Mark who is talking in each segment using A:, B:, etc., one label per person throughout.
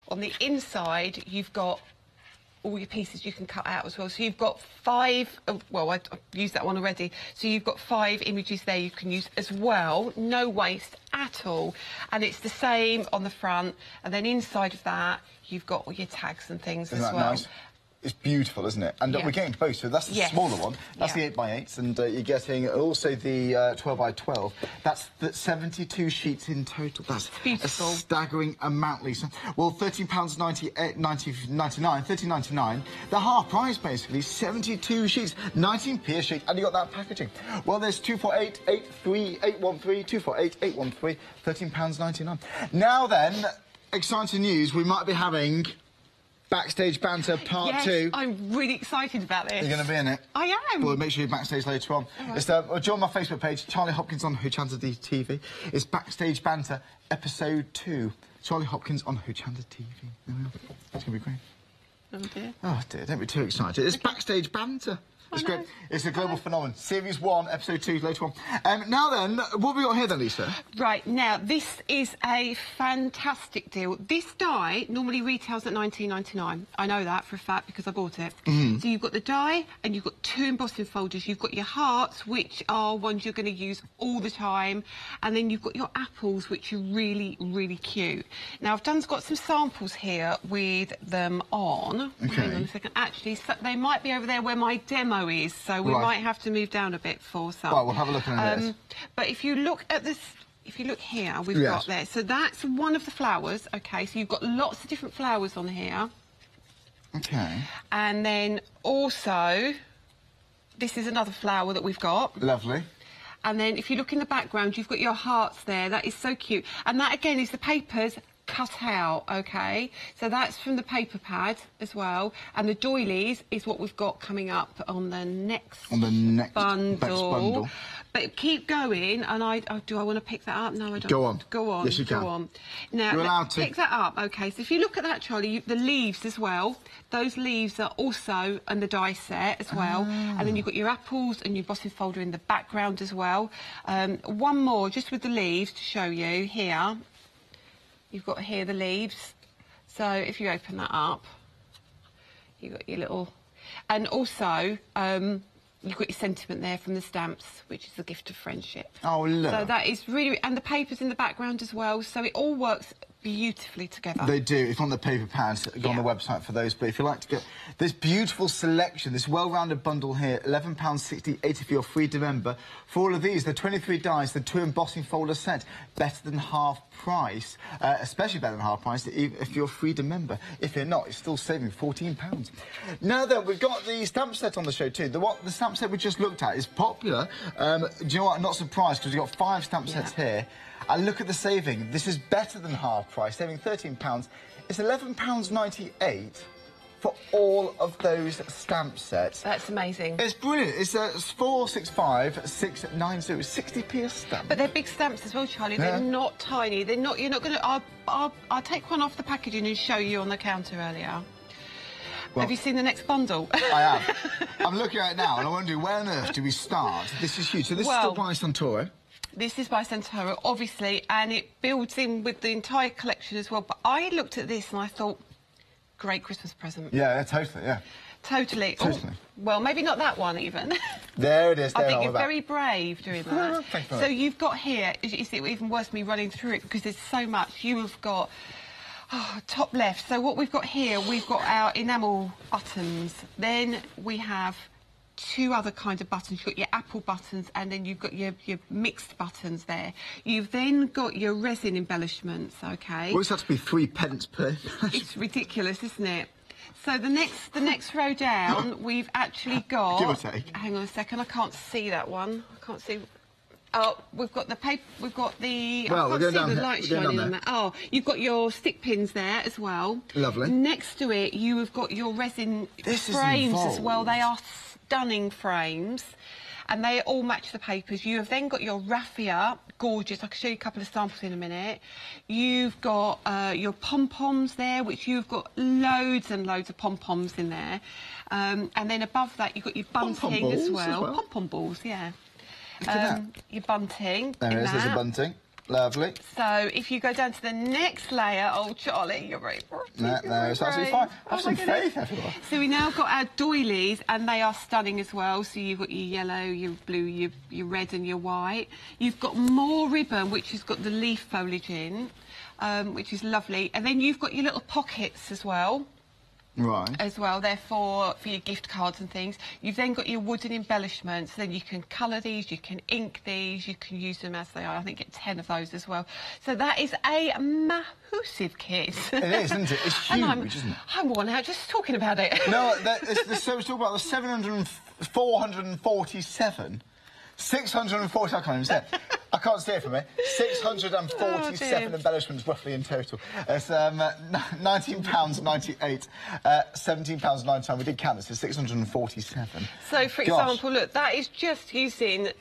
A: on the inside, you've got all your pieces you can cut out as well. So you've got 5, well, I've used that one already. So you've got 5 images there you can use as well. No waste at all. And it's the same on the front. And then inside of that, you've got all your tags and things as well. Isn't that nice?
B: It's beautiful, isn't it? And we're getting both. So that's the smaller one. That's the 8x8s, and you're getting also the 12x12. That's 72 sheets in total. That's
A: beautiful.
B: A staggering amount, Lisa. Well, £13.99, £13.99. The half price, basically, 72 sheets, 19p a sheet, and you got that packaging. Well, there's 248-83813, 248-813, £13.99. Now then, exciting news. We might be having Backstage Banter Part 2.
A: I'm really excited about this.
B: You're going to be in it?
A: I am.
B: Well, make sure you're backstage later on. Right. Join my Facebook page, Charlie Hopkins on Hochanda TV. It's Backstage Banter Episode 2. Charlie Hopkins on Hochanda TV. It's going to be great.
A: Oh, dear.
B: Oh, dear. Don't be too excited. It's Backstage Banter. It's great. It's a global phenomenon. Series 1, Episode 2, later on. Now then, what have we got here then, Lisa? Right,
A: now, this is a fantastic deal. This die normally retails at £19.99. I know that for a fact because I bought it. So you've got the die and you've got 2 embossing folders. You've got your hearts, which are ones you're going to use all the time. And then you've got your apples, which are really, really cute. Now, I've got some samples here with them on.
B: Okay.
A: Hang on a second. Actually, so they might be over there where my demo is, so we might have to move down a bit for some.
B: Right, we'll have a look at this.
A: But if you look at this, if you look here, we've got there. So that's one of the flowers. Okay, so you've got lots of different flowers on here.
B: Okay.
A: And then also, this is another flower that we've got.
B: Lovely.
A: And then if you look in the background, you've got your hearts there. That is so cute. And that again is the papers cut out, okay? So that's from the paper pad as well. And the doilies is what we've got coming up on the next, bundle. But keep going, and do I want to pick that up? No, I don't.
B: Go on.
A: Go on.
B: Yes, you can.
A: Go on. Now,
B: you're allowed to
A: pick that up, okay? So if you look at that, Charlie, the leaves as well. Those leaves are also in the die set as well. And then you've got your apples and your embossing folder in the background as well. One more, just with the leaves to show you here. You've got here the leaves. So if you open that up, you've got your little... And also, you've got your sentiment there from the stamps, which is the gift of friendship.
B: Oh, look.
A: So that is really... And the paper's in the background as well, so it all works beautifully together.
B: They do. If on the paper pads, go on the website for those. But if you like to get this beautiful selection, this well-rounded bundle here, £11.60, 80 for your free member. For all of these, the 23 dies, the 2 embossing folder set, better than half price, especially better than half price if you're a free member. If you're not, it's still saving £14. Now then, we've got the stamp set on the show too. The stamp set we just looked at is popular. Do you know what? I'm not surprised because we've got 5 stamp sets here. And look at the saving. This is better than half price, saving £13. It's £11.98 for all of those stamp sets.
A: That's amazing.
B: It's brilliant. It's 465,690, 60p a stamp.
A: But they're big stamps as well, Charlie. They're not tiny. They're not. You're not going to. I'll take one off the packaging and show you on the counter earlier. Well, have you seen the next bundle?
B: I have. I'm looking at it now, and I'm wondering where on earth do we start? This is huge. So this is still by Santoro.
A: This is by Santoro, obviously, and it builds in with the entire collection as well. But I looked at this and I thought, great Christmas present.
B: Yeah, totally, yeah.
A: Totally.
B: Totally.
A: Oh, well, maybe not that one, even.
B: There it is.
A: I think you're very brave doing that.
B: Thanks
A: so you've got here, is it even worth me running through it? Because there's so much. You have got... Oh, top left. So what we've got here, we've got our enamel buttons. Then we have 2 other kinds of buttons. You've got your apple buttons and then you've got your mixed buttons there. You've then got your resin embellishments, OK?
B: Well, it's had to be 3p per...
A: It's ridiculous, isn't it? So the next row down, we've actually got...
B: Give or take.
A: Hang on a second, I can't see that one. I can't see... Oh, we've got the paper, we've got the...
B: Well, we're going down
A: the light shining on that. Oh, you've got your stick pins there as well.
B: Lovely.
A: Next to it, you have got your resin frames as well. They are stunning frames. And they all match the papers. You have then got your raffia, gorgeous. I can show you a couple of samples in a minute. You've got your pom-poms there, which you've got loads and loads of pom-poms in there. And then above that, you've got your bunting as well. Pom-pom balls, yeah. Your bunting.
B: There is, there's a bunting. Lovely.
A: So if you go down to the next layer, oh, Charlie, you're very
B: No, it's absolutely fine. Have some faith, everyone.
A: So we now got our doilies, and they are stunning as well. So you've got your yellow, your blue, your red and your white. You've got more ribbon, which has got the leaf foliage in, which is lovely. And then you've got your little pockets as well.
B: Right.
A: As well, they're for your gift cards and things. You've then got your wooden embellishments. Then you can colour these, you can ink these, you can use them as they are. I think get 10 of those as well. So that is a massive kit.
B: It is, isn't it? It's huge, isn't it?
A: I'm worn out just talking about it.
B: No, there's so much to talk about. The 447. 640, I can't even say it. I can't say it from here. 647 embellishments roughly in total. It's £19.98, £17.99. We did count this, it's 647.
A: So, for example, look, that is just using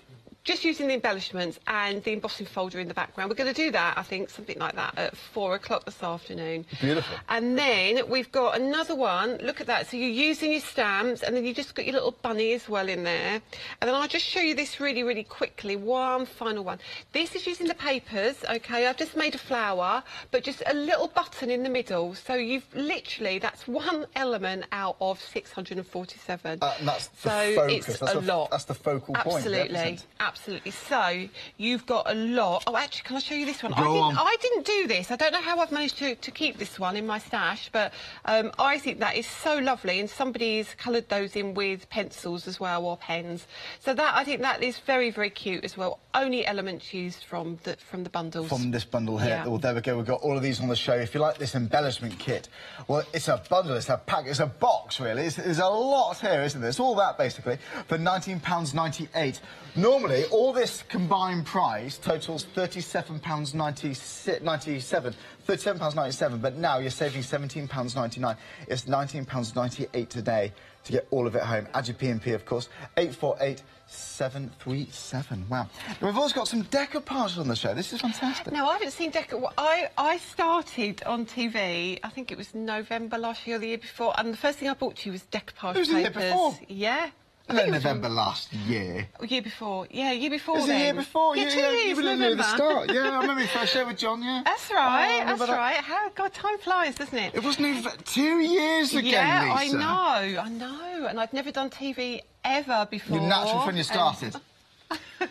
A: the embellishments and the embossing folder in the background. We're going to do that, I think, something like that at 4 o'clock this afternoon.
B: Beautiful.
A: And then we've got another one. Look at that. So you're using your stamps, and then you just got your little bunny as well in there. And then I'll just show you this really, really quickly. One final one. This is using the papers, OK? I've just made a flower, but just a little button in the middle. So you've literally, that's one element out of 647.
B: And that's the
A: so
B: focus.
A: It's
B: that's
A: a lot.
B: That's the focal point.
A: Absolutely. Absolutely. So you've got a lot. Oh, actually, can I show you this one?
B: Go on.
A: I didn't do this. I don't know how I've managed to keep this one in my stash, but I think that is so lovely, and somebody's coloured those in with pencils as well, or pens. So that, I think that is very, very cute as well. Only elements used from the bundles.
B: From this bundle here.
A: Yeah.
B: Well, there we go. We've got all of these on the show. If you like this embellishment kit, well, it's a bundle, it's a pack, it's a box, really. There's a lot here, isn't there? It's all that, basically, for £19.98. Normally, all this combined price totals £37.97. £37.97, but now you're saving £17.99. It's £19.98 today to get all of it home. Add your P&P, of course. 848-737. Wow. We've also got some decoupage on the show. This is fantastic.
A: No, I haven't seen decoupage. I started on TV, I think it was November last year or the year before, and the first thing I bought to you was decoupage papers.
B: It was the year before.
A: Yeah.
B: No, November last year.
A: Year before. Yeah, year before
B: It was
A: then.
B: the year before.
A: Yeah, 2 years,
B: you were
A: November.
B: near the start. Yeah, I remember your first show with John, yeah.
A: That's right,
B: Oh,
A: that's right. How, God, time flies, doesn't it?
B: It wasn't even 2 years ago,
A: yeah,
B: Lisa.
A: I know. And I've never done TV ever before.
B: You're natural when you started.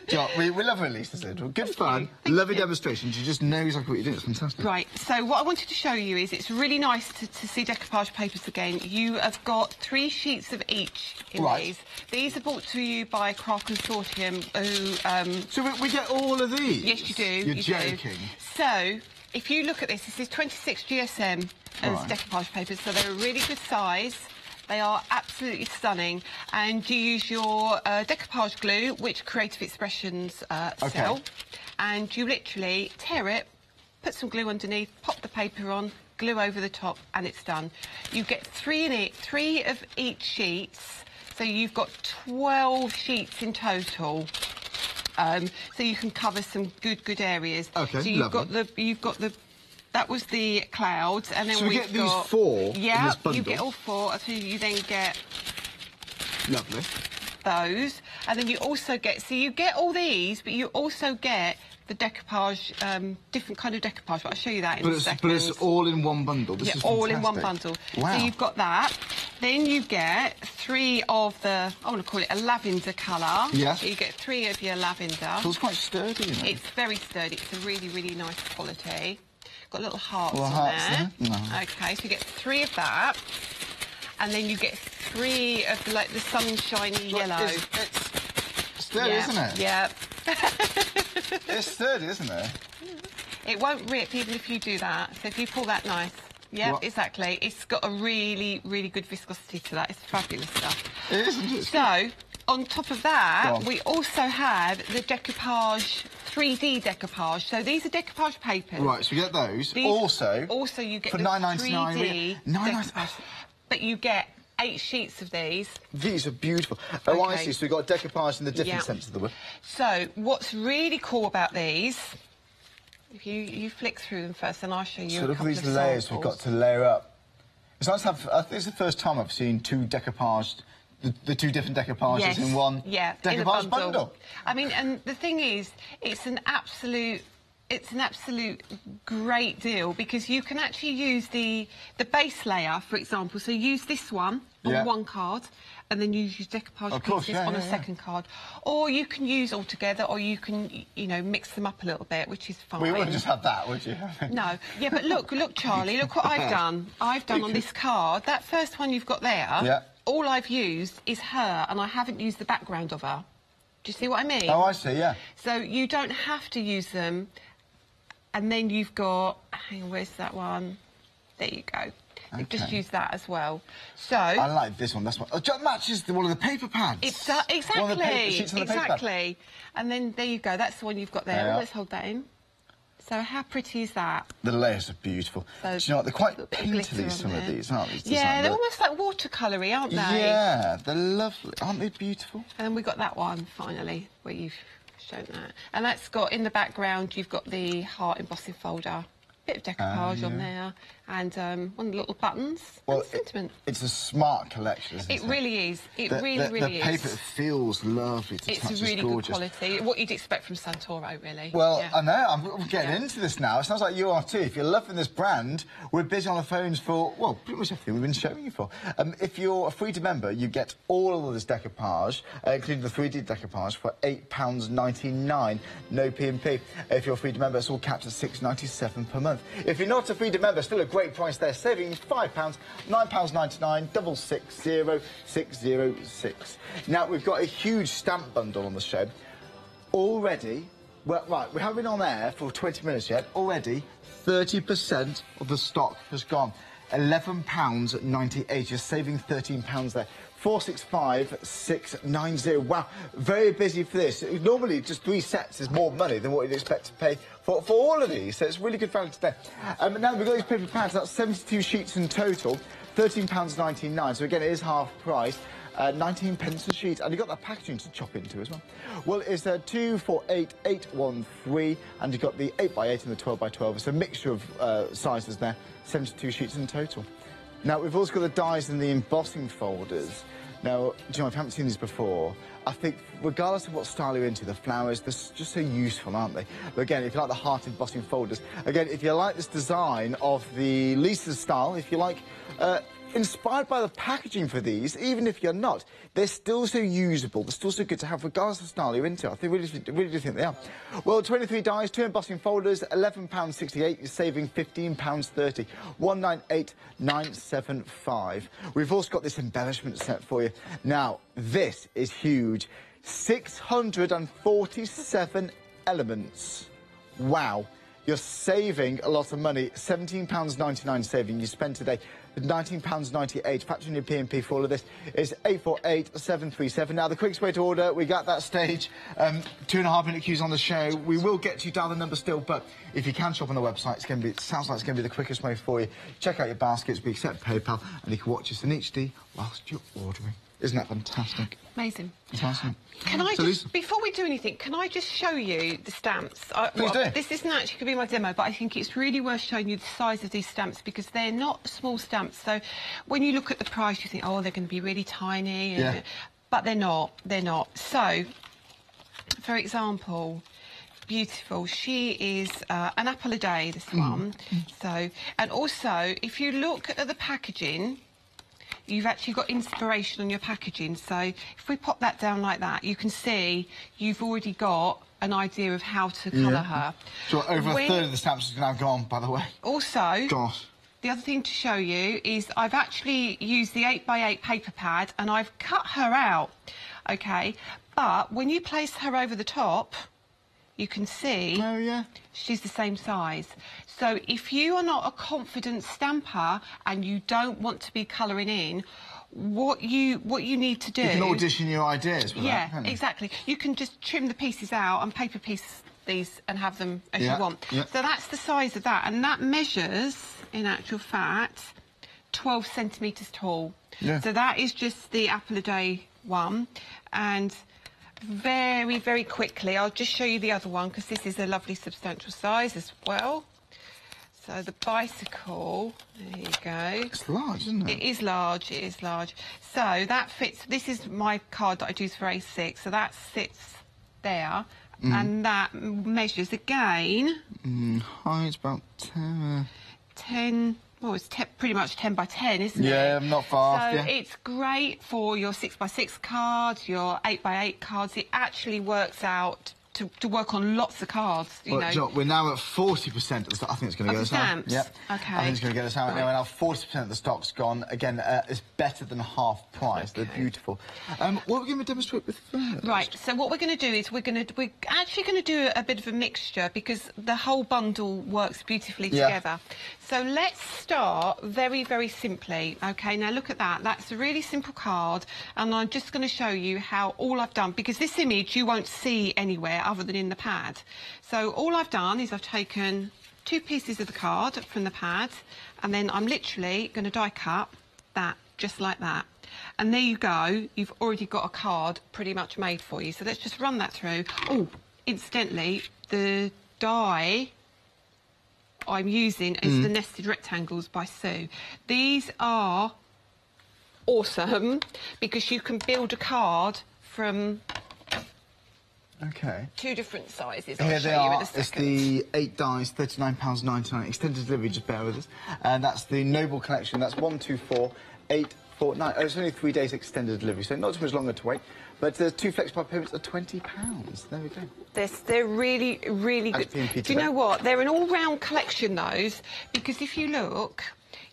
B: John, we love her, Lisa said. Good fun, lovely demonstrations. You just know exactly what you're doing. It's fantastic.
A: Right, so what I wanted to show you is it's really nice to see decoupage papers again. You have got 3 sheets of each in these. These are brought to you by Craft Consortium, who...
B: So we get all of these?
A: Yes, you do.
B: You're joking.
A: So, if you look at this is 26 GSM as decoupage papers, so they're a really good size. They are absolutely stunning. And you use your decoupage glue, which Creative Expressions sell. And you literally tear it, put some glue underneath, pop the paper on, glue over the top, and it's done. You get 3 of each sheets, so you've got 12 sheets in total. So you can cover some good areas.
B: Okay,
A: so you've got the that was the clouds, and then
B: so we
A: we've
B: get these
A: got
B: 4 in this bundle.
A: You get all 4, so you then get
B: lovely
A: those, and then you also get, so you get all these, but you also get the decoupage, different kind of decoupage, but I'll show you that in a second.
B: But it's all in one bundle. This is
A: all
B: fantastic.
A: in one bundle.
B: Wow.
A: So you've got that. Then you get 3 of the, I want to call it a lavender colour.
B: Yeah.
A: So you get 3 of your lavender.
B: So it's quite sturdy, isn't it?
A: It's very sturdy. It's a really, really nice quality. Got little hearts
B: on
A: there.
B: No.
A: OK, so you get 3 of that. And then you get 3 of the sunshiny yellow.
B: It's sturdy, isn't it?
A: Yeah.
B: It's sturdy, isn't it?
A: It won't rip even if you do that. So if you pull that nice. Yeah, exactly. It's got a really, really good viscosity to that. It's fabulous stuff.
B: It is, isn't it?
A: So, on top of that, we also have the decoupage, 3D decoupage. So these are decoupage papers.
B: Right, so we get those.
A: Also, you get
B: for
A: the
B: £9.99.
A: 3D decoupage. But you get 8 sheets of these.
B: These are beautiful. Oh, I see. So we've got decoupage in the different sense of the word.
A: So, what's really cool about these, if you flick through them first, and I'll show you a couple of
B: look at these layers
A: samples.
B: we've got to layer up. It's nice to have, I think it's the first time I've seen 2 decoupaged, the 2 different decoupages in one decoupage bundle.
A: I mean, and the thing is, it's an absolute It's an absolute great deal because you can actually use the base layer, for example. So use this one on one card and then use decoupage pieces on a second card. Or you can use all together, or you can, you know, mix them up a little bit, which is fine.
B: We wouldn't just have that, would you?
A: No. Yeah, but look, Charlie, look what I've done. I've done on this card, that first one you've got there, all I've used is her, and I haven't used the background of her. Do you see what I mean?
B: Oh, I see, yeah.
A: So you don't have to use them. And then you've got, hang on, where's that one? There you go. Okay. Just use that as well. So
B: I like this one. That's one. It matches one of the paper pads.
A: It's exactly.
B: One of the sheets on the paper pad.
A: And then there you go. That's the one you've got there. Let's hold that in. So how pretty is that?
B: The layers are beautiful. So, do you know what? They're quite painterly, some of these, aren't they?
A: Yeah, they're almost like watercoloury, aren't they?
B: Yeah, they're lovely. Aren't they beautiful?
A: And then we got that one finally where you've shown that, and that's got in the background you've got the heart embossing folder, bit of decoupage on there, and one of the little buttons.
B: Well,
A: and sentiment.
B: It's a smart collection, isn't it?
A: It really is. It really
B: the
A: is.
B: paper feels lovely to touch.
A: It's really good quality. What you'd expect from Santoro, really.
B: Well, I know. I'm getting into this now. It sounds like you are too. If you're loving this brand, we're busy on the phones for, well, pretty much everything we've been showing you for. If you're a Freedom member, you get all of this decoupage, including the 3D decoupage, for £8.99, no P&P. If you're a Freedom member, it's all capped at £6.97 per month. If you're not a Freedom member, still a great price there, saving £5, £9.99, 66006. Now, we've got a huge stamp bundle on the show. Already, well, right, we haven't been on air for 20 minutes yet. Already, 30% of the stock has gone. £11.98. You're saving £13 there. 465690. Wow, very busy for this. Normally, just 3 sets is more money than what you'd expect to pay for all of these, so it's really good value today. Now we've got these paper pads. That's 72 sheets in total, £13.99. So again, it is half price. 19p a sheet, and you've got that packaging to chop into as well. Well, it's 248813, and you've got the 8x8 and the 12x12. It's a mixture of sizes there, 72 sheets in total. Now, we've also got the dies and the embossing folders. Now, do you know, if you haven't seen these before, I think, regardless of what style you're into, the flowers, they're just so useful, aren't they? But again, if you like the heart embossing folders, again, if you like this design of the Lisa's style, if you like, inspired by the packaging for these, even if you're not, they're still so usable, they're still so good to have, regardless of the style you're into. I really do think they are. Well, 23 dies, 2 embossing folders, £11.68, you're saving £15.30, 198975. We've also got this embellishment set for you. Now, this is huge. 647 elements. Wow. You're saving a lot of money. £17.99 saving you spend today. £19.98. Factoring your P&P for all of this is 848737. Now, the quickest way to order, we got that stage. 2.5-minute queues on the show. We will get you down the number still, but if you can shop on the website, it's going to be, it sounds like it's going to be the quickest way for you. Check out your baskets, we accept PayPal, and you can watch us in HD whilst you're ordering. Isn't that fantastic?
A: Amazing.
B: Fantastic.
A: Can I just, before we do anything, can I just show you the stamps?
B: Please do.
A: This isn't actually going to be my demo, but I think it's really worth showing you the size of these stamps because they're not small stamps. So when you look at the price, you think, oh, they're going to be really tiny.
B: Yeah.
A: But they're not. They're not. So, for example, beautiful. She is an apple a day, this one. So, and also, if you look at the packaging, you've actually got inspiration on your packaging. So if we pop that down like that, you can see you've already got an idea of how to colour her.
B: So over a third of the stamps is now gone, by the way.
A: Also,
B: gosh,
A: the other thing to show you is I've actually used the 8x8 paper pad and I've cut her out, OK? But when you place her over the top, you can see she's the same size. So if you are not a confident stamper and you don't want to be colouring in, what you need to do... You
B: can audition your ideas with that, can't you?
A: Exactly. You can just trim the pieces out and paper piece these and have them as you want. So that's the size of that, and that measures, in actual fact, 12 centimetres tall. So that is just the apple a day one, and very, very quickly, I'll just show you the other one because this is a lovely substantial size as well. So the bicycle, there you go.
B: It's large, isn't it?
A: It is large, it is large. So that fits, this is my card that I use for A6, so that sits there, and that measures again.
B: Height about
A: 10. Well, it's pretty much 10 by 10, isn't it?
B: Yeah, not far.
A: So it's great for your 6 by 6 cards, your 8 by 8 cards. It actually works out to work on lots of cards, you know.
B: We're now at 40% of the stock. I think it's going to get us out.
A: Yep. Okay.
B: I think it's going to get us out now. Now 40% of the stock's gone. Again, it's better than half price. Okay. They're beautiful. What we're going to demonstrate with first?
A: Right. So what we're going to do is we're actually going to do a bit of a mixture because the whole bundle works beautifully together. So let's start very, very simply. Okay. Now look at that. That's a really simple card, and I'm just going to show you how all I've done, because this image you won't see anywhere other than in the pad. So all I've done is I've taken 2 pieces of the card from the pad, and then I'm literally going to die cut that just like that. And there you go, you've already got a card pretty much made for you. So let's just run that through. Oh, incidentally, the die I'm using is the Nested Rectangles by Sue. These are awesome because you can build a card from 2 different sizes.
B: Here they are. It's the 8 dies, £39.99. Extended delivery, just bear with us. And that's the Noble collection. That's 1, 2, 4, 8, 4, 9. Oh, it's only 3 days extended delivery, so not too much longer to wait. But there's 2 flexible payments at £20. There we go.
A: They're really, really good. Do you know what? They're an all-round collection, those, because if you look,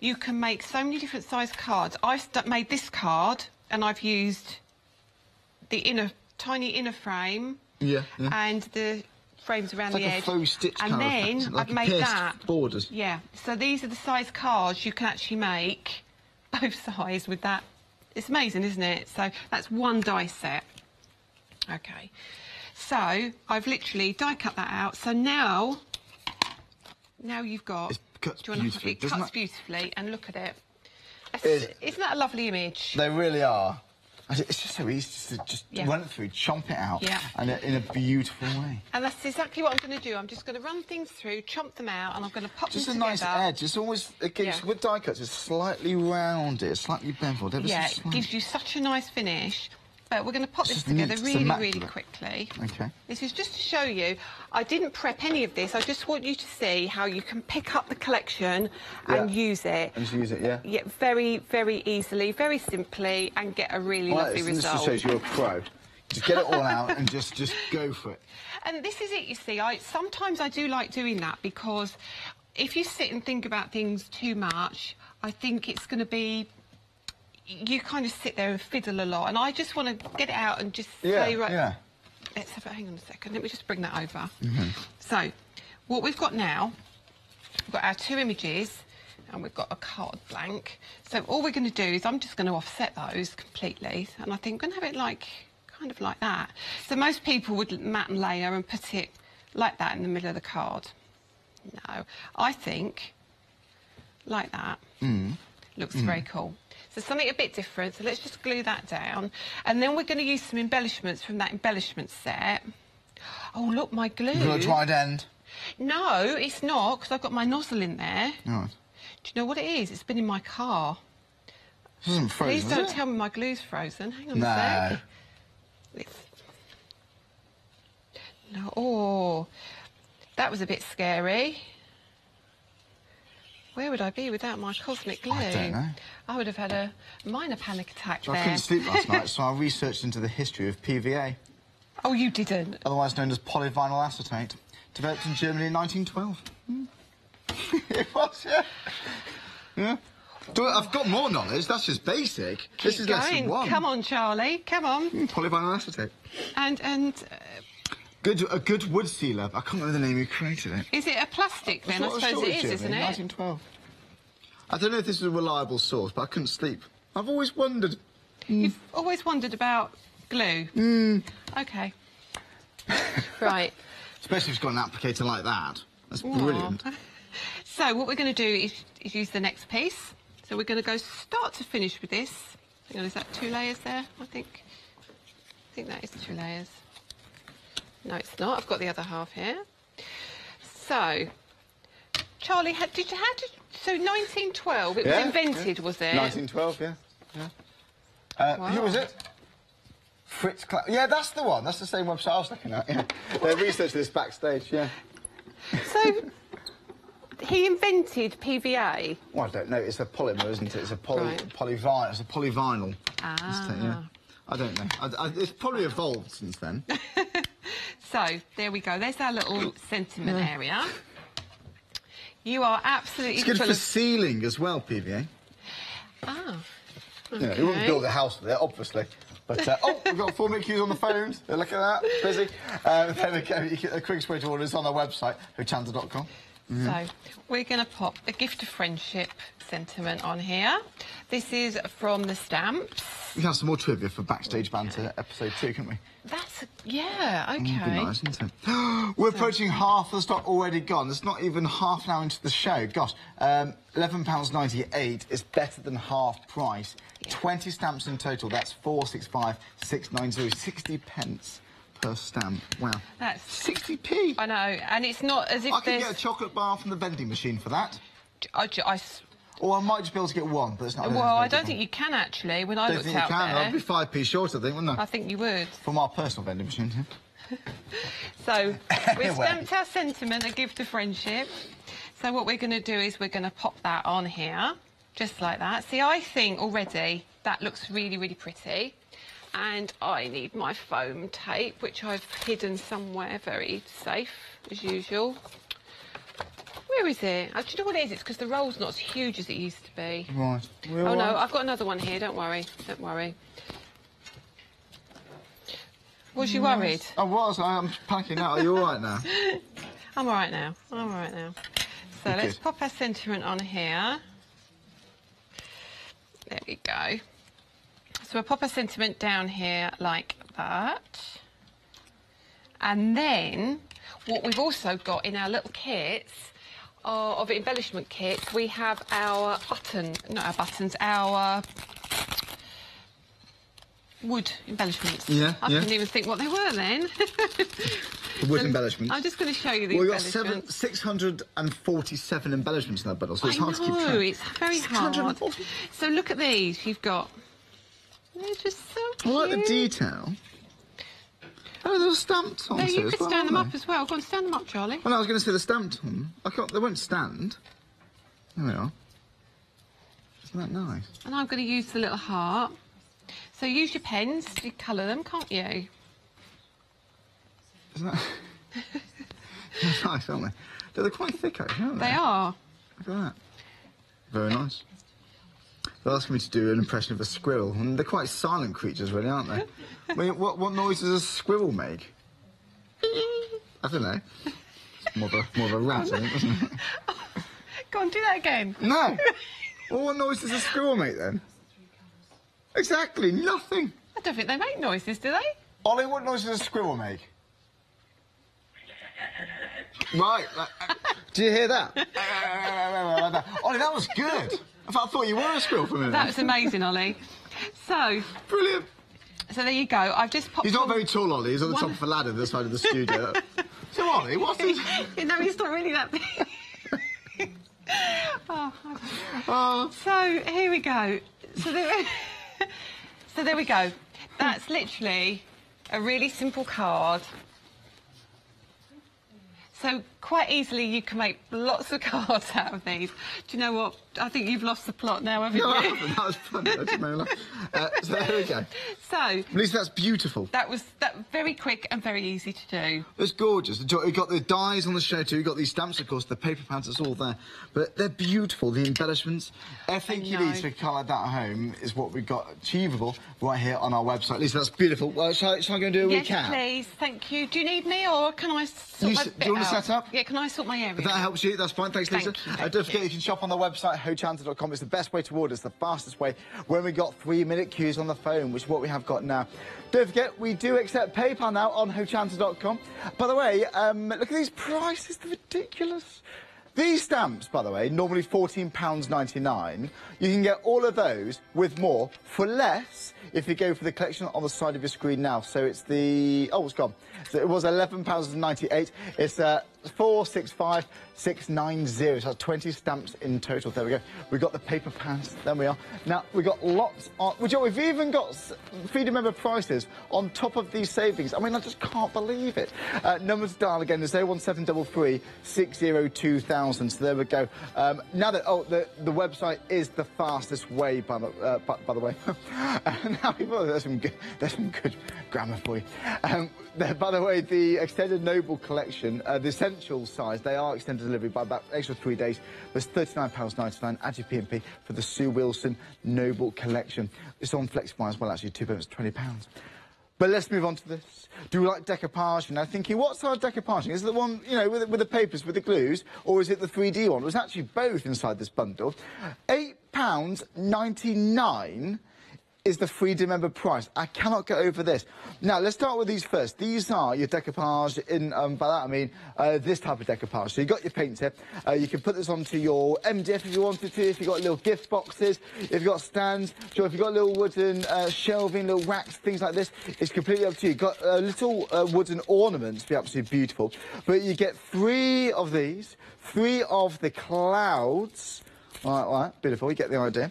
A: you can make so many different size cards. I've made this card, and I've used the tiny inner frame. And the frames around the edge.
B: It's like a faux stitch
A: and then
B: like
A: I've made that.
B: Borders.
A: Yeah. So these are the size cards you can actually make both sides with that. It's amazing, isn't it? So that's 1 die set. Okay. So I've literally die cut that out. So now you've got.
B: It cuts
A: beautifully. It cuts beautifully, and look at it. Isn't that a lovely image?
B: They really are. It's just so easy to just run it through, chomp it out, and in a beautiful way.
A: And that's exactly what I'm going to do. I'm just going to run things through, chomp them out, and I'm going to pop them together.
B: Just a nice edge. It's always, with die cuts, it's slightly rounded, slightly beveled.
A: Yeah, it gives you such a nice finish. But we're going to pop this together really, really quickly.
B: Okay.
A: This is just to show you. I didn't prep any of this. I just want you to see how you can pick up the collection and use it.
B: And just use it, yeah?
A: Yeah, very, very easily, very simply, and get a really lovely result.
B: This just shows you're a pro. Just get it all out and just go for it.
A: And this is it, you see. Sometimes I do like doing that because if you sit and think about things too much, I think it's going to be... You kind of sit there and fiddle a lot, and I just want to get it out and just say, right, let's have it, hang on a second, let me just bring that over. So, what we've got now, we've got our 2 images, and we've got a card blank. So all we're going to do is I'm just going to offset those completely, and I think I'm going to have it kind of like that. So most people would mat and layer and put it like that in the middle of the card. No, I think like that. Looks very cool. So something a bit different, so let's just glue that down. And then we're going to use some embellishments from that embellishment set. Oh, look, my glue.
B: You've got a dried end?
A: No, it's not, because I've got my nozzle in there.
B: Right.
A: Do you know what it is? It's been in my car.
B: It isn't frozen,
A: Please don't tell me my glue's frozen. Hang on a sec. No, oh, that was a bit scary. Where would I be without my cosmic glue?
B: I don't know.
A: I would have had a minor panic attack there.
B: I couldn't sleep last night, so I researched into the history of PVA.
A: Oh, you didn't?
B: Otherwise known as polyvinyl acetate. Developed in Germany in 1912. It was, yeah. I've got more knowledge, that's just basic. This is lesson 1.
A: Come on, Charlie, come on.
B: Polyvinyl acetate.
A: And
B: a good wood sealer. I can't remember the name who created it.
A: Is it a plastic then? I suppose it is, isn't it?
B: 1912. I don't know if this is a reliable source, but I couldn't sleep. I've always wondered.
A: You've always wondered about glue? OK. Right.
B: Especially if it's got an applicator like that. That's brilliant.
A: So what we're going to do is use the next piece. So we're going to go start to finish with this. Hang on, is that 2 layers there, I think? I think that is 2 layers. No, it's not. I've got the other half here. So, Charlie, so 1912, it was invented, was it?
B: 1912, yeah. Who was it? Fritz Cloud. Yeah, that's the one. That's the same website I was looking at. Yeah. They researched this backstage. Yeah.
A: So he invented PVA.
B: Well, I don't know. It's a polymer, isn't it? It's a polyvinyl. It's a polyvinyl.
A: Ah.
B: Yeah. I don't know. It's probably evolved since then.
A: So there we go. There's our little sentiment area. You are absolutely.
B: It's good for sealing as well, PVA.
A: Ah.
B: Okay. You know, you wouldn't build a house with it, obviously. But, oh, we've got 4 minute queues on the phones. Look at that, busy. There we go. The quickest way to order is on our website, hochanda.com.
A: So we're going to pop a gift of friendship sentiment on here. This is from the stamps.
B: We can have some more trivia for Backstage Banter episode 2, can't we?
A: Yeah, okay.
B: That'd be nice, isn't it? We're approaching half the stock already gone. It's not even half an hour into the show. Gosh, £11.98 is better than half price. Yeah. 20 stamps in total. That's 465 690, 60 pence per stamp. Wow.
A: That's
B: 60p.
A: I know, and it's not as if
B: I could get a chocolate bar from the vending machine for that. Or I might just be able to get one, but it's not.
A: Well, I don't think you can actually. When I looked out there,
B: I'd be 5p short, I think, wouldn't I?
A: I think you would.
B: From our personal vending machine, yeah.
A: So we've stamped our sentiment, a gift of friendship. So what we're going to do is we're going to pop that on here, just like that. See, I think already that looks really, really pretty. And I need my foam tape, which I've hidden somewhere very safe, as usual. Where is it? Do you know what it is? It's because the roll's not as huge as it used to be.
B: Right.
A: Oh, no, I've got another one here. Don't worry. Don't worry. Was you worried?
B: I was. I'm packing out. Are you all right now?
A: I'm all right now. I'm all right now. So let's pop our sentiment on here. There we go. So we'll pop our sentiment down here like that. And then what we've also got in our little kits of embellishment kits, we have our our wood embellishments.
B: Yeah,
A: I couldn't even think what they were then.
B: The wood embellishments.
A: I'm just going to show you the embellishments.
B: We've got 647 embellishments in that bundle, so it's hard to keep track.
A: It's very hard. So look at these. You've got... They're just so cute.
B: I like the detail. Oh, they're stamped on.
A: No, you could stand them up as well. Go on, stand them up, Charlie.
B: Well, no, I was going to say they're stamped on. They won't stand. There we are. Isn't that nice?
A: And I'm going to use the little heart. So use your pens to colour them, can't you?
B: Isn't that... They're nice, aren't they? They're quite thick, actually, aren't they?
A: They are.
B: Look at that. Very nice. They're asking me to do an impression of a squirrel, and they're quite silent creatures, really, aren't they? I mean, what noise does a squirrel make? I don't know. It's more of a rat, I think, isn't it?
A: Go on, do that again.
B: No. Well, what noise does a squirrel make, then? Exactly, nothing.
A: I don't think they make noises, do they?
B: Ollie, what noise does a squirrel make? Right. Do you hear that? Ollie, that was good. I thought you were a squirrel for a minute.
A: That was amazing, Ollie. So...
B: Brilliant.
A: So there you go. I've just popped...
B: He's not very tall, Ollie. He's on the top of a ladder this side of the studio. So, Ollie, what's this?
A: No, he's not really that big. So, here we go. So there we go. That's literally a really simple card. So quite easily you can make lots of cards out of these. Do you know what? I think you've lost the plot now, haven't you?
B: No, I haven't. That was fun. That took me a lot. So there we go.
A: So...
B: At least that's beautiful.
A: That was very quick and very easy to do.
B: It's gorgeous. You've got the dies on the show too. You've got these stamps, of course, the paper pads, it's all there. But they're beautiful, the embellishments. Everything you need to make a card like that at home is what we've got achievable right here on our website. Lisa, that's beautiful. Well, shall I go and do a recap?
A: Yes, please. Thank you. Do you need me or can I sort my bit
B: Do you want to
A: out?
B: set up?
A: Yeah, can I sort my area?
B: If that helps you, that's fine. Thanks, Lisa. Don't forget, you can shop on the website, hochanda.com. It's the best way to order. It's the fastest way when we got 3-minute queues on the phone, which is what we have got now. Don't forget, we do accept PayPal now on hochanda.com. By the way, look at these prices. They're ridiculous. These stamps, by the way, normally £14.99. You can get all of those with more for less if you go for the collection on the side of your screen now. So it's the... Oh, it's gone. So it was £11.98. It's 465,690. So that's 20 stamps in total. There we go. We've got the paper pads. There we are. Now, we've got lots of... We've even got Freedom Member prices on top of these savings. I mean, I just can't believe it. Number to dial again is 01733 602 000. So there we go. Now that... Oh, the website is the fastest way, by the way. Now, people, there's some good grammar for you. By the way, the Extended Noble collection, the essential size, they are extended delivery by about extra 3 days. There's £39.99 at your P&P for the Sue Wilson Noble collection. It's on Flexify as well, actually, £2, £20. But let's move on to this. Do you like decoupage? And I'm thinking, what side of decoupaging? Is it the one, you know, with the papers, with the glues, or is it the 3D one? It was actually both inside this bundle. £8.99 is the Freedom Member price. I cannot get over this. Now, let's start with these first. These are your decoupage in, by that I mean, this type of decoupage. So you've got your paint here. You can put this onto your MDF if you wanted to, if you've got little gift boxes, if you've got stands, sure, if you've got little wooden shelving, little racks, things like this, it's completely up to you. You've got little wooden ornaments, be absolutely beautiful. But you get 3 of these, 3 of the clouds. All right, beautiful, you get the idea.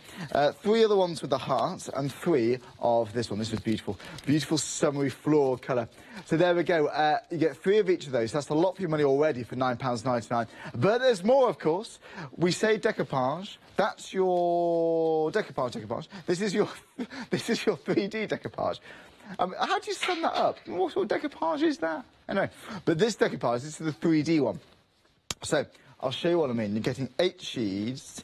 B: 3 other ones with the hearts and 3 of this one. This is beautiful. Beautiful summery floral colour. So there we go. You get 3 of each of those. That's a lot for your money already for £9.99. But there's more, of course. We say decoupage. That's your decoupage. This is your 3D decoupage. How do you sum that up? What sort of decoupage is that? Anyway, but this decoupage, this is the 3D one. So I'll show you what I mean. You're getting 8 sheets,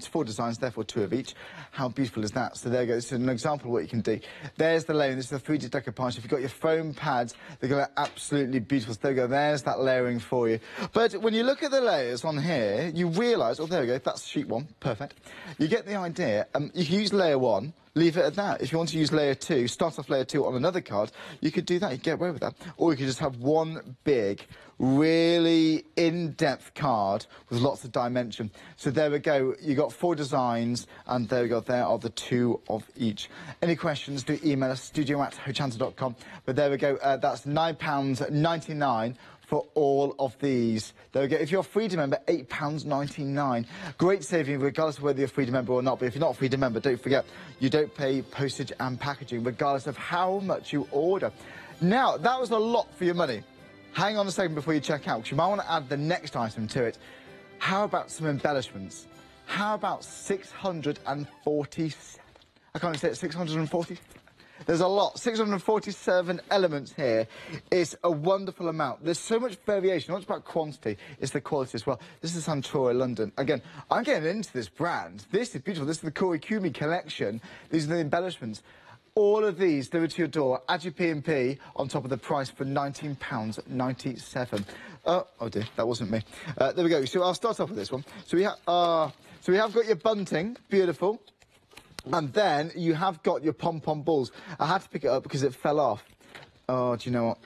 B: 4 designs, therefore 2 of each. How beautiful is that? So there you go. This is an example of what you can do. There's the layering. This is the 3D decoupage. If you've got your foam pads, they're going to be absolutely beautiful. So there you go. There's that layering for you. But when you look at the layers on here, you realise, oh, there we go. That's sheet 1. Perfect. You get the idea. You can use layer 1. Leave it at that. If you want to use layer 2, start off layer 2 on another card, you could do that. You could get away with that. Or you could just have one big, really in-depth card with lots of dimension. So there we go. You got 4 designs, and there we go. There are the 2 of each. Any questions, do email us, studio@hochanda.com. But there we go. That's £9.99 for all of these. There we go. If you're a Freedom Member, £8.99. Great saving, regardless of whether you're a Freedom Member or not. But if you're not a Freedom Member, don't forget, you don't pay postage and packaging, regardless of how much you order. Now, that was a lot for your money. Hang on a second before you check out, because you might want to add the next item to it. How about some embellishments? How about 647? I can't say it, 640? There's a lot. 647 elements here. It's a wonderful amount. There's so much variation. Not just about quantity, it's the quality as well. This is Santora London. Again, I'm getting into this brand. This is beautiful. This is the Kurikumi collection. These are the embellishments. All of these delivered to your door. Add your P&P on top of the price for £19.97. Oh dear, that wasn't me. There we go. So I'll start off with this one. So we have got your bunting. Beautiful. And then you have got your pom-pom balls. I had to pick it up because it fell off. Oh, do you know what?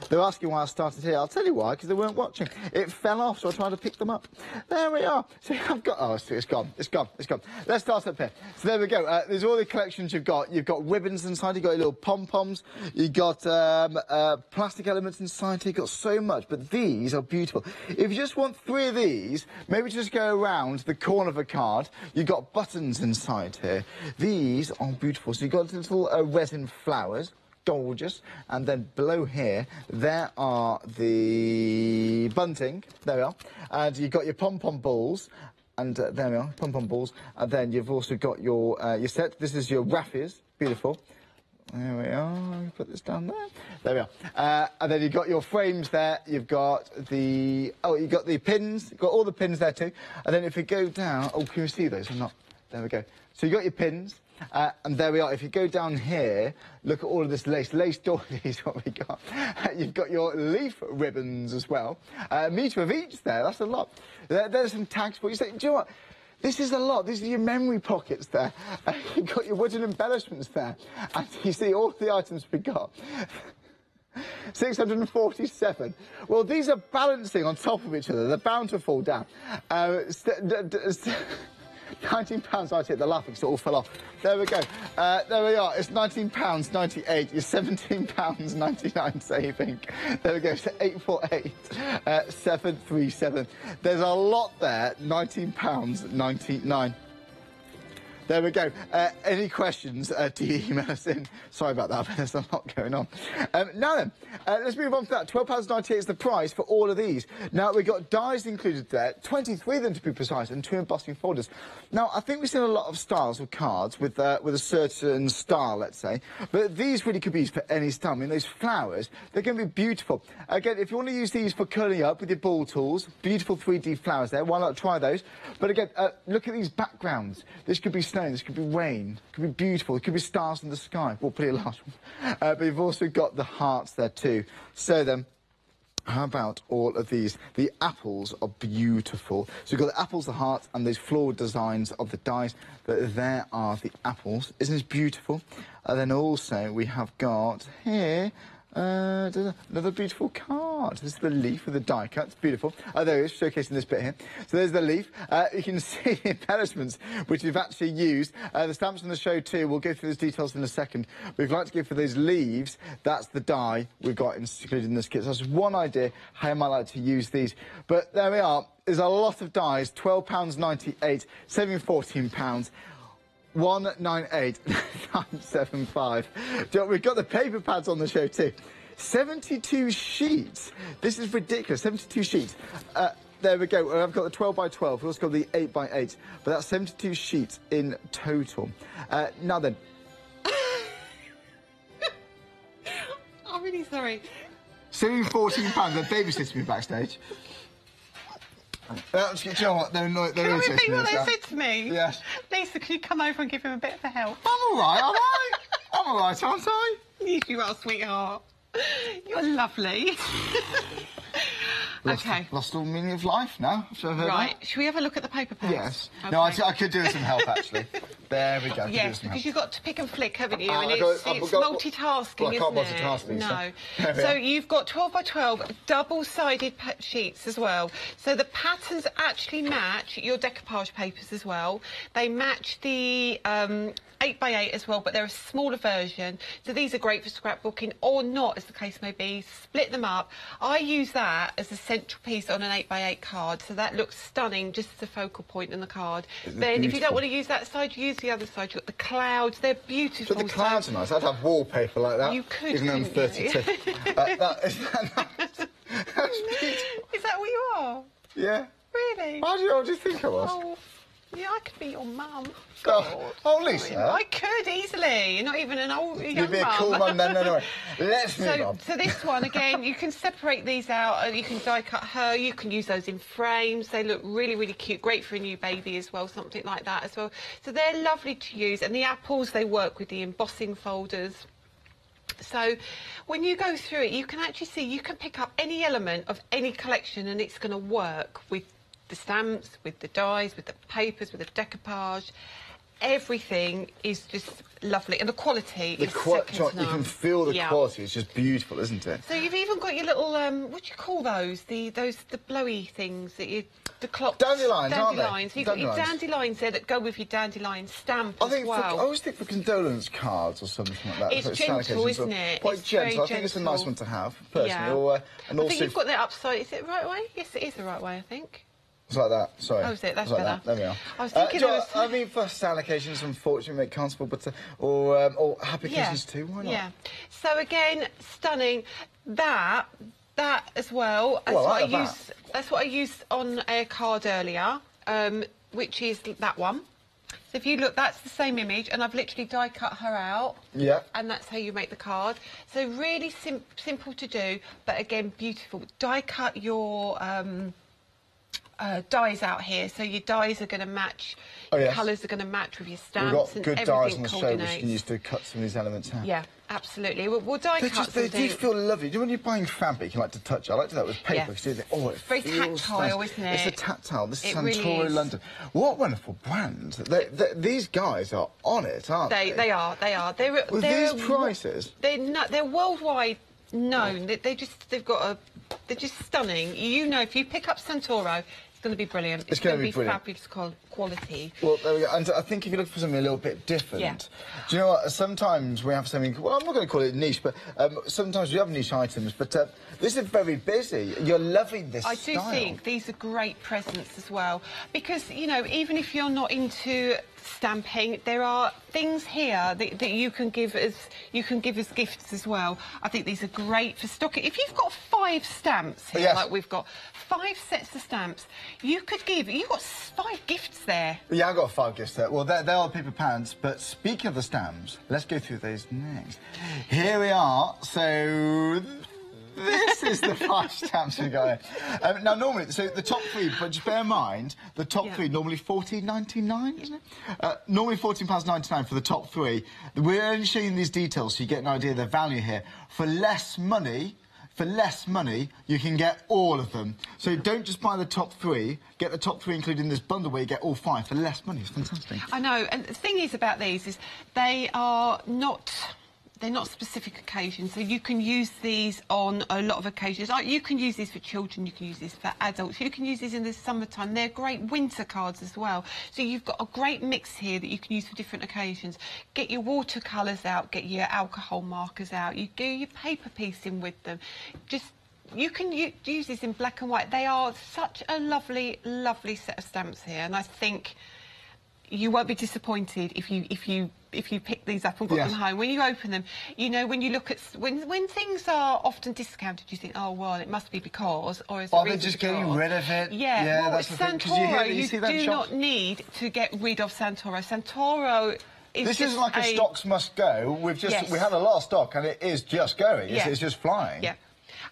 B: They're asking why I started here. I'll tell you why, because they weren't watching. It fell off, so I tried to pick them up. There we are. So I've got... Oh, it's gone. It's gone. It's gone. Let's start up here. So there we go. There's all the collections you've got. You've got ribbons inside. You've got your little pom-poms. You've got plastic elements inside here. You've got so much, but these are beautiful. If you just want 3 of these, maybe just go around the corner of a card. You've got buttons inside here. These are beautiful. So you've got little resin flowers. Gorgeous. And then below here, there are the bunting. There we are. And you've got your pom-pom balls. And there we are, pom-pom balls. And then you've also got your set. This is your raffies. Beautiful. There we are. Put this down there. There we are. And then you've got your frames there. You've got the... Oh, you've got the pins. You've got all the pins there too. And then if you go down... Oh, can you see those or not? There we go. So you've got your pins. And there we are. If you go down here, look at all of this lace. Lace doilies, what we got. You've got your leaf ribbons as well. A metre of each there. That's a lot. There's some tags for you. Do you know what? This is a lot. These are your memory pockets there. You've got your wooden embellishments there. And you see all the items we got. 647. Well, these are balancing on top of each other. They're bound to fall down. £19.98. They're laughing because it all fell off. There we go. There we are. It's £19.98. You're £17.99 saving. There we go. So 848 737. There's a lot there. £19.99. There we go. Any questions, do you email us in? Sorry about that, but there's a lot going on. Now then, let's move on to that. £12.98 is the price for all of these. Now, we've got dies included there, 23 of them to be precise, and 2 embossing folders. Now, I think we've seen a lot of styles of cards with a certain style, let's say, but these really could be used for any style. I mean, those flowers, they're going to be beautiful. Again, if you want to use these for curling up with your ball tools, beautiful 3D flowers there, why not try those? But again, look at these backgrounds. This could be snow, this could be rain, it could be beautiful, it could be stars in the sky. Well, pretty large one. But you've also got the hearts there too. So then, how about all of these? The apples are beautiful. So you've got the apples, the hearts, and those floral designs of the dies. But there are the apples. Isn't this beautiful? And then also we have got here another beautiful card. This is the leaf with the die cut. It's beautiful. There it is, showcasing this bit here. So there's the leaf. You can see the embellishments which we've actually used. The stamps on the show too. We'll go through those details in a second. We'd like to go for those leaves. That's the die we've got included in this kit. So that's one idea how you might like to use these. But there we are. There's a lot of dies. £12.98, saving £14. 198975. We've got the paper pads on the show too. 72 sheets. This is ridiculous. 72 sheets. There we go. I've got the 12 by 12. We've also got the 8 by 8. But that's 72 sheets in total. Now then.
A: I'm really sorry.
B: Saving £14. They're babysitting me backstage. Do you know what? They're
A: Can I repeat what they said to me?
B: Yes.
A: Lisa, can you come over and give him a bit of a help?
B: I'm all right, aren't I? I'm all right, aren't I?
A: Yes, you are, sweetheart. You're lovely. Okay.
B: Lost all meaning of life now.
A: Right. Should we have a look at the paper pads?
B: Yes.
A: Okay.
B: No, I could do with some help, actually. There we go.
A: Yes, because you've got to pick and flick, haven't you? And
B: it's
A: multitasking,
B: well, I can't
A: isn't it?
B: multitask,
A: No.
B: Lisa.
A: So you've got 12 by 12 double-sided sheets as well. So the patterns actually match your decoupage papers as well. They match the 8 by 8 as well, but they're a smaller version. So these are great for scrapbooking or not, as the case may be. Split them up. I use that as a central piece on an 8 by 8 card, so that looks stunning just as a focal point in the card. Then if you don't want to use that side, you use the other side. You've got the clouds. They're beautiful.
B: So the clouds are nice. I'd have wallpaper like that.
A: You could,
B: even though I'm 32.
A: is
B: that nice? That's beautiful.
A: Is that what you are?
B: Yeah.
A: Really?
B: How do you think I was?
A: Oh, yeah, I could be your mum.
B: Oh, Lisa.
A: I could easily. You're not even an old young
B: You'd be a cool mum then, anyway. Let's move on.
A: So this one, again, you can separate these out. You can die cut her. You can use those in frames. They look really, really cute. Great for a new baby as well, something like that as well. So they're lovely to use. And the apples, they work with the embossing folders. So when you go through it, you can actually see, you can pick up any element of any collection and it's going to work with the stamps, with the dies, with the papers, with the decoupage. Everything is just lovely, and the quality is second to none.
B: You can feel the quality. It's just beautiful, isn't it?
A: So you've even got your little what do you call those? The blowy things that you clocks.
B: Dandelions, aren't they?
A: Dandelions. You've got your dandelions there that go with your dandelion stamp as well.
B: I always think for condolence cards or something like that.
A: It's gentle, isn't it?
B: Quite gentle. I think it's a nice one to have, personally.
A: Yeah. I think you've got that upside. Is it the right way? Yes, it is the right way, I think.
B: It's like that, sorry.
A: Oh, is it? That's
B: like
A: better.
B: That. There we are.
A: I was thinking
B: I mean, for sad occasions, unfortunately, make comfortable, but or happy occasions too. Why not?
A: Yeah. So again, stunning. That as well. That's what I used on a card earlier, which is that one. So if you look, that's the same image, and I've literally die cut her out.
B: Yeah.
A: And that's how you make the card. So really simple to do, but again, beautiful. Die cut your dies out here, so your dies are going to match, your colours are going to match with your stamps.
B: We've got good dies on the show which you can use to cut some of these elements out.
A: Yeah, absolutely. We'll die cut
B: They do feel lovely. You know when you're buying fabric, you like to touch it. I like to do that with paper.
A: Yeah. It's very tactile,
B: nice.
A: isn't it?
B: It's a tactile. This is
A: really
B: Santori London. What a wonderful brand. These guys are on it, aren't they?
A: They are.
B: With these prices?
A: They're worldwide known. They're just stunning. You know, if you pick up Santoro, going to be brilliant.
B: It's going to be brilliant.
A: Fabulous quality.
B: Well, there we go. And I think if you look for something a little bit different, do you know what? Sometimes we have something, well, I'm not going to call it niche, but sometimes we have niche items, but this is very busy. You're loving this style.
A: I do think these are great presents as well, because, you know, even if you're not into stamping, there are things here that you can give as gifts as well. I think these are great for stocking. If you've got 5 stamps here, like we've got 5 sets of stamps, you've got 5 gifts there.
B: Yeah, I've got 5 gifts there. Well, they are paper pants, but speaking of the stamps, let's go through those next. Here we are. So this is the 5 stamps we got here. Now, normally, so the top 3, but just bear in mind, the top 3 normally £14.99, isn't it? Normally £14.99 for the top 3. We're only showing you these details so you get an idea of the value here. For less money, you can get all of them. So don't just buy the top 3, get the top 3 included in this bundle where you get all 5 for less money. It's fantastic.
A: I know, and the thing is about these is they're not specific occasions, so you can use these on a lot of occasions. Like, you can use these for children, you can use these for adults, you can use these in the summertime. They're great winter cards as well. So you've got a great mix here that you can use for different occasions. Get your watercolours out, get your alcohol markers out, you do your paper piecing with them. You can use these in black and white. They are such a lovely, lovely set of stamps here, and I think you won't be disappointed if you pick these up and got them home. When you open them, you know, when you look at when things are often discounted, you think, oh well, it must be because, or is
B: they're just getting rid of it.
A: Yeah, well,
B: that's the thing.
A: Santoro, you do not need to get rid of Santoro. Santoro is
B: this isn't like a stocks must go. We had a lot of stock, and it is just going. It's just flying.
A: Yeah.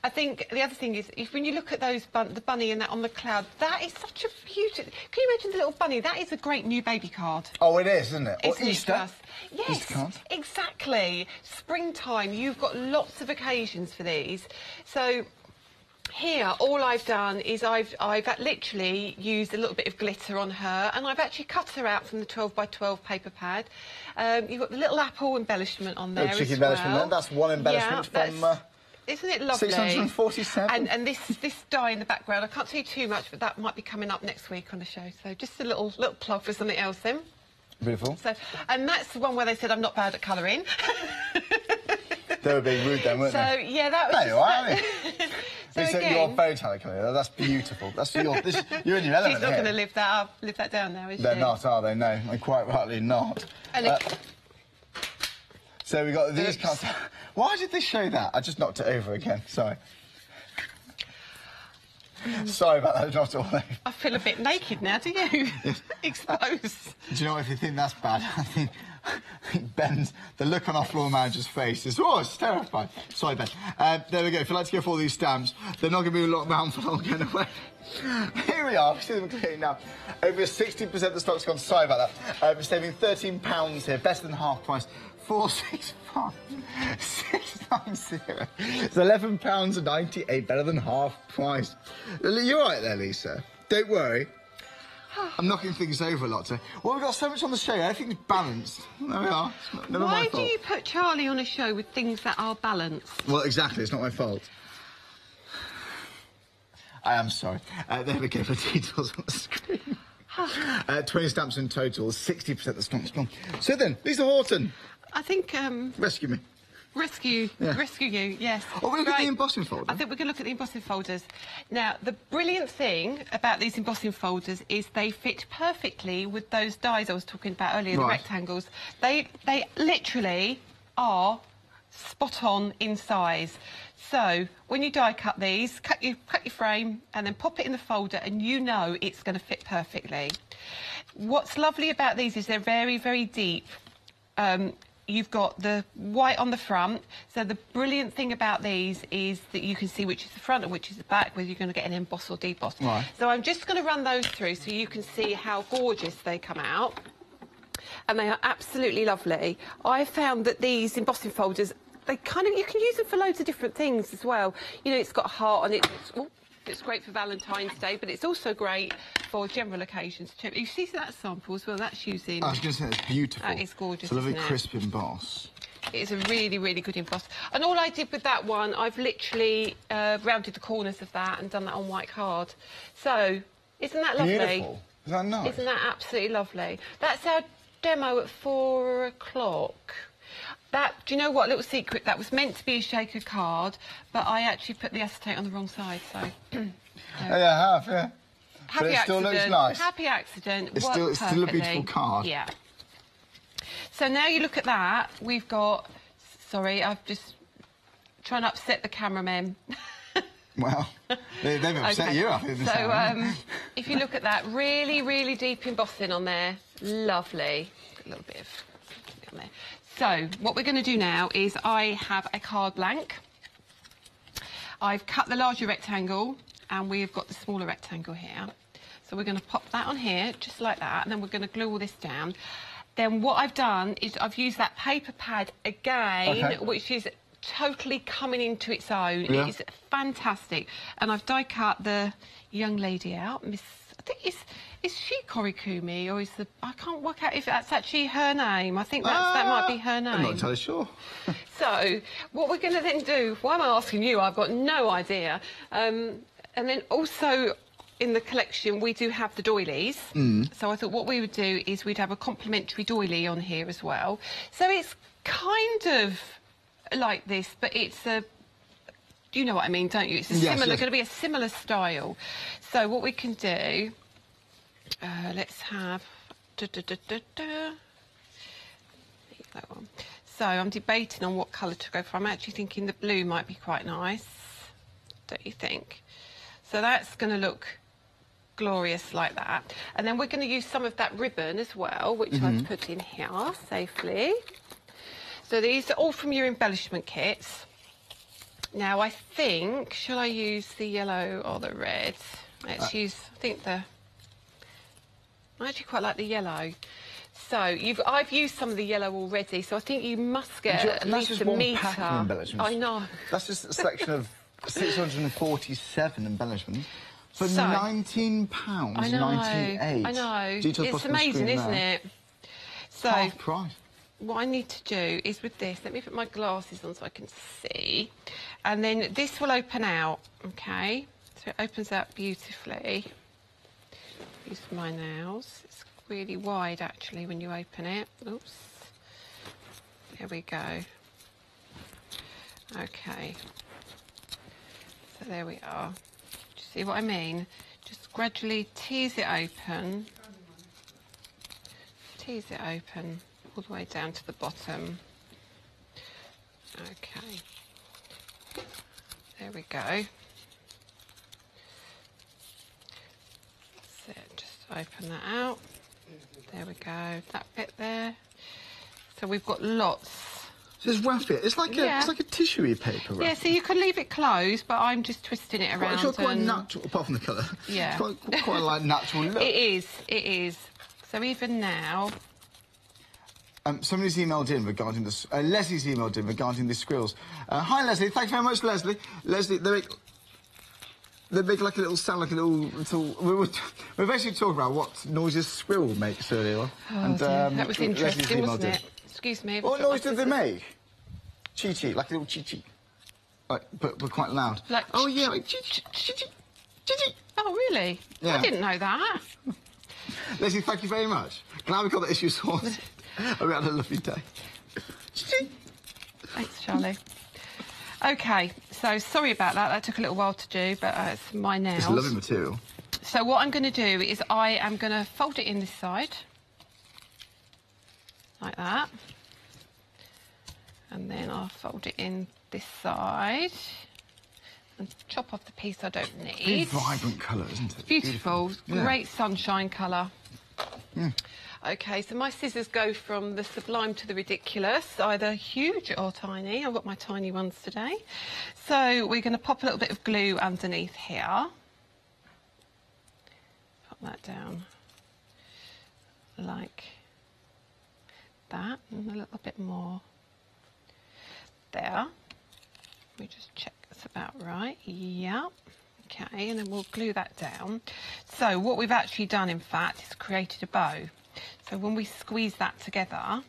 A: I think the other thing is, when you look at those, the bunny and that on the cloud, that is such a beautiful... Can you imagine the little bunny? That is a great new baby card.
B: Oh, it is, isn't it? Or
A: Easter. Yes,
B: Easter card.
A: Exactly. Springtime, you've got lots of occasions for these. So here, all I've done is I've literally used a little bit of glitter on her, and I've actually cut her out from the 12x12 paper pad. You've got the little apple embellishment on there as well.
B: Embellishment. That's one embellishment from...
A: Isn't it lovely?
B: 647.
A: And this die in the background, I can't tell you too much, but that might be coming up next week on the show. So just a little plug for something else then.
B: Beautiful.
A: So, and that's the one where they said I'm not bad at colouring.
B: They were being rude then, weren't they?
A: So, yeah, that was...
B: No, aren't they?
A: So
B: they said you're very talented colour. That's beautiful. That's you're in your element.
A: She's not going to live that down now, is she?
B: They're not, are they? No, and quite rightly not. So we got these cards. Why did they show that? I just knocked it over again. Sorry. Sorry about that. I knocked it all over.
A: I feel a bit naked now, do you?
B: Yes.
A: Exposed.
B: Do you know what, if you think that's bad, I think Ben's, the look on our floor manager's face is, oh, it's terrifying. Sorry, Ben. There we go. If you'd like to go for all these stamps, they're not going to be locked around for long anyway. Here we are. See them clearly now. Over 60% of the stock's gone. Sorry about that. We're saving £13 here. Better than half price. 465 690. It's £11.98, better than half price. You're right there, Lisa. Don't worry. I'm knocking things over a lot today. Well, we've got so much on the show. Everything's balanced. There we are. Never
A: Why do you put Charlie on a show with things that are balanced?
B: Well, exactly. It's not my fault. I am sorry. There we go. The details on the screen. 20 stamps in total. 60% of the stock's gone. So then, Lisa Horton.
A: I think...
B: rescue me.
A: Rescue you, yes.
B: Oh, we're going to look at the embossing folder.
A: I think we're going to look at the embossing folders. Now, the brilliant thing about these embossing folders is they fit perfectly with those dies I was talking about earlier, the rectangles. They literally are spot on in size. So, when you die cut these, cut your frame and then pop it in the folder and you know it's going to fit perfectly. What's lovely about these is they're very, very deep. You've got the white on the front, so the brilliant thing about these is that you can see which is the front and which is the back, whether you're going to get an emboss or deboss. Right. So I'm just going to run those through so you can see how gorgeous they come out. And they are absolutely lovely. I found that these embossing folders, you can use them for loads of different things as well. You know, it's got a heart on it. It's great for Valentine's Day, but it's also great for general occasions too. You see that sample as well? That's using...
B: I was going to say, it's beautiful.
A: That is gorgeous,
B: It's a lovely crisp emboss.
A: It's a really, really good emboss. And all I did with that one, I've literally rounded the corners of that and done that on white card. So, Isn't that lovely?
B: Beautiful. Is that nice?
A: Isn't that absolutely lovely? That's our demo at 4 o'clock. That, do you know what, little secret, that was meant to be a shaker card, but I actually put the acetate on the wrong side, so...
B: Oh, yeah, have, yeah.
A: Happy
B: but it still
A: accident.
B: looks nice.
A: Happy accident.
B: It's still a beautiful card.
A: Yeah. So now you look at that, we've got... Sorry, I've just... trying to upset the cameramen.
B: Well, they've upset you, I think.
A: So, if you look at that, really, really deep embossing on there. Lovely. A little bit of on there. So, what we're going to do now is I have a card blank. I've cut the larger rectangle, and we've got the smaller rectangle here. So we're going to pop that on here, just like that, and then we're going to glue all this down. Then what I've done is I've used that paper pad again, which is totally coming into its own.
B: Yeah.
A: It is fantastic. And I've die cut the young lady out, Miss, I think is she Korikumi, or is the, I can't work out if that's actually her name. I think that might be her name.
B: I'm not entirely sure.
A: So, what we're going to then do, why am I asking you? I've got no idea. And then also in the collection, we do have the doilies. So I thought what we would do is we'd have a complimentary doily on here as well. So it's kind of like this, but it's a... You know what I mean, don't you? It's a similar, going to be a similar style. So what we can do, let's have... That one. So I'm debating on what colour to go for. I'm actually thinking the blue might be quite nice, don't you think? So that's going to look glorious like that. And then we're going to use some of that ribbon as well, which I've put in here safely. So these are all from your embellishment kits. Now I think, shall I use the yellow or the red? Let's use, I think I actually quite like the yellow. So I've used some of the yellow already, so I think you must get at least a metre.
B: Pack of embellishments.
A: I know.
B: That's just a selection of 647 embellishments for £19.98.
A: I know.
B: Details
A: it's amazing, isn't it? So
B: half price.
A: What I need to do is with this, let me put my glasses on so I can see, and then this will open out, okay? So it opens out beautifully. Use my nails. It's really wide actually when you open it. Oops. There we go. Okay. So there we are. Do you see what I mean? Just gradually tease it open. Tease it open all the way down to the bottom. Okay. There we go. That's it. Just open that out. There we go. That bit there. So we've got lots.
B: So it's rough bit. It's like a tissue paper.
A: Yeah, so you can leave it closed, but I'm just twisting it around.
B: It's quite natural, apart from the colour.
A: Yeah.
B: It's quite like natural look.
A: It is. It is. So even now.
B: Somebody's emailed in regarding this. Leslie's emailed in regarding the squirrels. Hi, Leslie. Thanks very much, Leslie. Leslie, they make like a little sound, like a little. We're basically talking about what noises squirrel makes earlier on.
A: Oh,
B: and,
A: that was interesting, wasn't it? Excuse me.
B: What noise did they make? Chee-chee, like a little chee-chee. Like, but quite loud.
A: Like
B: oh, yeah, like chee-chee, chee-chee, chee-chee.
A: Oh, really?
B: Yeah.
A: I didn't know that.
B: Leslie, thank you very much. Glad we got the issue sorted. Hope you had a lovely day.
A: Thanks, Charlie. OK, so sorry about that. That took a little while to do, but it's my nails.
B: It's lovely material.
A: So what I'm going to do is I am going to fold it in this side. Like that. And then I'll fold it in this side. And chop off the piece I don't need.
B: Very vibrant colour, isn't it?
A: Beautiful.
B: Yeah.
A: Great sunshine colour. OK, so my scissors go from the sublime to the ridiculous, either huge or tiny. I've got my tiny ones today. So we're going to pop a little bit of glue underneath here. Pop that down like that, and a little bit more there. We just check that's about right. Yeah. Okay, and then we'll glue that down. So what we've actually done, in fact, is created a bow. So when we squeeze that together,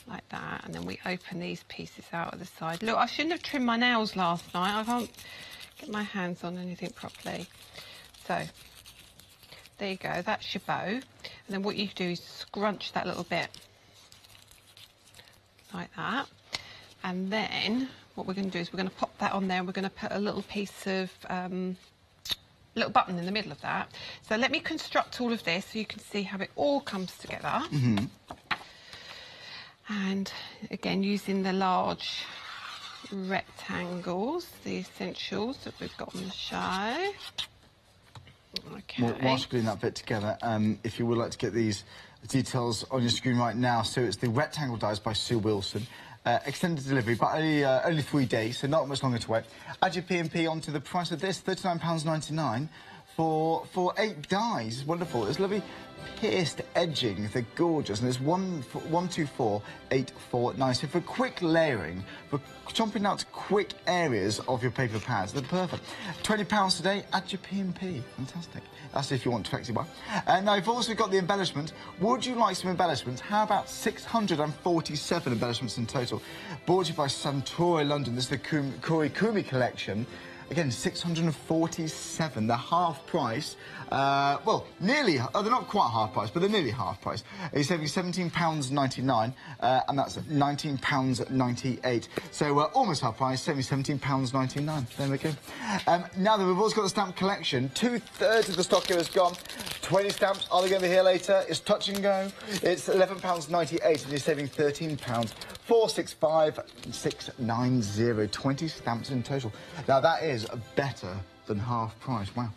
A: like that, and then we open these pieces out of the side. Look, I shouldn't have trimmed my nails last night. I can't get my hands on anything properly. So there you go, that's your bow. And then what you do is scrunch that little bit like that. And then what we're going to do is we're going to pop that on there, and we're going to put a little piece of little button in the middle of that. So let me construct all of this so you can see how it all comes together. And again, using the large rectangles, the essentials that we've got on the show. Okay.
B: Well, whilst gluing that bit together, if you would like to get these details on your screen right now, so it's the rectangle dies by Sue Wilson. Extended delivery, but only 3 days, so not much longer to wait. Add your P&P onto the price of this, £39.99 for 8 dies. Wonderful. It's lovely pierced edging. They're gorgeous, and it's 124,849. So for quick layering, for chomping out quick areas of your paper pads, they're perfect. £20 today. Add your P&P. Fantastic. That's if you want to flexi buy. Now, you've also got the embellishment. Would you like some embellishments? How about 647 embellishments in total? Brought to you by Suntory London. This is the Kumi collection. Again, 647. They're half price. Well, nearly. They're not quite half price, but they're nearly half price. You're saving £17.99, and that's £19.98. So almost half price, saving £17.99. There we go. Now then, we've also got the stamp collection. 2/3 of the stock here is gone. 20 stamps. Are they going to be here later? It's touch and go. It's £11.98, and you're saving £13. 465,690. 20 stamps in total. Now that is better than half price. Wow.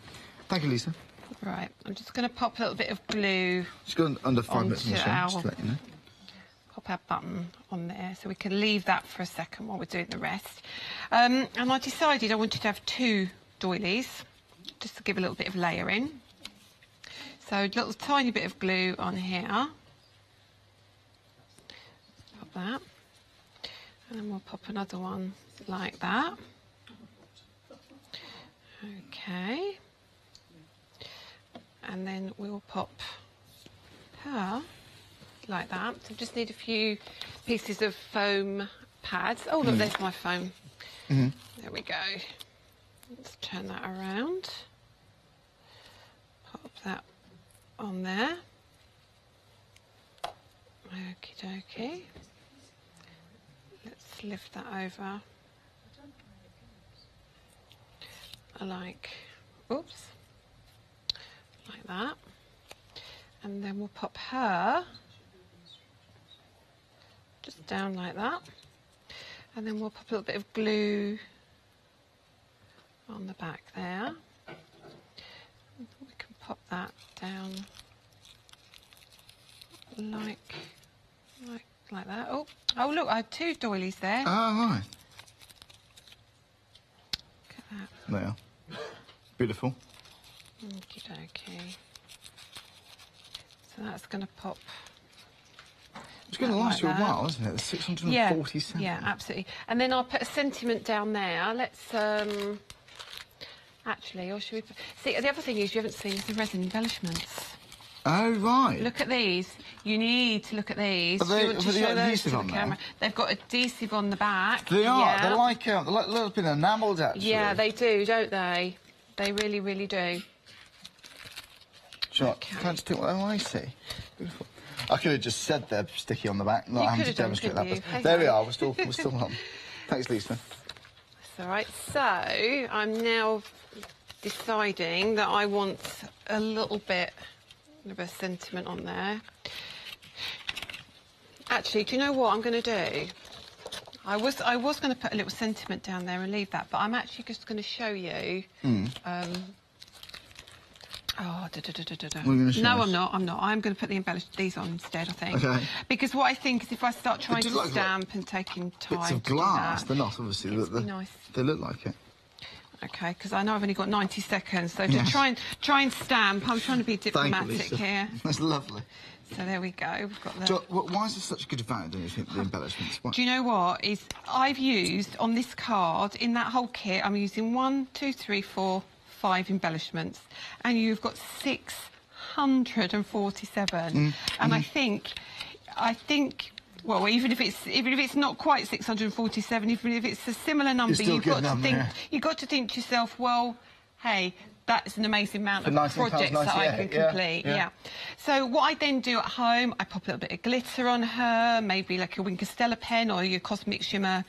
B: Thank you, Lisa.
A: Right, I'm just going to pop a little bit of glue.
B: Just go under 5 minutes on the show, just to let you know.
A: Pop our button on there, so we can leave that for a second while we're doing the rest. And I decided I wanted to have 2 doilies, just to give a little bit of layering. So a little tiny bit of glue on here. Pop that. And then we'll pop another one like that. Okay. And then we'll pop her like that. So just need a few pieces of foam pads. Oh, look, there's my foam. There we go. Let's turn that around. Pop that on there. Okie dokie. Let's lift that over. Like, oops, like that. And then we'll pop her just down like that. And then we'll pop a little bit of glue on the back there. We can pop that down like that. Oh, look, I have 2 doilies there.
B: Oh, right.
A: Look at that.
B: There. Beautiful.
A: Okie dokie. So that's going to pop.
B: It's going to last you a while, isn't it? The 647.
A: Yeah, absolutely. And then I'll put a sentiment down there. Let's actually, or should we? See, the other thing is you haven't seen the resin embellishments.
B: Oh, right.
A: Look at these. You need to look at these.
B: Are they,
A: you want to show those to the camera? They've got adhesive on the back.
B: They are.
A: Yeah.
B: They're like a little bit enamelled, actually.
A: Yeah, they do, don't they? They really, really do.
B: Sure. Okay. Can I just take what I see? Beautiful. I could have just said they're sticky on the back, not having to demonstrate that. But there we are. We're still on. Thanks, Lisa.
A: That's all right. So I'm now deciding that I want a little bit of a sentiment on there. Actually, do you know what I'm going to do? I was going to put a little sentiment down there and leave that, but I'm actually just going to show you. No, I'm not. I'm going to put these on instead, I think.
B: Okay.
A: Because what I think is if I start trying to stamp and taking time
B: bits of glass, they're not, obviously.
A: Nice.
B: They look like it.
A: Okay, because I know I've only got 90 seconds, so to try and stamp, I'm trying to be diplomatic here.
B: That's lovely.
A: So there we go. We've got
B: the... Why is this such a good value, don't you think, the embellishments? What?
A: Do you know what? I've used, on this card, in that whole kit, I'm using 1, 2, 3, 4, 5 embellishments. And you've got 647. And I think... Well, even if it's not quite 647, even if it's a similar number, you've got to think to yourself, well, hey, that's an amazing amount of projects that I can complete. Yeah. So what I then do at home, I pop a little bit of glitter on her, maybe like a Wink of Stella pen or your Cosmic Shimmer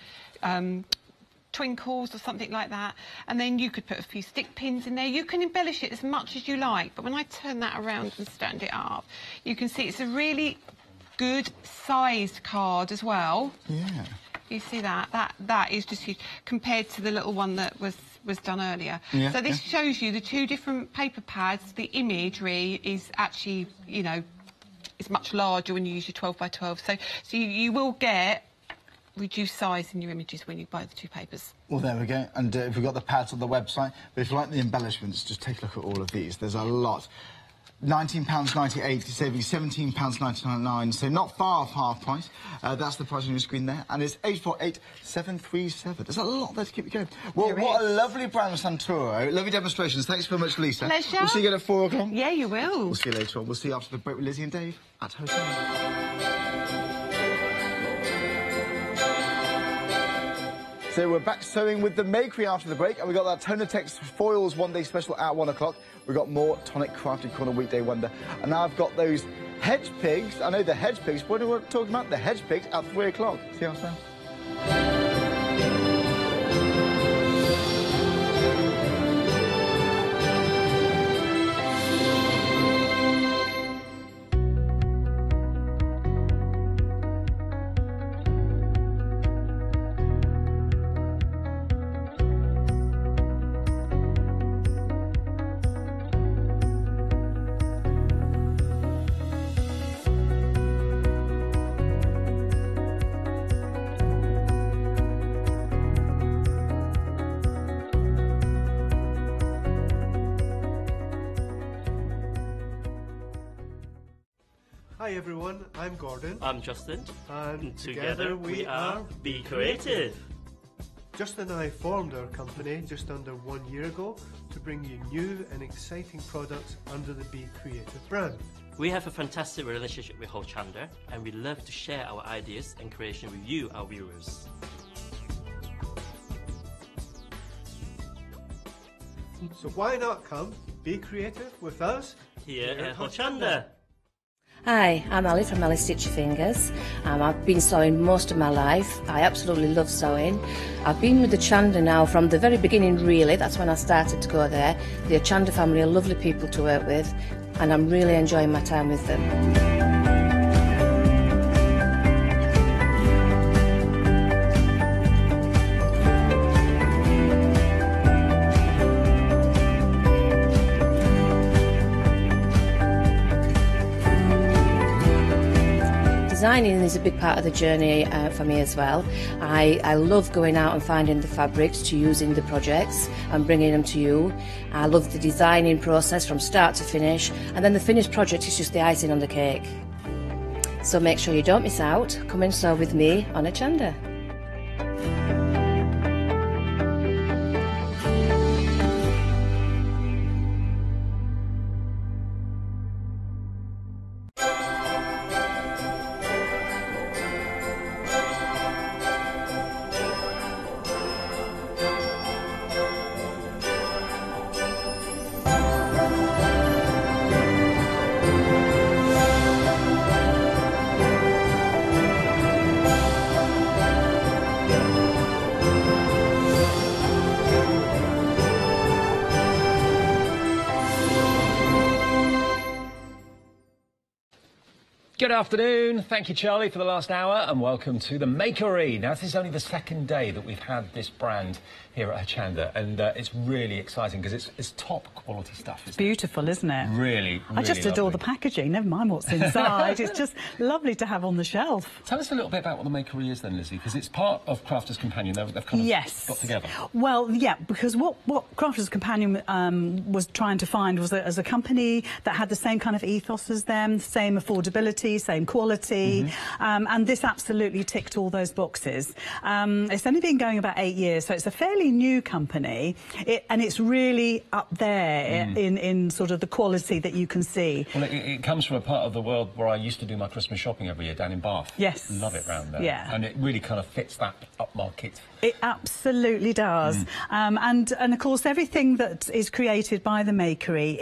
A: twinkles or something like that, and then you could put a few stick pins in there. You can embellish it as much as you like, but when I turn that around and stand it up, you can see it's a really good sized card as well. Yeah. You see that? That is just huge compared to the little one that was done earlier. Yeah, so this shows you the two different paper pads. The imagery is actually, you know, it's much larger when you use your 12 by 12. So you will get reduced size in your images when you buy the two papers.
B: Well, there we go. And we've got the pads on the website. But if you like the embellishments, just take a look at all of these. There's a lot. £19.98, saving £17.99, so not far off half price. That's the price on your screen there, and it's 848737. There's a lot there to keep you going. Well, what a lovely brand Santoro. Lovely demonstrations. Thanks very much, Lisa.
A: Pleasure.
B: We'll see you again at 4 o'clock.
A: Yeah, you will.
B: We'll see you later on. We'll see you after the break with Lizzie and Dave at Hochanda. So we're back sewing with the Makery after the break, and we got that Toner Text Foils one-day special at 1 o'clock. We've got more Tonic Crafted Corner Weekday Wonder. And now I've got those hedge pigs. I know the hedge pigs. What are we talking about? The hedge pigs at 3 o'clock. See how sound?
C: Hi everyone, I'm Gordon.
D: I'm Justin.
C: And
D: together we are Be Creative.
C: Justin and I formed our company just under 1 year ago to bring you new and exciting products under the Be Creative brand.
D: We have a fantastic relationship with Hochanda, and we love to share our ideas and creation with you, our viewers.
C: So why not come be creative with us
D: here at Hochanda?
E: Hi, I'm Ali from Ali Stitch Your Fingers. I've been sewing most of my life. I absolutely love sewing. I've been with the Chanda now from the very beginning, really. That's when I started to go there. The Chanda family are lovely people to work with, and I'm really enjoying my time with them. Designing is a big part of the journey for me as well. I love going out and finding the fabrics to use in the projects and bringing them to you. I love the designing process from start to finish, and then the finished project is just the icing on the cake. So make sure you don't miss out. Come and sew with me on Hochanda.
F: Good afternoon. Thank you, Charlie, for the last hour, and welcome to the Makery. Now, this is only the second day that we've had this brand here at Hochanda, and it's really exciting because it's top quality stuff.
G: It's beautiful, isn't it?
F: Really,
G: I just adore the packaging, never mind what's inside. It's just lovely to have on the shelf.
F: Tell us a little bit about what the Makery is then, Lizzie, because it's part of Crafters Companion. They've kind of got together.
G: Well, yeah, because what Crafters Companion was trying to find was as a company that had the same kind of ethos as them, same affordability, same quality, and this absolutely ticked all those boxes. It's only been going about 8 years, so it's a fairly new company, and it's really up there in sort of the quality that you can see.
F: Well, it comes from a part of the world where I used to do my Christmas shopping every year, down in Bath.
G: Yes.
F: Love it round there.
G: Yeah.
F: And it really kind of fits that upmarket.
G: It absolutely does. And of course, everything that is created by the Makery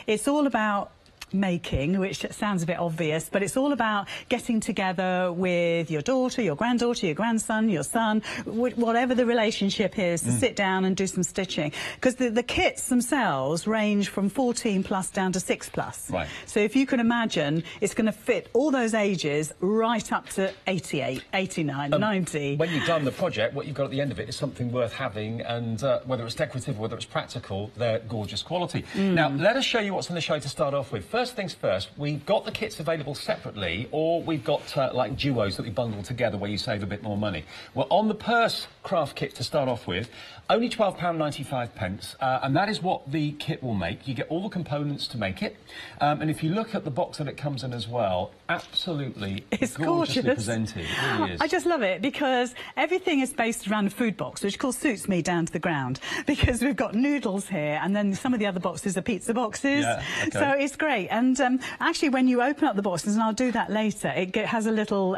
G: it's all about making, which sounds a bit obvious, but it's all about getting together with your daughter, your granddaughter, your grandson, your son, whatever the relationship is, to sit down and do some stitching. Because the kits themselves range from 14 plus down to 6 plus.
F: Right.
G: So if you can imagine, it's going to fit all those ages right up to 88, 89, 90.
F: When you've done the project, what you've got at the end of it is something worth having, and whether it's decorative or whether it's practical, they're gorgeous quality. Now, let us show you what's in the show to start off with. First things first, we've got the kits available separately, or we've got like duos that we bundle together where you save a bit more money. Well, on the purse craft kit to start off with, only £12.95, and that is what the kit will make. You get all the components to make it, and if you look at the box that it comes in as well, absolutely
G: it's
F: gorgeously
G: gorgeous.
F: presented. It really is.
G: I just love it because everything is based around a food box, which of course suits me down to the ground, because we've got noodles here, and then some of the other boxes are pizza boxes.
F: Yeah, okay.
G: So it's great. And actually, when you open up the boxes, and I'll do that later, it has a little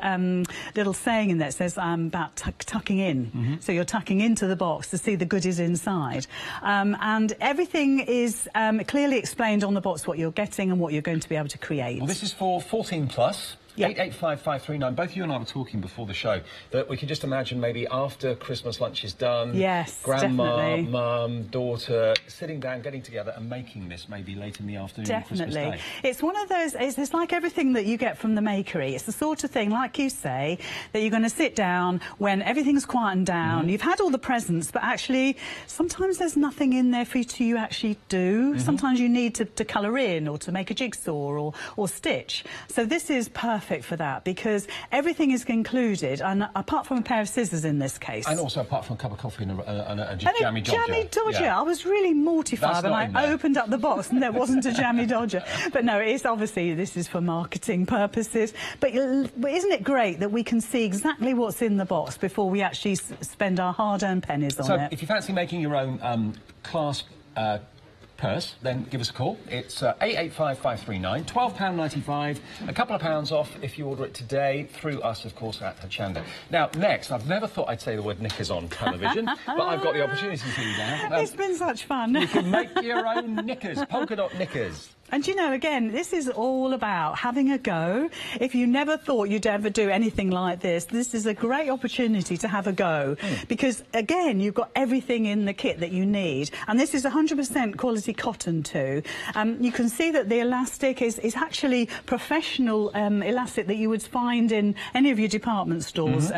G: little saying in there that says about tucking in. So you're tucking into the box to see the goodies inside. And everything is clearly explained on the box, what you're getting and what you're going to be able to create.
F: Well, this is for 14 plus.
G: Yeah.
F: 885539. Both you and I were talking before the show that we could just imagine maybe after Christmas lunch is done,
G: yes,
F: grandma,
G: definitely.
F: mum, daughter sitting down, getting together and making this maybe late in the afternoon.
G: Definitely.
F: Christmas Day.
G: It's one of those, it's like everything that you get from the Makery. It's the sort of thing, like you say, that you're going to sit down when everything's quietened down. You've had all the presents, but actually sometimes there's nothing in there for you to actually do. Sometimes you need to colour in or to make a jigsaw or stitch. So this is perfect for that because everything is included, and apart from a pair of scissors in this case.
F: And also apart from a cup of coffee and a jammy dodger.
G: Jammy dodger.
F: Yeah.
G: I was really mortified when I opened up the box and there wasn't a jammy dodger. But no, it's obviously this is for marketing purposes. But isn't it great that we can see exactly what's in the box before we actually spend our hard-earned pennies on it?
F: So if you fancy making your own clasp purse, then give us a call. It's 885539, £12.95, a couple of pounds off if you order it today through us, of course, at Hochanda. Now, next, I've never thought I'd say the word knickers on television, but I've got the opportunity to now.
G: It's been such fun.
F: You can make your own knickers, polka dot knickers.
G: And, you know, again, this is all about having a go. If you never thought you'd ever do anything like this is a great opportunity to have a go. Because, again, you've got everything in the kit that you need. And this is 100% quality cotton, too. You can see that the elastic is actually professional elastic that you would find in any of your department stores,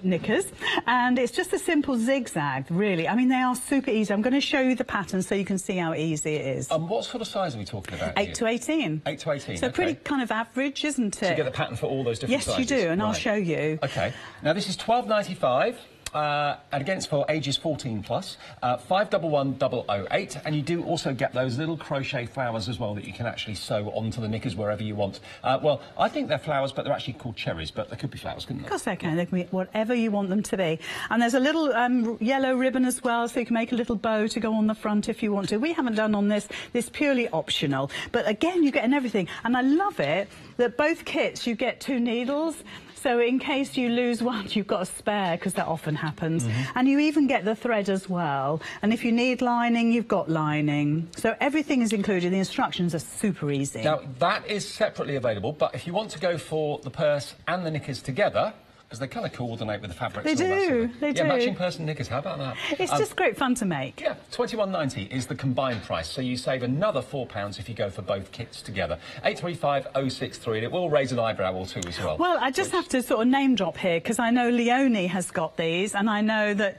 G: knickers. And it's just a simple zigzag, really. I mean, they are super easy. I'm going to show you the pattern so you can see how easy it is.
F: What sort of size are we talking about?
G: 8 to 18.
F: 8 to 18.
G: So
F: okay.
G: pretty kind of average, isn't it?
F: So you get the pattern for all those different sizes?
G: Yes, you do, and I'll show you.
F: OK. Now, this is £12.95. And again, it's for ages 14 plus, 511008, and you do also get those little crochet flowers as well that you can actually sew onto the knickers wherever you want. Well, I think they're flowers, but they're actually called cherries, but they could be flowers, couldn't they?
G: Of course they can. They can be whatever you want them to be. And there's a little yellow ribbon as well, so you can make a little bow to go on the front if you want to. We haven't done on this. This purely optional. But again, you're getting everything. And I love it that both kits, you get 2 needles. So in case you lose one, you've got a spare, because that often happens. And you even get the thread as well. And if you need lining, you've got lining. So everything is included. The instructions are super easy.
F: Now, that is separately available, but if you want to go for the purse and the knickers together, because they kind of coordinate with the fabrics.
G: They do, they do.
F: Yeah, matching purse and knickers, how about that?
G: It's just great fun to make.
F: Yeah, £21.90 is the combined price, so you save another £4 if you go for both kits together. 835063, and it will raise an eyebrow or two as well.
G: Well, I just have to sort of name drop here, because I know Leonie has got these, and I know that...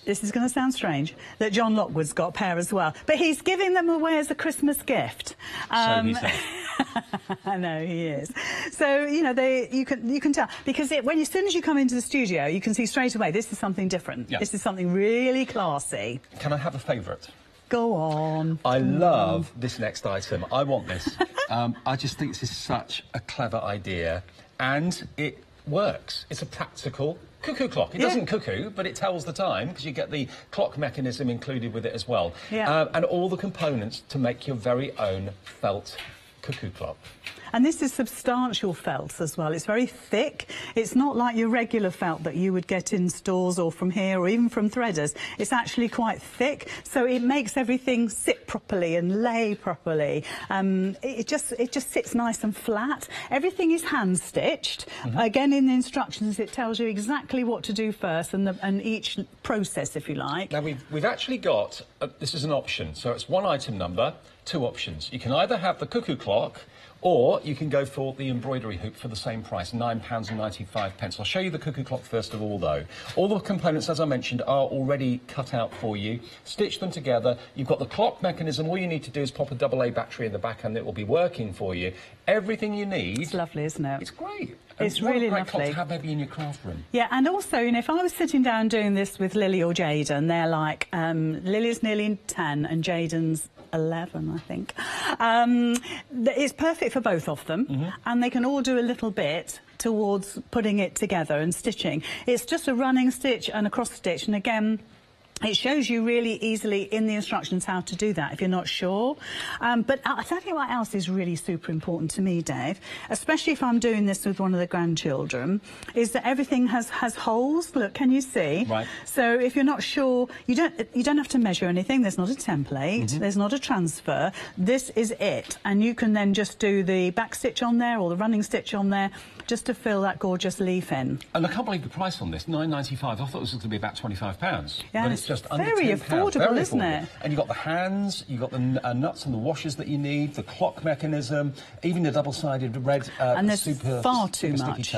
G: This is going to sound strange, that John Lockwood's got a pair as well. But he's giving them away as a Christmas gift.
F: So he said.
G: I know, he is. So, you know, you can tell. Because as soon as you come into the studio, you can see straight away, this is something different.
F: Yeah.
G: This is something really classy.
F: Can I have a favourite?
G: Go on.
F: I love this next item. I want this. I just think this is such a clever idea, and it works. It's a practical cuckoo clock. It doesn't cuckoo, but it tells the time because you get the clock mechanism included with it as well.
G: Yeah.
F: And all the components to make your very own felt cuckoo clock.
G: And this is substantial felt as well. It's very thick. It's not like your regular felt that you would get in stores or from here or even from threaders. It's actually quite thick, so it makes everything sit properly and lay properly. It just sits nice and flat. Everything is hand stitched. Again, in the instructions, it tells you exactly what to do first and each process, if you like.
F: Now we've actually got this is an option, so it's one item number, two options. You can either have the cuckoo clock, or you can go for the embroidery hoop for the same price, £9.95. I'll show you the cuckoo clock first of all, though. All the components, as I mentioned, are already cut out for you. Stitch them together. You've got the clock mechanism. All you need to do is pop a AA battery in the back and it will be working for you. Everything you need.
G: It's lovely, isn't it?
F: It's great.
G: It's
F: what
G: really
F: a great
G: lovely.
F: clock to have maybe in your craft room.
G: Yeah, and also, you know, if I was sitting down doing this with Lily or Jaden, they're like, Lily's nearly 10 and Jaden's 11, I think. It's perfect for both of them, and they can all do a little bit towards putting it together and stitching. It's just a running stitch and a cross stitch, and again, it shows you really easily in the instructions how to do that if you're not sure. But I'll tell you what else is really super important to me, Dave, especially if I'm doing this with one of the grandchildren, is that everything has holes. Look, can you see?
F: Right.
G: So if you're not sure, you don't have to measure anything. There's not a template. There's not a transfer. This is it. And you can then just do the back stitch on there or the running stitch on there just to fill that gorgeous leaf in.
F: And I can't believe the price on this, £9.95. I thought this was going to be about £25.
G: Yeah,
F: but it's just under
G: very
F: £10.
G: affordable,
F: Very
G: isn't
F: affordable.
G: it?
F: And you've got the hands, you've got the nuts and the washers that you need, the clock mechanism, even the double-sided red
G: and there's
F: super
G: far too
F: sticky
G: much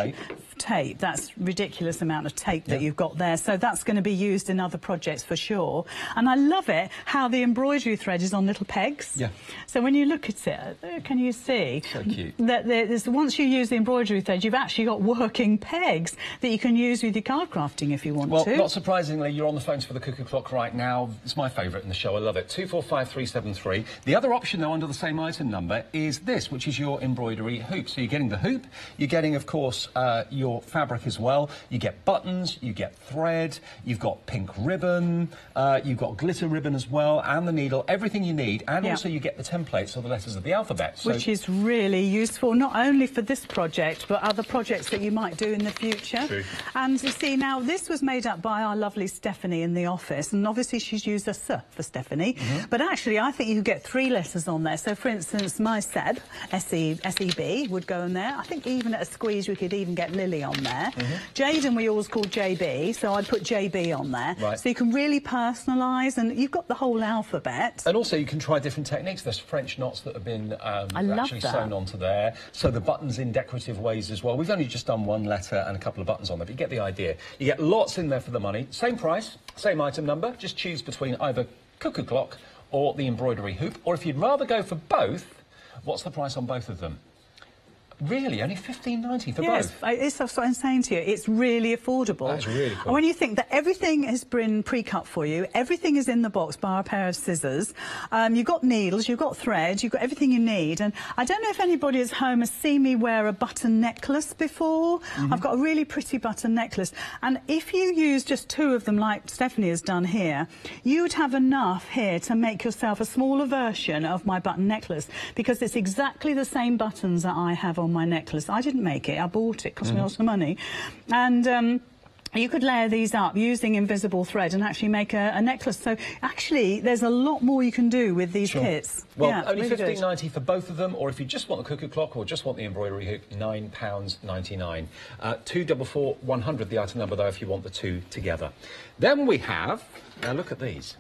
F: tape.
G: That's ridiculous amount of tape that you've got there, so that's going to be used in other projects for sure. And I love it how the embroidery thread is on little pegs.
F: Yeah.
G: So when you look at it, can you see
F: So cute.
G: that once you use the embroidery thread, you've actually got working pegs that you can use with your card crafting if you want to.
F: Well, not surprisingly, you're on the phones for the cuckoo clock right now. It's my favourite in the show. I love it. 245373. The other option, though, under the same item number is this, which is your embroidery hoop. So you're getting the hoop, you're getting, of course, your fabric as well. You get buttons, you get thread, you've got pink ribbon, you've got glitter ribbon as well, and the needle, everything you need. And also you get the templates or the letters of the alphabet. So
G: which is really useful, not only for this project, but other projects that you might do in the future.
F: True.
G: And you see, now, this was made up by our lovely Stephanie in the office, and obviously she's used a S for Stephanie, but actually I think you could get 3 letters on there. So, for instance, my Seb, S-E-B, would go in there. I think even at a squeeze we could even get Lily on there. Jaden we always call JB, so I'd put JB on there.
F: Right.
G: So you can really personalise, and you've got the whole alphabet.
F: And also you can try different techniques. There's French knots that have been actually sewn onto there. So the buttons in decorative ways as well. We've only just done one letter and a couple of buttons on there, but you get the idea. You get lots in there for the money. Same price, same item number. Just choose between either cuckoo clock or the embroidery hoop. Or if you'd rather go for both, what's the price on both of them? Really, only $15.90 for both?
G: Yes, that's what I'm saying to you. It's really affordable.
F: That's really cool.
G: And when you think that everything has been pre-cut for you, everything is in the box bar a pair of scissors, you've got needles, you've got thread, you've got everything you need. And I don't know if anybody at home has seen me wear a button necklace before. I've got a really pretty button necklace. And if you use just 2 of them, like Stephanie has done here, you would have enough here to make yourself a smaller version of my button necklace, because it's exactly the same buttons that I have on my necklace. I didn't make it, I bought it, cost me lots of money. And you could layer these up using invisible thread and actually make a necklace. So actually there's a lot more you can do with these kits.
F: Well,
G: yeah,
F: only
G: really
F: $15.90 for both of them, or if you just want the cuckoo clock or just want the embroidery hoop, £9.99. 244100 the item number, though, if you want the 2 together. Then we have, now look at these.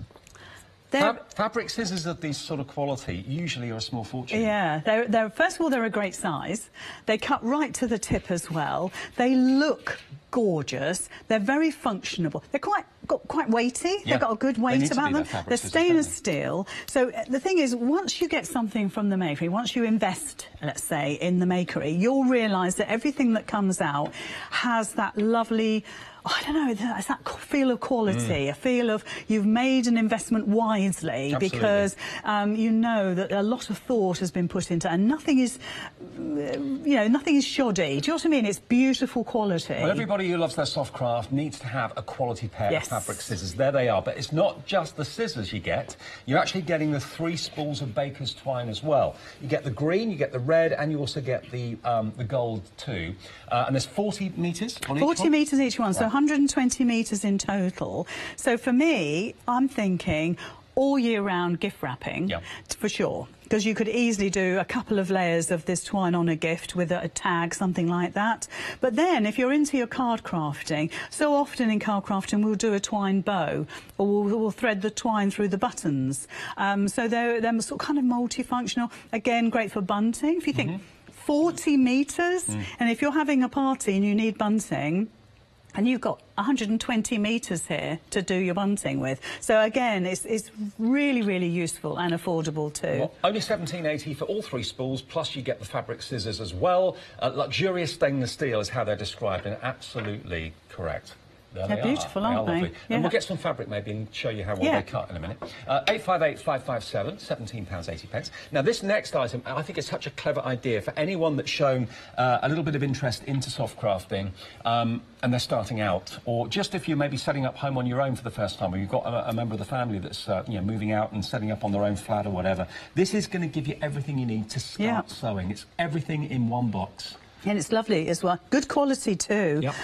F: Fabric scissors of this sort of quality usually are a small fortune.
G: Yeah, they're first of all, they're a great size. They cut right to the tip as well. They look gorgeous. They're very functional. They're quite got quite weighty.
F: Yeah.
G: They've got a good weight about them. They're
F: scissors,
G: stainless steel. So the thing is, once you get something from the makery, once you invest, let's say, in the makery, you'll realise that everything that comes out has that lovely, I don't know, it's that feel of quality, a feel of you've made an investment wisely. Absolutely. Because you know that a lot of thought has been put into, and nothing is, you know, nothing is shoddy. Do you know what I mean? It's beautiful quality.
F: Well, everybody who loves their soft craft needs to have a quality pair of fabric scissors. There they are. But it's not just the scissors you get. You're actually getting the 3 spools of baker's twine as well. You get the green, you get the red, and you also get the gold too. And there's 40 metres on each one?
G: 40 metres each one,
F: right.
G: So 120 metres in total. So for me, I'm thinking all year round gift wrapping, for sure. Because you could easily do a couple of layers of this twine on a gift with a tag, something like that. But then, if you're into your card crafting, so often in card crafting we'll do a twine bow, or we'll thread the twine through the buttons. So they're sort of kind of multifunctional. Again, great for bunting. If you think 40 metres, and if you're having a party and you need bunting, and you've got 120 metres here to do your bunting with. So again, it's really, really useful and affordable too.
F: Well, only £17.80 for all 3 spools, plus you get the fabric scissors as well. Luxurious stainless steel is how they're described, and absolutely correct.
G: They're beautiful, aren't they?
F: Lovely.
G: Yeah.
F: And we'll get some fabric maybe and show you how well they cut in a minute. 858-557, £17.80. Now, this next item, I think it's such a clever idea for anyone that's shown a little bit of interest into soft crafting and they're starting out, or just if you're maybe setting up home on your own for the first time, or you've got a member of the family that's you know, moving out and setting up on their own flat or whatever. This is going to give you everything you need to start sewing. It's everything in one box.
G: And it's lovely as well. Good quality too. Yep.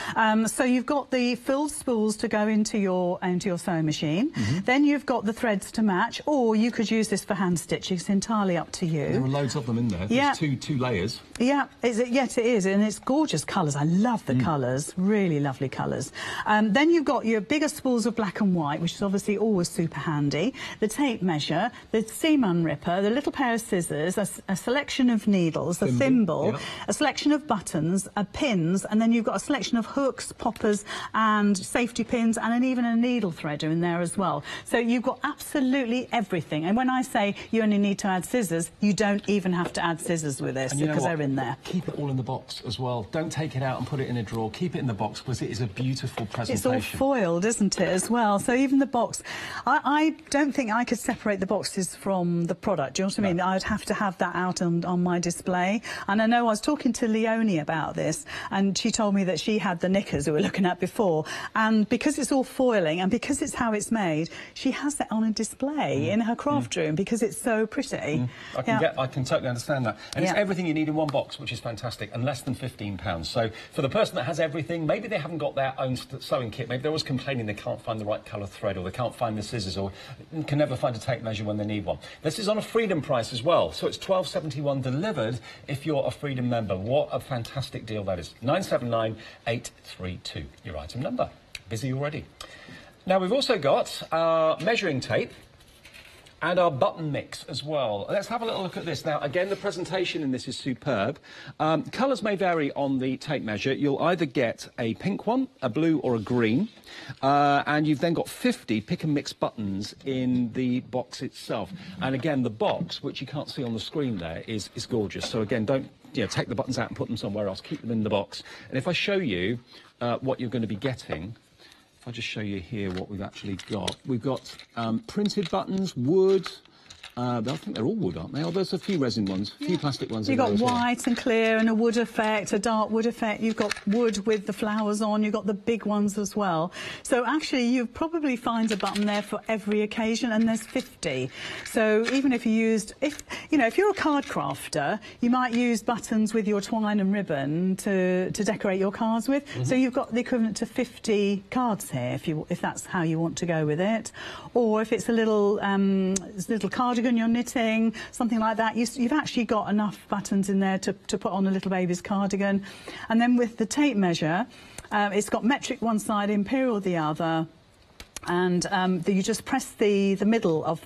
G: So you've got the filled spools to go into your sewing machine. Then you've got the threads to match, or you could use this for hand stitching. It's entirely up to you.
F: There are loads of them in there. There's two layers.
G: Yeah, yes, it is, and it's gorgeous colours. I love the colours, really lovely colours. Then you've got your bigger spools of black and white, which is obviously always super handy. The tape measure, the seam unripper, the little pair of scissors, a selection of needles, a thimble, a selection of buttons, pins, and then you've got a selection of hooks, poppers, and safety pins, and even a needle threader in there as well. So you've got absolutely everything. And when I say you only need to add scissors, you don't even have to add scissors with this because they're in there.
F: Keep it all in the box as well. Don't take it out and put it in a drawer. Keep it in the box because it is a beautiful presentation.
G: It's all foiled, isn't it, as well? So even the box, I don't think I could separate the boxes from the product. Do you know what I mean? I'd have to have that out on my display. And I know I was talking to Leonie about this, and she told me that she had the knickers we were looking at before, and because it's all foiling and because it's how it's made, she has that on a display in her craft room because it's so pretty.
F: I can totally understand that. And it's everything you need in one box, which is fantastic, and less than £15. So for the person that has everything, maybe they haven't got their own sewing kit, maybe they're always complaining they can't find the right colour thread, or they can't find the scissors, or can never find a tape measure when they need one. This is on a Freedom price as well, so it's £12.71 delivered if you're a Freedom member. What a fantastic deal that is. 979832, your item number. Busy already. Now, we've also got our measuring tape and our button mix as well. Let's have a little look at this. Now, again, the presentation in this is superb. Colours may vary on the tape measure. You'll either get a pink one, a blue or a green, and you've then got 50 pick and mix buttons in the box itself. And again, the box, which you can't see on the screen there, is gorgeous. So again, don't take the buttons out and put them somewhere else. Keep them in the box. And if I show you what you're going to be getting, if I just show you here what we've actually got. We've got printed buttons, wood. I think they're all wood, aren't they? Oh, there's a few resin ones, a few plastic ones.
G: You've got white and clear and a wood effect, a dark wood effect. You've got wood with the flowers on. You've got the big ones as well. So actually, you probably find a button there for every occasion, and there's 50. So even if you used, if you're a card crafter, you might use buttons with your twine and ribbon to decorate your cards with. So you've got the equivalent to 50 cards here, if that's how you want to go with it. Or if it's a little cardigan you're knitting, something like that, you've actually got enough buttons in there to put on a little baby's cardigan. And then with the tape measure, it's got metric one side, imperial the other, And you just press the middle of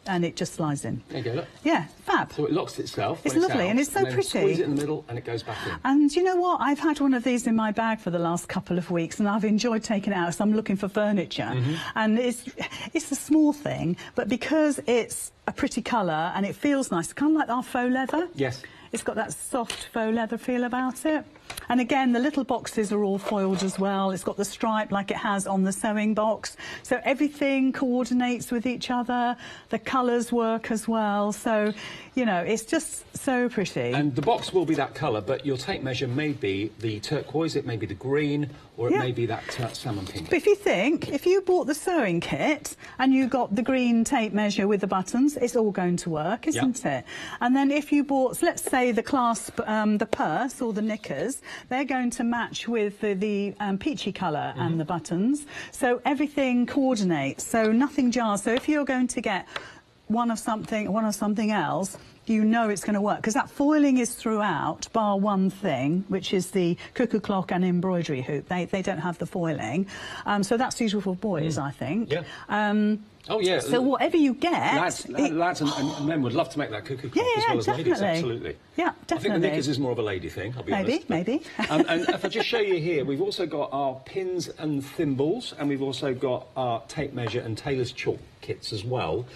G: and it just slides in.
F: There you go, look.
G: Yeah, fab.
F: So it locks itself.
G: It's
F: when
G: lovely,
F: out,
G: and it's so
F: then
G: pretty.
F: Squeeze it in the middle, and it goes back in.
G: And you know what? I've had one of these in my bag for the last couple of weeks, and I've enjoyed taking it out. So I'm looking for furniture, and it's a small thing, but because it's a pretty colour and it feels nice, kind of like our faux leather.
F: Yes.
G: It's got that soft faux leather feel about it. And again, the little boxes are all foiled as well. It's got the stripe like it has on the sewing box. So everything coordinates with each other. The colours work as well. So, you know, it's just so pretty.
F: And the box will be that colour, but your tape measure may be the turquoise, it may be the green, or it may be that salmon pink.
G: But if you think, if you bought the sewing kit and you got the green tape measure with the buttons, it's all going to work, isn't it? And then if you bought, let's say, the clasp, the purse or the knickers, they're going to match with the peachy colour and the buttons. So everything coordinates, so nothing jars. So if you're going to get one of something else, you know it's going to work, because that foiling is throughout, bar one thing, which is the Cuckoo Clock and Embroidery Hoop. They don't have the foiling. So that's suitable for boys, I think.
F: Yeah. Oh, yeah.
G: So whatever you get...
F: Lads and men would love to make that Cuckoo Clock as well as ladies, absolutely.
G: Yeah, definitely.
F: I think the knickers is more of a lady thing, I'll be honest.
G: Maybe.
F: And if I just show you here, we've also got our pins and thimbles, and we've also got our tape measure and Tailors Chalk kits as well.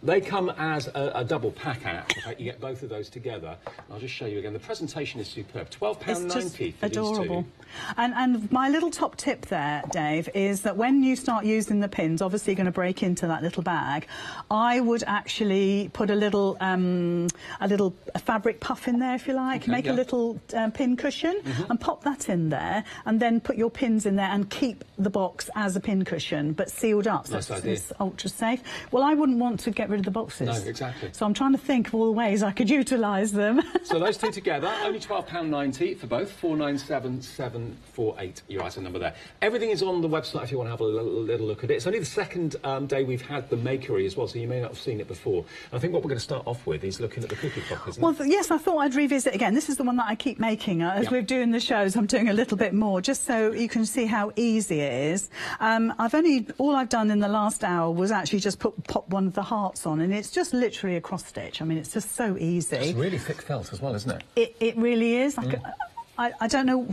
F: They come as a double pack out. In fact, you get both of those together. I'll just show you again. The presentation is superb. £12.90 for
G: adorable.
F: these two.
G: And my little top tip there, Dave, is that when you start using the pins, obviously you're going to break into that little bag. I would actually put a little fabric puff in there, if you like.
F: Okay,
G: make a little pin cushion and pop that in there, and then put your pins in there and keep the box as a pin cushion, but sealed up.
F: Nice idea.
G: It's ultra safe. Well, I wouldn't want to get rid of the boxes.
F: No, exactly.
G: So I'm trying to think of all the ways I could utilise them.
F: So those two together, only £12.90 for both, 497748, your item number there. Everything is on the website if you want to have a little look at it. It's only the second day we've had the makery as well, so you may not have seen it before. And I think what we're going to start off with is looking at the Cuckoo Clock, isn't it?
G: Well, yes, I thought I'd revisit again. This is the one that I keep making. As we're doing the shows, I'm doing a little bit more, just so you can see how easy it is. All I've done in the last hour was actually just pop one of the hearts on, and it's just literally a cross stitch. I mean, it's just so easy.
F: It's really thick felt as well, isn't it?
G: It really is. I don't know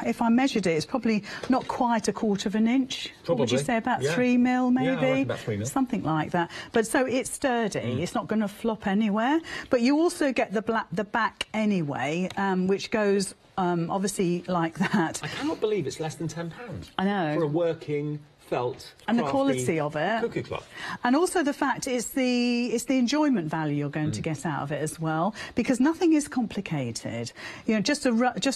G: if I measured it. It's probably not quite a quarter of an inch.
F: Probably.
G: What would you say, about 3 mil, maybe?
F: Yeah, I reckon about 3 mil.
G: Something like that. But so it's sturdy. It's not going to flop anywhere. But you also get the back anyway, which goes obviously like that.
F: I cannot believe it's less than £10.
G: I know.
F: For a working felt
G: and the quality of it,
F: Cuckoo Clock,
G: and also the fact it's the enjoyment value you're going to get out of it as well, because nothing is complicated. You know, just a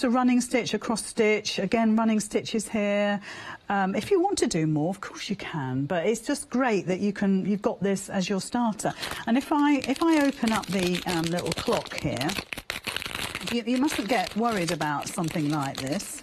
G: running stitch, a cross stitch, again running stitches here. If you want to do more, of course you can, but it's just great that you've got this as your starter. And if I open up the little clock here, you mustn't get worried about something like this,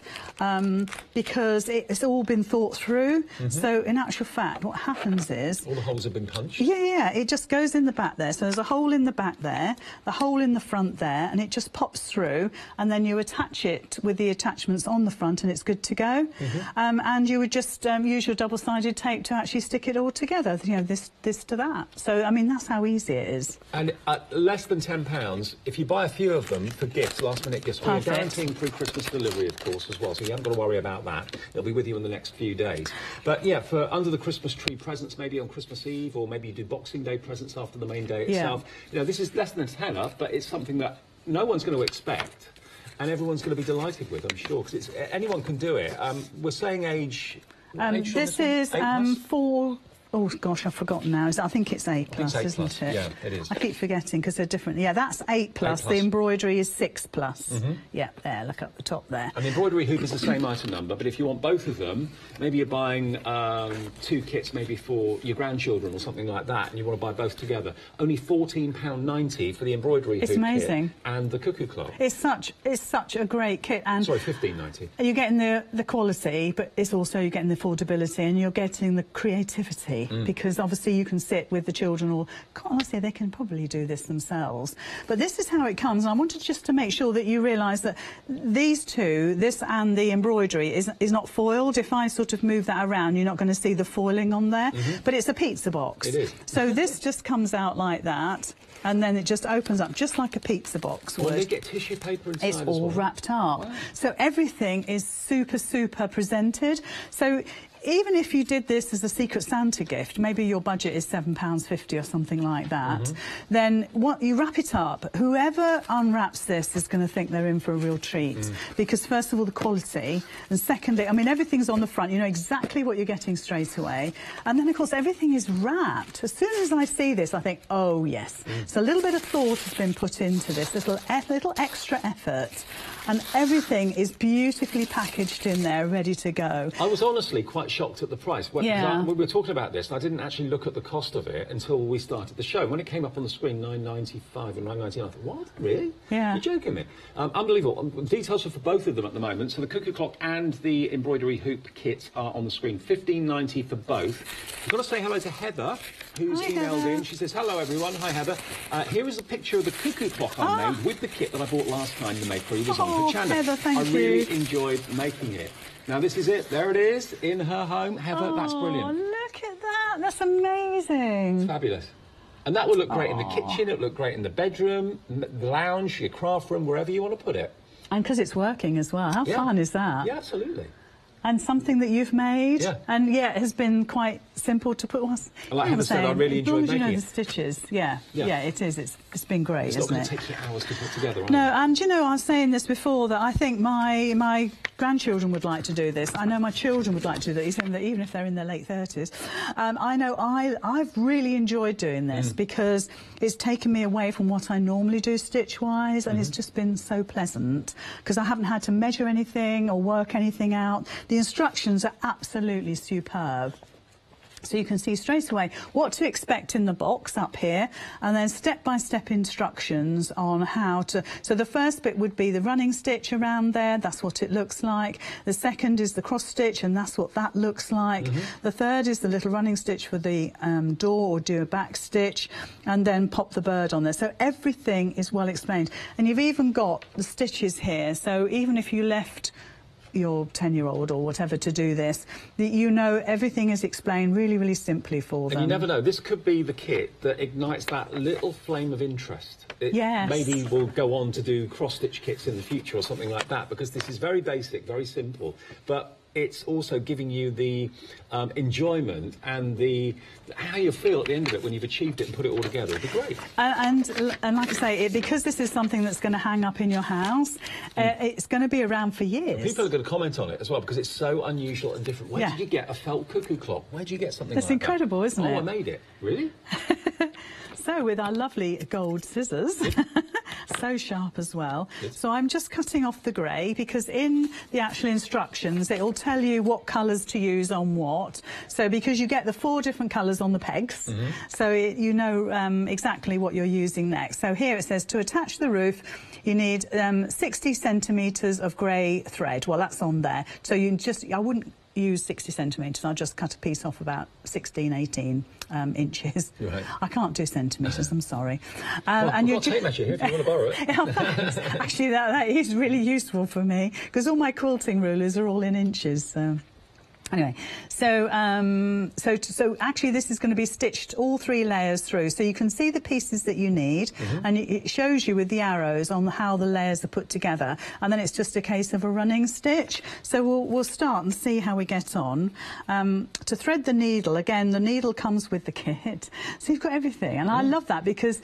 G: because it's all been thought through. So in actual fact, what happens is...
F: all the holes have been punched?
G: Yeah, it just goes in the back there. So there's a hole in the back there, the hole in the front there, and it just pops through, and then you attach it with the attachments on the front, and it's good to go. And you would just use your double-sided tape to actually stick it all together, you know, this to that. So, I mean, that's how easy it is.
F: And at less than £10, if you buy a few of them for gifts, last-minute gifts, we're guaranteeing pre-Christmas delivery, of course, as well, so you haven't got to worry about that. It'll be with you in the next few days. But, yeah, for under the Christmas tree presents, maybe on Christmas Eve, or maybe you do Boxing Day presents after the main day itself. You know, this is less than a tenner, but it's something that no one's going to expect, and everyone's going to be delighted with, I'm sure, because anyone can do it. We're saying age...
G: this is 4... Oh, gosh, I've forgotten now. I think it's 8+, isn't it?
F: Yeah, it is.
G: I keep forgetting because they're different. Yeah, that's 8+. The embroidery is 6+. Yeah, there, look up the top there.
F: And the embroidery hoop is the same item number, but if you want both of them, maybe you're buying 2 kits maybe for your grandchildren or something like that, and you want to buy both together. Only £14.90 for the embroidery hoop
G: amazing.
F: Kit and the Cuckoo Clock.
G: It's such a great kit. And
F: sorry, £15.90.
G: You're getting the quality, but it's also you're getting the affordability, and you're getting the creativity. happy because obviously you can sit with the children, or honestly they can probably do this themselves. But this is how it comes, and I wanted just to make sure that you realise that these two, this and the embroidery, is not foiled. If I sort of move that around, you're not going to see the foiling on there, but it's a pizza box.
F: It is.
G: So this just comes out like that, and then it just opens up just like a pizza box would.
F: Well, they get tissue paper inside
G: It's
F: as
G: all
F: well.
G: wrapped up.
F: Wow.
G: So everything is super, super presented. So even if you did this as a Secret Santa gift, maybe your budget is £7.50 or something like that, then what you wrap it up, whoever unwraps this is going to think they're in for a real treat. Because first of all, the quality, and secondly, I mean, everything's on the front. You know exactly what you're getting straight away. And then, of course, everything is wrapped. As soon as I see this, I think, oh, yes. So a little bit of thought has been put into this, little extra effort. And everything is beautifully packaged in there, ready to go.
F: I was honestly quite shocked at the price. When we were talking about this, I didn't actually look at the cost of it until we started the show. When it came up on the screen, £9.95 and £9.99, I thought, what? Really?
G: Yeah.
F: You're joking me. Unbelievable. Details are for both of them at the moment. So the Cuckoo Clock and the Embroidery Hoop kit are on the screen. £15.90 for both. I've got to say hello to Heather, who's emailed in. She says, hello, everyone. Hi, Heather. Here is a picture of the Cuckoo Clock I made with the kit that I bought last time the Makery was on Hochanda.
G: Heather, thank
F: I really enjoyed making it. Now, this is it. There it is, in her home. Heather, that's brilliant.
G: Oh, look at that. That's amazing.
F: It's fabulous. And that will look great in the kitchen. It'll look great in the bedroom, the lounge, your craft room, wherever you want to put it.
G: And because it's working as well. How fun is that?
F: Yeah, absolutely.
G: And something that you've made.
F: Yeah.
G: And, yeah, it has been quite simple to put.
F: And like Heather said, I really enjoyed making
G: it. As long as you know
F: it.
G: the stitches. Yeah, it is. It's been great,
F: It's not
G: isn't
F: going
G: it?
F: to take you hours to put together,
G: No, and you know, I was saying this before, that I think my grandchildren would like to do this. I know my children would like to do this, even if they're in their late 30s. I know I've really enjoyed doing this because it's taken me away from what I normally do stitch-wise, and it's just been so pleasant because I haven't had to measure anything or work anything out. The instructions are absolutely superb. So you can see straight away what to expect in the box up here, and then step-by-step instructions on how to... So the first bit would be the running stitch around there. That's what it looks like. The second is the cross stitch, and that's what that looks like. The third is the little running stitch for the door, or do a back stitch, and then pop the bird on there. So everything is well explained. And you've even got the stitches here. So even if you left your 10-year-old or whatever to do this, you know everything is explained really, really simply for them.
F: And you never know, this could be the kit that ignites that little flame of interest.
G: Yes.
F: Maybe we'll go on to do cross-stitch kits in the future or something like that, because this is very basic, very simple, but it's also giving you the enjoyment and how you feel at the end of it when you've achieved it and put it all together. It'd be great.
G: And like I say, because this is something that's going to hang up in your house, it's going to be around for years.
F: People are going to comment on it as well because it's so unusual and different. Where did you get a felt cuckoo clock? Where did you get something like that?
G: That's incredible, isn't it?
F: Oh, I made it. Really?
G: So with our lovely gold scissors, so sharp as well.
F: Good.
G: So I'm just cutting off the grey because in the actual instructions it will tell you what colours to use on what. So because you get the 4 different colours on the pegs, so you know exactly what you're using next. So here it says to attach the roof you need 60 centimetres of grey thread. Well, that's on there. So I wouldn't use 60 centimetres. I'll just cut a piece off about 16, 18 inches.
F: Right.
G: I can't do centimetres, I'm sorry.
F: Well, and you've got a tape measure here if you want to borrow it.
G: Oh, thanks. Actually, that is really useful for me because all my quilting rulers are all in inches. So. Anyway, so actually this is going to be stitched all 3 layers through, so you can see the pieces that you need, and it shows you with the arrows on how the layers are put together, and then it's just a case of a running stitch. So we'll start and see how we get on. To thread the needle, again, the needle comes with the kit, so you've got everything, and I love that because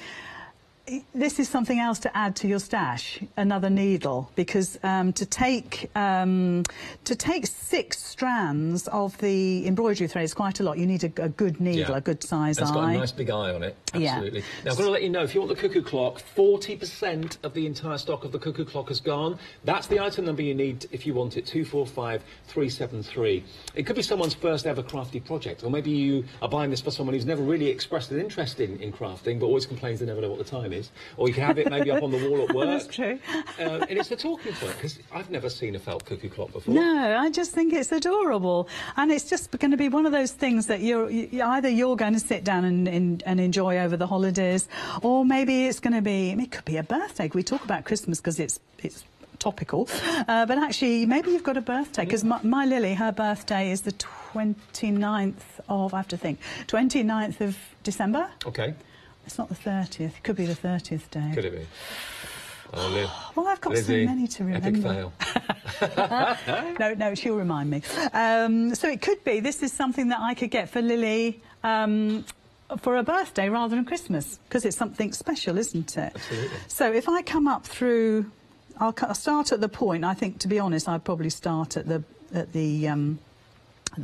G: this is something else to add to your stash, another needle, because to take 6 strands of the embroidery thread is quite a lot. You need a good needle, a good size eye.
F: It's got a nice big eye on it, absolutely. Yeah. Now, I've got to let you know, if you want the Cuckoo Clock, 40% of the entire stock of the Cuckoo Clock has gone. That's the item number you need if you want it, 245373. It could be someone's first ever crafty project, or maybe you are buying this for someone who's never really expressed an interest in crafting, but always complains they never know what the time mine is. Or you can have it maybe up on the wall at work.
G: That's true.
F: And it's a talking point, because I've never seen a felt cuckoo clock before.
G: No, I just think it's adorable. And it's just going to be one of those things that either you're going to sit down and enjoy over the holidays, or maybe it's going to be, it could be a birthday. We talk about Christmas because it's topical, but actually maybe you've got a birthday, because my Lily, her birthday is the 29th of, I have to think, 29th of December.
F: Okay.
G: It's not the 30th, it could be the 30th day.
F: Could it be?
G: Well, I've got
F: Lizzie,
G: so many to remember.
F: Epic fail.
G: No, she'll remind me. So it could be, this is something that I could get for Lily for a birthday rather than Christmas, because it's something special, isn't it?
F: Absolutely.
G: So if I come up through, I'll start at the point. I think, to be honest, I'd probably start at the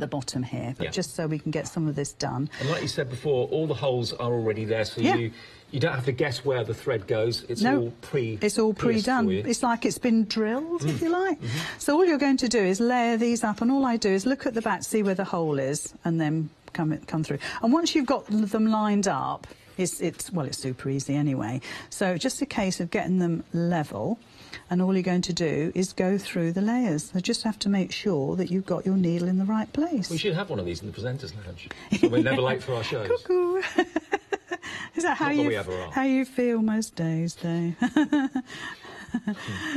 G: bottom here, but just so we can get some of this done.
F: And like you said before, all the holes are already there, so you don't have to guess where the thread goes. It's all
G: It's all pre-done. It's like it's been drilled, if you like. So all you're going to do is layer these up, and all I do is look at the back, see where the hole is, and then come through. And once you've got them lined up, it's super easy anyway. So just a case of getting them level. And all you're going to do is go through the layers. You just have to make sure that you've got your needle in the right place.
F: We should have one of these in the presenters' lounge. So we're never late for our shows.
G: Cuckoo. Is that how you feel most days, though?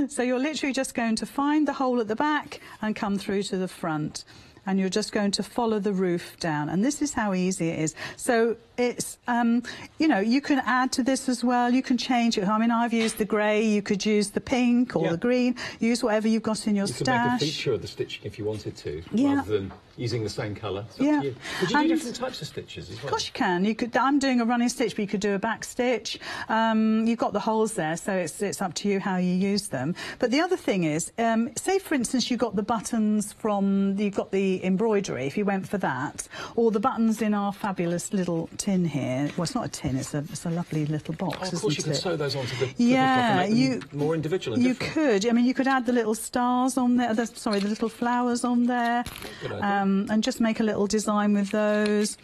G: So you're literally just going to find the hole at the back and come through to the front. And you're just going to follow the roof down. And this is how easy it is. So it's, you know, you can add to this as well. You can change it. I mean, I've used the grey. You could use the pink or the green. Use whatever you've got in your stash.
F: You could make a feature of the stitching if you wanted to, rather than using the same colour. Could you do different types of stitches as well?
G: Of course you can. You could. I'm doing a running stitch, but you could do a back stitch. You've got the holes there, so it's up to you how you use them. But the other thing is, say for instance you got the buttons you've got the embroidery, if you went for that, or the buttons in our fabulous little tin here. Well, it's not a tin, it's a lovely little box,
F: of course you can sew those onto the more individual and
G: you
F: different.
G: could. I mean, you could add the little stars on there, the little flowers on there, and just make a little design with those.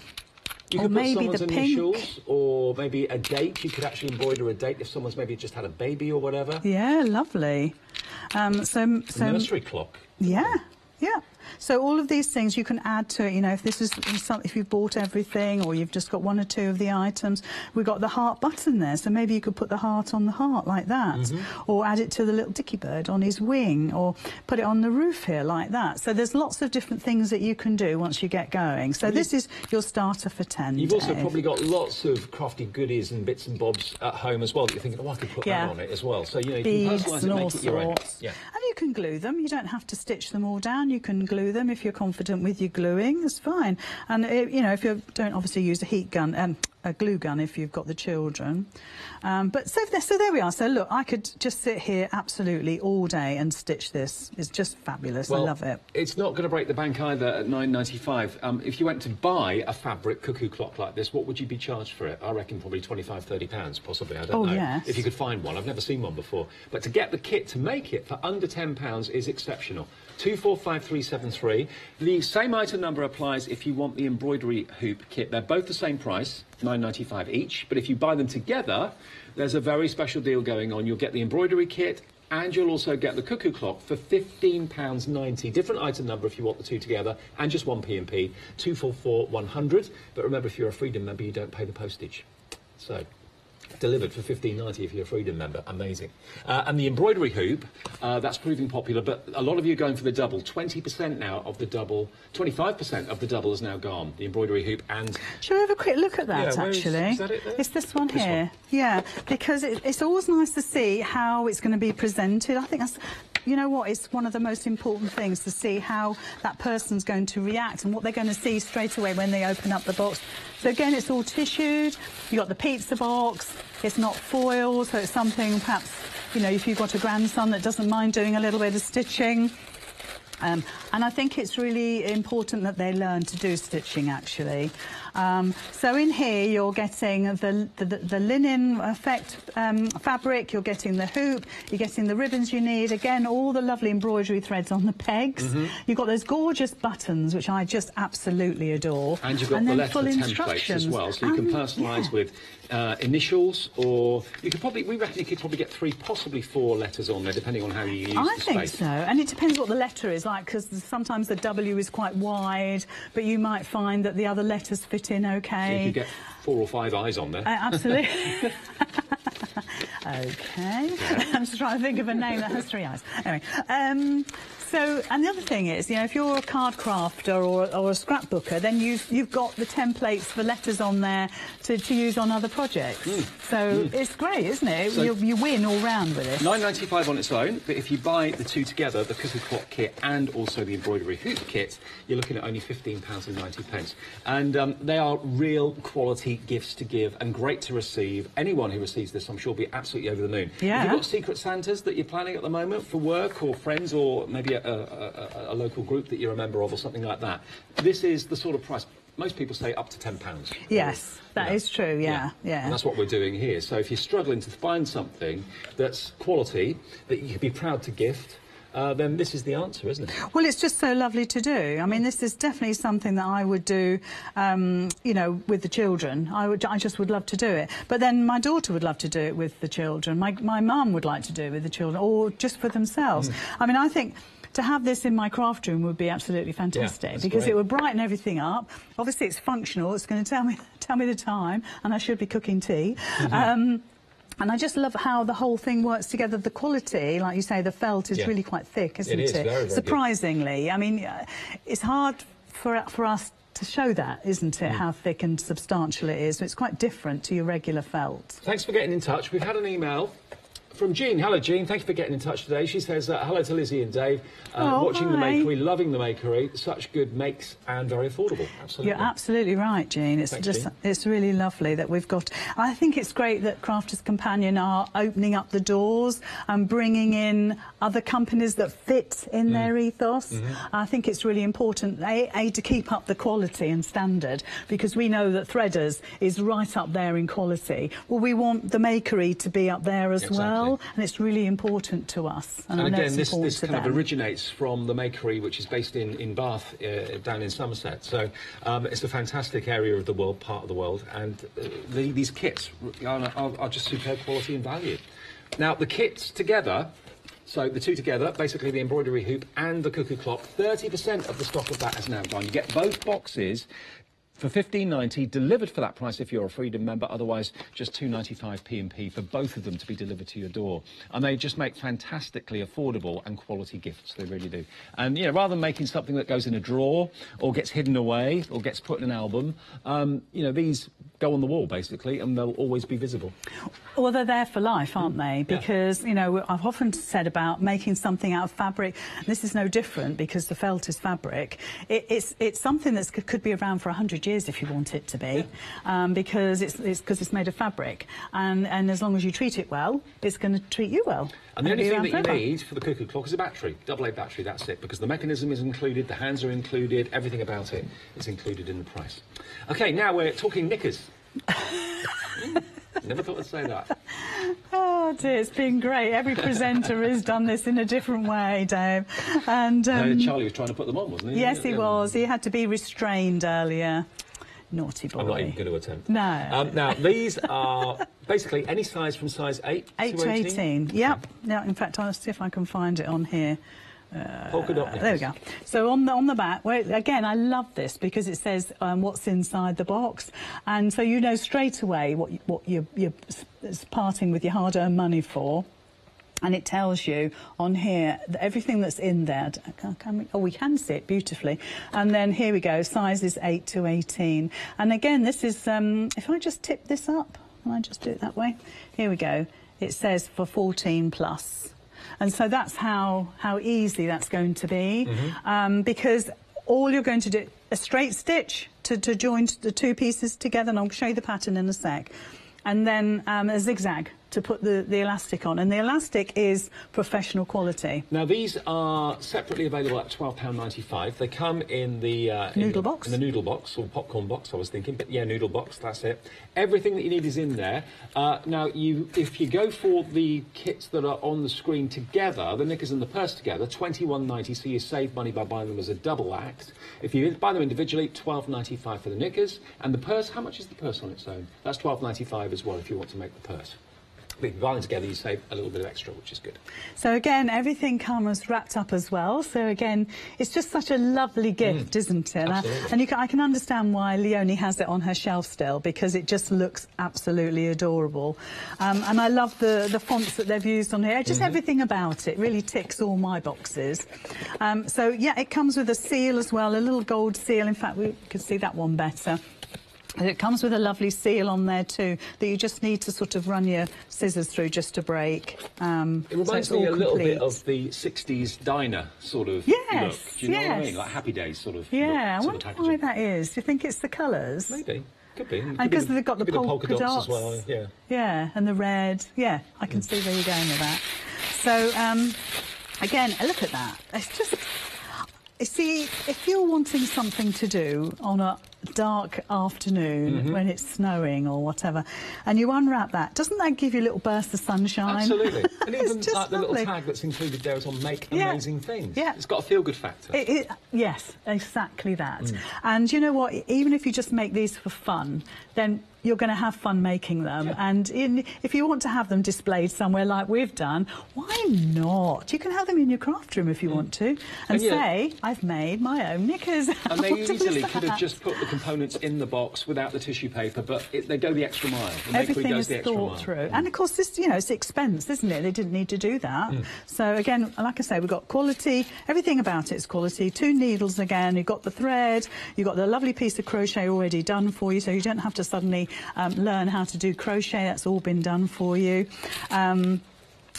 F: You could put someone's initials, or maybe a date. You could actually embroider a date if someone's maybe just had a baby or whatever.
G: Yeah, lovely. So
F: nursery clock.
G: Yeah. So all of these things you can add to it. You know, if you've bought everything, or you've just got one or two of the items, we've got the heart button there. So maybe you could put the heart on the heart like that, or add it to the little dicky bird on his wing, or put it on the roof here like that. So there's lots of different things that you can do once you get going. So this is your starter for 10.
F: You've also probably got lots of crafty goodies and bits and bobs at home as well that you're thinking, oh, I could put that on it as well. So you know, you can personalise it, make it your own. Yeah.
G: And you can glue them. You don't have to stitch them all down. You can glue them if you're confident with your gluing. It's fine. And you know, if you don't obviously use a heat gun, a glue gun if you've got the children. But so there we are. So look, I could just sit here absolutely all day and stitch this. It's just fabulous.
F: Well,
G: I love it.
F: It's not going to break the bank either at £9.95. If you went to buy a fabric cuckoo clock like this, what would you be charged for it? I reckon probably £25–30 possibly. I don't know.
G: Yes.
F: If you could find one. I've never seen one before. But to get the kit to make it for under £10 is exceptional. 245373. The same item number applies if you want the embroidery hoop kit. They're both the same price, £9.95 each. But if you buy them together, there's a very special deal going on. You'll get the embroidery kit, and you'll also get the cuckoo clock for £15.90. Different item number if you want the two together, and just one P&P, 244100. But remember, if you're a Freedom member, you don't pay the postage. So delivered for £15.90 if you're a Freedom member. Amazing. And the embroidery hoop, that's proving popular, but a lot of you are going for the double. 20% now of the double, 25% of the double is now gone, the embroidery hoop. And
G: shall we have a quick look at that, actually?
F: Is that it there?
G: It's this one here. Yeah, because it's always nice to see how it's going to be presented. I think that's, you know what, it's one of the most important things, to see how that person's going to react and what they're going to see straight away when they open up the box. So again, it's all tissued. You've got the pizza box. It's not foil, so it's something perhaps, you know, if you've got a grandson that doesn't mind doing a little bit of stitching. And I think it's really important that they learn to do stitching, actually. So in here you're getting the linen effect fabric, you're getting the hoop, you're getting the ribbons you need, again all the lovely embroidery threads on the pegs. You've got those gorgeous buttons which I just absolutely adore.
F: And you've got the letter templates as well, so you can personalise with initials, or you could probably, we reckon you could probably get 3, possibly 4 letters on there depending on how you use the space.
G: I think so, and it depends what the letter is like, because sometimes the W is quite wide, but you might find that the other letters fit in okay.
F: So you could get 4 or 5 eyes on there.
G: Absolutely. Okay. I'm just trying to think of a name that has 3 eyes. Anyway, so, and the other thing is, you know, if you're a card crafter or a scrapbooker, then you've got the templates for letters on there to use on other projects. So it's great, isn't it? So you win all round with it.
F: £9.95 on its own, but if you buy the 2 together, the Cuckoo Clock kit and also the Embroidery Hoop kit, you're looking at only £15.90. And they are real quality gifts to give and great to receive. Anyone who receives this, I'm sure, will be absolutely over the moon.
G: Yeah.
F: Have you got Secret Santas that you're planning at the moment for work or friends, or maybe a local group that you're a member of or something like that? This is the sort of price. Most people say up to £10.
G: Yes, that is true, yeah.
F: And that's what we're doing here. So if you're struggling to find something that's quality, that you could be proud to gift, then this is the answer, isn't it?
G: Well, it's just so lovely to do. I mean, this is definitely something that I would do, you know, with the children. I just would love to do it. But then my daughter would love to do it with the children. My mum would like to do it with the children, or just for themselves. I mean, I think to have this in my craft room would be absolutely fantastic, because it would brighten everything up. Obviously, it's functional. It's going to tell me the time, and I should be cooking tea. And I just love how the whole thing works together. The quality, like you say, the felt is really quite thick, isn't it?
F: It is, very, very
G: surprisingly.
F: Good.
G: I mean, it's hard for us to show that, isn't it, how thick and substantial it is. So it's quite different to your regular felt.
F: Thanks for getting in touch. We've had an email from Jean. Hello, Jean. Thank you for getting in touch today. She says, hello to Lizzie and Dave. Watching the Makery, loving the Makery. Such good makes and very affordable. Absolutely.
G: You're absolutely right, Jean. It's it's really lovely that we've got... I think it's great that Crafters Companion are opening up the doors and bringing in other companies that fit in their ethos. I think it's really important, A, to keep up the quality and standard, because we know that Threaders is right up there in quality. Well, we want the Makery to be up there as well. And it's really important to us. And
F: again, this kind of originates from the Makery, which is based in Bath, down in Somerset. So it's a fantastic area of the world, part of the world, and these kits are just superb quality and value. Now, the kits together, so the 2 together, basically the Embroidery Hoop and the Cuckoo Clock, 30% of the stock of that is now gone. You get both boxes for $15.90, delivered for that price if you're a Freedom member, otherwise just $2.95 P&P for both of them to be delivered to your door. And they just make fantastically affordable and quality gifts, they really do. And, you know, rather than making something that goes in a drawer or gets hidden away or gets put in an album, you know, these go on the wall, basically, and they'll always be visible.
G: Well, they're there for life, aren't they? Because, you know, I've often said about making something out of fabric. This is no different, because the felt is fabric. It's something that could be around for 100 years if you want it to be, because it's made of fabric. And as long as you treat it well, it's going to treat you well.
F: And the only thing that you need for the Cuckoo Clock is a battery, AA battery, that's it, because the mechanism is included, the hands are included, everything about it is included in the price. OK, now we're talking knickers. Never thought I'd say that.
G: Oh dear, it's been great. Every presenter has done this in a different way, Dave. And
F: Charlie was trying to put them on, wasn't he?
G: Yes, he was. He had to be restrained earlier. Naughty boy.
F: I'm not even going to attempt.
G: No.
F: Now, these are basically any size from size 8
G: to 18. Yep. Now, in fact, I'll see if I can find it on here.
F: Polka dot.
G: There we go. So on the back, again, I love this because it says what's inside the box, and so you know straight away what you're parting with your hard-earned money for. And it tells you on here that everything that's in there. We can see it beautifully. And then here we go, sizes 8 to 18. And again, this is, if I just tip this up, can I just do it that way? Here we go. It says for 14 plus. And so that's how easy that's going to be. Because all you're going to do, a straight stitch to join the 2 pieces together, and I'll show you the pattern in a sec. And then a zigzag to put the elastic on, and the elastic is professional quality.
F: Now these are separately available at £12.95. They come in the
G: noodle box.
F: In the noodle box, or popcorn box, I was thinking, but yeah, noodle box, that's it. Everything that you need is in there. Now, if you go for the kits that are on the screen together, the knickers and the purse together, £21.90, so you save money by buying them as a double act. If you buy them individually, £12.95 for the knickers, and the purse, how much is the purse on its own? That's £12.95 as well if you want to make the purse. But if you buy them together, you save a little bit of extra, which is good.
G: So again, everything comes wrapped up as well. So again, it's just such a lovely gift, isn't it? And I can understand why Leonie has it on her shelf still, because it just looks absolutely adorable. And I love the fonts that they've used on here. Just everything about it really ticks all my boxes. So yeah, it comes with a seal as well, a little gold seal. In fact, we can see that one better. It comes with a lovely seal on there too that you just need to sort of run your scissors through just to break.
F: It reminds me a little bit of the 60s diner sort of look. Do you know what I mean? Like Happy Days sort of
G: look. I
F: sort
G: wonder why that is. Do you think it's the colours?
F: Maybe. Could be.
G: And because they've got the polka dots
F: as well. Yeah.
G: Yeah, and the red. Yeah, I can see where you're going with that. So, again, look at that. It's just... You see, if you're wanting something to do on a dark afternoon when it's snowing or whatever, and you unwrap that, doesn't that give you a little burst of sunshine?
F: Absolutely. And even like the little tag that's included there is on make amazing things. Yeah. It's got a feel-good factor.
G: Yes, exactly that. And you know what? Even if you just make these for fun, then you're going to have fun making them. And if you want to have them displayed somewhere like we've done, why not? You can have them in your craft room if you want to, and say, I've made my own knickers.
F: And they easily could have just put the components in the box without the tissue paper, but they go the extra mile.
G: Everything is thought through. And of course, this, you know, it's expense, isn't it? They didn't need to do that. So again, like I say, we've got quality. Everything about it is quality. 2 needles again. You've got the thread. You've got the lovely piece of crochet already done for you, so you don't have to suddenly learn how to do crochet. That's all been done for you.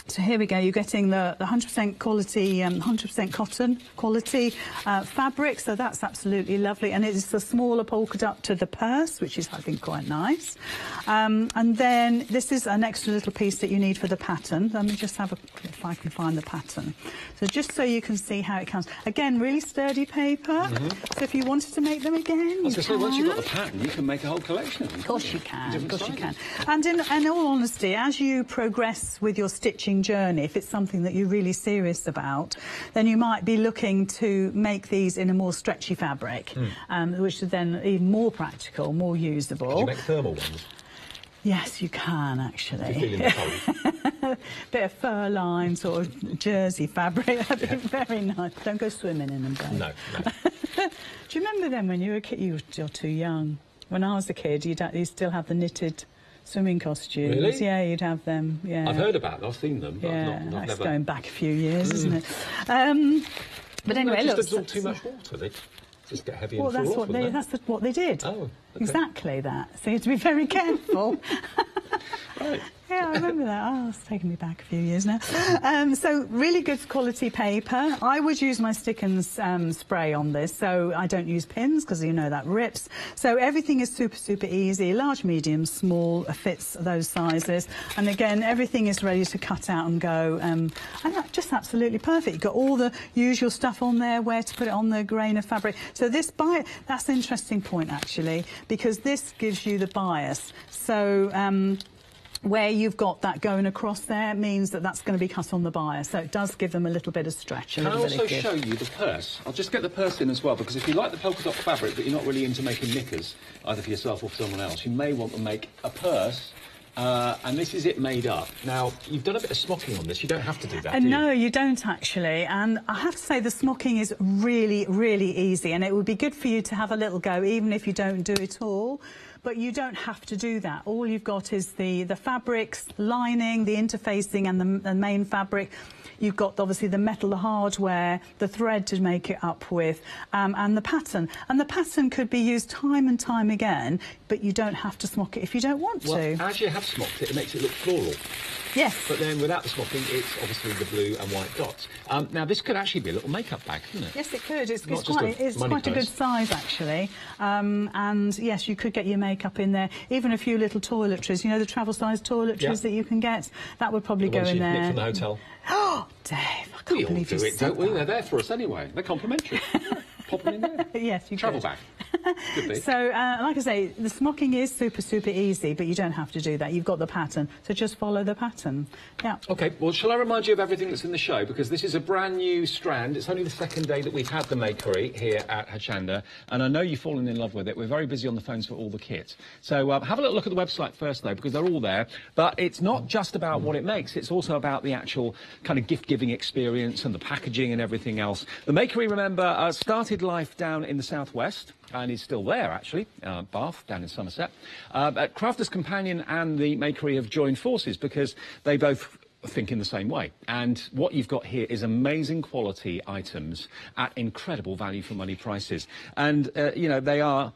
G: So here we go, you're getting the 100% quality, 100% cotton quality fabric, so that's absolutely lovely. And it's a smaller polka dot to the purse, which is, I think, quite nice. And then this is an extra little piece that you need for the pattern. Let me just have a, if I can find the pattern. So just so you can see how it comes. Again, really sturdy paper. So if you wanted to make them again, you can.
F: Once you've got the pattern, you can make a whole collection.
G: Of course you can, of course you can. And in all honesty, as you progress with your stitching journey, if it's something that you're really serious about, then you might be looking to make these in a more stretchy fabric, which is then even more practical, more usable.
F: Can you make thermal ones?
G: Yes, you can, actually.
F: If you're feeling the cold.
G: Bit of fur lined sort of jersey fabric. That'd be very nice. Don't go swimming in them, babe.
F: No.
G: Do you remember them when you were a kid? You're too young. When I was a kid, you'd still have the knitted swimming costumes.
F: Really?
G: Yeah, you'd have them. Yeah.
F: I've heard about them. I've seen them. But
G: that's never... going back a few years, isn't it? But
F: They
G: anyway, look.
F: just absorb too much water. They just get heavy and fall off.
G: That's what they did.
F: Oh, okay.
G: Exactly that. So you have to be very careful.
F: Right.
G: Yeah, I remember that. Oh, it's taken me back a few years now. So really good quality paper. I would use my stick and spray on this, so I don't use pins because you know that rips. So everything is super, super easy. Large, medium, small, fits those sizes. And again, everything is ready to cut out and go. And that's just absolutely perfect. You've got all the usual stuff on there, where to put it on the grain of fabric. So this that's an interesting point, actually, because this gives you the bias. So where you've got that going across there means that that's going to be cut on the bias, so it does give them a little bit of stretch.
F: Can I also show you the purse? I'll just get the purse in as well, because if you like the polka dot fabric but you're not really into making knickers, either for yourself or for someone else, you may want to make a purse. And this is it made up. Now, you've done a bit of smocking on this. You don't have to do that, do you?
G: No, you don't, actually. And I have to say the smocking is really, really easy, and it would be good for you to have a little go, even if you don't do it all. But you don't have to do that. All you've got is the fabrics, lining, the interfacing and the main fabric. You've got, obviously, the metal, the hardware, the thread to make it up with, and the pattern. And the pattern could be used time and time again, but you don't have to smock it if you don't want to.
F: Well, as you have smocked it, it makes it look floral.
G: Yes.
F: But then without the smocking, it's obviously the blue and white dots. Now, this could actually be a little makeup bag, couldn't it?
G: Yes, it could. It's quite a good size, actually. And, yes, you could get your makeup in there, even a few little toiletries, you know, the travel-sized toiletries that you can get, that would probably
F: The
G: go
F: ones
G: in
F: you nick
G: there.
F: from the hotel.
G: Oh, Dave, I can't
F: We all
G: believe you
F: do it,
G: said
F: don't we?
G: that.
F: They're there for us anyway. They're complimentary. Pop them in there.
G: Yes, you
F: Travel
G: could.
F: bag. Could be.
G: So, like I say, the smocking is super, super easy, but you don't have to do that. You've got the pattern, so just follow the pattern. Yeah.
F: OK, well, shall I remind you of everything that's in the show? Because this is a brand new strand. It's only the second day that we've had the makery here at Hochanda, and I know you've fallen in love with it. We're very busy on the phones for all the kit. So have a little look at the website first, though, because they're all there. But it's not just about what it makes. It's also about the actual kind of gift-giving experience and the packaging and everything else. The makery, remember, started life down in the southwest, and is still there, actually, Bath, down in Somerset. Crafters Companion and the Makery have joined forces because they both think in the same way. And what you've got here is amazing quality items at incredible value for money prices. And, you know, they are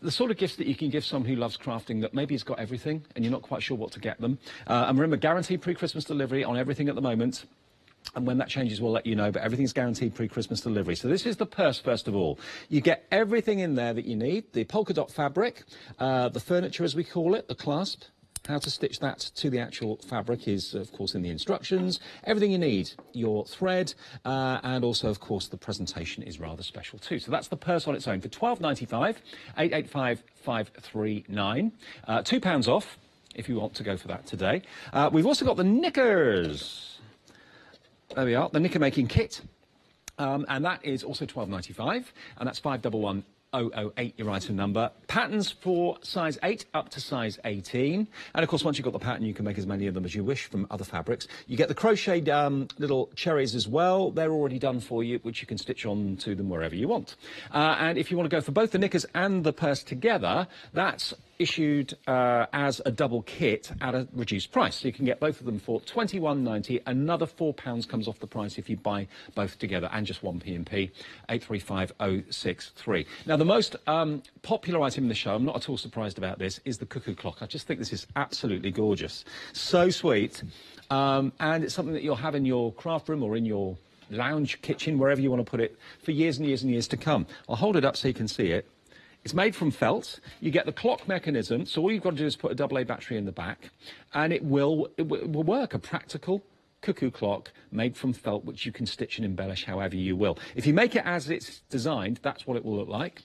F: the sort of gifts that you can give someone who loves crafting that maybe has got everything and you're not quite sure what to get them. And remember, guaranteed pre-Christmas delivery on everything at the moment. And when that changes, we'll let you know, but everything's guaranteed pre-Christmas delivery. So this is the purse, first of all. You get everything in there that you need. The polka dot fabric, the furniture, as we call it, the clasp. How to stitch that to the actual fabric is, of course, in the instructions. Everything you need, your thread, and also, of course, the presentation is rather special too. So that's the purse on its own for £12.95, 885-539. £2 off if you want to go for that today. We've also got the knickers. There we are, the knicker making kit, and that is also £12.95, and that's 511008, your item number. Patterns for size 8 up to size 18, and of course once you've got the pattern you can make as many of them as you wish from other fabrics. You get the crocheted little cherries as well. They're already done for you, which you can stitch on to them wherever you want. And if you want to go for both the knickers and the purse together, that's issued as a double kit at a reduced price. So you can get both of them for £21.90. Another £4 comes off the price if you buy both together, and just one P&P, 835063. Now, the most popular item in the show, I'm not at all surprised about this, is the Cuckoo Clock. I just think this is absolutely gorgeous. So sweet. And it's something that you'll have in your craft room or in your lounge kitchen, wherever you want to put it, for years and years and years to come. I'll hold it up so you can see it. It's made from felt. You get the clock mechanism, so all you've got to do is put a AA battery in the back, and it will work. A practical cuckoo clock made from felt, which you can stitch and embellish however you will. If you make it as it's designed, that's what it will look like.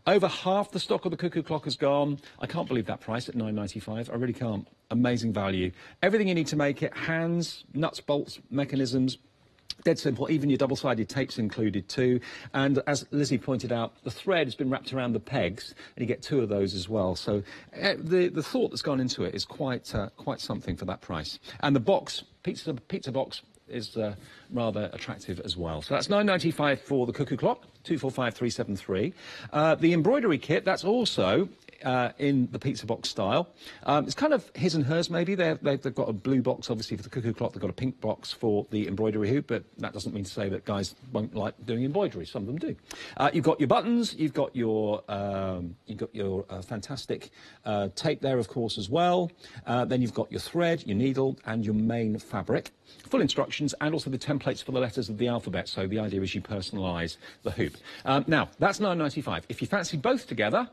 F: Over half the stock of the Cuckoo Clock has gone. I can't believe that price at £9.95. I really can't. Amazing value. Everything you need to make it, hands, nuts, bolts, mechanisms. Dead simple, even your double-sided tape's included too. And as Lizzie pointed out, the thread has been wrapped around the pegs, and you get 2 of those as well. So the thought that's gone into it is quite something for that price. And the box, pizza box, is rather attractive as well. So that's £9.95 for the Cuckoo Clock, 245373. The embroidery kit, that's also in the pizza box style. It's kind of his and hers, maybe. They've got a blue box, obviously, for the Cuckoo Clock. They've got a pink box for the embroidery hoop, but that doesn't mean to say that guys won't like doing embroidery. Some of them do. You've got your buttons. You've got your fantastic tape there, of course, as well. Then you've got your thread, your needle, and your main fabric. Full instructions, and also the templates for the letters of the alphabet. So the idea is you personalise the hoop. Now, that's £9.95. If you fancy both together,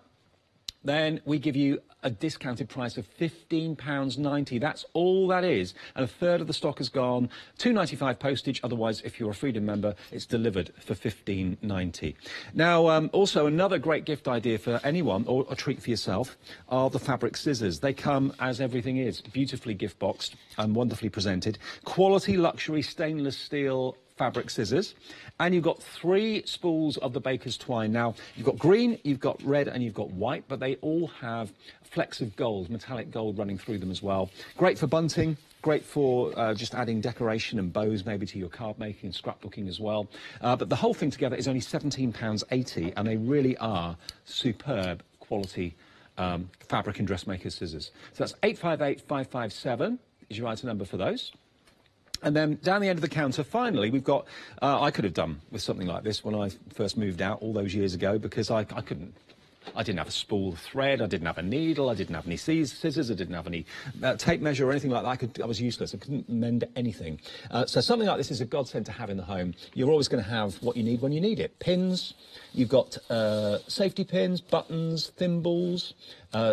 F: then we give you a discounted price of £15.90. That's all that is. And a third of the stock has gone. £2.95 postage. Otherwise, if you're a Freedom member, it's delivered for £15.90. Now, also another great gift idea for anyone, or a treat for yourself, are the fabric scissors. They come as everything is, beautifully gift boxed and wonderfully presented. Quality luxury stainless steel fabric scissors, and you've got 3 spools of the baker's twine. Now, you've got green, you've got red, and you've got white, but they all have flecks of gold, metallic gold running through them as well. Great for bunting, great for just adding decoration and bows maybe to your card making and scrapbooking as well. But the whole thing together is only £17.80, and they really are superb quality fabric and dressmaker scissors. So that's 858557 is your item number for those. And then down the end of the counter, finally, we've got, I could have done with something like this when I first moved out all those years ago, because I couldn't I didn't have a spool of thread, I didn't have a needle, I didn't have any scissors, I didn't have any tape measure or anything like that. I was useless, I couldn't mend anything. So something like this is a godsend to have in the home. You're always going to have what you need when you need it. Pins, you've got safety pins, buttons, thimbles,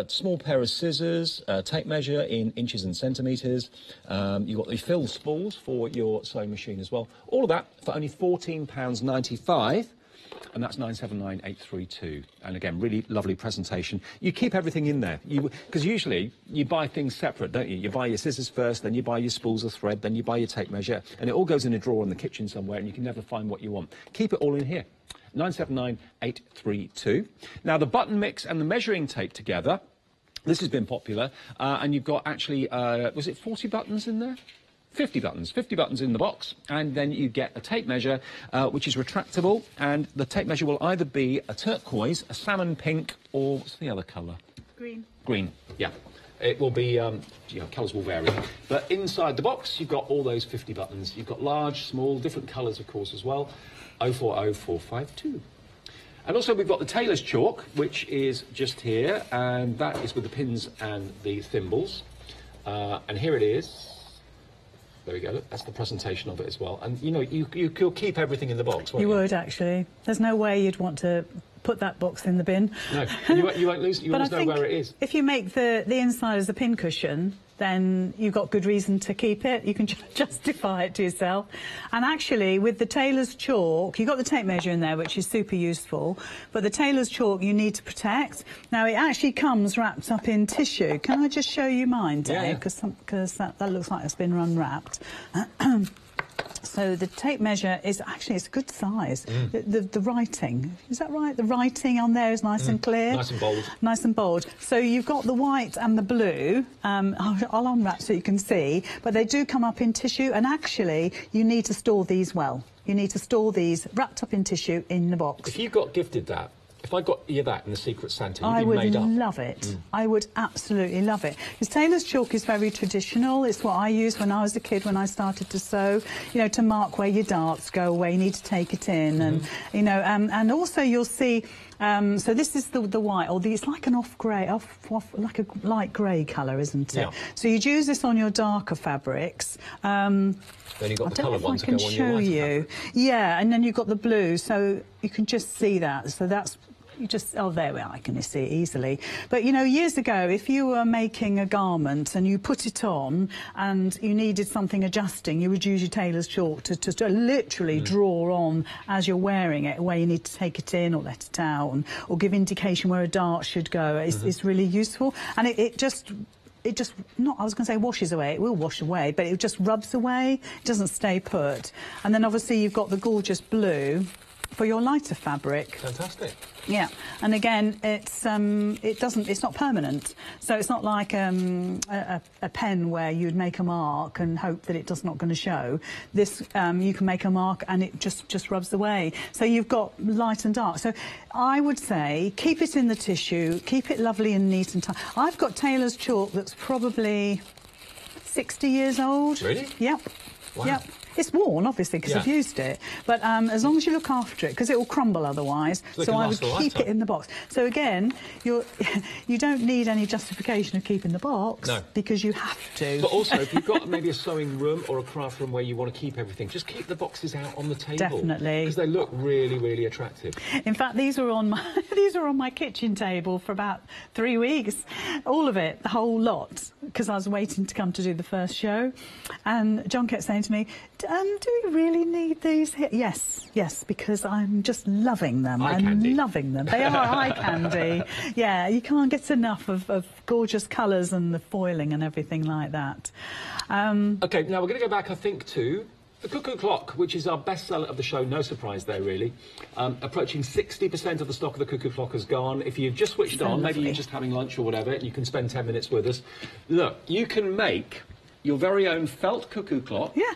F: small pair of scissors, tape measure in inches and centimetres. You've got the fill spools for your sewing machine as well. All of that for only £14.95. And that's 979832. And again, really lovely presentation. You keep everything in there, because usually you buy things separate, don't you? You buy your scissors first, then you buy your spools of thread, then you buy your tape measure, and it all goes in a drawer in the kitchen somewhere, and you can never find what you want. Keep it all in here. 979832. Now, the button mix and the measuring tape together, this has been popular, and you've got actually, was it 40 buttons in there? 50 buttons in the box, and then you get a tape measure which is retractable, and the tape measure will either be a turquoise, a salmon pink, or what's the other colour? Green, yeah. It will be, colours will vary. But inside the box, you've got all those 50 buttons. You've got large, small, different colours, of course, as well. 040452. And also we've got the Tailors Chalk, which is just here, and that is with the pins and the thimbles. And here it is. There we go. That's the presentation of it as well. And, you know, you'll keep everything in the box, won't you?
G: You would, actually. There's no way you'd want to put that box in the bin.
F: No, you won't lose. You always know where it is.
G: If you make the inside as a pin cushion, then you've got good reason to keep it. You can justify it to yourself. And actually, with the Tailors Chalk, you've got the tape measure in there, which is super useful, but the Tailors Chalk you need to protect. Now, it actually comes wrapped up in tissue. Can I just show you mine, Dave? Because that looks like it's been unwrapped. So the tape measure is actually, it's a good size. The writing, is that right? The writing on there is nice and clear.
F: Nice and bold.
G: Nice and bold. So you've got the white and the blue. I'll unwrap so you can see, but they do come up in tissue, and actually you need to store these well. You need to store these wrapped up in tissue in the box.
F: If you got gifted that, if I got you that in the Secret Santa, you'd
G: I
F: be
G: would
F: made up.
G: love it. I would absolutely love it. Because Tailors Chalk is very traditional. It's what I used when I was a kid, when I started to sew, you know, to mark where your darts go, where you need to take it in. And, you know, and also you'll see, so this is the white, or it's like an off-grey, like a light grey colour, isn't it?
F: Yeah.
G: So you'd use this on your darker fabrics.
F: Then you've got the coloured ones that go on your lighter fabric.
G: Yeah, and then you've got the blue, so you can just see that. So that's, you just, oh, there we are, I can see it easily. But, you know, years ago, if you were making a garment and you put it on and you needed something adjusting, you would use your Tailors Chalk to literally draw on as you're wearing it, where you need to take it in or let it out, or give indication where a dart should go. It's really useful. And it just, not, I was going to say washes away, it will wash away, but it just rubs away, it doesn't stay put. And then obviously you've got the gorgeous blue for your lighter fabric.
F: Fantastic.
G: Yeah, and again, it's not permanent, so it's not like a pen where you'd make a mark and hope that it's not going to show. This you can make a mark and it just rubs away. So you've got light and dark. So I would say keep it in the tissue, keep it lovely and neat and tight. I've got Tailors Chalk that's probably 60 years old.
F: Really?
G: Yep.
F: Wow.
G: Yep. It's worn, obviously, because I've used it. But as long as you look after it, because it will crumble otherwise. So I would keep it in the box. So again, you don't need any justification of keeping the box.
F: No.
G: Because you have to.
F: But also, if you've got maybe a sewing room or a craft room where you want to keep everything, just keep the boxes out on the table.
G: Definitely.
F: Because they look really, really attractive.
G: In fact, these were on my kitchen table for about 3 weeks. All of it, the whole lot, because I was waiting to come to do the first show. And John kept saying to me, do we really need these here? Yes, because I'm just loving them. I'm loving them. They are eye candy. Yeah, you can't get enough of gorgeous colours and the foiling and everything like that.
F: OK, now we're going to go back, I think, to the Cuckoo Clock, which is our bestseller of the show. No surprise there, really. Approaching 60% of the stock of the Cuckoo Clock has gone. If you've just switched on, maybe you're just having lunch or whatever, you can spend 10 minutes with us. Look, you can make your very own felt Cuckoo Clock.
G: Yeah.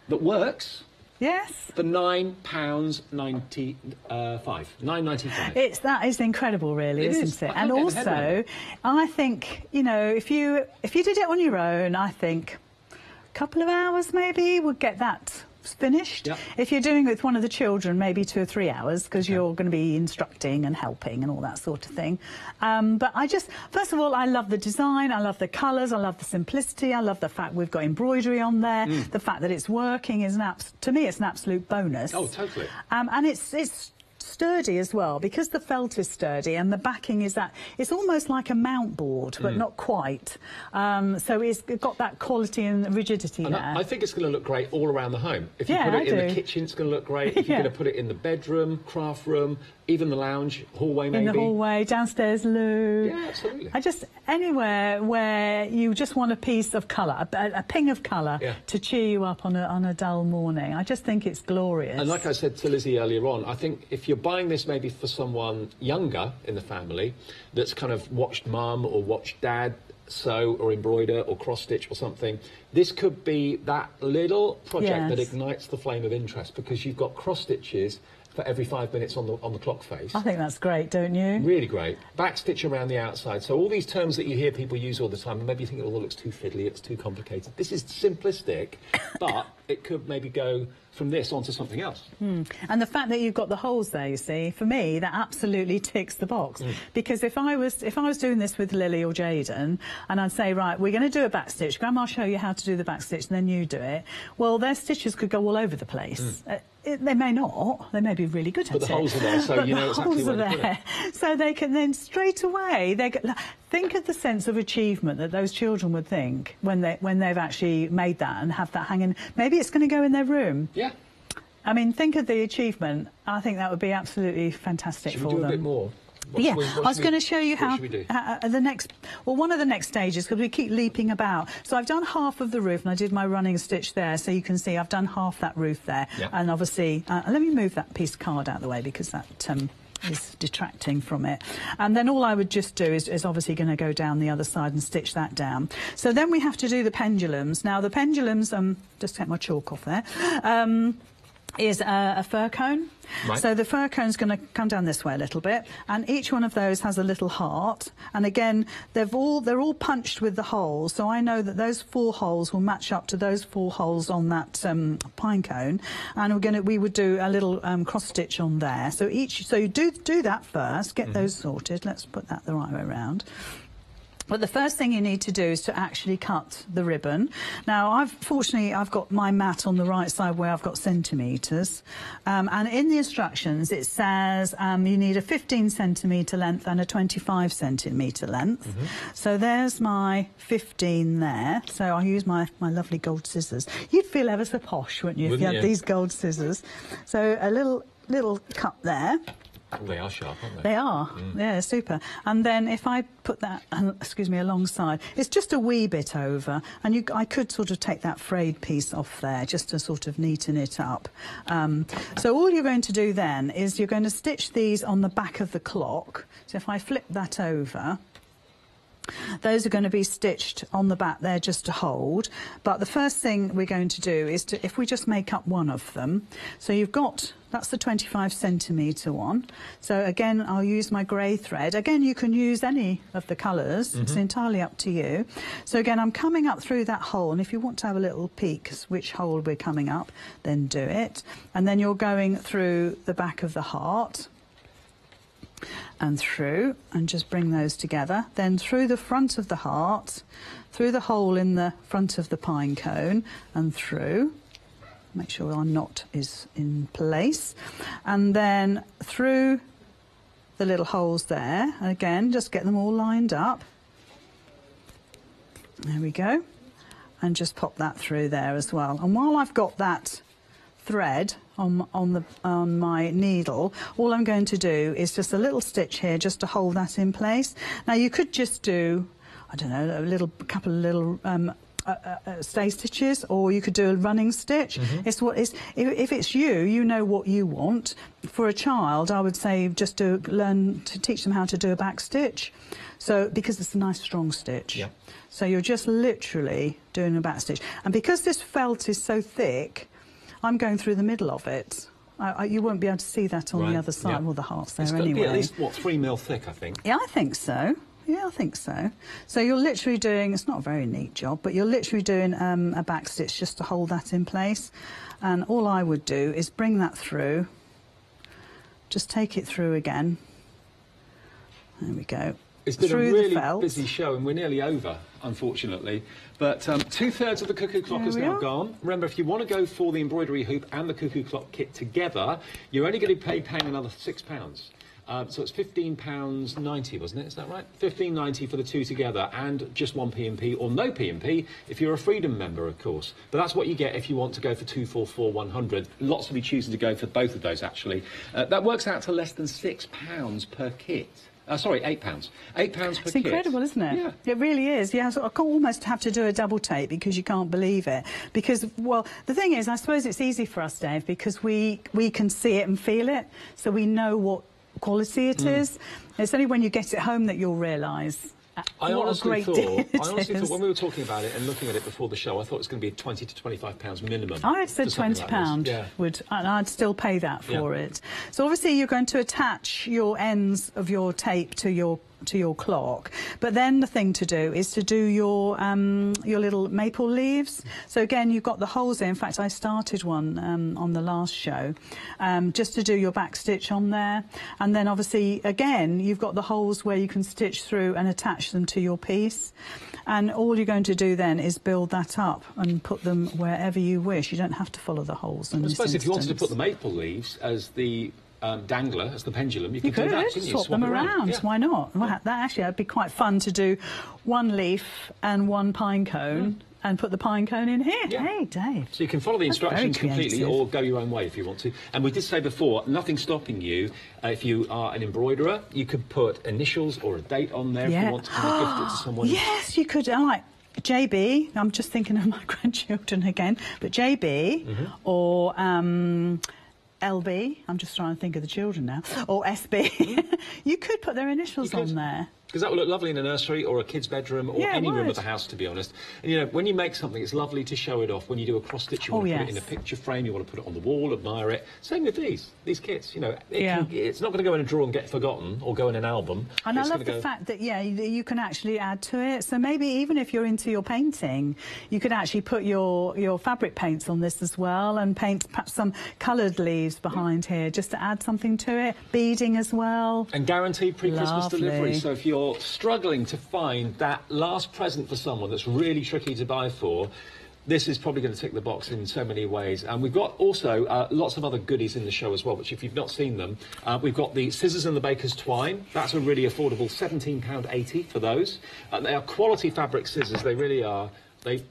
F: That works.
G: Yes.
F: For £9.95. £9.95.
G: That is incredible, really, isn't it? And also, I think, you know, if you did it on your own, I think a couple of hours maybe would get that finished.
F: Yep.
G: If you're doing it with one of the children, maybe 2 or 3 hours, because you're going to be instructing and helping and all that sort of thing. But I just, first of all, I love the design, I love the colours, I love the simplicity, I love the fact we've got embroidery on there, the fact that it's working is to me it's an absolute bonus.
F: Oh, totally.
G: And it's sturdy as well, because the felt is sturdy and the backing is that it's almost like a mount board, but not quite. So it's got that quality and rigidity
F: And
G: there.
F: I think it's going to look great all around the home. If you put it in the kitchen, it's going to look great. If you're going to put it in the bedroom, craft room, even the lounge, hallway maybe.
G: In the hallway, downstairs loo.
F: Yeah, absolutely.
G: Anywhere where you just want a piece of colour, a ping of colour to cheer you up on a dull morning. I just think it's glorious.
F: And like I said to Lizzie earlier on, I think if you're buying this maybe for someone younger in the family that's kind of watched mum or watched dad sew or embroider or cross-stitch or something, this could be that little project that ignites the flame of interest, because you've got cross-stitches for every 5 minutes on the clock face.
G: I think that's great, don't you?
F: Really great. Backstitch around the outside. So all these terms that you hear people use all the time, and maybe you think, oh, it looks too fiddly, it's too complicated. This is simplistic, but it could maybe go from this onto something else.
G: And the fact that you've got the holes there, you see, for me, that absolutely ticks the box. Because if I was doing this with Lily or Jaden, and I'd say, right, we're going to do a backstitch, Grandma, I'll show you how to do the backstitch, and then you do it. Well, their stitches could go all over the place. They may not. They may be really good at it.
F: But the holes are there, so you know exactly where to put it.
G: So they can then straight away. Think of the sense of achievement that those children would think when they've actually made that and have that hanging. Maybe it's going to go in their room.
F: Yeah.
G: I mean, think of the achievement. I think that would be absolutely fantastic for them.
F: Should we do a bit more?
G: I was going to show you how
F: the
G: next. Well, one of the next stages, because we keep leaping about. So I've done half of the roof, and I did my running stitch there, so you can see I've done half that roof there.
F: Yeah.
G: And obviously, let me move that piece of card out of the way, because that is detracting from it. And then all I would just do is obviously going to go down the other side and stitch that down. So then we have to do the pendulums. Now the pendulums, just take my chalk off there. Is a fir cone.
F: Right.
G: So the fir cone's going to come down this way a little bit, and each one of those has a little heart. And again, they're all punched with the holes, so I know that those 4 holes will match up to those 4 holes on that pine cone. And we would do a little cross stitch on there. So you do that first, get those sorted. Let's put that the right way around. But the first thing you need to do is to actually cut the ribbon. Now, fortunately, I've got my mat on the right side where I've got centimetres. And in the instructions, it says you need a 15 centimetre length and a 25 centimetre length. So there's my 15 there. So I'll use my lovely gold scissors. You'd feel ever so posh, wouldn't you, if you had these gold scissors? So a little cut there.
F: Oh, they are sharp, aren't they?
G: They are. Yeah, super. And then if I put that, excuse me, alongside, it's just a wee bit over, and I could sort of take that frayed piece off there just to sort of neaten it up. So all you're going to do then is you're going to stitch these on the back of the clock. So if I flip that over, those are going to be stitched on the back there just to hold. But the first thing we're going to do is if we just make up one of them. So that's the 25 centimetre one. So again, I'll use my grey thread. Again, you can use any of the colours. It's entirely up to you. So again, I'm coming up through that hole, and if you want to have a little peek which hole we're coming up, then do it. And then you're going through the back of the heart and through, and just bring those together. Then through the front of the heart, through the hole in the front of the pine cone, and through. Make sure our knot is in place. And then through the little holes there, and again, just get them all lined up. There we go. And just pop that through there as well. And while I've got that thread on my needle, all I'm going to do is just a little stitch here just to hold that in place. Now you could just do, I don't know, a couple of little stay stitches, or you could do a running stitch. If it's you know what you want. For a child, I would say just to teach them how to do a back stitch. So because it's a nice strong stitch. Yeah. So you're just literally doing a back stitch, and because this felt is so thick, I'm going through the middle of it. You won't be able to see that on the other side. Well, the heart's there anyway.
F: It's got to be at least, what, 3 mil thick, I think?
G: Yeah, I think so. Yeah, I think so. So you're literally doing, it's not a very neat job, but you're literally doing a back stitch just to hold that in place. And all I would do is bring that through, just take it through again. There we go.
F: It's been a really busy show, and we're nearly over, unfortunately. But 2/3 of the Cuckoo Clock is now gone. Remember, if you want to go for the Embroidery Hoop and the Cuckoo Clock kit together, you're only going to be paying another £6. So it's £15.90, wasn't it? Is that right? £15.90 for the two together, and just one P&P, or no P&P if you're a Freedom member, of course. But that's what you get if you want to go for 244-100. Lots of you choosing to go for both of those, actually. That works out to less than £6 per kit. Sorry, £8. £8 per kit.
G: It's incredible, isn't it?
F: Yeah.
G: It really is. Yeah, so I almost have to do a double take because you can't believe it. Because, well, the thing is, I suppose it's easy for us, Dave, because we can see it and feel it, so we know what quality it is. It's only when you get it home that you'll realise.
F: I honestly thought when we were talking about it and looking at it before the show, I thought it was going to be £20 to £25 minimum.
G: I had said £20 and I'd still pay that for it. So obviously you're going to attach your ends of your tape to your clock, but then the thing to do is to do your little maple leaves. So again, you've got the holes there. In fact, I started one on the last show, just to do your back stitch on there, and then obviously again you've got the holes where you can stitch through and attach them to your piece, and all you're going to do then is build that up and put them wherever you wish. You don't have to follow the holes.
F: I suppose if you wanted to put the maple leaves as the dangler, as the pendulum, you could do that, couldn't you?
G: Swap them around. Yeah. Why not? Well, that'd be quite fun to do one leaf and one pine cone and put the pine cone in here. Yeah. Hey, Dave.
F: So you can follow the instructions completely or go your own way if you want to. And we did say before, nothing stopping you. If you are an embroiderer, you could put initials or a date on there if you want to kind of gift it to someone.
G: Yes, you could. I like JB. I'm just thinking of my grandchildren again. But JB or LB, I'm just trying to think of the children now, or SB, you could put their initials on there.
F: Because that would look lovely in a nursery or a kid's bedroom or any room of the house, to be honest. And, you know, when you make something, it's lovely to show it off. When you do a cross-stitch, you want to put it in a picture frame, you want to put it on the wall, admire it. Same with these kits, you know. It's not going to go in a drawer and get forgotten or go in an album.
G: And I love the fact that, you can actually add to it. So maybe even if you're into your painting, you could actually put your fabric paints on this as well and paint perhaps some coloured leaves behind here just to add something to it. Beading as well.
F: And guaranteed pre-Christmas delivery. So if you're struggling to find that last present for someone that's really tricky to buy for, this is probably going to tick the box in so many ways. And we've got also lots of other goodies in the show as well, which if you've not seen them, we've got the scissors and the baker's twine. That's a really affordable £17.80 for those. They are quality fabric scissors, they really are. They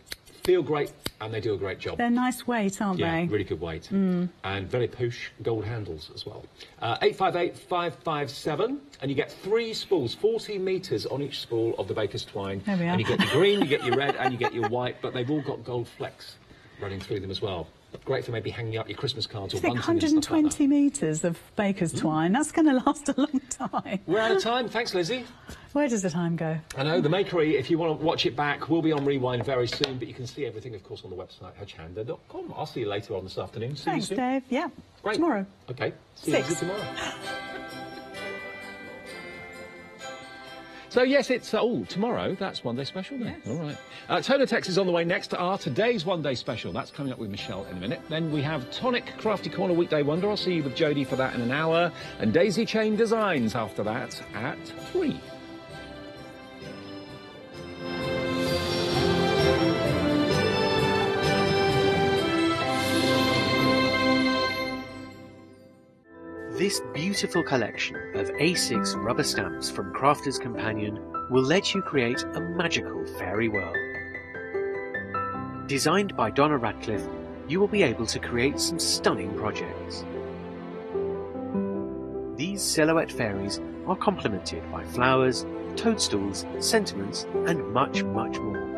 F: feel great and they do a great job.
G: They're nice weight, aren't they?
F: Yeah, really good weight. And very posh gold handles as well. 858-557, and you get 3 spools, 40 metres on each spool of the baker's twine.
G: There we are.
F: And you get your green, you get your red, and you get your white, but they've all got gold flecks running through them as well. Great for maybe hanging up your Christmas cards or bunting and stuff like that.
G: 120 metres of baker's twine. That's going to last a long time.
F: We're out of time. Thanks, Lizzie.
G: Where does the time go?
F: I know, the Makery, if you want to watch it back, will be on Rewind very soon, but you can see everything, of course, on the website, hochanda.com. I'll see you later on this afternoon. See
G: Thanks,
F: you soon.
G: Dave. Yeah.
F: Great.
G: Tomorrow.
F: OK. See you tomorrow. So, yes, it's, tomorrow, that's One Day Special then. Yes. All right. Toner Text is on the way next. Our today's One Day Special. That's coming up with Michelle in a minute. Then we have Tonic Crafty Corner Weekday Wonder. I'll see you with Jodie for that in an hour. And Daisy Chain Designs after that at 3.
H: This beautiful collection of A6 rubber stamps from Crafter's Companion will let you create a magical fairy world. Designed by Donna Radcliffe, you will be able to create some stunning projects. These silhouette fairies are complemented by flowers, toadstools, sentiments, and much, much more.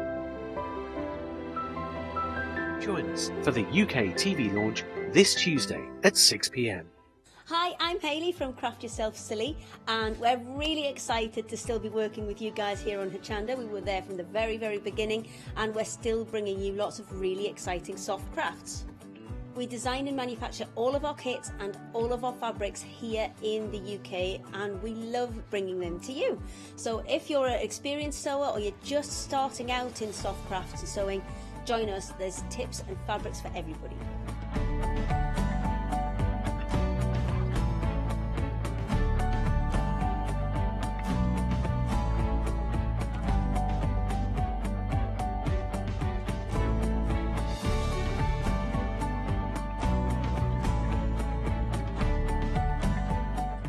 H: Join us for the UK TV launch this Tuesday at 6 p.m.
I: Hi, I'm Hayley from Craft Yourself Silly, and we're really excited to still be working with you guys here on Hochanda. We were there from the very, very beginning, and we're still bringing you lots of really exciting soft crafts. We design and manufacture all of our kits and all of our fabrics here in the UK, and we love bringing them to you. So if you're an experienced sewer or you're just starting out in soft crafts and sewing, join us. There's tips and fabrics for everybody.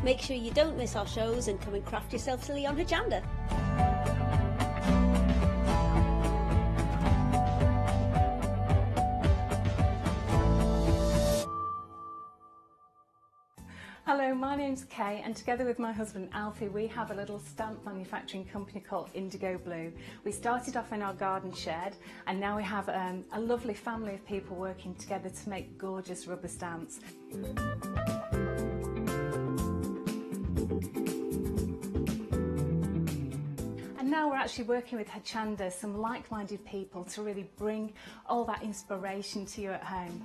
I: Make sure you don't miss our shows and come and craft yourself silly on Hochanda.
J: Hello, my name's Kay, and together with my husband Alfie, we have a little stamp manufacturing company called Indigo Blue. We started off in our garden shed, and now we have a lovely family of people working together to make gorgeous rubber stamps. And now we're actually working with Hochanda, some like-minded people, to really bring all that inspiration to you at home.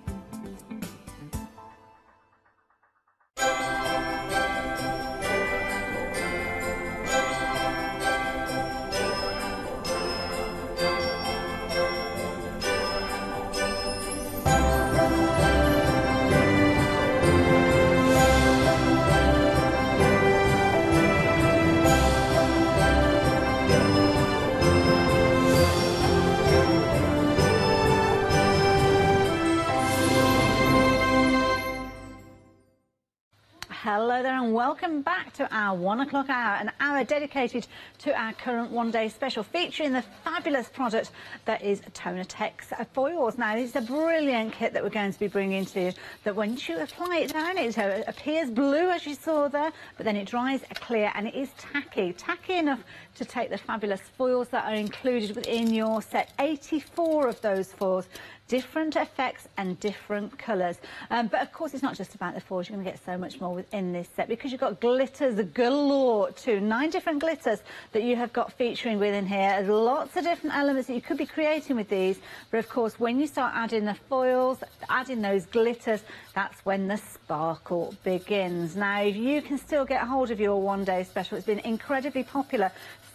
K: Hello there and welcome back to our 1 o'clock hour, an hour dedicated to our current one-day special featuring the fabulous product that is Tonatex foils. Now, this is a brilliant kit that we're going to be bringing to you, that once you apply it down, it appears blue as you saw there, but then it dries clear and it is tacky enough to take the fabulous foils that are included within your set. 84 of those foils, different effects and different colours. But of course it's not just about the foils, you're going to get so much more within this set, because you've got glitters galore too. 9 different glitters that you have got featuring within here. There's lots of different elements that you could be creating with these, but of course when you start adding the foils, adding those glitters, that's when the sparkle begins. Now, if you can still get hold of your one-day special, it's been incredibly popular.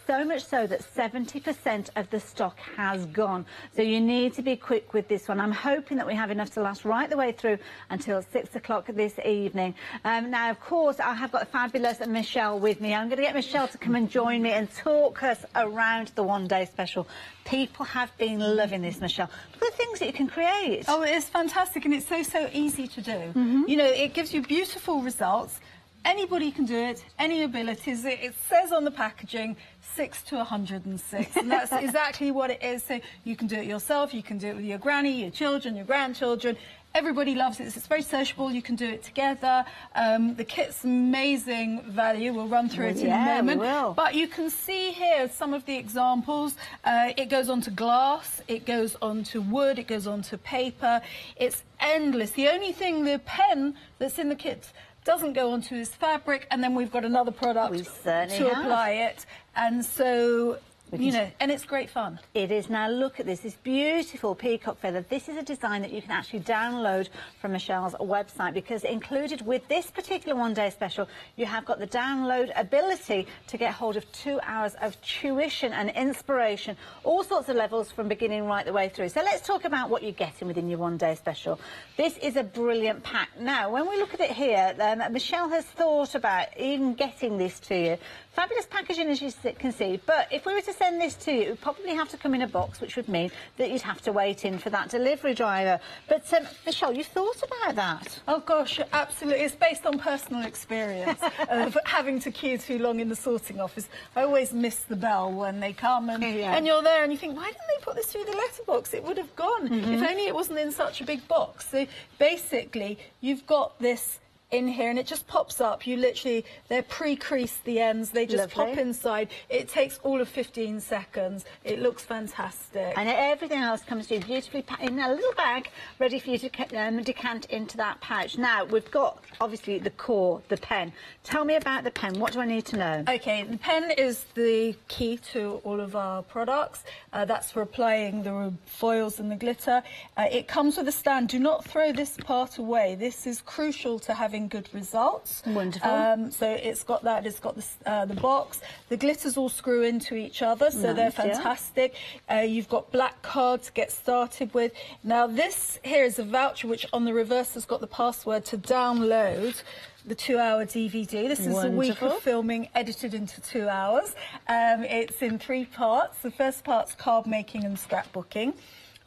K: So much so that 70% of the stock has gone. So you need to be quick with this one. I'm hoping that we have enough to last right the way through until 6 o'clock this evening. Now, of course, I have got the fabulous Michelle with me. I'm going to get Michelle to come and join me and talk us around the one-day special. People have been loving this, Michelle. Look at the things that you can create.
L: Oh, it's fantastic, and it's so easy to do. You know, it gives you beautiful results. Anybody can do it, any abilities. It says on the packaging 6 to 106, and that's exactly what it is. So you can do it yourself, you can do it with your granny, your children, your grandchildren. Everybody loves it. It's very sociable. You can do it together. The kit's amazing value. We'll run through it in a moment.
K: We will.
L: But you can see here some of the examples. It goes onto glass, it goes onto wood, it goes onto paper. It's endless. The only thing, the pen that's in the kit doesn't go onto his fabric, and then we've got another product to apply it. And so, you know, and it's great fun.
K: It is. Now look at this beautiful peacock feather. This is a design that you can actually download from Michelle's website, because included with this particular one-day special, you have got the download ability to get hold of 2 hours of tuition and inspiration, all sorts of levels from beginning right the way through. So let's talk about what you're getting within your one-day special. This is a brilliant pack. Now, when we look at it here, Michelle has thought about even getting this to you. Fabulous packaging, as you can see, but if we were to send this to you, it would probably have to come in a box, which would mean that you'd have to wait in for that delivery driver. But Michelle, you thought about that?
L: Oh gosh, absolutely. It's based on personal experience of having to queue too long in the sorting office. I always miss the bell when they come, and you're there and you think, why didn't they put this through the letterbox? It would have gone if only it wasn't in such a big box. So basically, you've got this in here, and it just pops up. You literally, they're pre-creased the ends, they just pop inside. It takes all of 15 seconds. It looks fantastic.
K: And everything else comes to you beautifully in a little bag, ready for you to decant into that pouch. Now, we've got, obviously, the core, the pen. Tell me about the pen. What do I need to know?
L: Okay, the pen is the key to all of our products. That's for applying the foils and the glitter. It comes with a stand. Do not throw this part away. This is crucial to having good results.
K: Wonderful.
L: So it's got that. It's got the box. The glitters all screw into each other, so they're fantastic. You've got black card to get started with. Now this here is a voucher which on the reverse has got the password to download the 2-hour DVD. This is a week of filming edited into 2 hours. It's in 3 parts. The first part's card making and scrapbooking.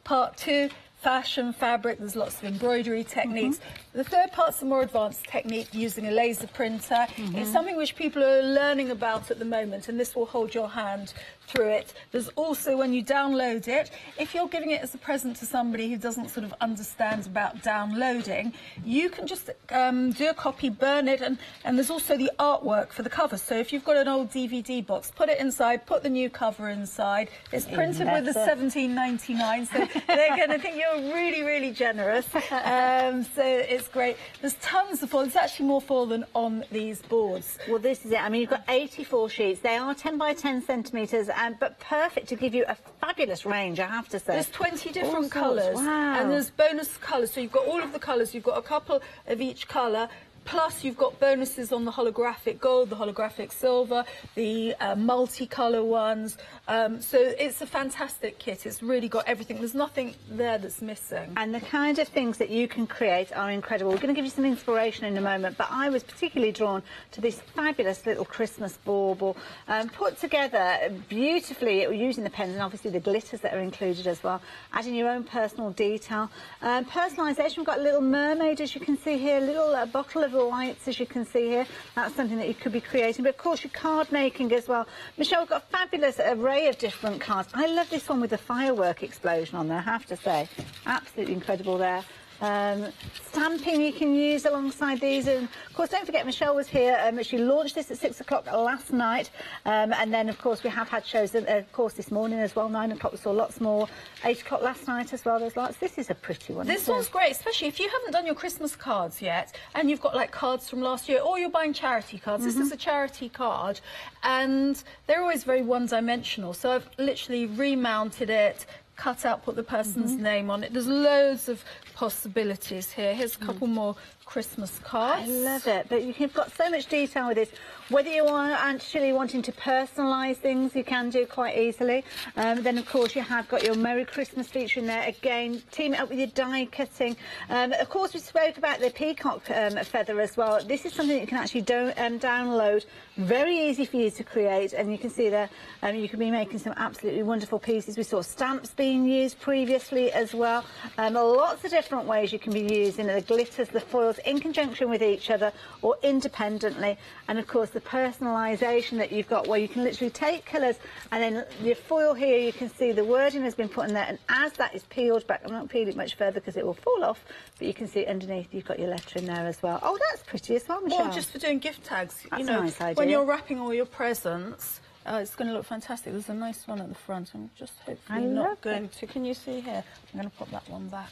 L: Part 2, fashion, fabric, there's lots of embroidery techniques. The third part's a more advanced technique using a laser printer. It's something which people are learning about at the moment, and this will hold your hand through it. There's also, when you download it, if you're giving it as a present to somebody who doesn't sort of understand about downloading, you can just do a copy, burn it, and there's also the artwork for the cover. So if you've got an old DVD box, put it inside, put the new cover inside. It's printed with the $17.99, so they're going to think you're really, really generous. So it's great. There's tons of foil. There's actually more foil than on these boards.
K: Well, this is it. I mean, you've got 84 sheets. They are 10 by 10 centimetres, but perfect to give you a fabulous range, I have to say.
L: There's 20 different colours.
K: Wow.
L: And there's bonus colours. So you've got all of the colours. You've got a couple of each colour. Plus, you've got bonuses on the holographic gold, the holographic silver, the multicolour ones. So it's a fantastic kit. It's really got everything. There's nothing there that's missing.
K: And the kind of things that you can create are incredible. We're going to give you some inspiration in a moment, but I was particularly drawn to this fabulous little Christmas bauble, put together beautifully using the pens and obviously the glitters that are included as well, adding your own personal detail. Personalisation, we've got a little mermaid, as you can see here, a little bottle of lights, as you can see here. That's something that you could be creating, but of course your card making as well. Michelle, we've got a fabulous array of different cards. I love this one with the firework explosion on there, I have to say. Absolutely incredible there. Stamping you can use alongside these, and of course don't forget Michelle was here. She launched this at 6 o'clock last night, and then of course we have had shows of course this morning as well. 9 o'clock we saw lots more, 8 o'clock last night as well. There's lots. This is a pretty one.
L: This one's great, especially if you haven't done your Christmas cards yet and you've got like cards from last year, or you're buying charity cards. This is a charity card, and they're always very one-dimensional, so I've literally remounted it, cut out, put the person's name on it. There's loads of possibilities here. Here's a couple more Christmas cards.
K: I love it, but you've got so much detail with this. Whether you are actually wanting to personalise things, you can do quite easily. Then, of course, you have got your Merry Christmas feature in there. Again, team it up with your die cutting. Of course, we spoke about the Peacock Feather as well. This is something that you can actually download. Very easy for you to create, and you can see there you can be making some absolutely wonderful pieces. We saw stamps being used previously as well. Lots of different ways you can be using the glitters, the foils, in conjunction with each other or independently. And of course the personalisation that you've got, where you can literally take colours, and then your foil here, you can see the wording has been put in there, and as that is peeled back, I'm not peeling it much further because it will fall off, but you can see underneath you've got your letter in there as well. Oh, that's pretty as well, Michelle.
L: Or just for doing gift tags.
K: That's
L: you know,
K: a nice idea.
L: when you're wrapping all your presents, it's going to look fantastic. There's a nice one at the front. I'm just hopefully not going to. Can you see here? I'm going to put that one back.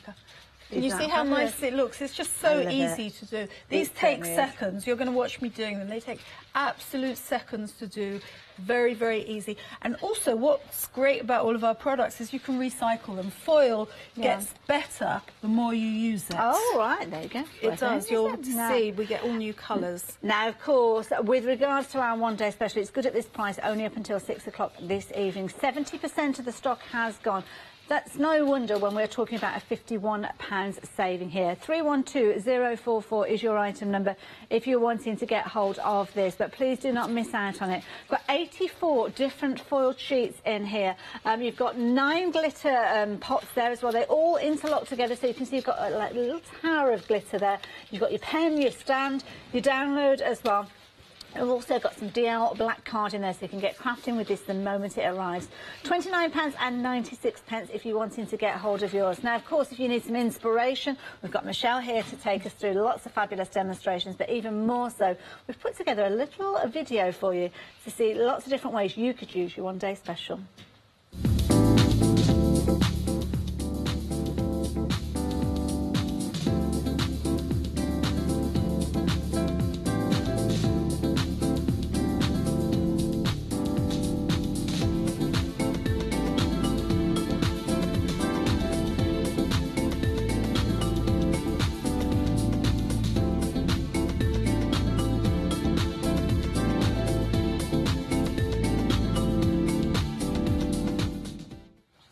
L: Can you see how nice it looks? It's just so easy to do. These take seconds. You're going to watch me doing them. They take absolute seconds to do. Very, very easy. And also what's great about all of our products is you can recycle them. Foil gets better the more you use it.
K: Oh, right, there you go.
L: It does. You'll see we get all new colours.
K: Now, of course, with regards to our one-day special, it's good at this price, only up until 6 o'clock this evening. 70% of the stock has gone. That's no wonder when we're talking about a £51 saving here. 312044 is your item number if you're wanting to get hold of this, but please do not miss out on it. We've got 84 different foiled sheets in here. You've got 9 glitter pots there as well. They all interlock together, so you can see you've got like a little tower of glitter there. You've got your pen, your stand, your download as well. We've also got some DL black card in there, so you can get crafting with this the moment it arrives. £29.96 if you're wanting to get hold of yours. Now, of course, if you need some inspiration, we've got Michelle here to take us through lots of fabulous demonstrations, but even more so, we've put together a little video for you to see lots of different ways you could use your one-day special.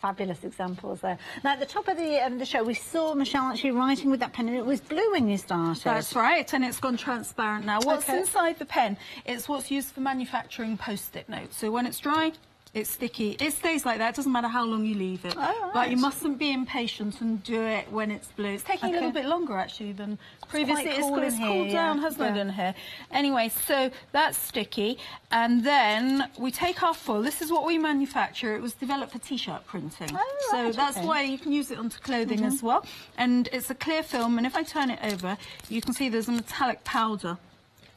K: Fabulous examples there. Now, at the top of the show, we saw Michelle actually writing with that pen, and it was blue when you started.
L: That's right, and it's gone transparent now. What's inside the pen, it's what's used for manufacturing post-it notes. So when it's dry, it's sticky. It stays like that. It doesn't matter how long you leave it. Oh, right. But you mustn't be impatient and do it when it's blue. It's taking a little bit longer, actually, than previously. It's cooled down, hasn't it, in here? Anyway, so that's sticky. And then we take our foil. This is what we manufacture. It was developed for T-shirt printing. Oh, right, so that's why you can use it onto clothing as well. And it's a clear film. And if I turn it over, you can see there's a metallic powder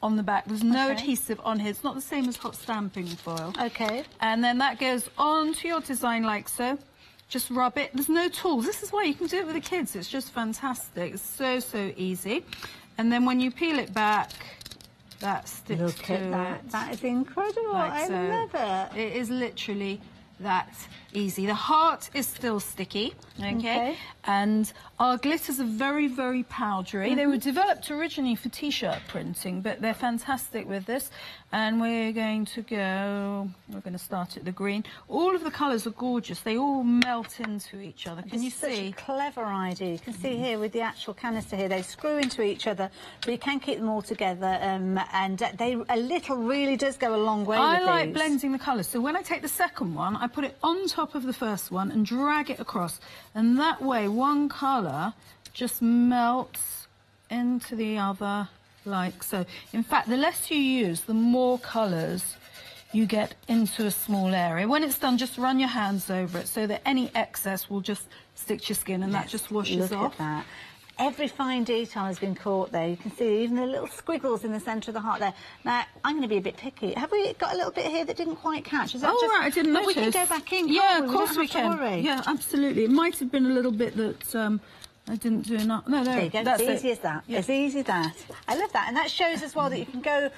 L: on the back. There's no adhesive on here. It's not the same as hot stamping foil. Okay. And then that goes onto your design like so. Just rub it. There's no tools. This is why you can do it with the kids. It's just fantastic. It's so, so easy. And then when you peel it back, that sticks to it. Look at that. That is incredible. I love it. It is literally that easy. The heart is still sticky, okay? And our glitters are very, very powdery. They were developed originally for T-shirt printing, but they're fantastic with this. And we're going to start at the green. All of the colours are gorgeous. They all melt into each other. Can you see? Such a clever idea. You can see here with the actual canister here, they screw into each other, but you can keep them all together. And a little really does go a long way with these. I like blending the colours. So when I take the second one, I put it on top of the first one and drag it across. And that way, one colour just melts into the other like so. In fact, the less you use, the more colours you get into a small area. When it's done, just run your hands over it so that any excess will just stick to your skin, and that just washes off. Look at that. Every fine detail has been caught there. You can see even the little squiggles in the centre of the heart there. Now, I'm going to be a bit picky. Have we got a little bit here that didn't quite catch? Is that just... right, I didn't notice. We can go back in, yeah, of course we can. Worry. Yeah, absolutely. It might have been a little bit that... I didn't do enough. No, there you go. That's as easy as that. Yeah. As easy as that. I love that. And that shows as well that you can go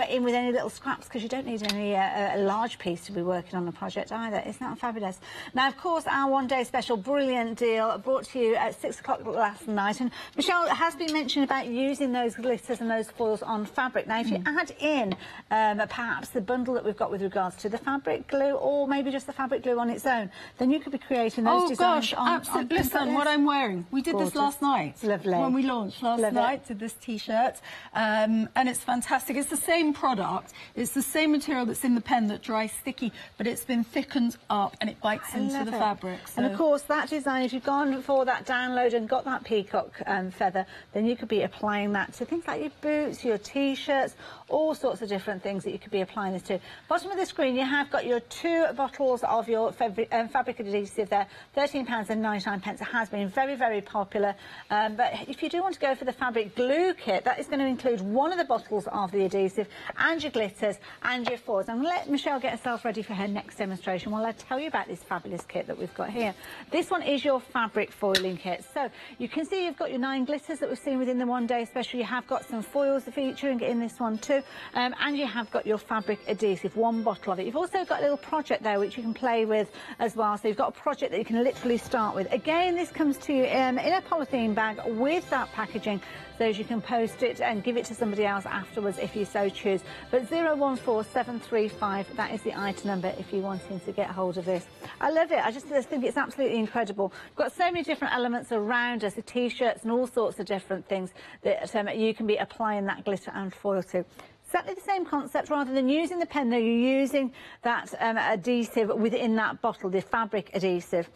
L: in with any little scraps, because you don't need any a large piece to be working on the project either. Isn't that fabulous? Now, of course, our one-day special brilliant deal brought to you at 6 o'clock last night. And Michelle has been mentioned about using those glitters and those foils on fabric. Now, if you add in perhaps the bundle that we've got with regards to the fabric glue, or maybe just the fabric glue on its own, then you could be creating those designs on... absolutely. Listen, what I'm wearing. We did this last night. Lovely. When we launched last night, did this T-shirt, and it's fantastic. It's the same product. It's the same material that's in the pen that dries sticky, but it's been thickened up and it bites into the fabric. So. And of course, that design, if you've gone for that download and got that peacock feather, then you could be applying that to things like your boots, your T-shirts, all sorts of different things that you could be applying this to. Bottom of the screen, you have got your 2 bottles of your fabric adhesive there. £13.99. It has been very, very popular. But if you do want to go for the fabric glue kit, that is going to include 1 of the bottles of the adhesive and your glitters and your foils. I'm going to let Michelle get herself ready for her next demonstration while I tell you about this fabulous kit that we've got here. This one is your fabric foiling kit. So you can see you've got your 9 glitters that we've seen within the one-day special. You have got some foils featuring in this one too. And you have got your fabric adhesive, 1 bottle of it. You've also got a little project there which you can play with as well. So you've got a project that you can literally start with. Again, this comes to you in a polythene bag with that packaging, so as you can post it and give it to somebody else afterwards if you so choose. But 014735, that is the item number if you're wanting to get hold of this. I love it. I just think it's absolutely incredible. We've got so many different elements around us, the T-shirts and all sorts of different things that you can be applying that glitter and foil to. Exactly the same concept. Rather than using the pen, though, you're using that adhesive within that bottle, the fabric adhesive.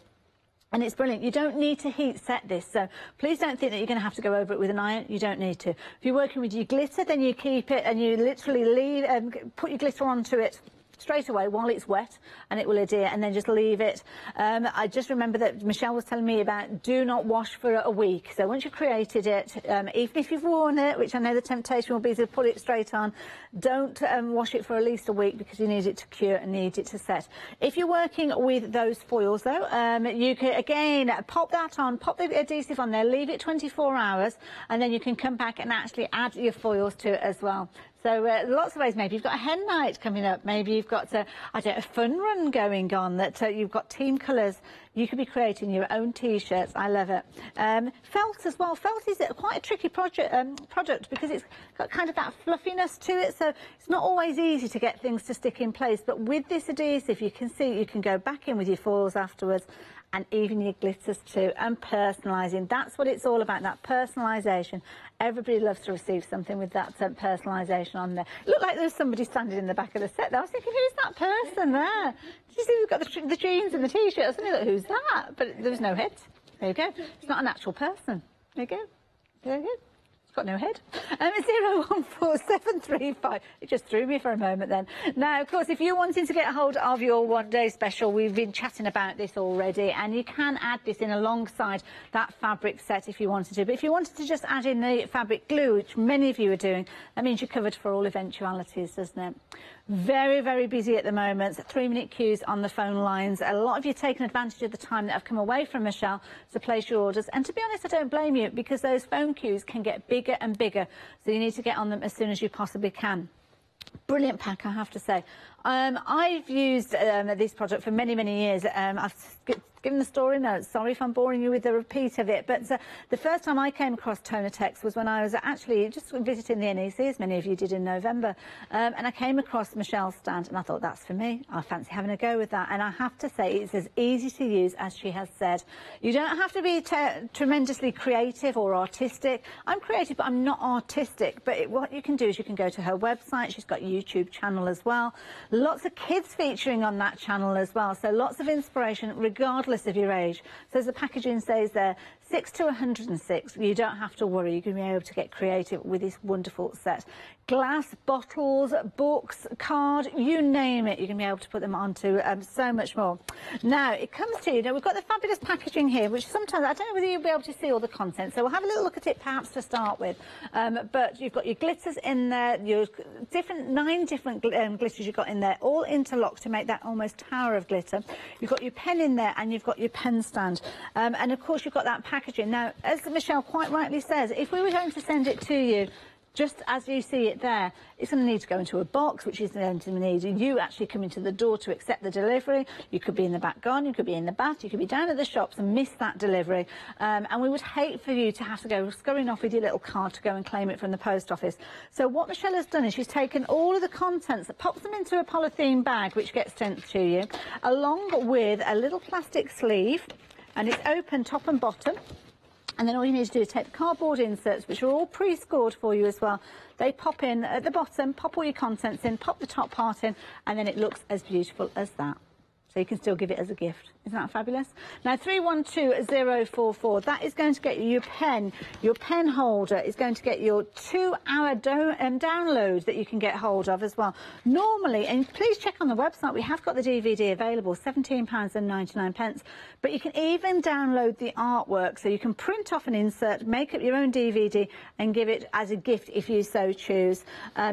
K: And it's brilliant. You don't need to heat set this, so please don't think that you're going to have to go over it with an iron. You don't need to. If you're working with your glitter, then you keep it and you literally leave and put your glitter onto it straight away while it's wet, and it will adhere, and then just leave it. I just remember that Michelle was telling me about do not wash for a week. So once you've created it, even if you've worn it, which I know the temptation will be to put it straight on, don't wash it for at least a week because you need it to cure and need it to set. If you're working with those foils though, you can again pop that on, pop the adhesive on there, leave it 24 hours, and then you can come back and actually add your foils to it as well. So lots of ways. Maybe you've got a hen night coming up. Maybe you've got a fun run going on that you've got team colours. You could be creating your own T-shirts. I love it. Felt as well. Felt is quite a tricky product because it's got kind of that fluffiness to it. So it's not always easy to get things to stick in place. But with this adhesive, you can see you can go back in with your foils afterwards, and even your glitters too, and personalising. That's what it's all about, that personalisation. Everybody loves to receive something with that personalisation on there. It looked like there was somebody standing in the back of the set there. I was thinking, who's that person there? Did you see we've got the jeans and the T-shirt? I was thinking, who's that? But there was no head. There you go. It's not an actual person. There you go. There you go. Got no head. 014735. It just threw me for a moment then. Now, of course, if you're wanting to get a hold of your one-day special, we've been chatting about this already, and you can add this in alongside that fabric set if you wanted to. But if you wanted to just add in the fabric glue, which many of you are doing, that means you're covered for all eventualities, doesn't it? Very, very busy at the moment. 3-minute queues on the phone lines. A lot of you taking advantage of the time that have come away from Michelle to place your orders. And to be honest, I don't blame you, because those phone queues can get bigger and bigger. So you need to get on them as soon as you possibly can. Brilliant pack, I have to say. I've used this product for many, many years. I've given the story notes. Sorry if I'm boring you with the repeat of it. But the first time I came across Tonatex was when I was actually just visiting the NEC, as many of you did in November. And I came across Michelle's stand, and I thought, that's for me. I fancy having a go with that. And I have to say, it's as easy to use as she has said. You don't have to be tremendously creative or artistic. I'm creative, but I'm not artistic. But what you can do is you can go to her website. She's got a YouTube channel as well. Lots of kids featuring on that channel as well. So lots of inspiration, regardless of your age. So as the packaging says there, 6 to 106. You don't have to worry. You're going to be able to get creative with this wonderful set. Glass, bottles, books, card, you name it. You're going to be able to put them onto so much more. Now, it comes to you. Now, we've got the fabulous packaging here, which sometimes, I don't know whether you'll be able to see all the content. So we'll have a little look at it perhaps to start with. But you've got your glitters in there, your 9 different glitters you've got in there, all interlocked to make that almost tower of glitter. You've got your pen in there, and you've got your pen stand. And of course, you've got that packaging. Now, as Michelle quite rightly says, if we were going to send it to you, just as you see it there, it's going to need to go into a box, which is going to need you actually coming to the door to accept the delivery. You could be in the back garden, you could be in the bath, you could be down at the shops and miss that delivery. And we would hate for you to have to go scurrying off with your little card to go and claim it from the post office. So what Michelle has done is she's taken all of the contents, pops them into a polythene bag, which gets sent to you, along with a little plastic sleeve, and it's open top and bottom. And then all you need to do is take the cardboard inserts, which are all pre-scored for you as well. They pop in at the bottom, pop all your contents in, pop the top part in, and then it looks as beautiful as that. So you can still give it as a gift. Isn't that fabulous? Now, 312044, that is going to get you your pen holder is going to get your 2-hour download that you can get hold of as well. Normally, and please check on the website, we have got the DVD available, £17.99. But you can even download the artwork, so you can print off an insert, make up your own DVD, and give it as a gift if you so choose.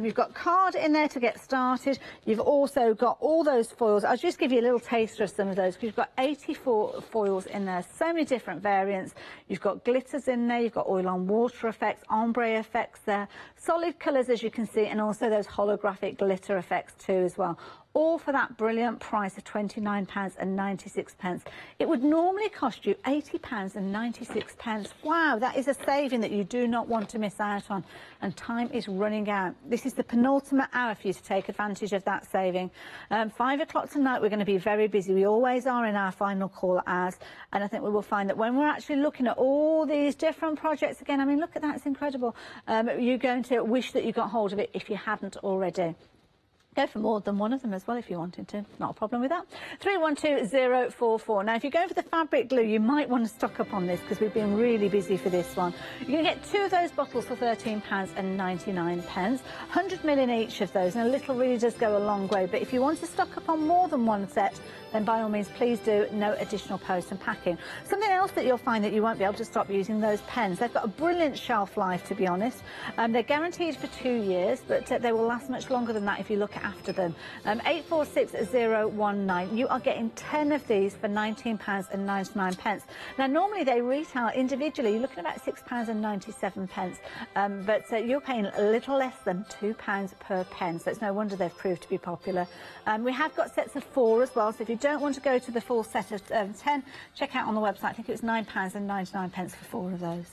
K: You've got card in there to get started. You've also got all those foils. I'll just give you a little taster of some of those, because you've got 84 foils in there, so many different variants. You've got glitters in there, you've got oil on water effects, ombre effects there, solid colours as you can see, and also those holographic glitter effects too as well. All for that brilliant price of £29.96. It would normally cost you £80.96. Wow, that is a saving that you do not want to miss out on. And time is running out. This is the penultimate hour for you to take advantage of that saving. 5 o'clock tonight, we're going to be very busy. We always are in our final call hours. And I think we will find that when we're actually looking at all these different projects again, I mean, look at that, it's incredible. You're going to wish that you got hold of it if you hadn't already. Go for more than one of them as well if you wanted to. Not a problem with that. 312044. Now, if you're going for the fabric glue, you might want to stock up on this because we've been really busy for this one. You're going to get 2 of those bottles for £13.99. 100ml in each of those, and a little really does go a long way. But if you want to stock up on more than one set, then by all means, please do. No additional post and packing. Something else that you'll find that you won't be able to stop using, those pens. They've got a brilliant shelf life, to be honest. They're guaranteed for 2 years, but they will last much longer than that if you look after them. 846019. You are getting 10 of these for £19.99. Now, normally they retail individually. You're looking at about £6.97, but you're paying a little less than £2 per pen, so it's no wonder they've proved to be popular. We have got sets of 4 as well, so if you don't want to go to the full set of 10, check out on the website. I think it was £9.99 for 4 of those.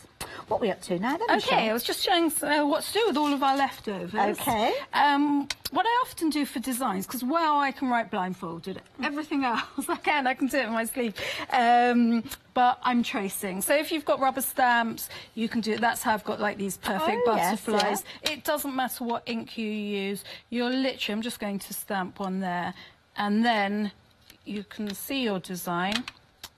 K: What are we up to now then, Michelle?
L: Okay, I was just showing what to do with all of our leftovers.
K: Okay.
L: What I often do for designs, because while I can write blindfolded, everything else I can do it in my sleeve. But I'm tracing. So if you've got rubber stamps, you can do it. That's how I've got like these perfect butterflies.
K: Yes, yeah.
L: It doesn't matter what ink you use. You're literally, I'm just going to stamp one there, and then you can see your design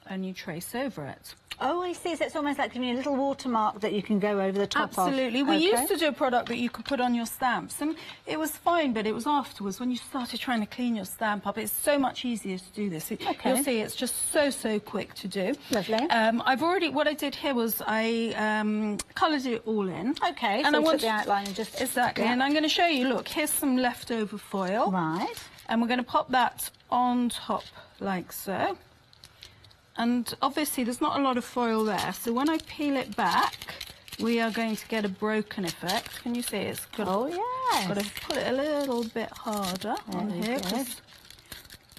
L: and you trace over it.
K: Oh, I see. So it's almost like giving you a little watermark that you can go over the top of.
L: Absolutely. We used to do a product that you could put on your stamps, and it was fine, but it was afterwards when you started trying to clean your stamp up. It's so much easier to do this. You'll see it's just so quick to do.
K: Lovely.
L: What I did here was I coloured it all in.
K: Okay,
L: and
K: so
L: I
K: you
L: want
K: took the outline and just...
L: Exactly, and I'm going to show you, look, here's some leftover foil.
K: Right.
L: And we're going to pop that on top like so. And obviously there's not a lot of foil there, so when I peel it back, we are going to get a broken effect. Can you see it's got, got to put it a little bit harder on here.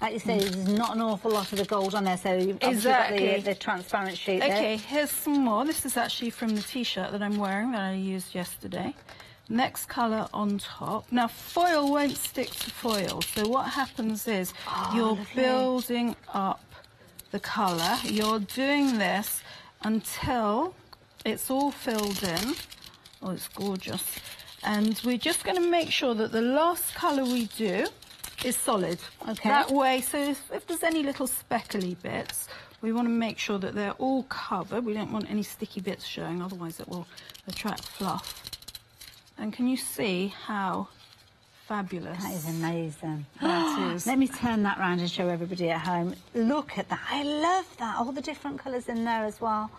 K: Like you say, there's not an awful lot of the gold on there, so you've obviously got the transparent sheet there.
L: Okay, here's some more. This is actually from the T-shirt that I'm wearing that I used yesterday. Next colour on top. Now, foil won't stick to foil, so what happens is you're building up the colour. You're doing this until it's all filled in. Oh, it's gorgeous. And we're just going to make sure that the last colour we do is solid.
K: Okay.
L: That way, so if there's any little speckly bits, we want to make sure that they're all covered. We don't want any sticky bits showing, otherwise it will attract fluff. And can you see how fabulous?
K: That is amazing.
L: That is.
K: Let me turn that round and show everybody at home. Look at that. I love that. All the different colours in there as well.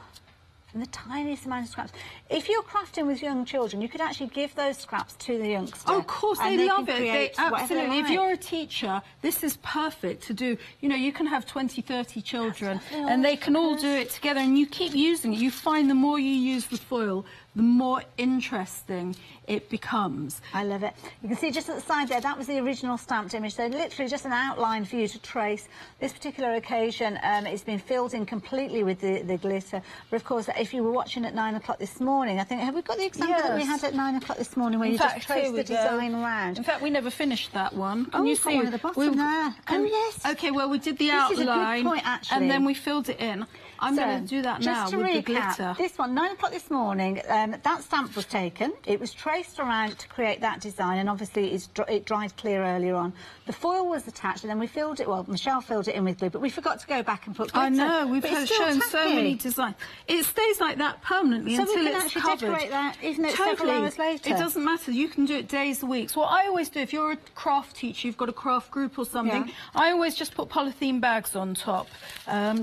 K: And the tiniest amount of scraps. If you're crafting with young children, you could actually give those scraps to the youngster.
L: Oh, of course, they love it. They absolutely.
K: Like.
L: If you're a teacher, this is perfect to do. You know, you can have 20, 30 children, and they can all do it together, and you keep using it. You find the more you use the foil, the more interesting it becomes.
K: I love it. You can see just at the side there, that was the original stamped image. So literally just an outline for you to trace. This particular occasion, it's been filled in completely with the glitter. But of course, if you were watching at 9 o'clock this morning, I think, have we got the example that we had at 9 o'clock this morning where you just traced the design around?
L: In fact, we never finished that one.
K: Can you see one at the bottom there? Oh, yes.
L: Okay, well, we did the outline.
K: This is a good point, actually.
L: And then we filled it in. I'm going to do that now with the glitter.
K: This one, 9 o'clock this morning, that stamp was taken. It was traced around to create that design, and obviously it dried clear earlier on. The foil was attached, and then we filled it, well, Michelle filled it in with glue, but we forgot to go back and put glitter.
L: I know, we've shown so many designs. It stays like that permanently until it's covered.
K: So we can actually decorate that, even though it's several hours later.
L: It doesn't matter. You can do it days, weeks. What I always do, if you're a craft teacher, you've got a craft group or something, I always just put polythene bags on top.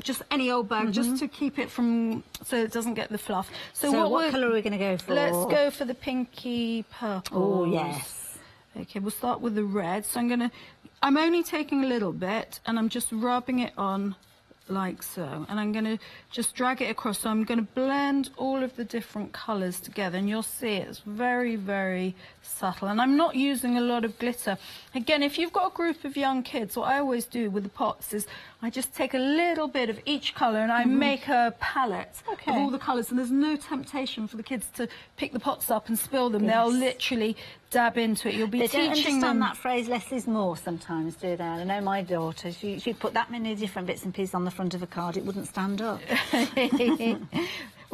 L: Just any old bag, just to keep it from, so it doesn't get the fluff.
K: So what colour are we going to go for?
L: Let's go for the pinky purple.
K: Oh, yes.
L: Okay, we'll start with the red. So I'm only taking a little bit, and I'm just rubbing it on like so, and I'm going to just drag it across. So I'm going to blend all of the different colours together, and you'll see it's very, very subtle. And I'm not using a lot of glitter. Again, if you've got a group of young kids, what I always do with the pots is I just take a little bit of each colour and I make a palette of all the colours, and there's no temptation for the kids to pick the pots up and spill them. They'll literally dab into it. You'll be teaching them.
K: They don't understand that phrase, less is more, sometimes, do they? I know my daughter, she'd put that many different bits and pieces on the front of a card, it wouldn't stand up.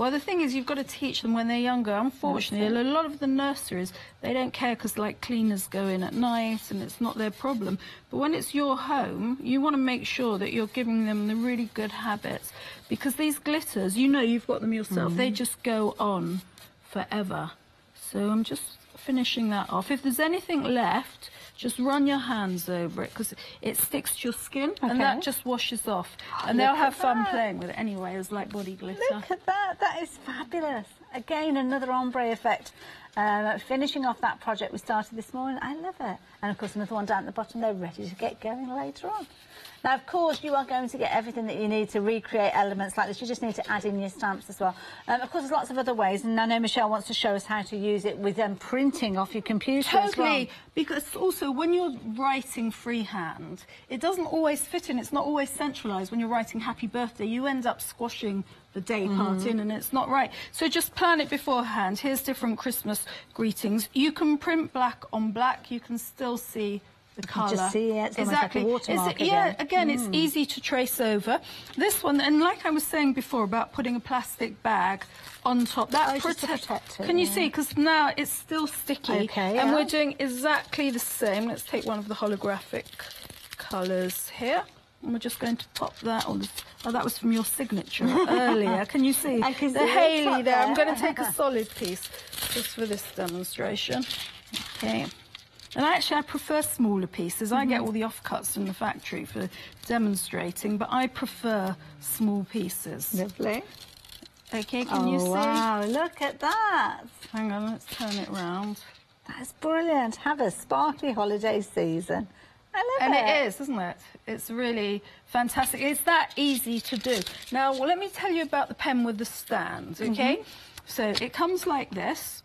L: Well, the thing is, you've got to teach them when they're younger. Unfortunately, a lot of the nurseries, they don't care because, like, cleaners go in at night and it's not their problem. But when it's your home, you want to make sure that you're giving them the really good habits, because these glitters, you know, you've got them yourself, they just go on forever. So I'm just finishing that off. If there's anything left, just run your hands over it, because it sticks to your skin and that just washes off. And they'll have fun playing with it anyway, as like body glitter.
K: Look at that, that is fabulous. Again, another ombre effect. Finishing off that project we started this morning, I love it. And of course another one down at the bottom, they're ready to get going later on. Now, of course, you are going to get everything that you need to recreate elements like this. You just need to add in your stamps as well. Of course, there's lots of other ways, and I know Michelle wants to show us how to use it with printing off your computer as well.
L: Because also when you're writing freehand, it doesn't always fit in. It's not always centralised. When you're writing Happy Birthday, you end up squashing the day part in, and it's not right. So just plan it beforehand. Here's different Christmas greetings. You can print black on black. You can still see the colour.
K: Just see it. It's exactly. Like a watermark
L: again, it's easy to trace over. This one, and like I was saying before about putting a plastic bag on top, that protects it. Can you see? Because now it's still sticky, and we're doing exactly the same. Let's take one of the holographic colours here, and we're just going to pop that on. Oh, that was from your signature earlier. Can you see?
K: I can
L: the
K: see
L: Haley there. I'm going to take a solid piece just for this demonstration. Okay. And actually, I prefer smaller pieces. I get all the offcuts from the factory for demonstrating, but I prefer small pieces.
K: Lovely.
L: Okay, can you see?
K: Wow, look at that.
L: Hang on, let's turn it round.
K: That's brilliant. Have a sparkly holiday season. I love
L: it.
K: And
L: it is, isn't it? It's really fantastic. It's that easy to do. Now, let me tell you about the pen with the stand, okay? So it comes like this.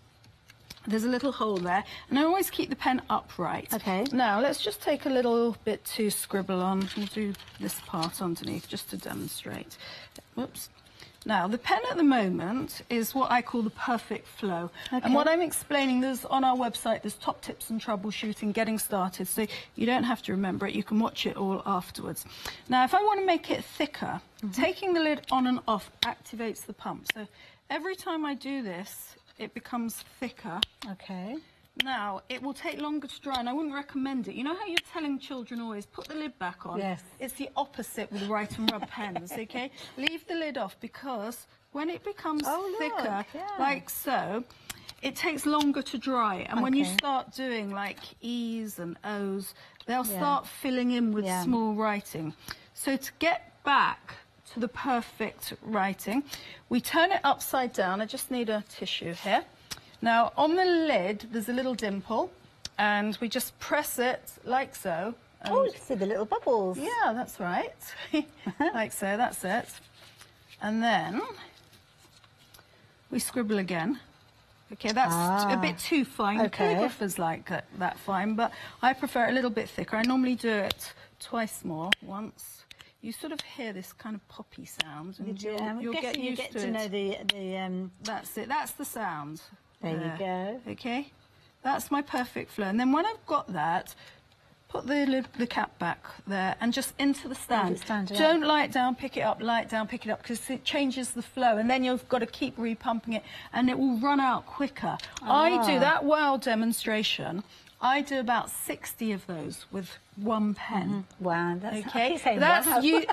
L: There's a little hole there, and I always keep the pen upright.
K: Okay.
L: Now, let's just take a little bit to scribble on. We'll do this part underneath just to demonstrate. Whoops. Now, the pen at the moment is what I call the perfect flow. And what I'm explaining, there's on our website, there's top tips and troubleshooting, getting started, so you don't have to remember it. You can watch it all afterwards. Now, if I want to make it thicker, taking the lid on and off activates the pump. So every time I do this, it becomes thicker.
K: Okay.
L: Now, it will take longer to dry, and I wouldn't recommend it. You know how you're telling children always, put the lid back on?
K: Yes.
L: It's the opposite with write and rub pens, okay? Leave the lid off, because when it becomes thicker, like so, it takes longer to dry. And when you start doing, like, E's and O's, they'll start filling in with small writing. So to get back to the perfect writing, we turn it upside down. I just need a tissue here. Now, on the lid, there's a little dimple, and we just press it like so.
K: Oh, you can see the little bubbles.
L: Yeah, that's right. Like so, that's it. And then we scribble again. Okay, that's a bit too fine. Calligraphers like that fine, but I prefer it a little bit thicker. I normally do it twice more, once. You sort of hear this kind of poppy sound, and you'll get used to it.
K: To know the
L: That's it. That's the sound.
K: There you go.
L: Okay, that's my perfect flow. And then when I've got that, put the cap back there and just into the stand. Don't lie it down, pick it up, lie it down, pick it up, because it changes the flow, and then you've got to keep repumping it, and it will run out quicker. I do that wow demonstration. I do about 60 of those with one pen.
K: Wow, that's
L: okay. That's you.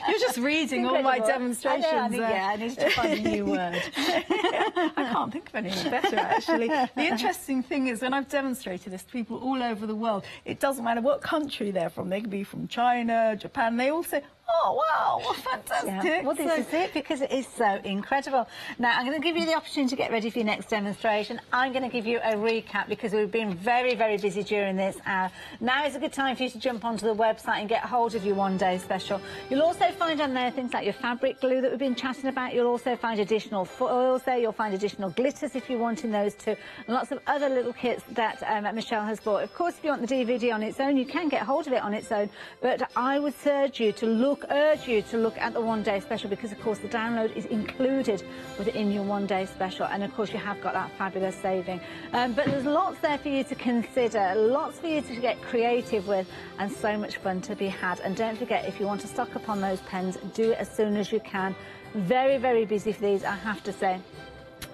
L: You're just reading all my demonstrations.
K: I need to find a new word.
L: I can't think of anything better, actually. The interesting thing is, when I've demonstrated this to people all over the world, it doesn't matter what country they're from. They can be from China, Japan. They all say, "Oh, wow, what fantastic!"
K: Yeah. Well, this is it, because it is so incredible. Now, I'm going to give you the opportunity to get ready for your next demonstration. I'm going to give you a recap, because we've been very, very busy during this hour. Now is a good time for you to jump onto the website and get hold of your one-day special. You'll also find on there things like your fabric glue that we've been chatting about. You'll also find additional foils there. You'll find additional glitters if you're wanting those too. And lots of other little kits that Michelle has bought. Of course, if you want the DVD on its own, you can get hold of it on its own. But I would urge you to look at the one-day special, because, of course, the download is included within your one-day special. And, of course, you have got that fabulous saving. But there's lots there for you to consider, lots for you to get creative with, and so much fun to be had. And don't forget, if you want to stock up on those pens, do it as soon as you can. Very, very busy for these, I have to say.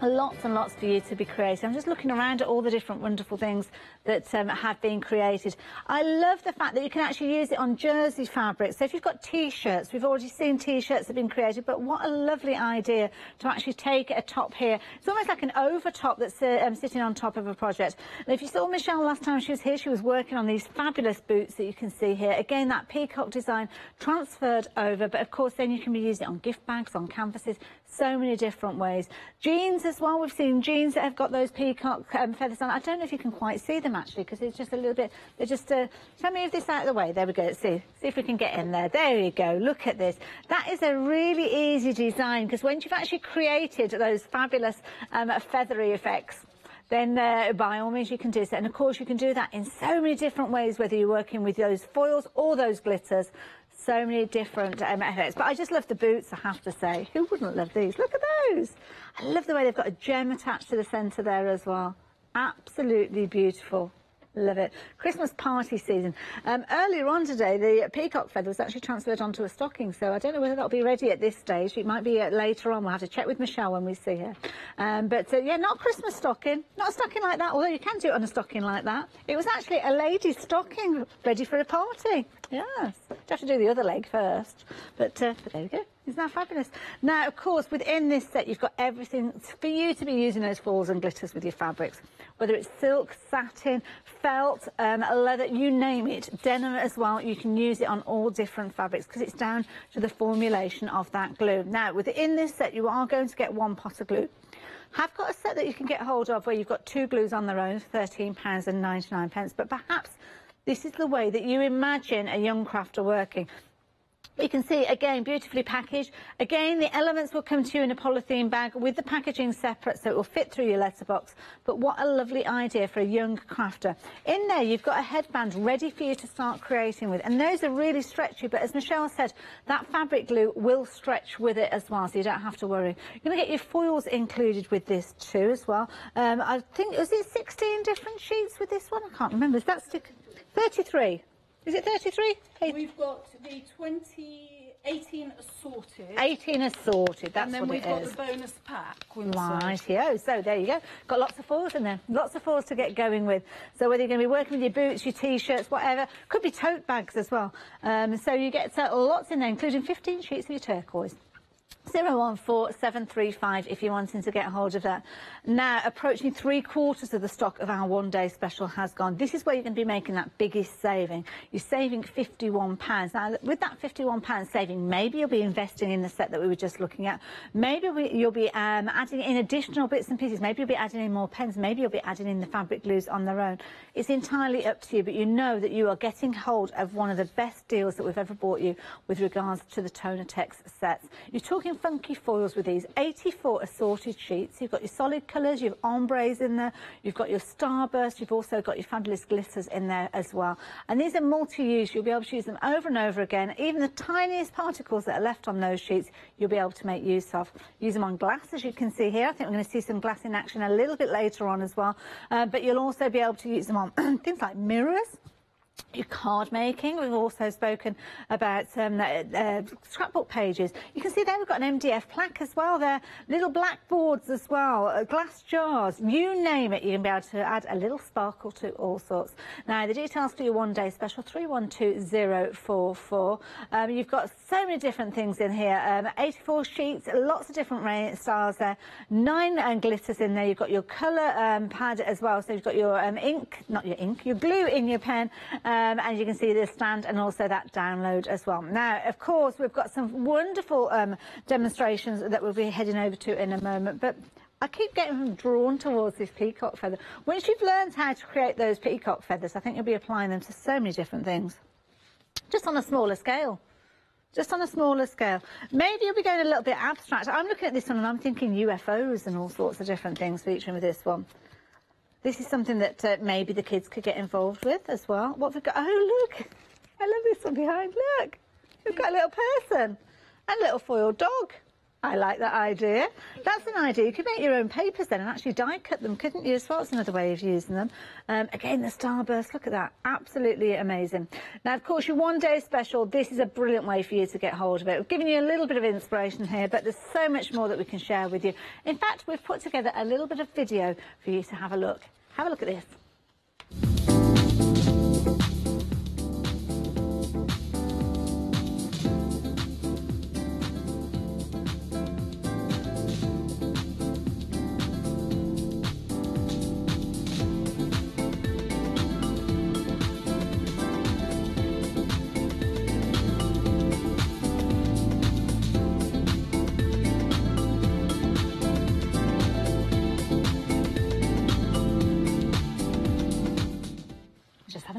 K: Lots and lots for you to be creating. I'm just looking around at all the different wonderful things that have been created. I love the fact that you can actually use it on jersey fabric. So if you've got T-shirts, we've already seen T-shirts have been created, but what a lovely idea to actually take a top here. It's almost like an over top that's sitting on top of a project. And if you saw Michelle last time she was here, she was working on these fabulous boots that you can see here. Again, that peacock design transferred over, but of course then you can be using it on gift bags, on canvases, so many different ways. Jeans as well, we've seen jeans that have got those peacock feathers on. I don't know if you can quite see them actually, because it's just a little bit, they're just, let me move this out of the way. There we go, let's see if we can get in there. There you go, look at this. That is a really easy design, because once you've actually created those fabulous feathery effects, then by all means you can do so. And of course you can do that in so many different ways, whether you're working with those foils or those glitters. So many different effects. But I just love the boots, I have to say. Who wouldn't love these? Look at those. I love the way they've got a gem attached to the centre there as well. Absolutely beautiful. Love it. Christmas party season. Earlier on today, the peacock feather was actually transferred onto a stocking, so I don't know whether that'll be ready at this stage. It might be later on. We'll have to check with Michelle when we see her. Yeah, not a Christmas stocking. Not a stocking like that, although you can do it on a stocking like that. It was actually a lady's stocking ready for a party. Yes. You have to do the other leg first. But there we go. Isn't that fabulous? Now, of course, within this set, you've got everything for you to be using those foils and glitters with your fabrics. Whether it's silk, satin, felt, leather, you name it, denim as well, you can use it on all different fabrics because it's down to the formulation of that glue. Now, within this set, you are going to get one pot of glue. I've got a set that you can get hold of where you've got two glues on their own, £13.99, but perhaps this is the way that you imagine a young crafter working. You can see, again, beautifully packaged. Again, the elements will come to you in a polythene bag with the packaging separate, so it will fit through your letterbox. But what a lovely idea for a young crafter. In there, you've got a headband ready for you to start creating with. And those are really stretchy, but as Michelle said, that fabric glue will stretch with it as well, so you don't have to worry. You're going to get your foils included with this too as well. I think, was it 16 different sheets with this one? I can't remember. Is that 33? Is it 33?
L: We've got the 18 assorted.
K: 18 assorted, that's what it is.
L: And then we've got the bonus pack.
K: Right, so there you go. Got lots of foils in there. Lots of foils to get going with. So whether you're going to be working with your boots, your T-shirts, whatever, could be tote bags as well. So you get lots in there, including 15 sheets of your turquoise. 014735 if you're wanting to get hold of that. Now, approaching 3/4 of the stock of our one-day special has gone. This is where you're going to be making that biggest saving. You're saving £51. Now, with that £51 saving, maybe you'll be investing in the set that we were just looking at. Maybe you'll be adding in additional bits and pieces. Maybe you'll be adding in more pens. Maybe you'll be adding in the fabric glues on their own. It's entirely up to you, but you know that you are getting hold of one of the best deals that we've ever brought you with regards to the Toner Tex sets. You're talking funky foils with these 84 assorted sheets. You've got your solid colours, you've ombres in there, you've got your starburst, you've also got your fabulous glitters in there as well. And these are multi-use. You'll be able to use them over and over again. Even the tiniest particles that are left on those sheets, you'll be able to make use of. Use them on glass, as you can see here. I think we're going to see some glass in action a little bit later on as well. But you'll also be able to use them on things like mirrors. Your card making, we've also spoken about scrapbook pages. You can see there we've got an MDF plaque as well there, little blackboards as well, glass jars, you name it, you can be able to add a little sparkle to all sorts. Now, the details for your one-day special, 312044. You've got so many different things in here, 84 sheets, lots of different styles there, 9 glitters in there. You've got your colour pad as well, so you've got your your glue in your pen. And you can see the stand and also that download as well. Now, of course, we've got some wonderful demonstrations that we'll be heading over to in a moment, but I keep getting drawn towards this peacock feather. Once you've learned how to create those peacock feathers, I think you'll be applying them to so many different things, just on a smaller scale. Just on a smaller scale. Maybe you'll be going a little bit abstract. I'm looking at this one and I'm thinking UFOs and all sorts of different things featuring with this one. This is something that maybe the kids could get involved with as well. What have we got? Oh, look. I love this one behind. Look. We've got a little person and a little foiled dog. I like that idea. That's an idea. You could make your own papers then and actually die cut them, couldn't you, as well? It's another way of using them. Again, the starburst, look at that. Absolutely amazing. Now, of course, your one-day special, this is a brilliant way for you to get hold of it. We've given you a little bit of inspiration here, but there's so much more that we can share with you. In fact, we've put together a little bit of video for you to have a look. Have a look at this.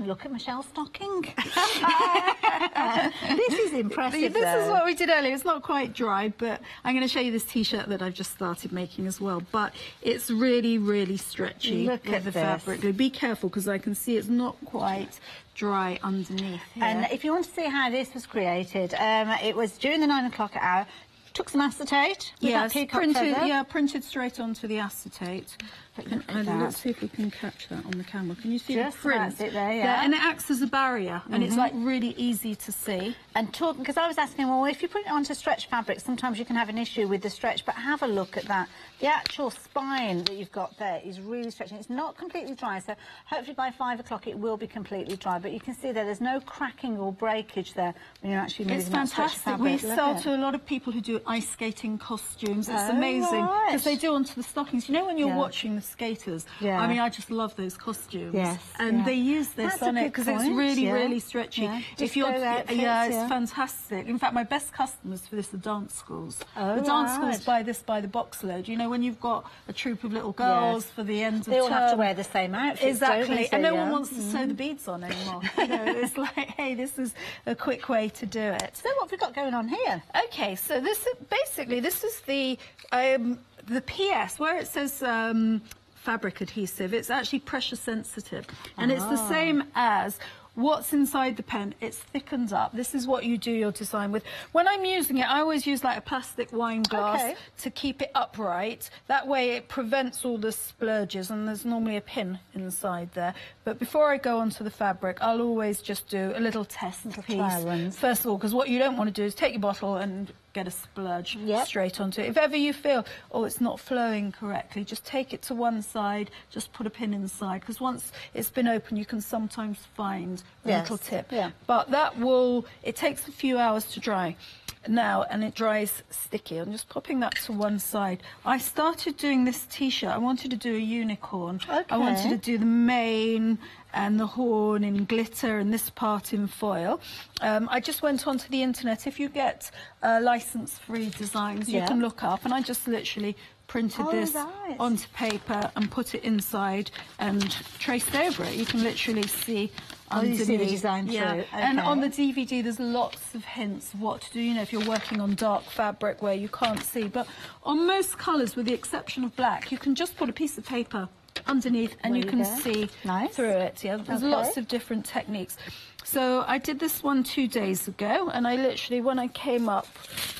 K: Look at Michelle's stocking. This is impressive.
L: This is what we did earlier. It's not quite dry, but I'm going to show you this T-shirt that I've just started making as well. But it's really, really stretchy.
K: Look at
L: the
K: this.
L: fabric. Be careful because I can see it's not quite dry underneath here.
K: And if you want to see how this was created, it was during the 9 o'clock hour. Took some acetate.
L: Yes, printed straight onto the acetate. Let's see if we can catch that on the camera. Can you see
K: just
L: the print?
K: it there, yeah.
L: And it acts as a barrier, and it's like really easy to see.
K: And because I was asking, well, if you put it onto stretch fabric, sometimes you can have an issue with the stretch, but have a look at that. The actual spine that you've got there is really stretching. It's not completely dry, so hopefully by 5 o'clock it will be completely dry, but you can see there's no cracking or breakage there when you're actually moving that stretch fabric.
L: We sell to a lot of people who do ice skating costumes. It's amazing because they do onto the stockings. You know when you're watching the skaters?
K: Yeah.
L: I mean, I just love those costumes.
K: Yes.
L: And they use this on it because it's really, really stretchy.
K: Yeah.
L: If you're, it's fantastic. In fact, my best customers for this are dance schools. The dance schools buy this by the box load. You know, when you've got a troop of little girls for the end of
K: they all
L: term.
K: have to wear the same outfit.
L: Exactly. And no one wants to sew the beads on anymore. You know, it's like, hey, this is a quick way to do it.
K: So what have we got going on here?
L: Okay, so this is basically the PS where it says fabric adhesive. It's actually pressure sensitive, and it's the same as what's inside the pen. It's thickened up. This is what you do your design with. When I'm using it, I always use like a plastic wine glass to keep it upright. That way it prevents all the splurges, and there's normally a pin inside there. But before I go onto the fabric, I'll always just do a little test piece. First of all, because what you don't want to do is take your bottle and get a splurge straight onto it. If ever you feel, oh, it's not flowing correctly, just take it to one side, just put a pin inside, because once it's been open, you can sometimes find a little tip. But that it takes a few hours to dry now, and it dries sticky. I'm just popping that to one side. I started doing this T-shirt. I wanted to do a unicorn. I wanted to do the mane and the horn in glitter and this part in foil. I just went onto the internet. If you get license-free designs, you can look up, and I just literally printed this onto paper and put it inside and traced over it. You can literally see underneath.
K: You see the design through.
L: And on the DVD there's lots of hints of what to do, you know, if you're working on dark fabric where you can't see. But on most colours, with the exception of black, you can just put a piece of paper underneath and you can see through it. There's lots of different techniques. So I did this one 2 days ago, and I literally, when I came up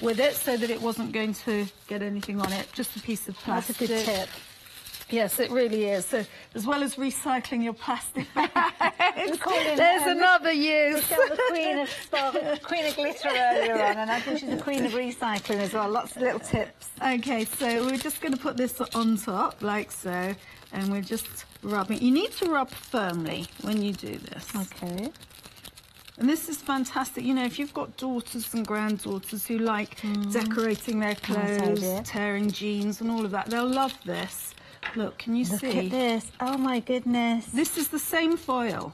L: with it so that it wasn't going to get anything on it, just a piece of plastic.
K: That's a good tip.
L: Yes, it really is. So as well as recycling your plastic bags,
K: there's
L: another use.
K: Michelle, the queen of glitter earlier on, and I think she's the queen of recycling as well. Lots of little tips.
L: Okay, so we're just going to put this on top, like so, and we're just rubbing. You need to rub firmly when you do this.
K: Okay.
L: And this is fantastic. You know, if you've got daughters and granddaughters who like decorating their clothes, tearing jeans and all of that, they'll love this. Look, can you see?
K: Look at this. Oh, my goodness.
L: This is the same foil.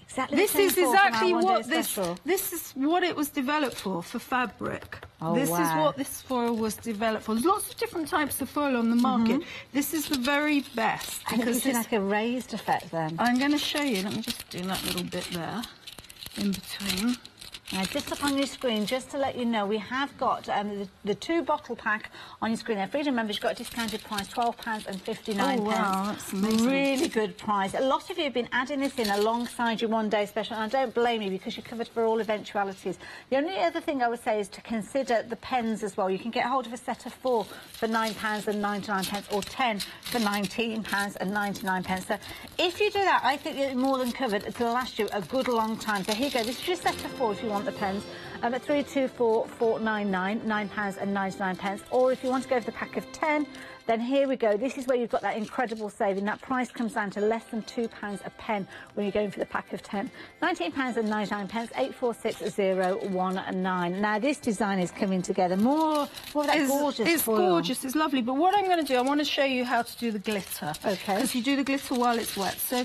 K: Exactly.
L: This is exactly what this is what it was developed for fabric. This is what this foil was developed for. There's lots of different types of foil on the market. This is the very best.
K: Because it's like a raised effect then.
L: I'm going to show you. Let me just do that little bit there in between.
K: Now, just up on your screen, just to let you know, we have got the 2-bottle pack on your screen there. Freedom members, you've got a discounted price, £12.59.
L: Oh, wow, that's amazing.
K: Really good price. A lot of you have been adding this in alongside your one-day special, and I don't blame you because you're covered for all eventualities. The only other thing I would say is to consider the pens as well. You can get hold of a set of 4 for £9.99 or 10 for £19.99. So if you do that, I think you're more than covered. It'll last you a good long time. So here you go. This is your set of 4 if you want the pens. At 324499, £9.99. Or if you want to go for the pack of 10, then here we go. This is where you've got that incredible saving. That price comes down to less than £2 a pen when you're going for the pack of 10. £19.99, 846019. Now, this design is coming together. More of that gorgeous
L: It's
K: foil.
L: gorgeous, it's lovely. But what I'm going to do, I want to show you how to do the glitter.
K: Okay.
L: Because you do the glitter while it's wet. So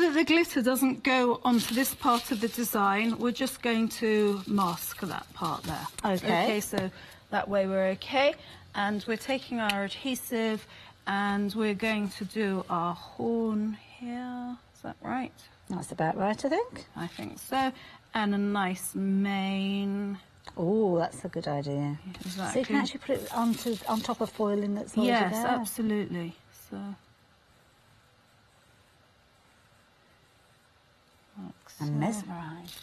L: that the glitter doesn't go onto this part of the design, we're just going to mask that part there.
K: Okay.
L: Okay, so that way we're okay. And we're taking our adhesive and we're going to do our horn here. Is that right?
K: That's about right, I think.
L: I think so. And a nice mane.
K: Oh, that's a good idea.
L: Exactly.
K: So you can actually put it on top of foiling that's already
L: Yes,
K: there.
L: absolutely. So.
K: I'm mesmerised.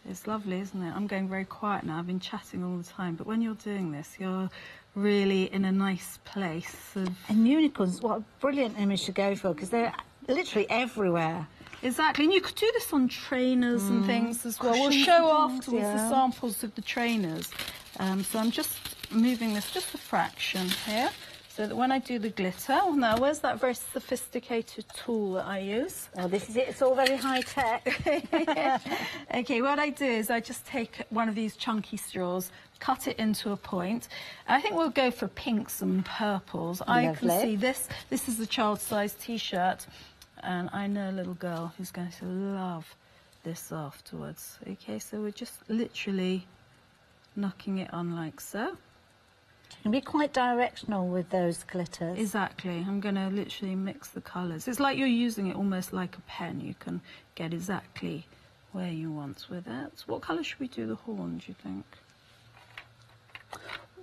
L: It's lovely, isn't it? I'm going very quiet now. I've been chatting all the time. But when you're doing this, you're really in a nice place.
K: And unicorns, what a brilliant image to go for, because they're literally everywhere.
L: Exactly. And you could do this on trainers and things as well. We'll
K: Cushions
L: show
K: and things,
L: afterwards the
K: yeah.
L: samples of the trainers. So I'm just moving this just a fraction here. So that when I do the glitter, now where's that very sophisticated tool that I use?
K: Oh, this is it. It's all very high tech.
L: Okay, what I do is I just take one of these chunky straws, cut it into a point. I think we'll go for pinks and purples. I can see this. This is a child-sized T-shirt, and I know a little girl who's going to love this afterwards. Okay, so we're just literally knocking it on like so.
K: You can be quite directional with those glitters.
L: Exactly. I'm going to literally mix the colours. It's like you're using it almost like a pen. You can get exactly where you want with it. What colour should we do the horn, do you think?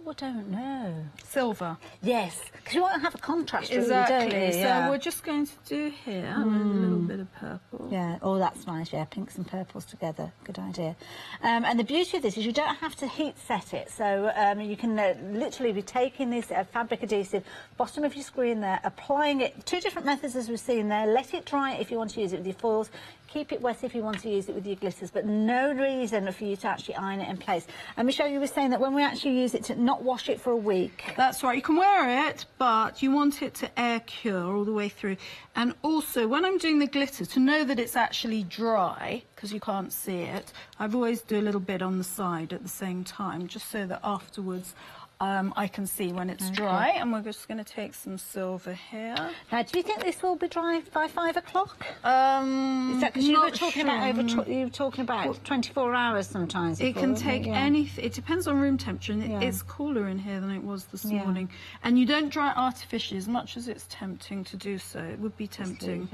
K: I don't know.
L: Silver.
K: Yes, because you want to have a contrast.
L: Exactly.
K: Really, don't you?
L: So
K: Yeah.
L: we're just going to do here with a little bit of purple.
K: Yeah, oh, that's nice, yeah, pinks and purples together. Good idea. And the beauty of this is you don't have to heat set it. So you can literally be taking this fabric adhesive, bottom of your screen there, applying it, 2 different methods as we've seen there. Let it dry if you want to use it with your foils. Keep it wet if you want to use it with your glitters, but no reason for you to actually iron it in place. And Michelle, you were saying that when we actually use it, to not wash it for a week.
L: That's right. You can wear it, but you want it to air cure all the way through. And also, when I'm doing the glitter, to know that it's actually dry, because you can't see it, I've always do a little bit on the side at the same time, just so that afterwards I can see when it's dry. And we're just going to take some silver here.
K: Now, do you think this will be dry by 5 o'clock? Is that because you were talking about you were talking about 24 hours sometimes?
L: It can take anything. It depends on room temperature. And it's cooler in here than it was this morning. And you don't dry it artificially, as much as it's tempting to do so. It would be tempting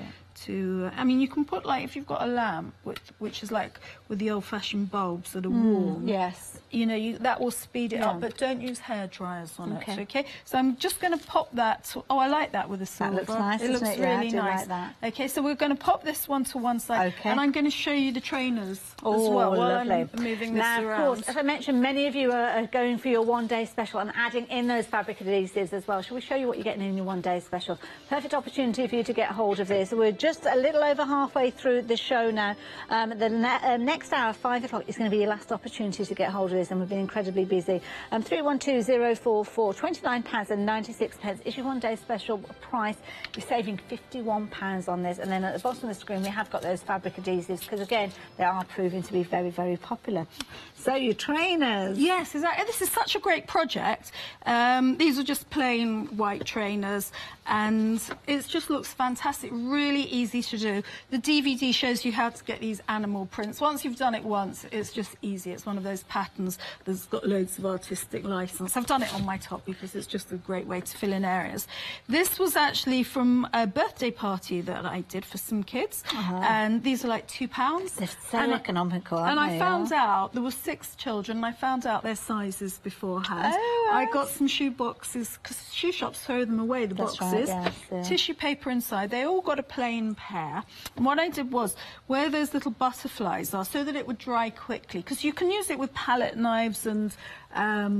L: to. I mean, you can put, like, if you've got a lamp, which is like with the old-fashioned bulbs that are warm.
K: Yes.
L: You know, that will speed it up, but don't use hair dryers on it. Okay. So I'm just going to pop that. Oh, I like that with the silver.
K: That looks nice.
L: It looks
K: doesn't it?
L: really
K: I do
L: nice.
K: like that.
L: Okay, so we're going to pop this one to one side, and I'm going to show you the trainers as well while
K: lovely.
L: I'm moving this
K: now,
L: around.
K: Of course, as I mentioned, many of you are going for your one-day special and adding in those fabric adhesives as well. Shall we show you what you're getting in your one-day special? Perfect opportunity for you to get hold of this. We're just a little over halfway through the show now. The next hour, 5 o'clock, is going to be your last opportunity to get hold of this, and we've been incredibly busy. 312044, £29.96 is your one-day special price. You're saving £51 on this, and then at the bottom of the screen we have got those fabric adhesives because again they are proving to be very, very popular. So your trainers.
L: Yes, exactly. This is such a great project. These are just plain white trainers, and it just looks fantastic. Really easy to do. The DVD shows you how to get these animal prints. Once you've done it once, it's just easy. It's one of those patterns that's got loads of artistic license. I've done it on my top because it's just a great way to fill in areas. This was actually from a birthday party that I did for some kids, and these are like £2.
K: They're so economical, aren't
L: And
K: they?
L: I found out, there were 6 children, and I found out their sizes beforehand.
K: Oh,
L: I got some shoe boxes, because shoe shops throw them away, the
K: That's
L: boxes.
K: right, yes, yeah.
L: Tissue paper inside. They all got a plain pair. And what I did was, where those little butterflies are, so that it would dry quickly, because you can use it with palette knives and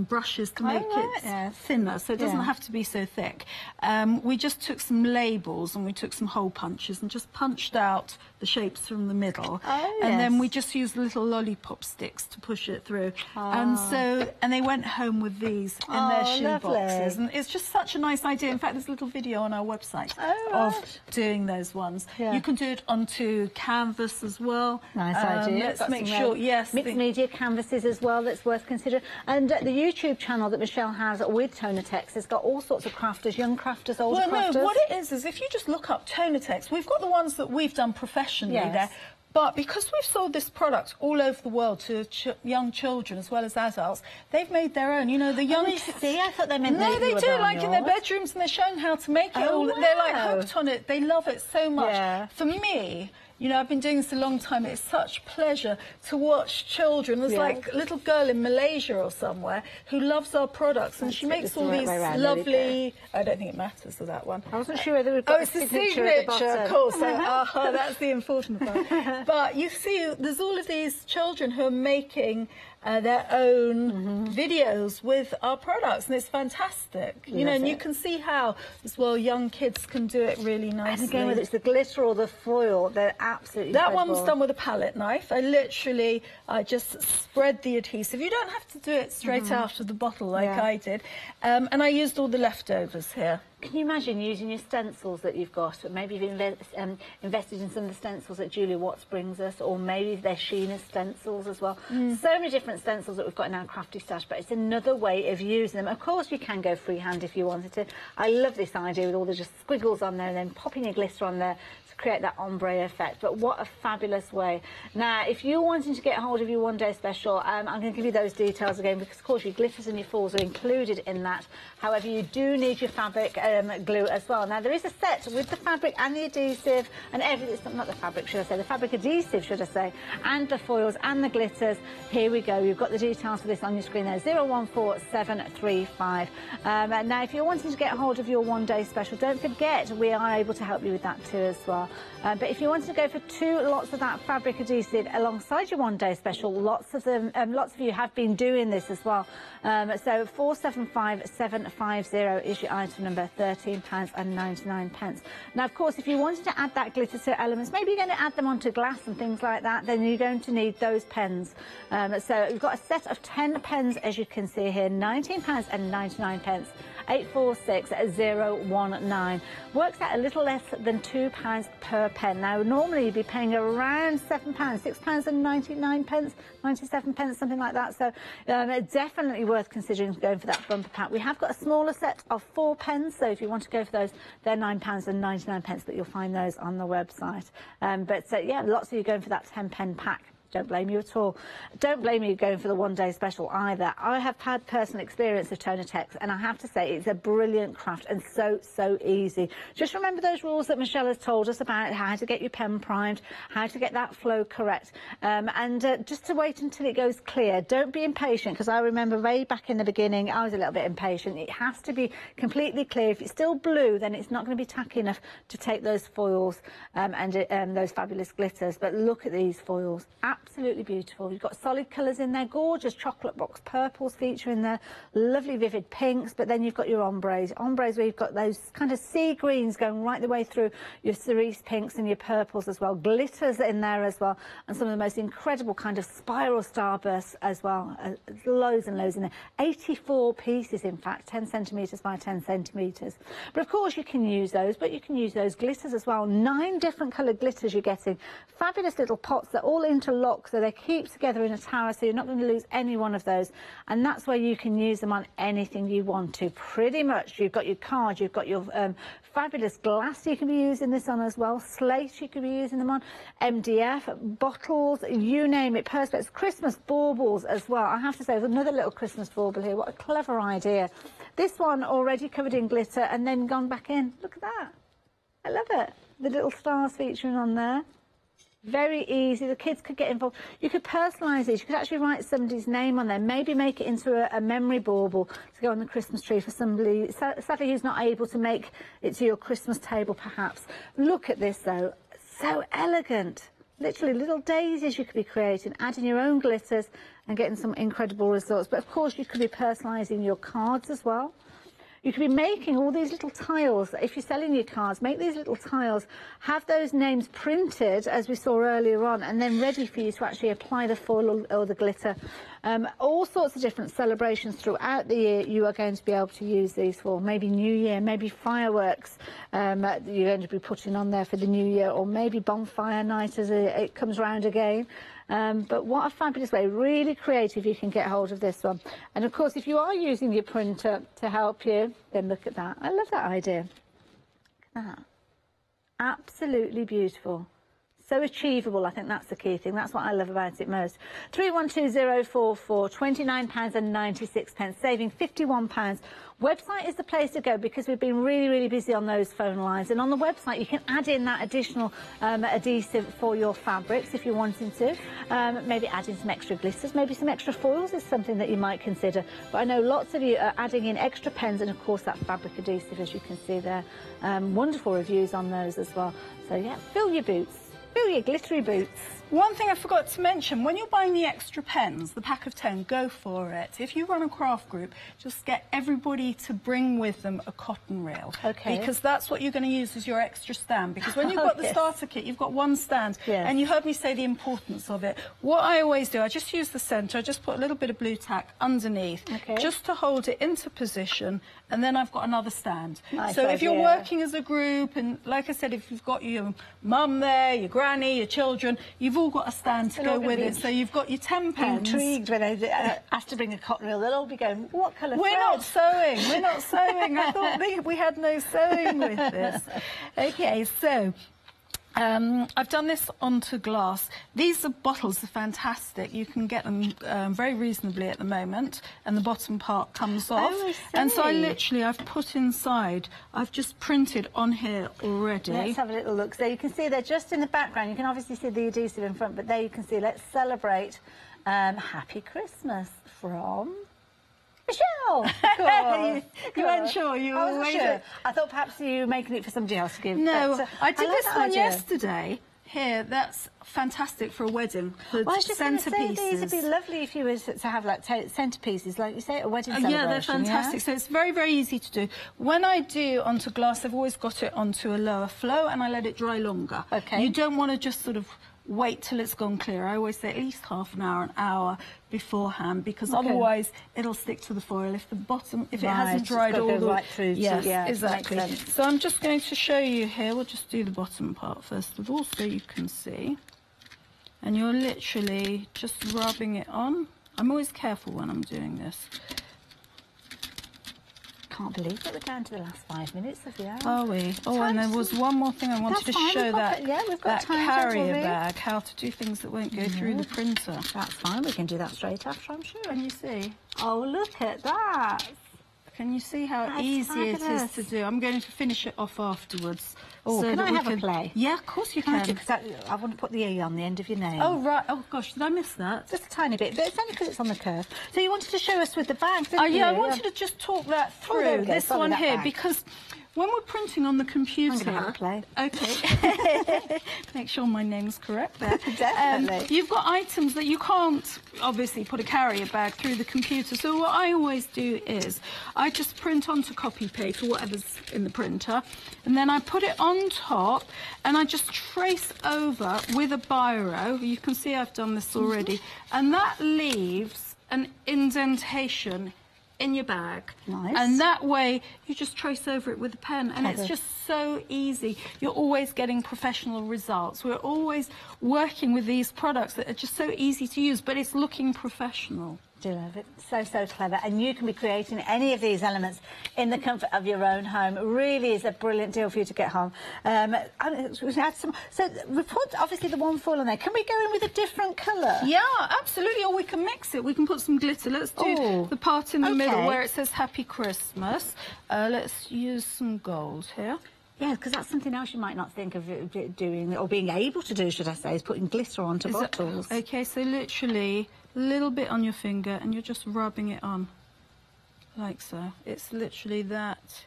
L: brushes to make it thinner, so it doesn't have to be so thick. We just took some labels and we took some hole punches and just punched out the shapes from the middle, and then we just used little lollipop sticks to push it through. And they went home with these in their shoe boxes, and it's just such a nice idea. In fact, there's a little video on our website of doing those ones. You can do it onto canvas as well.
K: Nice idea.
L: Let's make sure,
K: mixed media canvases as well, that's worth considering. And the YouTube channel that Michelle has with Tonatex has got all sorts of crafters, young crafters, older crafters.
L: No, what it is if you just look up Tonatex, we've got the ones that we've done professionally there. But because we've sold this product all over the world to young children as well as adults, they've made their own. You know, the young kids...
K: See, I thought they meant
L: No, they do, like in their bedrooms, and they're showing how to make it all. They're like hooked on it. They love it so much. For me, you know, I've been doing this a long time. It's such pleasure to watch children. There's like a little girl in Malaysia or somewhere who loves our products, and she makes all these lovely... I don't think it matters for that one.
K: I wasn't sure whether we've got
L: it's the signature, of course. That's the important part. But you see, there's all of these children who are making their own videos with our products, and it's fantastic. You know, and you can see how, as well, young kids can do it really nicely.
K: And again, whether it's the glitter or the foil, they're absolutely
L: That
K: incredible.
L: one's done with a palette knife. I just spread the adhesive. You don't have to do it straight out of the bottle like I did. And I used all the leftovers here.
K: Can you imagine using your stencils that you've got? Maybe you've invested in some of the stencils that Julia Watts brings us, or maybe they're Sheena stencils as well. So many different stencils that we've got in our crafty stash, but it's another way of using them. Of course, you can go freehand if you wanted to. I love this idea with all the just squiggles on there and then popping your glitter on there to create that ombre effect. But what a fabulous way. Now, if you're wanting to get hold of your one-day special, I'm going to give you those details again, because, of course, your glitters and your foils are included in that. However, you do need your fabric glue as well. Now, there is a set with the fabric and the adhesive and everything, not the fabric, should I say, the fabric adhesive, should I say, and the foils and the glitters. Here we go. You've got the details for this on your screen there, 014735. Now, if you're wanting to get hold of your one-day special, don't forget we are able to help you with that too as well. But if you wanted to go for 2 lots of that fabric adhesive alongside your one-day special, lots of you have been doing this as well. So 475750 is your item number, £13.99. Now, of course, if you wanted to add that glitter to elements, maybe you're going to add them onto glass and things like that, then you're going to need those pens. So you've got a set of 10 pens, as you can see here, £19.99. 846019. Works out a little less than £2 per pen. Now, normally you'd be paying around £7, £6.99, 97 pence, something like that. So definitely worth considering going for that bumper pack. We have got a smaller set of 4 pens, so if you want to go for those, they're £9.99, but you'll find those on the website. Yeah, lots of you going for that 10 pen pack. Don't blame you at all. Don't blame you going for the one-day special either. I have had personal experience of Tonatex, and I have to say it's a brilliant craft and so easy. Just remember those rules that Michelle has told us about, how to get your pen primed, how to get that flow correct, and just to wait until it goes clear. Don't be impatient, because I remember way back in the beginning I was a little bit impatient. It has to be completely clear. If it's still blue, then it's not going to be tacky enough to take those foils and those fabulous glitters. But look at these foils. Absolutely beautiful. You've got solid colours in there, gorgeous chocolate box purples featuring there, lovely vivid pinks, but then you've got your ombres where you've got those kind of sea greens going right the way through, your cerise pinks and your purples as well, glitters in there as well, and some of the most incredible kind of spiral starbursts as well, loads and loads in there. 84 pieces, in fact, 10 centimetres by 10 centimetres. But of course you can use those, but you can use those glitters as well. 9 different coloured glitters you're getting. Fabulous little pots that all interlock lock, so they keep together in a tower, so you're not going to lose any one of those. And that's where you can use them on anything you want to. Pretty much, you've got your cards, you've got your fabulous glass you can be using this on as well, slate you could be using them on, MDF, bottles, you name it, perspex, Christmas baubles as well. I have to say, there's another little Christmas bauble here. What a clever idea. This one already covered in glitter and then gone back in. Look at that. I love it. The little stars featuring on there. Very easy. The kids could get involved. You could personalise these. You could actually write somebody's name on there. Maybe make it into a memory bauble to go on the Christmas tree for somebody, sadly, who's not able to make it to your Christmas table, perhaps. Look at this, though. So elegant. Literally little daisies you could be creating, adding your own glitters and getting some incredible results. But, of course, you could be personalising your cards as well. You could be making all these little tiles. If you're selling your cards, make these little tiles, have those names printed, as we saw earlier on, and then ready for you to actually apply the foil or the glitter. All sorts of different celebrations throughout the year you are going to be able to use these for. Maybe New Year, maybe fireworks that you're going to be putting on there for the New Year, or maybe bonfire night as it comes round again. But what a fabulous way, really creative, you can get hold of this one. And of course, if you are using your printer to help you, then look at that. I love that idea. Look at that. Absolutely beautiful. So achievable, I think that's the key thing. That's what I love about it most. 312044, £29.96, saving £51. Website is the place to go because we've been really, really busy on those phone lines. And on the website, you can add in that additional adhesive for your fabrics if you're wanting to. Maybe add in some extra glitters, maybe some extra foils is something that you might consider. But I know lots of you are adding in extra pens and, of course, that fabric adhesive, as you can see there. Wonderful reviews on those as well. So, yeah, fill your boots. Fill your glittery boots.
L: One thing I forgot to mention, when you're buying the extra pens, the pack of 10, go for it. If you run a craft group, just get everybody to bring with them a cotton reel.
K: Okay.
L: Because that's what you're going to use as your extra stand. Because when you've got the starter kit, you've got one stand.
K: Yes.
L: And you heard me say the importance of it. What I always do, I just use the centre, I just put a little bit of blue tack underneath, just to hold it into position, and then I've got another stand.
K: Nice
L: so if you're
K: idea.
L: working as a group, and like I said, if you've got your mum there, your granny, your children, you've all got a stand to go with it. So you've got your 10 pens.
K: Intrigued when I have to bring a cotton reel. They'll all be going, what colour
L: We're
K: thread?
L: not sewing. We're not sewing. I thought we had no sewing with this. Okay, so I've done this onto glass. These bottles are fantastic. You can get them very reasonably at the moment, and the bottom part comes off.
K: Oh, I see.
L: And so I've put inside, I've just printed on here already.
K: Let's have a little look. So you can see they're just in the background. You can obviously see the adhesive in front, but there you can see, let's celebrate Happy Christmas from Michelle.
L: You weren't sure? You were
K: wasn't sure. I thought perhaps you were making it for somebody else to give.
L: No,
K: but,
L: I did
K: like
L: this
K: that
L: one
K: idea.
L: yesterday. Here, that's fantastic for a wedding. For
K: Well, I was just going to say,
L: centerpieces.
K: these would be lovely if you were to have like centerpieces, like you say, at a wedding celebration.
L: Yeah, they're fantastic. So it's very, very easy to do. When I do onto glass, I've always got it onto a lower flow and I let it dry longer.
K: Okay.
L: You don't want to just sort of wait till it's gone clear. I always say at least half an hour beforehand, because otherwise it'll stick to the foil if it hasn't dried all the
K: right through.
L: Yes, exactly. So I'm just going to show you here. We'll just do the bottom part first of all, so you can see. And you're literally just rubbing it on. I'm always careful when I'm doing this.
K: Can't believe that we're down to the last 5 minutes of the hour.
L: Are we? Oh, and there was one more thing I wanted to show, that carrier bag, how to do things that won't go through the printer.
K: That's fine, we can do that straight after, I'm sure.
L: Can you see?
K: Oh, look at that.
L: Can you see how easy it is to do? I'm going to finish it off afterwards.
K: Oh, can I have a play?
L: Yeah, of course you can.
K: Because I want to put the E on the end of your name.
L: Oh, right. Oh, gosh, did I miss that?
K: Just a tiny bit, but it's only because it's on the curve. So you wanted to show us with the bag, didn't you?
L: Yeah, I wanted to just talk that through, this one here, because when we're printing on the computer...
K: I'm going to have a play.
L: Okay. Make sure my name's correct there.
K: Definitely.
L: You've got items that you can't, obviously, put a carrier bag through the computer. So what I always do is I just print onto copy paper, whatever's in the printer, and then I put it on top, and I just trace over with a biro. You can see I've done this already. And that leaves an indentation in your bag.
K: Nice.
L: And that way you just trace over it with a pen, and it's just so easy. You're always getting professional results. We're always working with these products that are just so easy to use, but it's looking professional.
K: Do love it. So, so clever. And you can be creating any of these elements in the comfort of your own home. It really is a brilliant deal for you to get home. And we had some, so we put obviously the one foil on there. Can we go in with a different colour?
L: Yeah, absolutely. Or we can mix it. We can put some glitter. Let's do the part in the middle where it says Happy Christmas. Let's use some gold here.
K: Yeah, because that's something else you might not think of doing, or being able to do, should I say, is putting glitter onto bottles.
L: Okay, so literally a little bit on your finger, and you're just rubbing it on, like so. It's literally that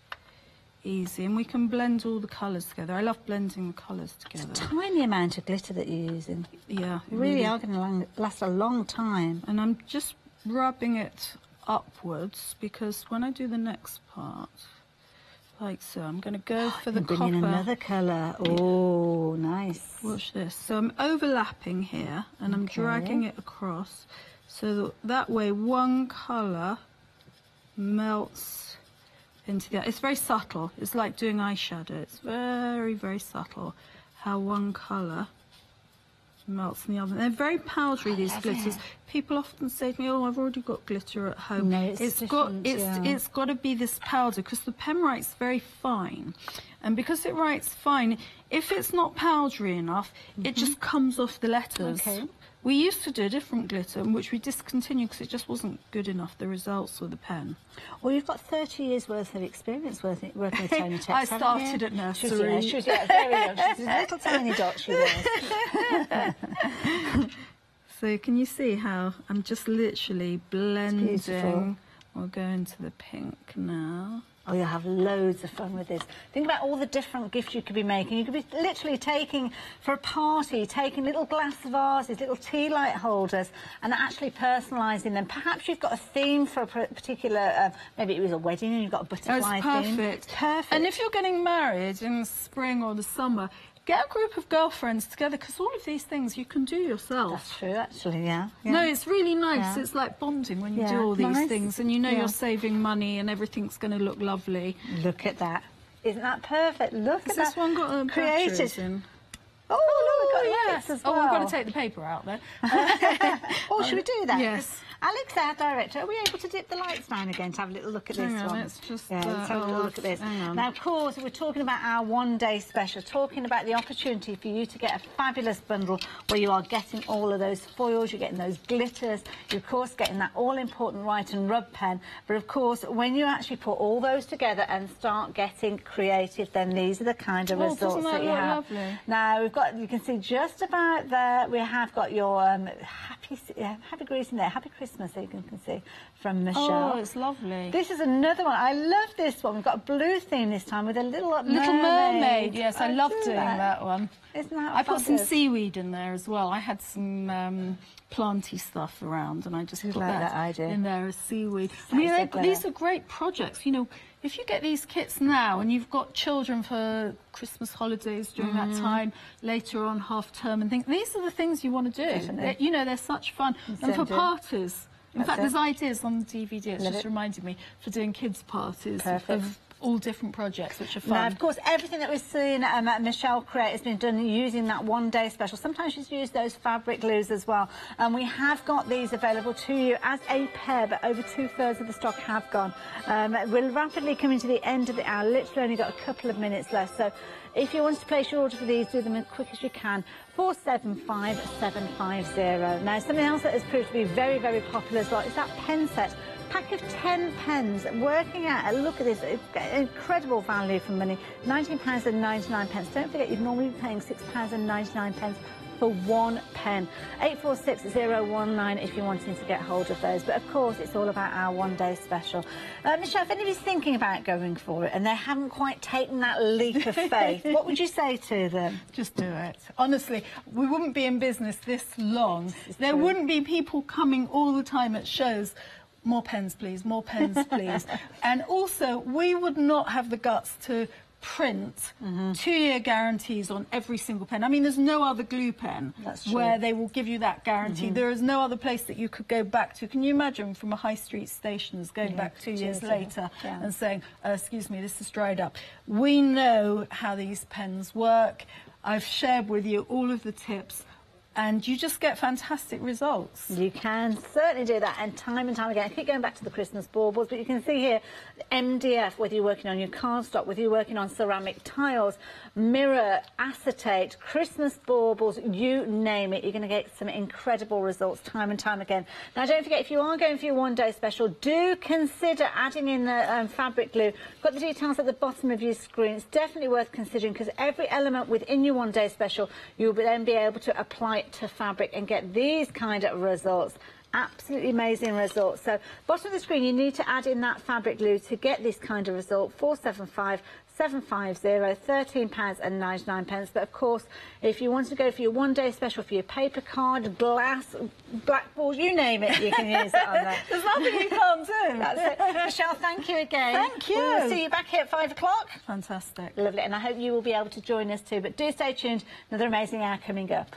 L: easy, and we can blend all the colours together. I love blending the colours together.
K: It's a tiny amount of glitter that you're using.
L: Yeah.
K: You really are going to last a long time.
L: And I'm just rubbing it upwards, because when I do the next part, like so, I'm going to go for the copper.
K: Bring in another colour. Oh, nice.
L: Watch this. So I'm overlapping here, and I'm dragging it across, so that way one colour melts into the other. It's very subtle. It's like doing eyeshadow. It's very, very subtle how one colour melts in the other. They're very powdery, these glitters. People often say to me, "Oh, I've already got glitter at home."
K: No, it's
L: got to be this powder, because the pen writes very fine, and because it writes fine, if it's not powdery enough, it just comes off the letters.
K: Okay.
L: We used to do a different glitter, which we discontinued because it just wasn't good enough, the results with the pen.
K: Well, you've got 30 years worth of experience working with Tonatex.
L: I started at nursery.
K: She was very young. She's a little tiny dot, she was.
L: So can you see how I'm just literally blending? We'll go into the pink now.
K: Oh, you'll have loads of fun with this. Think about all the different gifts you could be making. You could be literally taking, for a party, taking little glass vases, little tea light holders, and actually personalising them. Perhaps you've got a theme for a particular, maybe it was a wedding and you've got a butterfly theme.
L: Perfect.
K: Perfect.
L: And if you're getting married in the spring or the summer, get a group of girlfriends together, because all of these things you can do yourself.
K: That's true, actually, yeah.
L: No, it's really nice.
K: Yeah.
L: It's like bonding when you do all these things, and you know you're saving money and everything's going to look lovely.
K: Look at that. Isn't that perfect? Look at that.
L: This one got
K: created.
L: in.
K: Oh, look, we've got
L: yes.
K: as well.
L: Oh, we've got to take the paper out there.
K: Should we do that?
L: Yes.
K: Alex, our director, are we able to dip the lights down again to have a little look at this one?
L: Let's just
K: let's have a little look at this. Now, of course, we're talking about our one-day special, talking about the opportunity for you to get a fabulous bundle where you are getting all of those foils, you're getting those glitters, you're, of course, getting that all-important write and rub pen. But, of course, when you actually put all those together and start getting creative, then these are the kind of results that you have.
L: Lovely?
K: Now, we've got, you can see just about there, we have got your happy greeting there, Happy Christmas, so you can see, from Michelle.
L: Oh, it's lovely.
K: This is another one. I love this one. We've got a blue theme this time with a little
L: mermaid. Yes, I love doing that one.
K: Isn't that
L: I put some seaweed in there as well. I had some planty stuff around, and I just put that in there as seaweed. I mean, these are great projects. You know, if you get these kits now and you've got children for Christmas holidays during that time, later on half term and things, these are the things you want to do. You know, they're such fun. And for parties. In fact, there's ideas on the DVD. It's just reminded me for doing kids' parties of all different projects, which are fun.
K: Now, of course, everything that we've seen Michelle create has been done using that one-day special. Sometimes she's used those fabric glues as well. And we have got these available to you as a pair, but over 2/3 of the stock have gone. We're rapidly coming to the end of the hour. Literally only got a couple of minutes left. So if you want to place your order for these, do them as quick as you can. 475750. Now, something else that has proved to be very, very popular as well is that pen set. Pack of 10 pens, working out, look at this, it's incredible value for money, £19.99. Don't forget, you'd normally be paying £6.99 for one pen. 846019 if you're wanting to get hold of those. But of course, it's all about our one-day special. Michelle, if anybody's thinking about going for it and they haven't quite taken that leap of faith, what would you say to them?
L: Just do it. Honestly, we wouldn't be in business this long. There wouldn't be people coming all the time at shows. More pens, please. More pens, please. And also, we would not have the guts to print 2-year guarantees on every single pen. I mean, there's no other glue pen where they will give you that guarantee. There is no other place that you could go back to. Can you imagine from a high street stationers going back 2 years later and saying, excuse me, this is dried up? We know how these pens work. I've shared with you all of the tips, and you just get fantastic results.
K: You can certainly do that, and time again. I keep going back to the Christmas baubles, but you can see here, MDF, whether you're working on your cardstock, whether you're working on ceramic tiles, mirror, acetate, Christmas baubles, you name it, you're going to get some incredible results time and time again. Now, don't forget, if you are going for your one-day special, do consider adding in the fabric glue. Got the details at the bottom of your screen. It's definitely worth considering, because every element within your one-day special, you'll then be able to apply it to fabric and get these kind of results. Absolutely amazing results. So bottom of the screen, you need to add in that fabric glue to get this kind of result. 475 750, £13.99. But of course, if you want to go for your one-day special for your paper card, glass, blackboard, you name it, you can use it on there.
L: There's nothing you can't do.
K: That's it. Michelle, thank you again.
L: Thank you.
K: We'll see you back here at 5 o'clock.
L: Fantastic.
K: Lovely, and I hope you will be able to join us too. But do stay tuned. Another amazing hour coming up.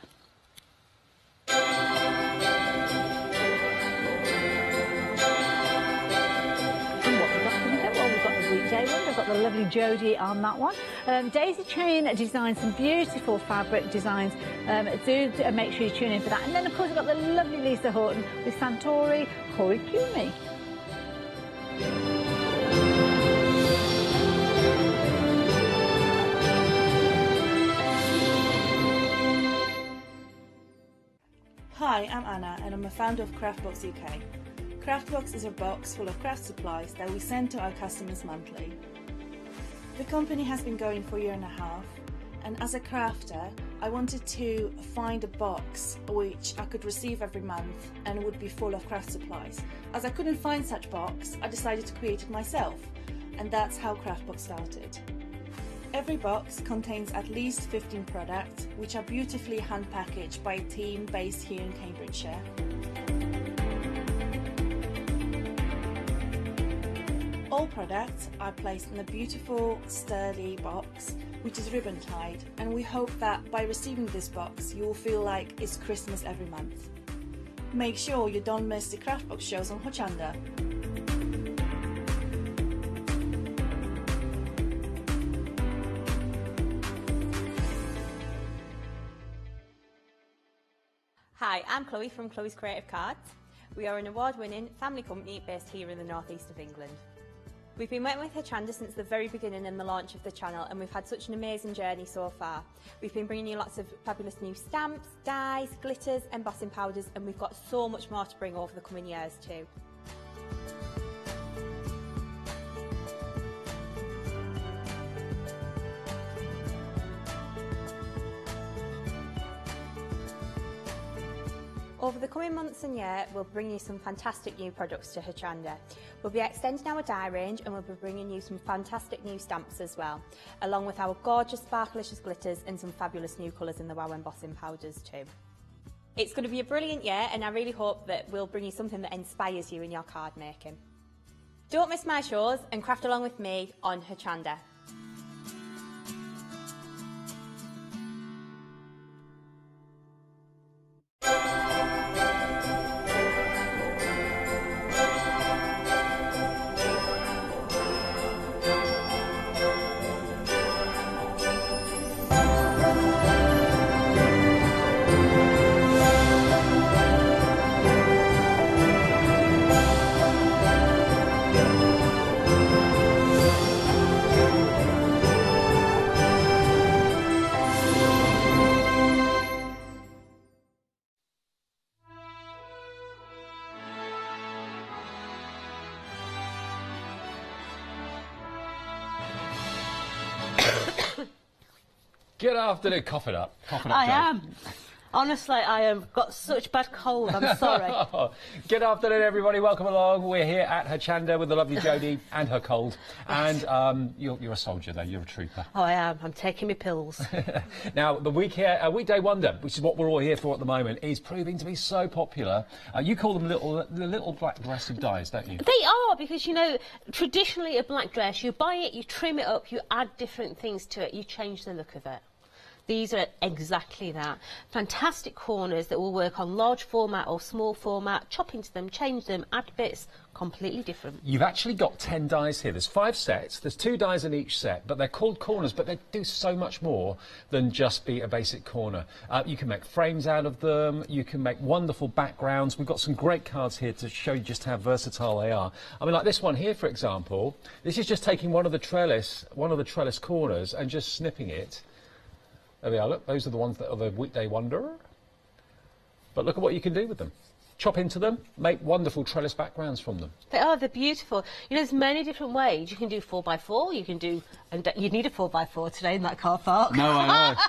K: We've got the lovely Jodie on that one. Daisy Chain designed some beautiful fabric designs. Do make sure you tune in for that. And then, of course, we've got the lovely Lisa Horton with Santori Horikumi.
M: Hi, I'm Anna, and I'm a founder of Craftbox UK. Craftbox is a box full of craft supplies that we send to our customers monthly. The company has been going for a year and a half, and as a crafter, I wanted to find a box which I could receive every month and would be full of craft supplies. As I couldn't find such box, I decided to create it myself, and that's how Craftbox started. Every box contains at least 15 products, which are beautifully hand-packaged by a team based here in Cambridgeshire. All products are placed in a beautiful, sturdy box, which is ribbon tied, and we hope that by receiving this box, you will feel like it's Christmas every month. Make sure you don't miss the Craftbox shows on Hochanda.
N: Hi, I'm Chloe from Chloe's Creative Cards. We are an award-winning family company based here in the northeast of England. We've been working with Hochanda since the very beginning and the launch of the channel, and we've had such an amazing journey so far. We've been bringing you lots of fabulous new stamps, dyes, glitters, embossing powders, and we've got so much more to bring over the coming years too. Over the coming months and year, we'll bring you some fantastic new products to Hochanda. We'll be extending our dye range, and we'll be bringing you some fantastic new stamps as well, along with our gorgeous sparklicious glitters and some fabulous new colours in the Wow embossing powders too. It's going to be a brilliant year, and I really hope that we'll bring you something that inspires you in your card making. Don't miss my shows and craft along with me on Hochanda.
F: Good afternoon. Cough it up. Cough it up,
G: I
F: Joe.
G: am.
O: Honestly, I have got such bad cold, I'm sorry.
F: Good afternoon, everybody. Welcome along. We're here at Hochanda with the lovely Jodie and her cold. And you're a soldier, though. You're a trooper.
O: Oh, I am. I'm taking my pills.
F: Now, the Weekday Wonder, which is what we're all here for at the moment, is proving to be so popular. You call them the little black aggressive dies, don't you?
O: They are, because, you know, traditionally a black dress, you buy it, you trim it up, you add different things to it, you change the look of it. These are exactly that. Fantastic corners that will work on large format or small format, chop into them, change them, add bits, completely different.
F: You've actually got 10 dies here. There's 5 sets, there's 2 dies in each set, but they're called corners, but they do so much more than just be a basic corner. You can make frames out of them, you can make wonderful backgrounds. We've got some great cards here to show you just how versatile they are. I mean, like this one here, for example, this is just taking one of the trellis corners and just snipping it. There we are, look, those are the ones that are the Weekday Wonder. But look at what you can do with them. Chop into them, make wonderful trellis backgrounds from them.
O: They're beautiful. You know, there's many different ways. You can do 4x4, you can do, and you'd need a 4x4 today in that car park.
F: No, I know.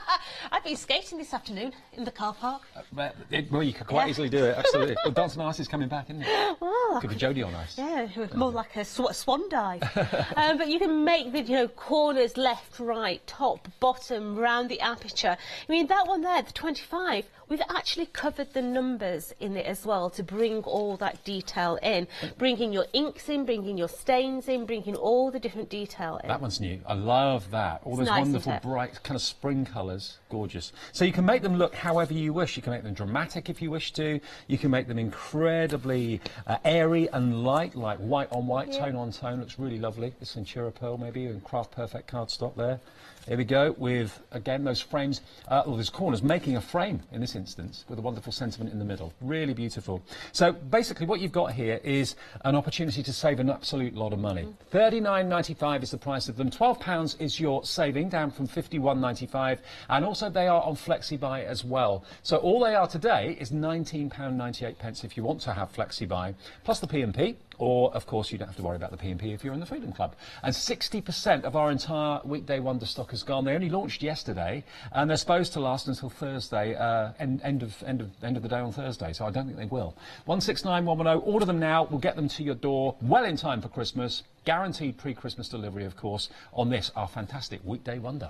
O: I've been skating this afternoon in the car park.
F: Well, you could quite easily do it, absolutely. Well, Dancing Ice is coming back, isn't it?
O: Oh,
F: could be Jodie on ice.
O: Yeah, more like a swan dive. But you can make the, you know, corners left, right, top, bottom, round the aperture. I mean, that one there, the 25, we've actually covered the numbers in it as well to bring all that detail in. Bringing your inks in, bringing your stains in, bringing all the different detail in.
F: That one's new. I love that. All those wonderful, bright, kind of spring colours. Gorgeous. So you can make them look however you wish. You can make them dramatic if you wish to. You can make them incredibly airy and light, like white on white, tone on tone. Looks really lovely. This Centura Pearl, maybe, and Craft Perfect cardstock there. Here we go with, again, those frames, or those corners, making a frame in this instance with a wonderful sentiment in the middle. Really beautiful. So basically what you've got here is an opportunity to save an absolute lot of money. $39.95 is the price of them. £12 is your saving, down from $51.95. And also they are on FlexiBuy as well. So all they are today is £19.98 if you want to have FlexiBuy, plus the P&P. Or, of course, you don't have to worry about the P&P if you're in the Freedom Club. And 60% of our entire Weekday Wonder stock is gone. They only launched yesterday, and they're supposed to last until Thursday, end of the day on Thursday. So I don't think they will. 169110. Order them now. We'll get them to your door well in time for Christmas. Guaranteed pre-Christmas delivery, of course, on this, our fantastic Weekday Wonder.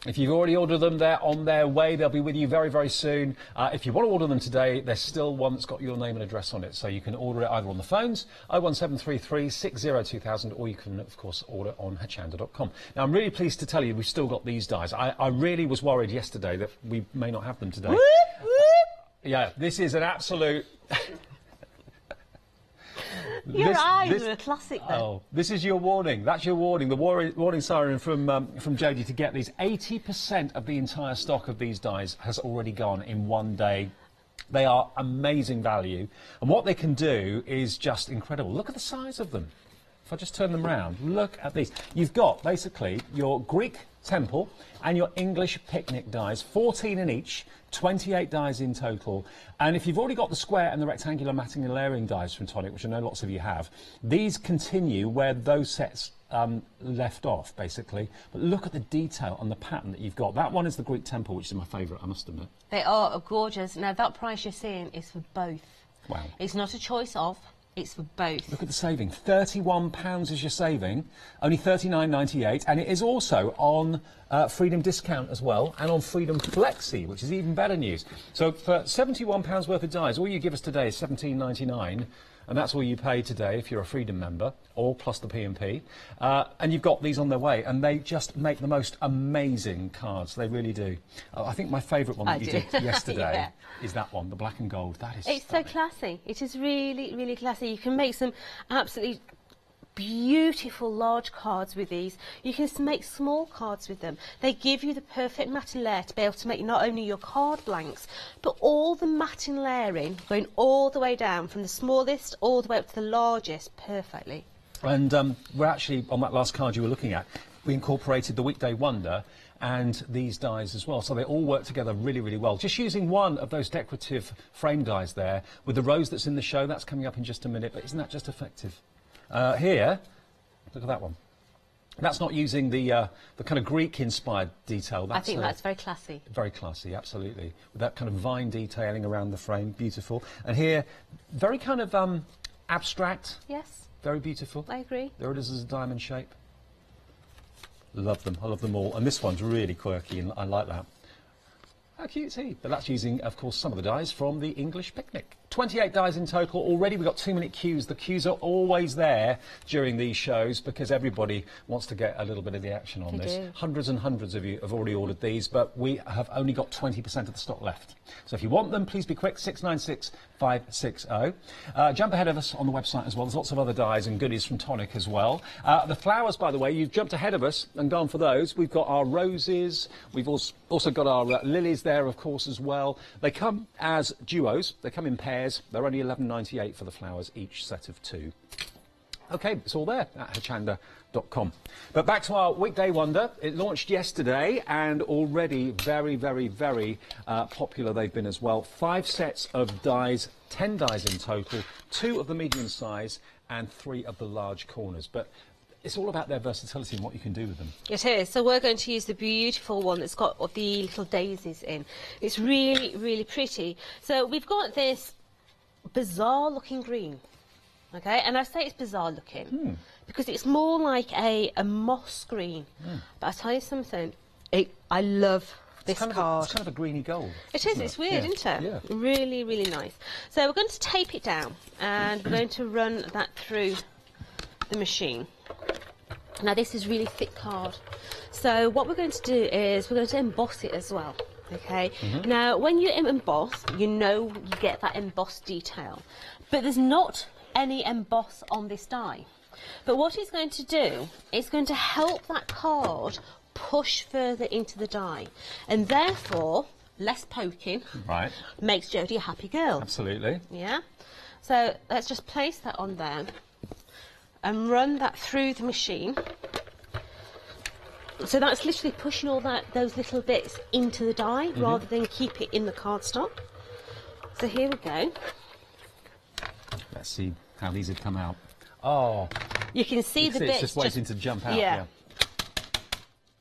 F: If you've already ordered them, they're on their way. They'll be with you very, very soon. If you want to order them today, there's still one that's got your name and address on it. So you can order it either on the phones, 01733 602,000, or you can, of course, order on Hochanda.com. Now, I'm really pleased to tell you we've still got these dies. I really was worried yesterday that we may not have them today.
O: Whoop, whoop.
F: Yeah, this is an absolute...
O: Your eyes are a classic then.
F: Oh, this is your warning. That's your warning. The warning siren from Jodie to get these. 80% of the entire stock of these dies has already gone in one day. They are amazing value. And what they can do is just incredible. Look at the size of them. If I just turn them round, look at these. You've got, basically, your Greek temple and your English picnic dies, 14 in each, 28 dies in total. And if you've already got the square and the rectangular matting and layering dies from Tonic, which I know lots of you have, these continue where those sets left off, basically. But look at the detail on the pattern that you've got. That one is the Greek temple, which is my favourite, I must admit.
O: They are gorgeous. Now, that price you're seeing is for both.
F: Wow.
O: It's not a choice of. It's for both.
F: Look at the saving. £31 is your saving, only $39.98, and it is also on Freedom Discount as well, and on Freedom Flexi, which is even better news. So for £71 worth of dies, all you give us today is $17.99, and that's all you pay today if you're a Freedom member, all plus the P&P. And you've got these on their way, and they just make the most amazing cards. They really do. I think my favourite one that you did yesterday is that one, the black and gold. That is
O: It's stunning. So classy. It is really, really classy. You can make some absolutely beautiful large cards with these. You can make small cards with them. They give you the perfect matting layer to be able to make not only your card blanks, but all the matting layering going all the way down from the smallest all the way up to the largest perfectly.
F: And we're actually, on that last card you were looking at, we incorporated the Weekday Wonder and these dies as well, so they all work together really, really well. Just using one of those decorative frame dies there with the rose that's in the show, that's coming up in just a minute, but isn't that just effective? Here, look at that one. That's not using the kind of Greek-inspired detail. That's,
O: I think that's very classy.
F: Very classy, absolutely. With that kind of vine detailing around the frame, beautiful. And here, very kind of abstract.
O: Yes.
F: Very beautiful.
O: I agree.
F: There it is as a diamond shape. Love them. I love them all. And this one's really quirky, and I like that. How cute is he? But that's using, of course, some of the dies from the English Picnic. 28 dies in total. Already we've got 2-minute queues. The queues are always there during these shows because everybody wants to get a little bit of the action on this. Hundreds and hundreds of you have already ordered these, but we have only got 20% of the stock left. So if you want them, please be quick, 696560. Jump ahead of us on the website as well. There's lots of other dies and goodies from Tonic as well. The flowers, by the way, you've jumped ahead of us and gone for those. We've got our roses. We've also got our lilies there, of course, as well. They come as duos. They come in pairs. They're only $11.98 for the flowers, each set of 2. OK, it's all there at Hochanda.com. But back to our Weekday Wonder. It launched yesterday and already very, very, very popular they've been as well. 5 sets of dies, 10 dies in total, 2 of the medium size and 3 of the large corners. But it's all about their versatility and what you can do with them.
O: It is. So we're going to use the beautiful one that's got the little daisies in. It's really, really pretty. So we've got this bizarre looking green. Okay, and I say it's bizarre looking because it's more like a moss green. But I tell you something, I love this card.
F: It's kind of a greeny gold.
O: It is, it's weird, isn't it? Yeah. Really, really nice. So we're going to tape it down and we're going to run that through the machine. Now this is really thick card. So what we're going to do is we're going to emboss it as well. Okay. Now when you emboss, you know you get that embossed detail. But there's not any emboss on this die. But what it's going to do, it's going to help that card push further into the die. And therefore, less poking makes Jodie a happy girl.
F: Absolutely.
O: Yeah. So let's just place that on there and run that through the machine. So that's literally pushing all those little bits into the die rather than keep it in the cardstock. So here we go.
F: Let's see how these have come out. Oh,
O: you can see the bits
F: it's just waiting to jump out.
O: Yeah.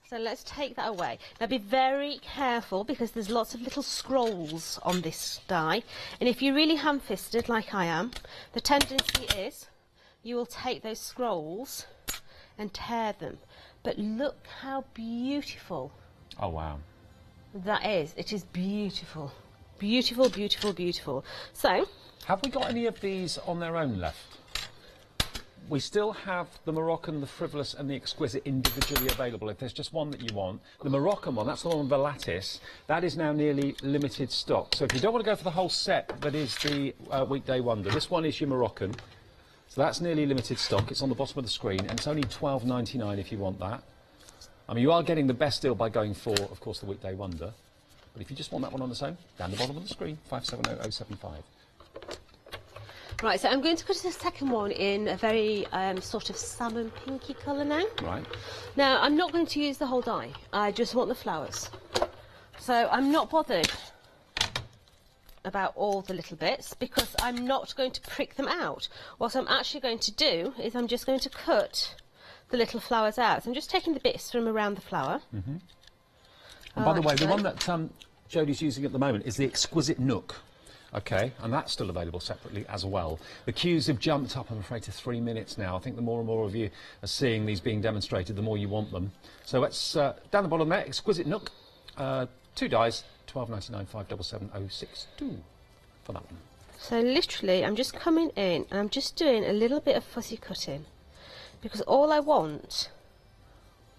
O: So let's take that away. Now be very careful because there's lots of little scrolls on this die, and if you're really ham-fisted like I am, the tendency is you will take those scrolls and tear them. But look how beautiful.
F: Oh wow.
O: That is. It is beautiful. Beautiful, beautiful, beautiful. So
F: have we got any of these on their own left? We still have the Moroccan, the Frivolous and the Exquisite individually available. If there's just one that you want, the Moroccan one, that's the one with the lattice, that is now nearly limited stock. So if you don't want to go for the whole set that is the Weekday Wonder, this one is your Moroccan. So that's nearly limited stock. It's on the bottom of the screen and it's only $12.99 if you want that. I mean, you are getting the best deal by going for, of course, the Weekday Wonder. But if you just want that one on its own, down the bottom of the screen, 570075.
O: Right, so I'm going to put the second one in a very sort of salmon pinky colour now.
F: Right.
O: Now, I'm not going to use the whole die. I just want the flowers. So I'm not bothered about all the little bits because I'm not going to prick them out. What I'm actually going to do is I'm just going to cut the little flowers out. So I'm just taking the bits from around the flower.
F: And by the way, the one that Jodie's using at the moment is the Exquisite Nook. Okay, and that's still available separately as well. The queues have jumped up, I'm afraid, to 3 minutes now. I think the more and more of you are seeing these being demonstrated, the more you want them. So let's, down the bottom there, Exquisite Nook, 2 dies, £12.99, 577062 for that one.
O: So literally, I'm just coming in and I'm just doing a little bit of fuzzy cutting because all I want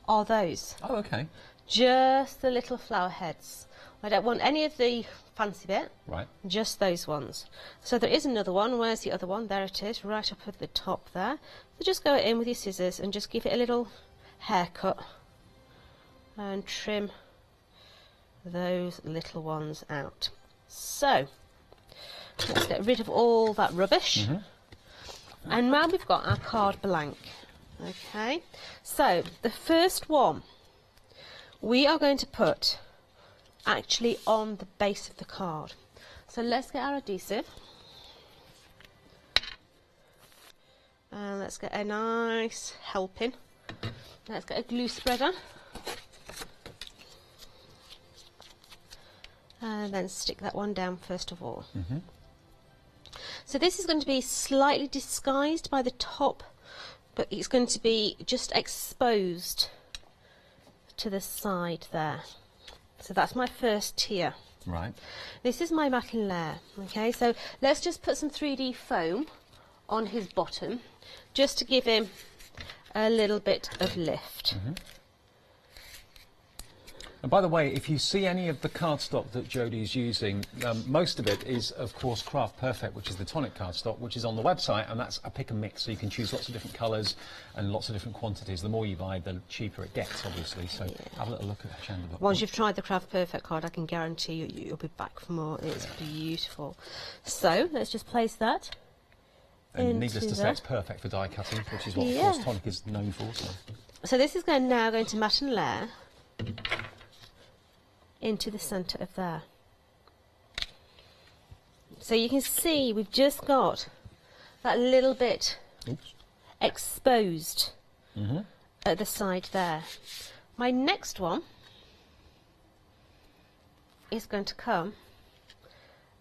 O: are those.
F: Oh, okay.
O: Just the little flower heads. I don't want any of the fancy bit.
F: Right.
O: Just those ones. So there is another one. Where's the other one? There it is, right up at the top there. So just go in with your scissors and just give it a little haircut and trim those little ones out. So let's get rid of all that rubbish. And now we've got our card blank. Okay, so the first one we are going to put actually on the base of the card. So let's get our adhesive and let's get a nice helping. Let's get a glue spreader and then stick that one down first of all. So this is going to be slightly disguised by the top, but it's going to be just exposed to the side there. So that's my first tier.
F: Right.
O: This is my matin layer. Okay, so let's just put some 3D foam on his bottom just to give him a little bit of lift.
F: And by the way, if you see any of the cardstock that Jodie's using, most of it is, of course, Craft Perfect, which is the tonic cardstock, which is on the website, and that's a pick and mix, so you can choose lots of different colours and lots of different quantities. The more you buy, the cheaper it gets, obviously. So have a little look at Hochanda.
O: Once you've tried the Craft Perfect card, I can guarantee you'll be back for more. It's beautiful. So let's just place that.
F: And needless to say, it's perfect for die cutting, which is what, of course, tonic is known for.
O: So this is now going to matin layer into the centre of there. So you can see we've just got that little bit exposed at the side there. My next one is going to come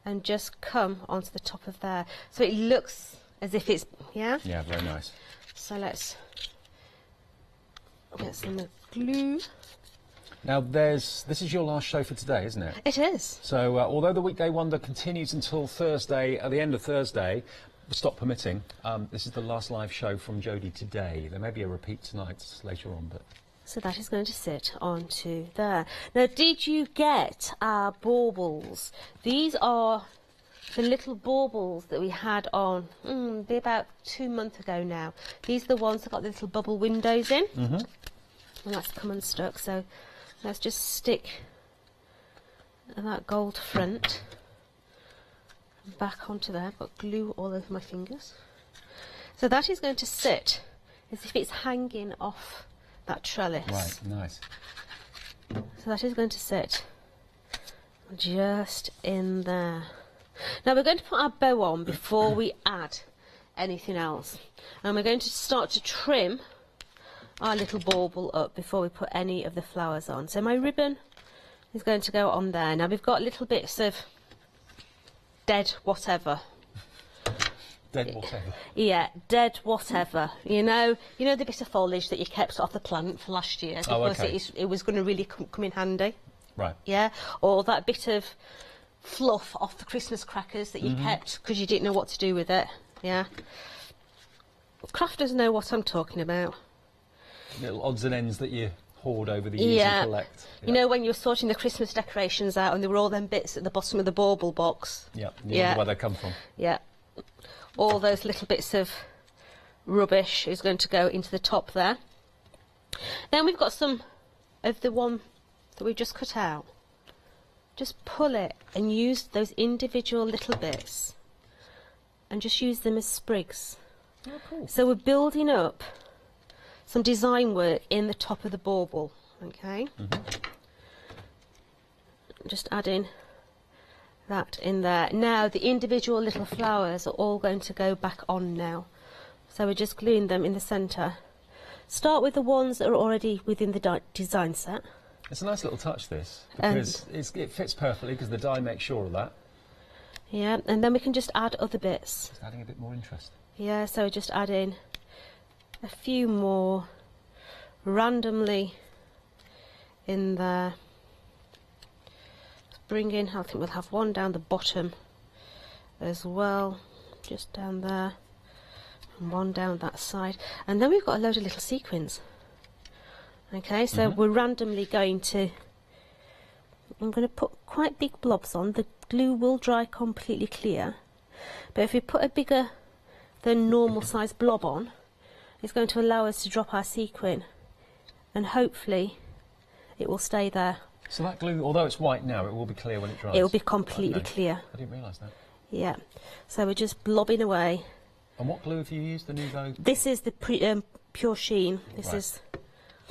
O: and just come onto the top of there. So it looks as if it's, yeah,
F: very nice.
O: So let's get some glue.
F: Now, this is your last show for today, isn't it?
O: It is.
F: So, although the Weekday Wonder continues until Thursday, at the end of Thursday, stop permitting, this is the last live show from Jodie today. There may be a repeat tonight later on, but...
O: So that is going to sit onto there. Now, did you get our baubles? These are the little baubles that we had on, be about 2 months ago now. These are the ones that got the little bubble windows in. And that's come unstuck, so... Let's just stick that gold front back onto there. I've got glue all over my fingers. So that is going to sit as if it's hanging off that trellis.
F: Right, nice.
O: So that is going to sit just in there. Now we're going to put our bow on before we add anything else. And we're going to start to trim our little bauble up before we put any of the flowers on. So my ribbon is going to go on there. Now we've got little bits of dead whatever.
F: Dead whatever.
O: Yeah, dead whatever. You know the bit of foliage that you kept off the plant for last year because it was going to really come in handy.
F: Right.
O: Yeah, or that bit of fluff off the Christmas crackers that you kept because you didn't know what to do with it. Yeah. Crafters know what I'm talking about.
F: Little odds and ends that you hoard over the years and collect.
O: You know when you were sorting the Christmas decorations out and there were all them bits at the bottom of the bauble box?
F: Yeah, you wonder where they come from.
O: Yeah. All those little bits of rubbish is going to go into the top there. Then we've got some of the one that we've just cut out. Just pull it and use those individual little bits and just use them as sprigs.
F: Oh, cool.
O: So we're building up some design work in the top of the bauble, okay? Just adding that in there. Now the individual little flowers are all going to go back on now. So we're just gluing them in the centre. Start with the ones that are already within the design set.
F: It's a nice little touch, this, because it fits perfectly because the die makes sure of that.
O: Yeah, and then we can just add other bits.
F: Just adding a bit more interest.
O: Yeah, so just add in a few more randomly in there. Bring in, I think we'll have one down the bottom as well, just down there, and one down that side. And then we've got a load of little sequins. Okay, so we're randomly going to, I'm going to put quite big blobs on. The glue will dry completely clear, but if we put a bigger than normal size blob on, it's going to allow us to drop our sequin, and hopefully it will stay there.
F: So that glue, although it's white now, it will be clear when it dries?
O: It will be completely clear.
F: I didn't realise that.
O: Yeah, so we're just blobbing away.
F: And what glue have you used, the Nouveau?
O: This is the Pure Sheen. This is...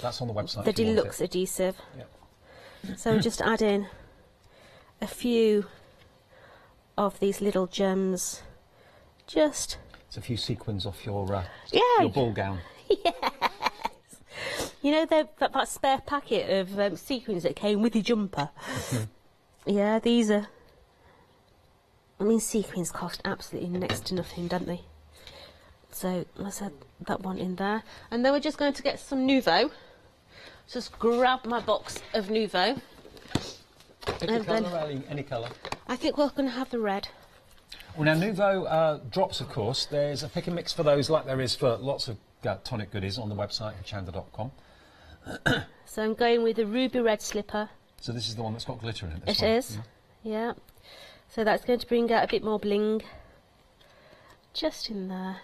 F: That's on the website.
O: The deluxe adhesive.
F: Yep.
O: So just add in a few of these little gems. Just...
F: It's a few sequins off your ball gown.
O: Yes. You know that spare packet of sequins that came with your jumper? Yeah, these are... I mean, sequins cost absolutely next to nothing, don't they? So let's add that one in there. And then we're just going to get some Nouveau. Just grab my box of Nouveau.
F: Any colour, any colour?
O: I think we're going to have the red.
F: Well, now, Nouveau drops, of course. There's a pick and mix for those, like there is for lots of tonic goodies on the website, hochanda.com.
O: So I'm going with a ruby red slipper.
F: So this is the one that's got glitter in it?
O: It is, yeah. So that's going to bring out a bit more bling. Just in there.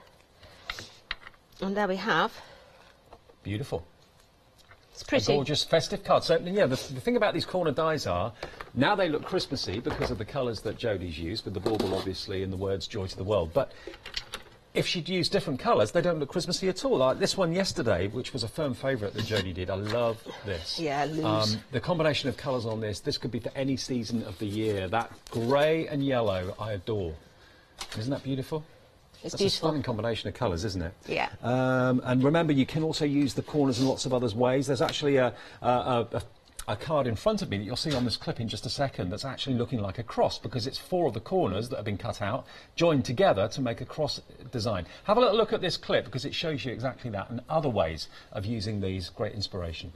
O: And there we have.
F: Beautiful.
O: It's pretty.
F: A gorgeous festive card. So, yeah, the thing about these corner dies are, now they look Christmassy because of the colours that Jodie's used, with the bauble, obviously, and the words Joy to the World. But if she'd used different colours, they don't look Christmassy at all. Like this one yesterday, which was a firm favourite that Jodie did. I love this.
O: Yeah, loose.
F: The combination of colours on this could be for any season of the year. That grey and yellow, I adore. Isn't that beautiful?
O: It's
F: That's
O: beautiful.
F: a stunning combination of colours, isn't it?
O: Yeah.
F: And remember, you can also use the corners in lots of other ways. There's actually a card in front of me that you'll see on this clip in just a second that's actually looking like a cross, because it's 4 of the corners that have been cut out, joined together to make a cross design. Have a little look at this clip because it shows you exactly that and other ways of using these. Great inspiration.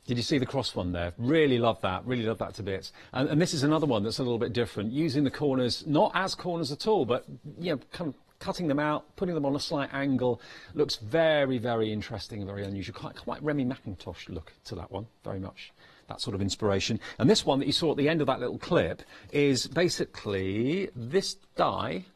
F: Did you see the cross one there? Really love that to bits. And this is another one that's a little bit different, using the corners, not as corners at all, but you know, kind of cutting them out, putting them on a slight angle. Looks very, very interesting, very unusual. Quite Remy McIntosh look to that one, very much. That sort of inspiration. And this one that you saw at the end of that little clip is basically this die,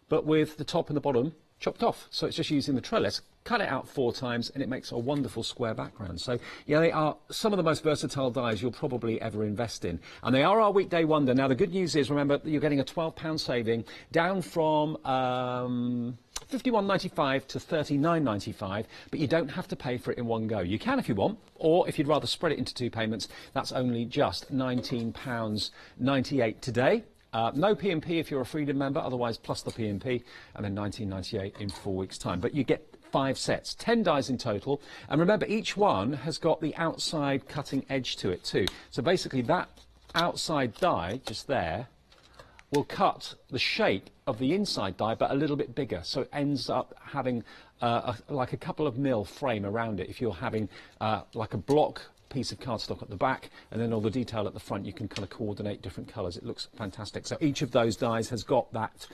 F: but with the top and the bottom chopped off. So it's just using the trellis. Cut it out 4 times and it makes a wonderful square background. So yeah, they are some of the most versatile dies you'll probably ever invest in. And they are our weekday wonder. Now the good news is, remember, you're getting a £12 saving, down from £51.95 to £39.95, but you don't have to pay for it in one go. You can if you want, or if you'd rather spread it into 2 payments, that's only just £19.98 today. No P&P if you're a Freedom member, otherwise plus the P&P, and then £19.98 in 4 weeks' time. But you get 5 sets, 10 dies in total, and remember each one has got the outside cutting edge to it too. So basically that outside die just there will cut the shape of the inside die, but a little bit bigger, so it ends up having like a couple of mil frame around it if you're having like a block piece of cardstock at the back, and then all the detail at the front. You can kind of coordinate different colours. It looks fantastic. So each of those dies has got that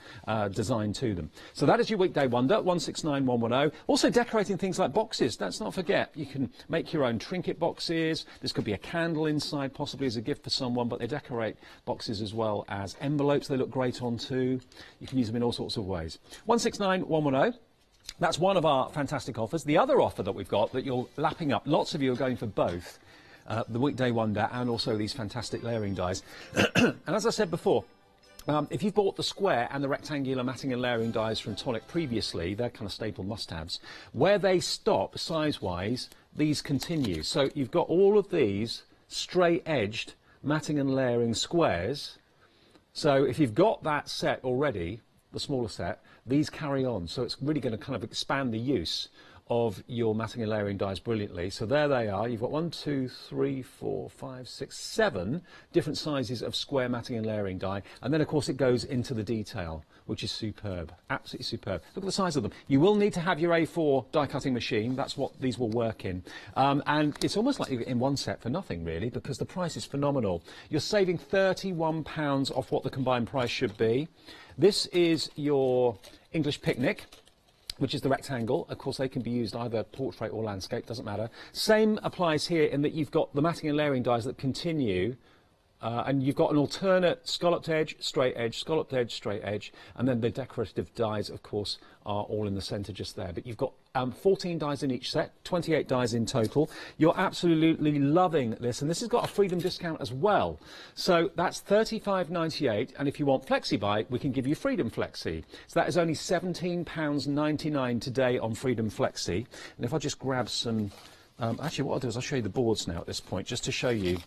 F: design to them. So that is your weekday wonder, 169110. Also decorating things like boxes. Let's not forget, you can make your own trinket boxes. This could be a candle inside, possibly as a gift for someone, but they decorate boxes as well as envelopes. They look great on too. You can use them in all sorts of ways. 169110. That's one of our fantastic offers. The other offer that we've got that you're lapping up, lots of you are going for both, the Weekday Wonder and also these fantastic layering dies. And as I said before, if you've bought the square and the rectangular matting and layering dies from Tonic previously, they're kind of staple must-haves. Where they stop size-wise, these continue. So you've got all of these straight-edged matting and layering squares. So if you've got that set already, the smaller set, these carry on. So it's really going to kind of expand the use of your matting and layering dies brilliantly. So there they are. You've got 1, 2, 3, 4, 5, 6, 7 different sizes of square matting and layering die. And then, of course, it goes into the detail, which is superb. Absolutely superb. Look at the size of them. You will need to have your A4 die cutting machine. That's what these will work in. And it's almost like you get in one set for nothing, really, because the price is phenomenal. You're saving £31 off what the combined price should be. This is your English picnic, which is the rectangle. Of course, they can be used either portrait or landscape, doesn't matter. Same applies here in that you've got the matting and layering dies that continue, and you've got an alternate scalloped edge, straight edge, scalloped edge, straight edge, and then the decorative dies, of course, are all in the centre just there. But you've got 14 dies in each set, 28 dies in total. You're absolutely loving this, and this has got a freedom discount as well. So that's £35.98, and if you want Flexi Buy, we can give you Freedom Flexi. So that is only £17.99 today on Freedom Flexi. And if I just grab some... actually, what I'll do is I'll show you the boards now at this point, just to show you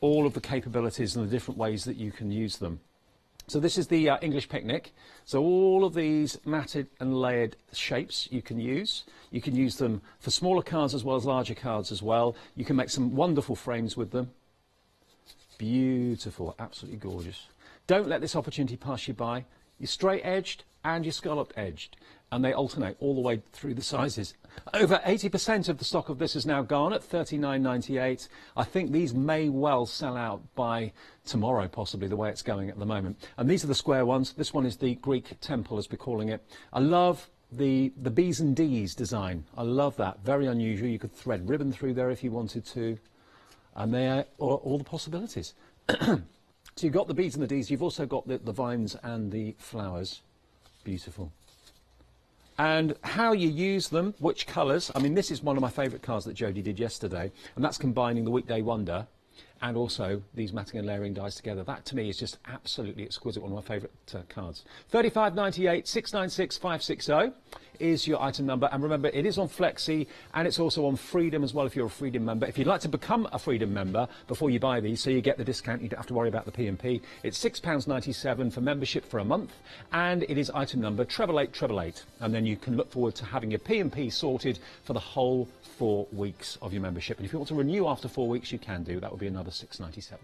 F: all of the capabilities and the different ways that you can use them. So this is the English picnic. So all of these matted and layered shapes you can use. You can use them for smaller cards as well as larger cards as well. You can make some wonderful frames with them. Beautiful, absolutely gorgeous. Don't let this opportunity pass you by. You're straight edged and you're scalloped edged, and they alternate all the way through the sizes. Over 80% of the stock of this is now gone at £39.98. I think these may well sell out by tomorrow, possibly, the way it's going at the moment. And these are the square ones. This one is the Greek temple, as we're calling it. I love the B's and D's design. I love that. Very unusual. You could thread ribbon through there if you wanted to. And there are all the possibilities. So you've got the B's and the D's. You've also got the vines and the flowers. Beautiful. And how you use them, which colours. I mean, this is one of my favourite cards that Jodie did yesterday, and that's combining the Weekday Wonder and also these matting and layering dies together. That, to me, is just absolutely exquisite, one of my favourite cards. £35.98, 696 560 is your item number. And remember, it is on Flexi, and it's also on Freedom as well if you're a Freedom member. If you'd like to become a Freedom member before you buy these, so you get the discount, you don't have to worry about the P&P, it's £6.97 for membership for a month, and it is item number 88888. And then you can look forward to having your P&P sorted for the whole 4 weeks of your membership. And if you want to renew after 4 weeks, you can do. That would be another £6.97.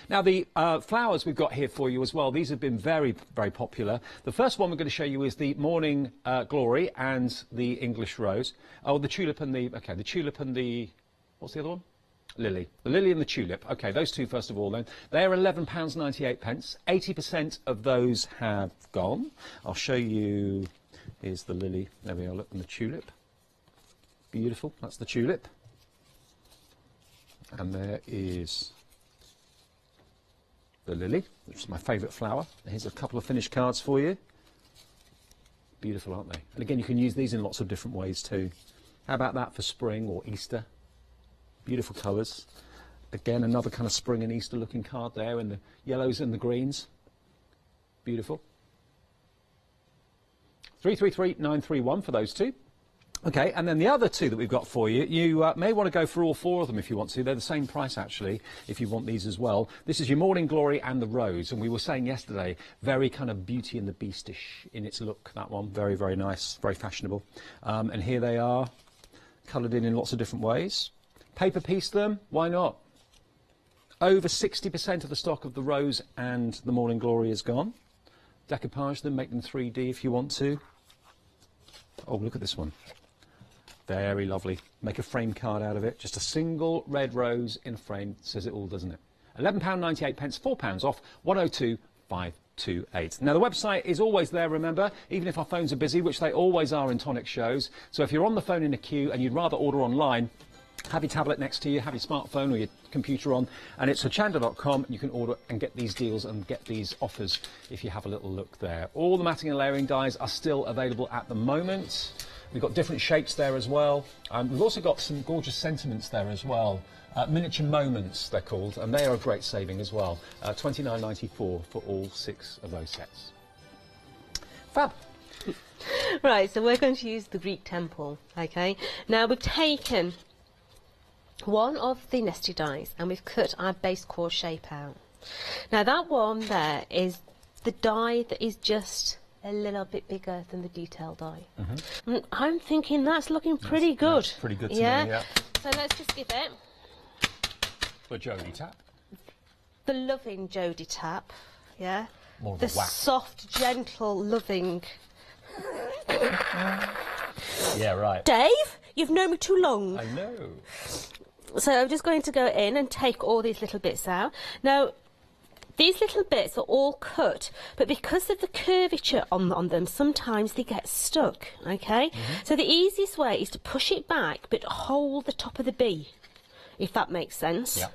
F: Now, the flowers we've got here for you as well, these have been very, very popular. The first one we're going to show you is the Morning Glory and the English Rose. Oh, the tulip and the... OK, the tulip and the... What's the other one? Lily. The lily and the tulip. OK, those two first of all then. They're £11.98. 80% of those have gone. I'll show you... Here's the lily. There we are, look, and the tulip. Beautiful. That's the tulip. And there is... the lily, which is my favourite flower. Here's a couple of finished cards for you. Beautiful, aren't they? And again, you can use these in lots of different ways too. How about that for spring or Easter? Beautiful colours. Again, another kind of spring and Easter looking card there in the yellows and the greens. Beautiful. 333931 for those two. OK, and then the other two that we've got for you, you may want to go for all 4 of them if you want to. They're the same price, actually, if you want these as well. This is your Morning Glory and the Rose. And we were saying yesterday, very kind of Beauty and the Beastish in its look, that one. Very, very nice, very fashionable. And here they are, coloured in lots of different ways. Paper piece them, why not? Over 60% of the stock of the Rose and the Morning Glory is gone. Decoupage them, make them 3D if you want to. Oh, look at this one. Very lovely. Make a frame card out of it. Just a single red rose in a frame. Says it all, doesn't it? £11.98, £4 off, 102,528. Now, the website is always there, remember, even if our phones are busy, which they always are in tonic shows. So if you're on the phone in a queue and you'd rather order online, have your tablet next to you, have your smartphone or your computer on, and it's hochanda.com. You can order and get these deals and get these offers if you have a little look there. All the matting and layering dies are still available at the moment. We've got different shapes there as well. We've also got some gorgeous sentiments there as well. Miniature moments, they're called, and they are a great saving as well. $29.94 for all 6 of those sets. Fab.
O: Right, so we're going to use the Greek temple, okay? Now, we've taken one of the nested dies and we've cut our base core shape out. Now, that one there is the die that is just a little bit bigger than the detail die. I'm thinking that's looking pretty good.
F: That's pretty good to me,
O: yeah. So let's just give it
F: the Jodie tap.
O: The loving Jodie tap, yeah.
F: More of
O: the
F: a whack.
O: soft, gentle, loving.
F: Yeah, right.
O: Dave, you've known me too long.
F: I know.
O: So I'm just going to go in and take all these little bits out. Now, these little bits are all cut, but because of the curvature on them, sometimes they get stuck, okay? So the easiest way is to push it back, but hold the top of the B, if that makes sense.
F: Yeah.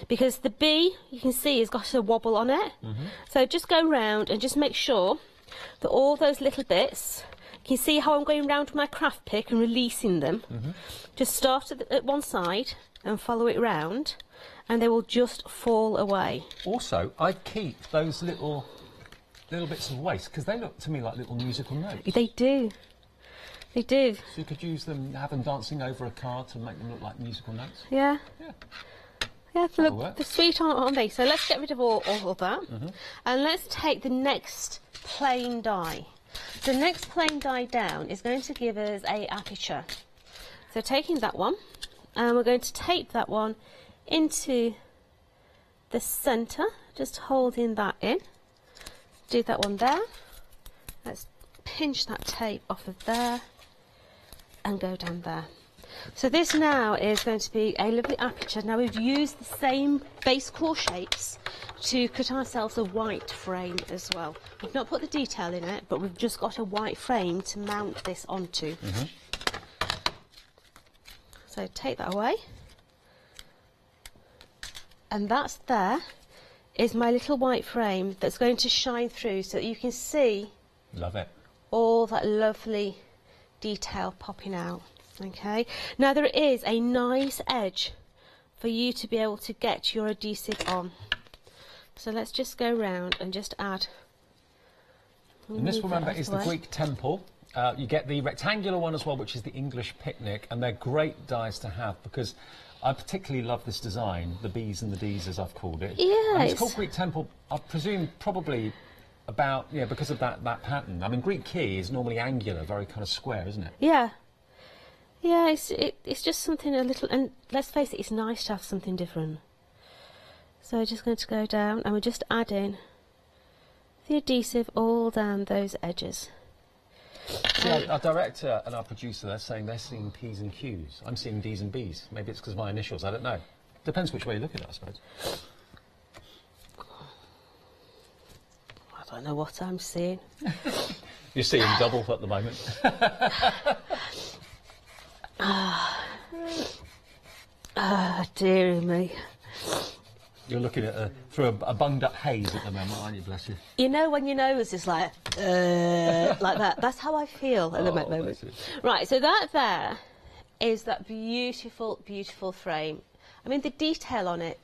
O: Because the B, you can see, has got a wobble on it. So just go round and just make sure that all those little bits, can you see how I'm going round with my craft pick and releasing them? Just start at one side and follow it round, and they will just fall away.
F: Also, I'd keep those little bits of waste, because they look to me like little musical notes.
O: They do. They do.
F: So you could use them, have them dancing over a card to make them look like musical notes.
O: Yeah.
F: Yeah.
O: Yeah, they're sweet on me. So let's get rid of all of that. And let's take the next plain die. The next plain die down is going to give us a aperture. So taking that one, and we're going to tape that one into the centre, just holding that in. Do that one there. Let's pinch that tape off of there and go down there. So this now is going to be a lovely aperture. Now we've used the same base core shapes to cut ourselves a white frame as well. We've not put the detail in it, but we've just got a white frame to mount this onto. So take that away. And that's there is my little white frame that's going to shine through so that you can see
F: Love it.
O: all that lovely detail popping out. Okay, now there is a nice edge for you to be able to get your adhesive on. So let's just go round and just add.
F: And this, remember, is the Greek temple. You get the rectangular one as well, which is the English picnic, and they're great dies to have because I particularly love this design, the B's and the D's as I've called it.
O: Yeah,
F: and it's called Greek temple, I presume, probably about, yeah, because of that pattern. I mean, Greek key is normally angular, very kind of square, isn't it?
O: Yeah. Yeah, it's just something a little, and let's face it, it's nice to have something different. So we're just going to go down and we're just adding the adhesive all down those edges.
F: See, our director and our producer, they're saying they're seeing P's and Q's. I'm seeing D's and B's. Maybe it's because of my initials, I don't know. Depends which way you look at it, I suppose.
O: I don't know what I'm seeing.
F: You're seeing double at the moment.
O: Dearie me.
F: You're looking at through a bunged up haze at the moment, aren't you, bless you?
O: You know when your nose is like that? That's how I feel at the moment. Right, so that there is that beautiful, beautiful frame. I mean, the detail on it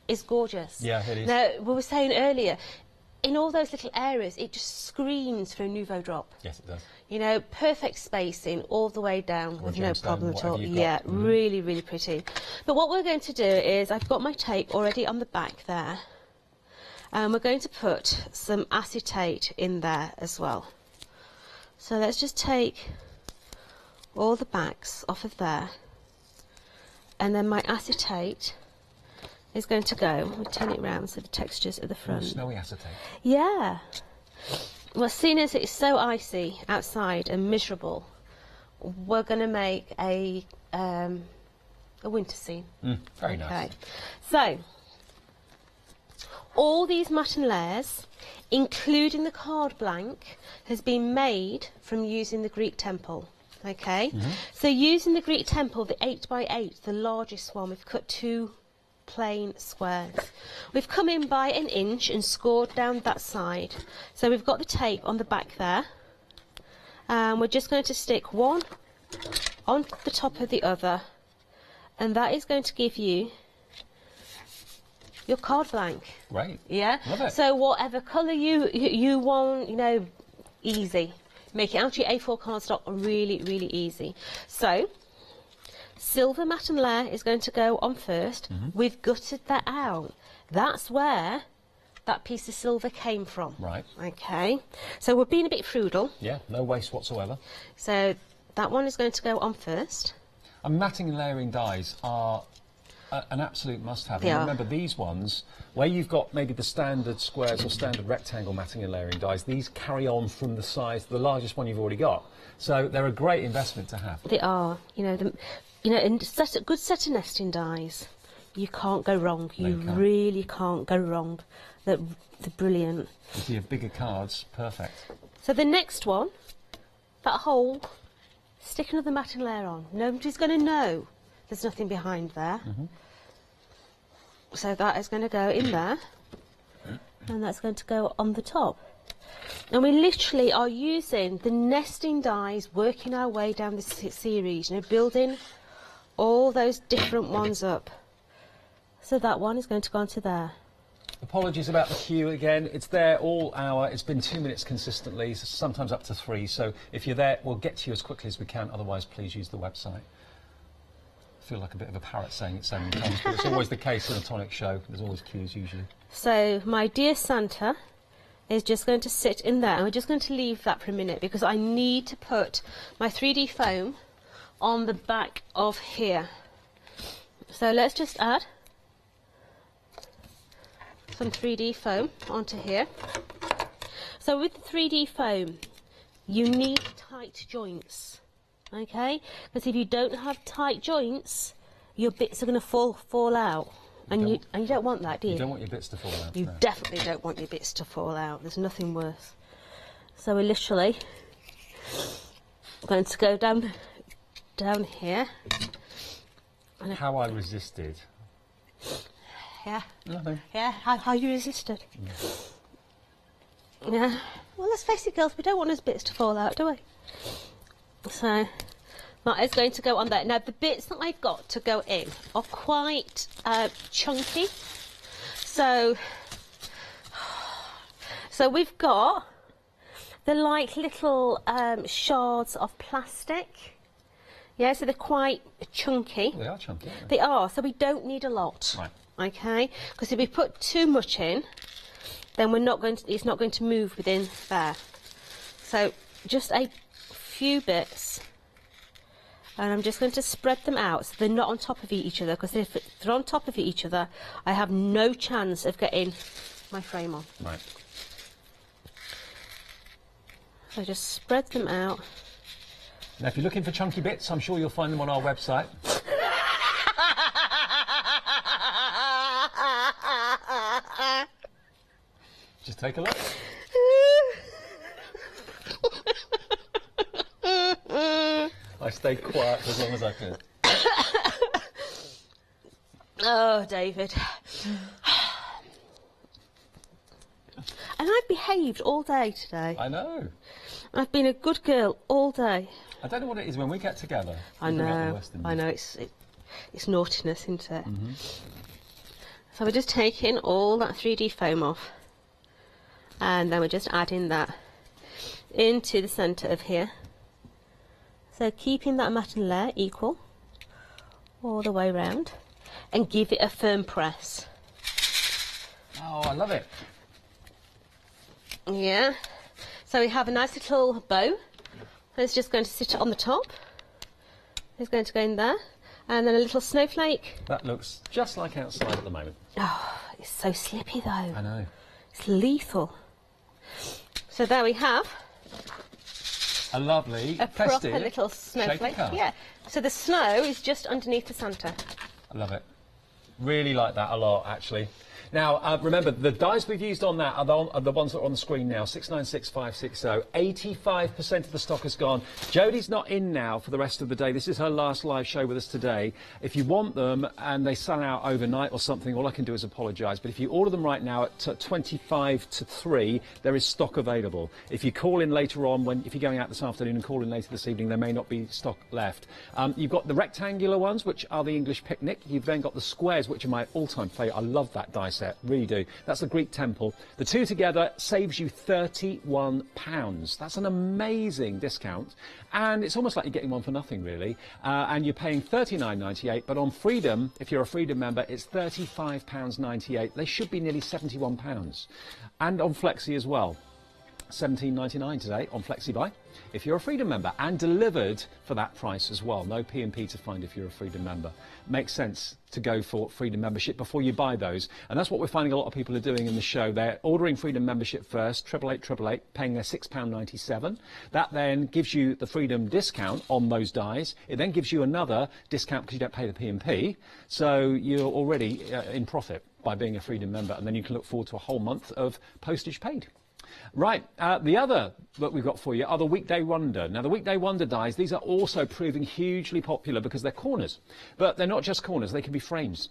O: is gorgeous.
F: Yeah, it is.
O: Now, we were saying earlier, in all those little areas, it just screams for a Nouveau drop.
F: Yes, it does.
O: You know, perfect spacing all the way down with no problem at all. Yeah,
F: Mm-hmm.
O: really, really pretty. But what we're going to do is, I've got my tape already on the back there, and we're going to put some acetate in there as well. So let's just take all the backs off of there, and then my acetate is going to go, we'll turn it round so the texture's at the front.
F: Snowy acetate.
O: Yeah. Well, seeing as it's so icy outside and miserable, we're going to make a winter scene.
F: Very nice.
O: So, all these matten layers, including the card blank, has been made from using the Greek temple. Okay, so using the Greek temple, the 8x8, the largest one, we've cut 2 plain squares. We've come in by 1 inch and scored down that side. So we've got the tape on the back there. And we're just going to stick one on the top of the other. And that is going to give you your card blank.
F: Right.
O: Yeah.
F: Love it.
O: So whatever colour you want, you know, easy. Make it out your A4 cardstock really, really easy. So, silver matten layer is going to go on first. We've gutted that out. That's where that piece of silver came from.
F: Right.
O: Okay. So we're being a bit frugal.
F: Yeah, no waste whatsoever.
O: So that one is going to go on first.
F: And matting and layering dies are an absolute must-have.
O: They
F: And
O: are.
F: remember, these ones, where you've got maybe the standard squares or standard rectangle matting and layering dies, these carry on from the size, the largest one you've already got. So they're a great investment to have.
O: They are. You know, and a good set of nesting dies. You can't go wrong.
F: No,
O: you
F: you can't.
O: really can't go wrong. They're brilliant.
F: With your bigger cards, perfect.
O: So the next one, that hole, stick another matting layer on. Nobody's going to know there's nothing behind there. So that is going to go in there, and that's going to go on the top. And we literally are using the nesting dies, working our way down this series, you know, building all those different ones up. So that one is going to go onto there.
F: Apologies about the queue again. It's there all hour. It's been 2 minutes consistently, so sometimes up to 3. So if you're there, we'll get to you as quickly as we can. Otherwise, please use the website. I feel like a bit of a parrot saying it so many times, but it's always the case in a tonic show. There's always queues usually.
O: So my dear Santa is just going to sit in there, and we're just going to leave that for a minute because I need to put my 3D foam on the back of here. So let's just add some 3D foam onto here. So with the 3D foam, you need tight joints, okay? Because if you don't have tight joints, your bits are going to fall out. And you don't want that, do you?
F: You don't want your bits to fall out.
O: You
F: no.
O: definitely don't want your bits to fall out. There's nothing worse. So we're literally going to go down here. And
F: how I resisted.
O: Yeah.
F: Nothing.
O: Yeah, how you resisted. Yeah. Well, let's face it, girls, we don't want those bits to fall out, do we? So that is going to go on there. Now, the bits that I've got to go in are quite chunky. So we've got the like little shards of plastic. Yeah, so they're quite chunky.
F: They are chunky, aren't they?
O: They are, so we don't need a lot.
F: Right.
O: Okay? Because if we put too much in, then it's not going to move within there. So just a few bits. And I'm just going to spread them out so they're not on top of each other, because if they're on top of each other, I have no chance of getting my frame on.
F: Right.
O: So just spread them out.
F: Now, if you're looking for chunky bits, I'm sure you'll find them on our website. Just take a look. I stayed quiet for as long as I could.
O: Oh, David. And I've behaved all day today.
F: I know.
O: I've been a good girl all day.
F: I don't know what it is when we get together.
O: I
F: we bring out the
O: know.
F: worst in
O: I
F: me.
O: know. It's naughtiness, isn't it? So we're just taking all that 3D foam off, and then we're just adding that into the centre of here. So keeping that matten layer equal all the way round, and give it a firm press.
F: Oh, I love it.
O: Yeah. So we have a nice little bow. It's just going to sit on the top. It's going to go in there. And then a little snowflake.
F: That looks just like outside at the moment.
O: Oh, it's so slippy though.
F: I know.
O: It's lethal. So there we have
F: A lovely,
O: a
F: festive
O: proper little snowflake.
F: card.
O: Yeah. So the snow is just underneath the Santa.
F: I love it. Really like that a lot, actually. Now, remember, the dies we've used on that are the ones that are on the screen now, 696560. 85% of the stock has gone. Jodie's not in now for the rest of the day. This is her last live show with us today. If you want them and they sell out overnight or something, all I can do is apologise. But if you order them right now at 25 to 3, there is stock available. If you call in later on, if you're going out this afternoon and call in later this evening, there may not be stock left. You've got the rectangular ones, which are the English picnic. You've then got the squares, which are my all-time favourite. I love that die set, really do. That's the Greek temple. The two together saves you £31. That's an amazing discount, and it's almost like you're getting one for nothing, really. And you're paying £39.98, but on Freedom, if you're a Freedom member, it's £35.98. They should be nearly £71. And on Flexi as well. £17.99 today on FlexiBuy if you're a Freedom member, and delivered for that price as well. No P&P to find if you're a Freedom member. Makes sense to go for Freedom membership before you buy those, and that's what we're finding a lot of people are doing in the show. They're ordering Freedom membership first, 88888, paying their £6.97. That then gives you the Freedom discount on those dies. It then gives you another discount because you don't pay the P&P, so you're already in profit by being a Freedom member, and then you can look forward to a whole month of postage paid. Right, the other that we've got for you are the Weekday Wonder. Now, the Weekday Wonder dies, these are also proving hugely popular because they're corners. But they're not just corners, they can be frames.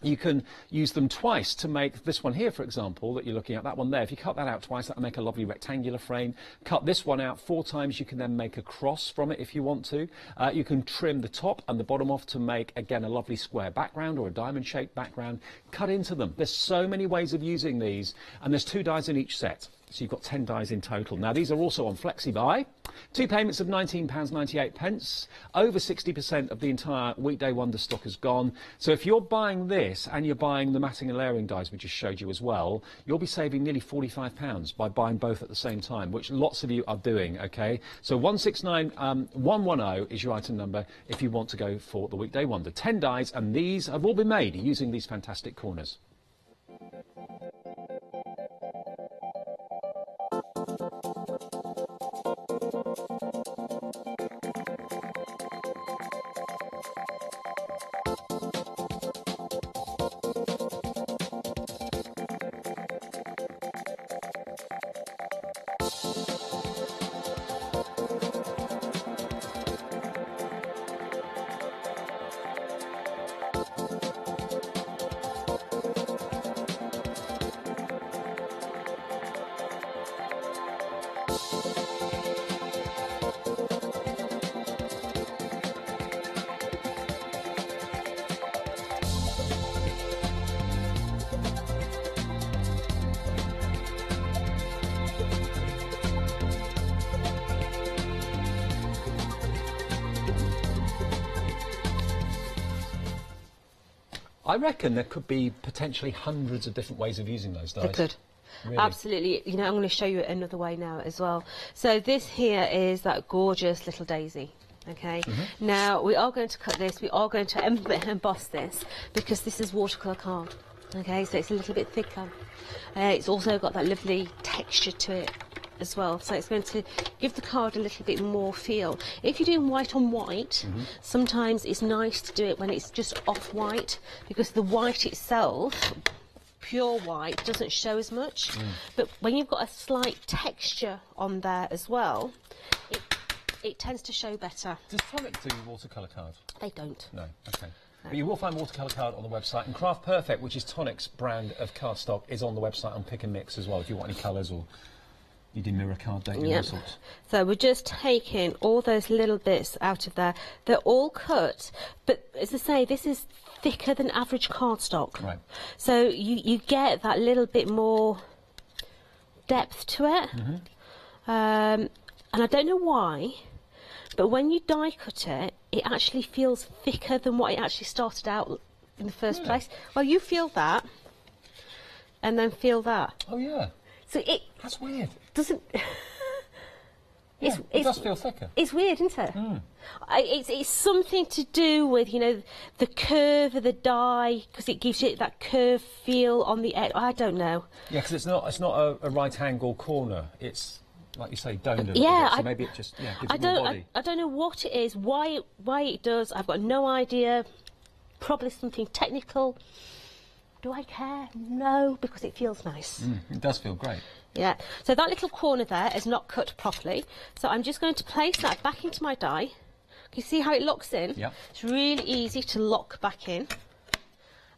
F: You can use them twice to make this one here, for example, that you're looking at, that one there. If you cut that out twice, that'll make a lovely rectangular frame. Cut this one out 4 times, you can then make a cross from it if you want to. You can trim the top and the bottom off to make, again, a lovely square background or a diamond-shaped background. Cut into them. There's so many ways of using these, and there's 2 dies in each set. So you've got 10 dies in total. Now, these are also on FlexiBuy. 2 payments of £19.98. Over 60% of the entire Weekday Wonder stock has gone. So if you're buying this and you're buying the matting and layering dies we just showed you as well, you'll be saving nearly £45 by buying both at the same time, which lots of you are doing, OK? So 169110 is your item number if you want to go for the Weekday Wonder. 10 dies, and these have all been made using these fantastic corners. I reckon there could be potentially hundreds of different ways of using those dies.
O: There could.
F: Really?
O: Absolutely. You know, I'm going to show you another way now as well. So this here is that gorgeous little daisy. Okay. Now we are going to cut this. We are going to emboss this because this is watercolour card. Okay, so it's a little bit thicker. It's also got that lovely texture to it as well, so it's going to give the card a little bit more feel. If you're doing white on white, sometimes it's nice to do it when it's just off white, because the white itself, pure white, doesn't show as much. But when you've got a slight texture on there as well, it tends to show better.
F: Does Tonic do watercolour cards?
O: They don't.
F: No, okay. But you will find watercolour card on the website, and Craft Perfect, which is Tonic's brand of cardstock, is on the website on Pick and Mix as well, if you want any colours or you do mirror card dating and all sorts.
O: So we're just taking all those little bits out of there. They're all cut, but as I say, this is thicker than average cardstock.
F: Right.
O: So you get that little bit more depth to it. And I don't know why, but when you die cut it, it actually feels thicker than what it actually started out in the first place. Well, you feel that, and then feel that.
F: Oh yeah.
O: So
F: that's weird.
O: Doesn't
F: it does feel thicker.
O: It's weird, isn't it? It's something to do with, you know, the curve of the die, because it gives it that curved feel on the edge. I don't know.
F: Yeah, because it's not a right angle corner. It's like you say, doned a little
O: Yeah,
F: bit, so maybe it just gives it more body.
O: I don't know what it is, why it does. I've got no idea. Probably something technical. Do I care? No, because it feels nice.
F: It does feel great.
O: Yeah. So that little corner there is not cut properly. So I'm just going to place that back into my die. Can you see how it locks in?
F: Yeah.
O: It's really easy to lock back in.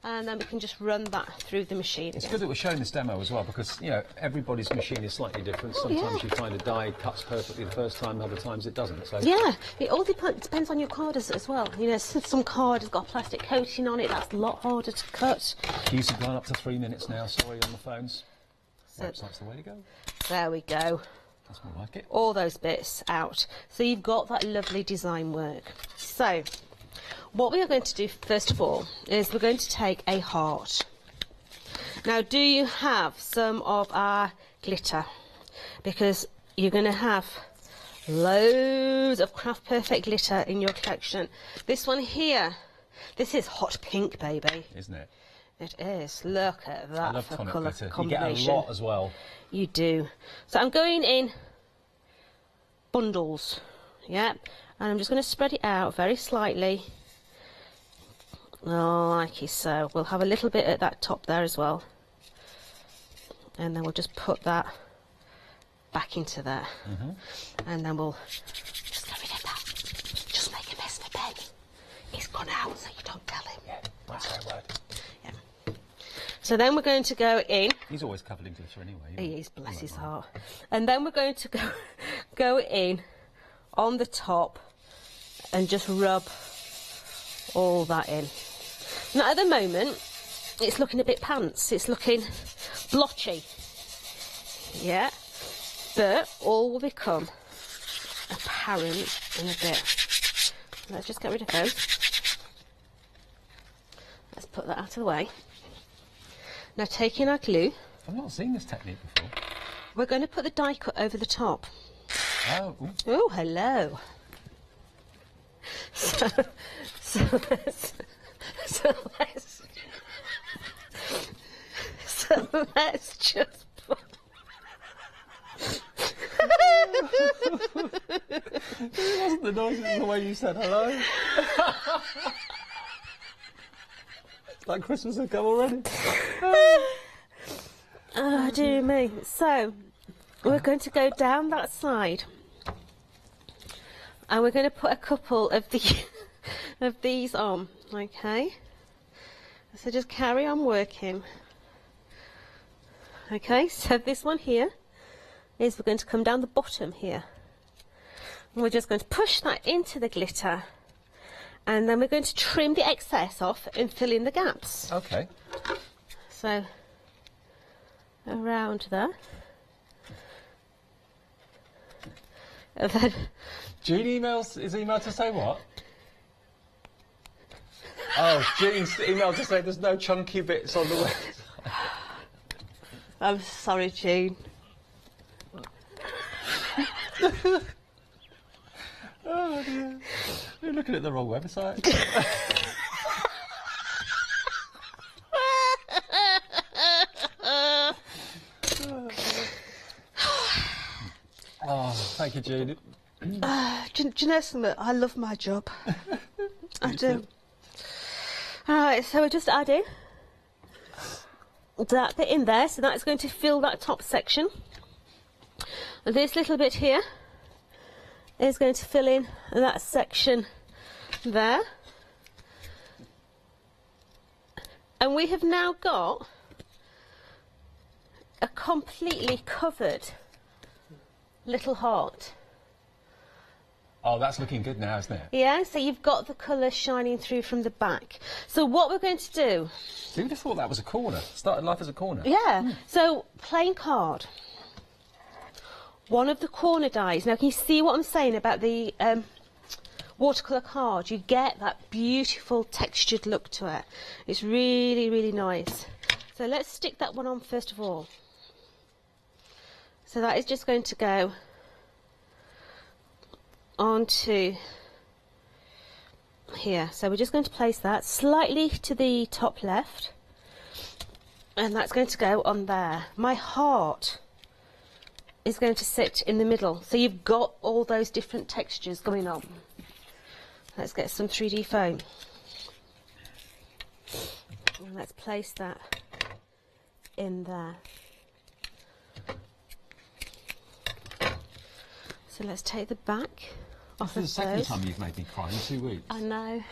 O: And then we can just run that through the machine.
F: It's good that we're showing this demo as well, because, you know, everybody's machine is slightly different. Sometimes you find a die cuts perfectly the first time, other times it doesn't. So
O: yeah, it all depends on your card as well. You know, some card has got a plastic coating on it, that's a lot harder to cut.
F: Queues have gone up to 3 minutes now, sorry, on the phones.
O: So,
F: website's the way to go.
O: There we go.
F: That's more like it.
O: All those bits out. So you've got that lovely design work. So what we are going to do first of all is we're going to take a heart. Now, do you have some of our glitter? Because you're going to have loads of Craft Perfect glitter in your collection. This one here, this is hot pink, baby.
F: Isn't it?
O: It is. Look at that.
F: I love
O: for
F: tonic
O: colour
F: glitter.
O: combination.
F: You get a lot as well.
O: You do. So I'm going in bundles, yeah, and I'm just going to spread it out very slightly. Oh, like so. We'll have a little bit at that top there as well. And then we'll just put that back into there. And then we'll just get rid of that. Just make a mess for Ben. He's gone out, so you don't tell him.
F: Yeah, that's her word.
O: Yeah. So then we're going to go in.
F: He's always covered in glitter anyway.
O: He is, bless his heart. And then we're going to go in on the top and just rub all that in. Now, at the moment, it's looking a bit pants. It's looking blotchy. Yeah. But all will become apparent in a bit. Let's just get rid of those. Let's put that out of the way. Now, taking our glue.
F: I've not seen this technique before.
O: We're going to put the die cut over the top.
F: Oh,
O: oh, hello. So let's just put...
F: It wasn't the noise, it was the way you said hello. Like Christmas had come already.
O: Oh, dear me. So, we're going to go down that side. And we're going to put a couple of these on, okay? So just carry on working. Okay, so this one here is we're going to come down the bottom here. And we're just going to push that into the glitter. And then we're going to trim the excess off and fill in the gaps.
F: Okay.
O: So, around there. And then...
F: Jean is emailed to say what? Oh, Jean's emailed to say there's no chunky bits on the way.
O: I'm sorry, Jean.
F: Oh dear. You're looking at the wrong website. Oh, thank you, Jean.
O: Do you know something? I love my job. I do. Alright, so we're just adding that bit in there, so that's going to fill that top section. And this little bit here is going to fill in that section there. And we have now got a completely covered little heart.
F: Oh, that's looking good now, isn't it?
O: Yeah, so you've got the colour shining through from the back. So what we're going to do...
F: Who would have thought that was a corner? Started life as a corner?
O: Yeah, so plain card. One of the corner dies. Now, can you see what I'm saying about the watercolour card? You get that beautiful textured look to it. It's really, really nice. So let's stick that one on first of all. So that is just going to go onto here. So we're just going to place that slightly to the top left, and that's going to go on there. My heart is going to sit in the middle. So you've got all those different textures going on. Let's get some 3D foam. And let's place that in there. So let's take the back off
F: This is the
O: of
F: second
O: those.
F: time you've made me cry in 2 weeks.
O: I know.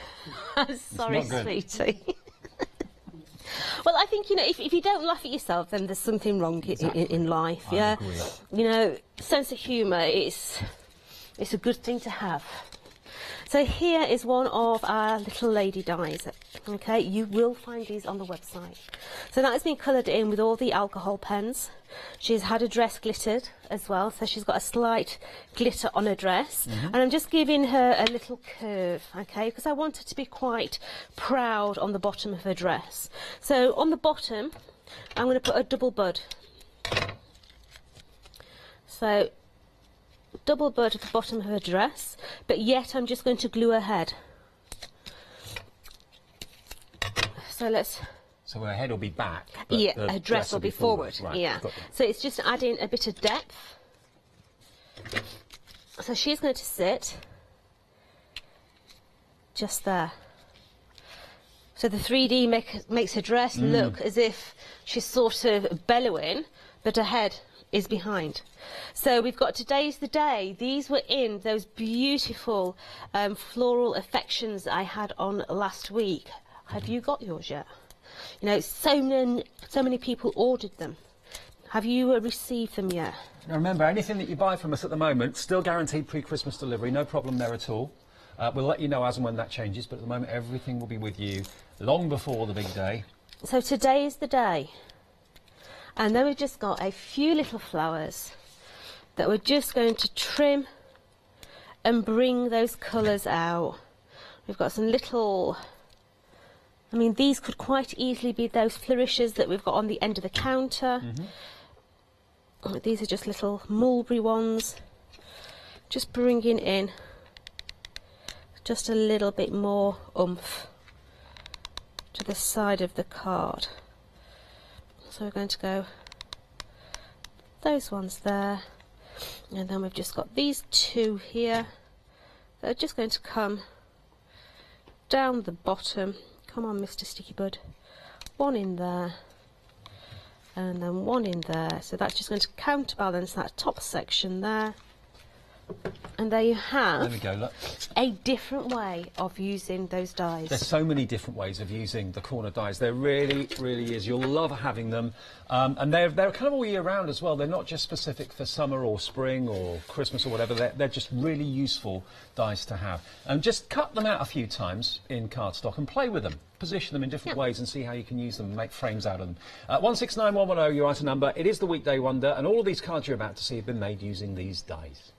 O: I'm sorry,
F: not good.
O: sweetie. Well, I think, you know, if you don't laugh at yourself, then there's something wrong in life,
F: I
O: yeah?
F: agree.
O: You know, sense of humour, it's a good thing to have. So here is one of our little lady dies, okay? You will find these on the website. So that has been coloured in with all the alcohol pens. She's had a dress glittered as well, so she's got a slight glitter on her dress. And I'm just giving her a little curve, okay, because I want her to be quite proud on the bottom of her dress. So on the bottom, I'm going to put a double bud. So double bud at the bottom of her dress, but yet I'm just going to glue her head. So let's...
F: So her head will be back, but
O: yeah,
F: the
O: her dress will be forward.
F: Right,
O: yeah.
F: got that.
O: So it's just adding a bit of depth. So she's going to sit just there. So the 3D makes her dress look as if she's sort of bellowing, but her head is behind. So we've got Today's the Day. These were in those beautiful floral affections I had on last week. Have you got yours yet? You know, so many people ordered them. Have you received them yet?
F: Now remember, anything that you buy from us at the moment, still guaranteed pre-Christmas delivery, no problem there at all. We'll let you know as and when that changes, but at the moment everything will be with you long before the big day.
O: So today is the day. And then we've just got a few little flowers that we're just going to trim and bring those colours out. We've got some little... I mean, these could quite easily be those flourishes that we've got on the end of the counter. These are just little mulberry ones. Just bringing in just a little bit more oomph to the side of the card. So we're going to go those ones there. And then we've just got these two here that are just going to come down the bottom. Come on, Mr. Sticky Bud. One in there, and then one in there. So that's just going to counterbalance that top section there. And there you have
F: There we go, look.
O: a different way of using those dies.
F: There's so many different ways of using the corner dies. There really, really is. You'll love having them. And they're kind of all year round as well. They're not just specific for summer or spring or Christmas or whatever. They're just really useful dies to have. And just cut them out a few times in cardstock and play with them. Position them in different ways and see how you can use them and make frames out of them. 169110, your item number. It is the Weekday Wonder, and all of these cards you're about to see have been made using these dies.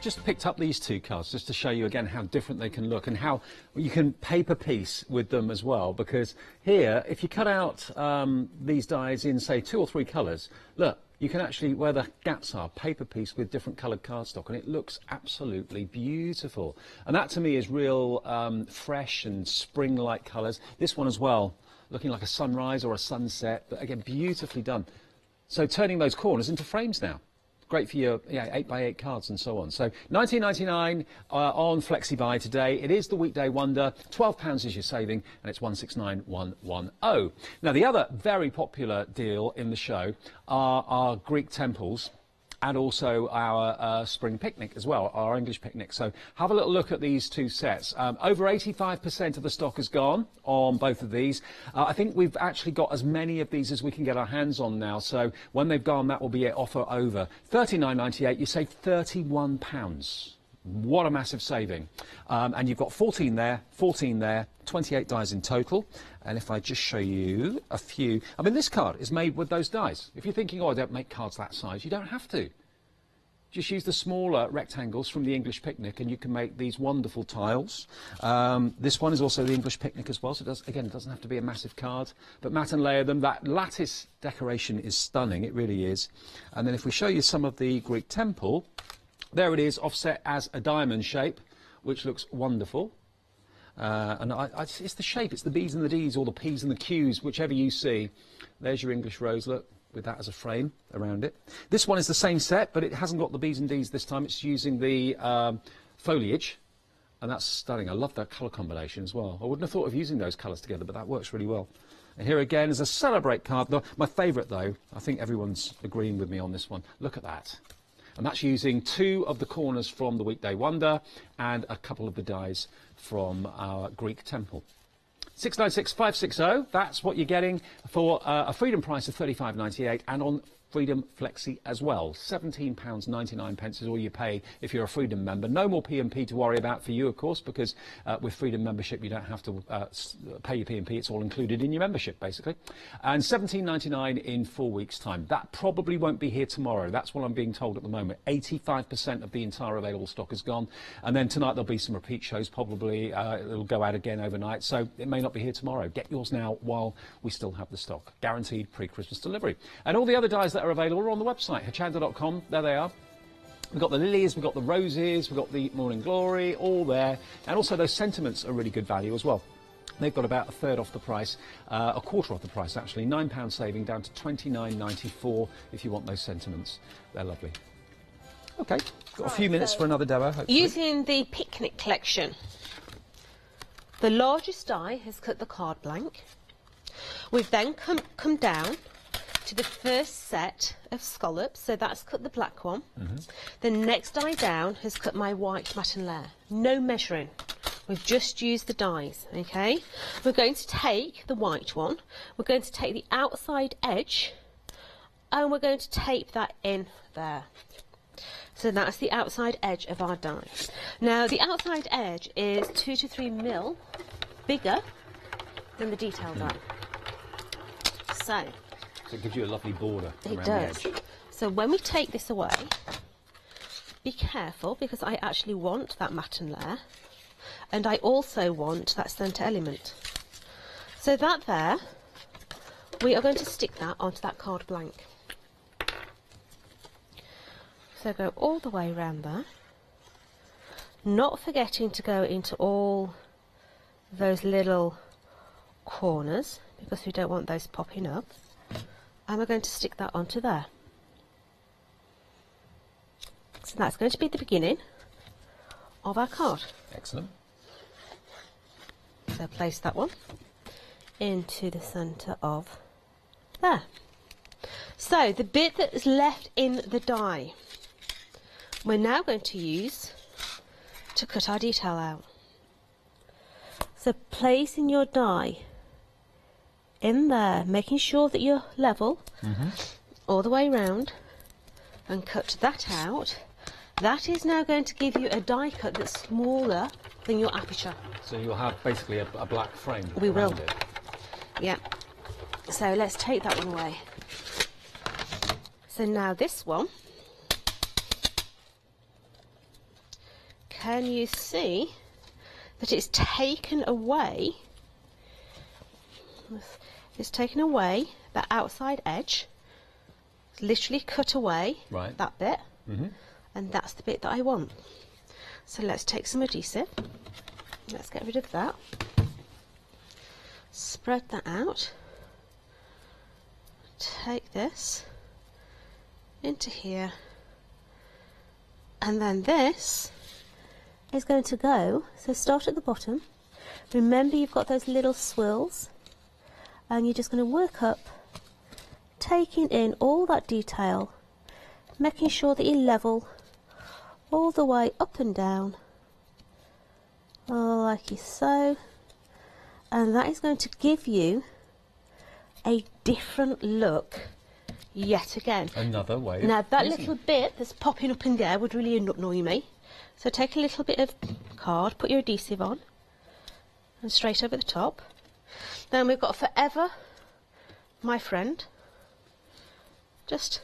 F: Just picked up these two cards just to show you again how different they can look and how you can paper piece with them as well, because here if you cut out these dies in say 2 or 3 colours, look, you can actually, where the gaps are, paper piece with different coloured cardstock, and it looks absolutely beautiful. And that to me is real fresh and spring-like colours. This one as well, looking like a sunrise or a sunset, but again beautifully done. So turning those corners into frames now. Great for your 8x8 cards and so on. So £19.99 on FlexiBuy today. It is the Weekday Wonder. £12 is your saving, and it's 169110. Now, the other very popular deal in the show are our Greek temples. and also our spring picnic as well, our English picnic. So have a little look at these two sets. Over 85% of the stock is gone on both of these. I think we've actually got as many of these as we can get our hands on now. So when they've gone, that will be it, offer over. £39.98, you save £31. What a massive saving. And you've got 14 there, 28 dies in total. And if I just show you a few, I mean, this card is made with those dies. If you're thinking, oh, I don't make cards that size, you don't have to. Just use the smaller rectangles from the English picnic and you can make these wonderful tiles. This one is also the English picnic as well, so it doesn't have to be a massive card. But mat and layer them. That lattice decoration is stunning, it really is. And then if we show you some of the Greek temple, there it is, offset as a diamond shape, which looks wonderful. And it's the shape, it's the B's and the D's, or the P's and the Q's, whichever you see. There's your English rose, look, with that as a frame around it. This one is the same set, but it hasn't got the B's and D's this time. It's using the foliage, and that's stunning. I love that colour combination as well. I wouldn't have thought of using those colours together, but that works really well. And here again is a Celebrate card. My favourite, though, I think everyone's agreeing with me on this one. Look at that. And that's using 2 of the corners from the Weekday Wonder and a couple of the dies from our Greek temple. 696-560, that's what you're getting for a Freedom price of £35.98 and on Freedom Flexi as well. £17.99 is all you pay if you're a Freedom member. No more P&P to worry about for you, of course, because with Freedom membership you don't have to pay your P&P. It's all included in your membership, basically. And £17.99 in 4 weeks' time. That probably won't be here tomorrow. That's what I'm being told at the moment. 85% of the entire available stock is gone. And then tonight there'll be some repeat shows, probably. It'll go out again overnight, so it may not be here tomorrow. Get yours now while we still have the stock. Guaranteed pre-Christmas delivery. And all the other dies that are available are on the website, hochanda.com. There they are. We've got the lilies, we've got the roses, we've got the morning glory, all there. And also those sentiments are really good value as well. They've got about a third off the price, a quarter off the price actually, £9 saving down to £29.94 if you want those sentiments. They're lovely. Okay, got a few minutes for another demo, hopefully.
O: Using the picnic collection, the largest die has cut the card blank. We've then come down to the first set of scallops, so that's cut the black one. The next die down has cut my white mat and layer. No measuring. We've just used the dies, okay? We're going to take the white one, we're going to take the outside edge, and we're going to tape that in there. So that's the outside edge of our die. Now, the outside edge is 2 to 3 mil bigger than the detail die. So
F: it gives you a lovely border around
O: the edge. So when we take this away, be careful because I actually want that matten layer and I also want that centre element. So that there, we are going to stick that onto that card blank. So go all the way around there, not forgetting to go into all those little corners because we don't want those popping up. And we're going to stick that onto there. So that's going to be the beginning of our card.
F: Excellent.
O: So place that one into the centre of there. So the bit that is left in the die, we're now going to use to cut our detail out. So placing your die in there, making sure that you're level all the way round and cut that out. That is now going to give you a die cut that's smaller than your aperture.
F: So you'll have basically a black frame.
O: We will.
F: It.
O: Yeah. So let's take that one away. So now this one, can you see that it's taken away? It's taken away that outside edge, literally cut away that bit, and that's the bit that I want. So let's take some adhesive, let's get rid of that, spread that out, take this into here, and then this is going to go, so start at the bottom, remember you've got those little swirls, and you're just going to work up, taking in all that detail, making sure that you level all the way up and down, like so, and that is going to give you a different look yet again.
F: Another way.
O: Now that little bit that's popping up in there would really annoy me, so take a little bit of card, put your adhesive on, and straight over the top. Then we've got Forever My Friend, just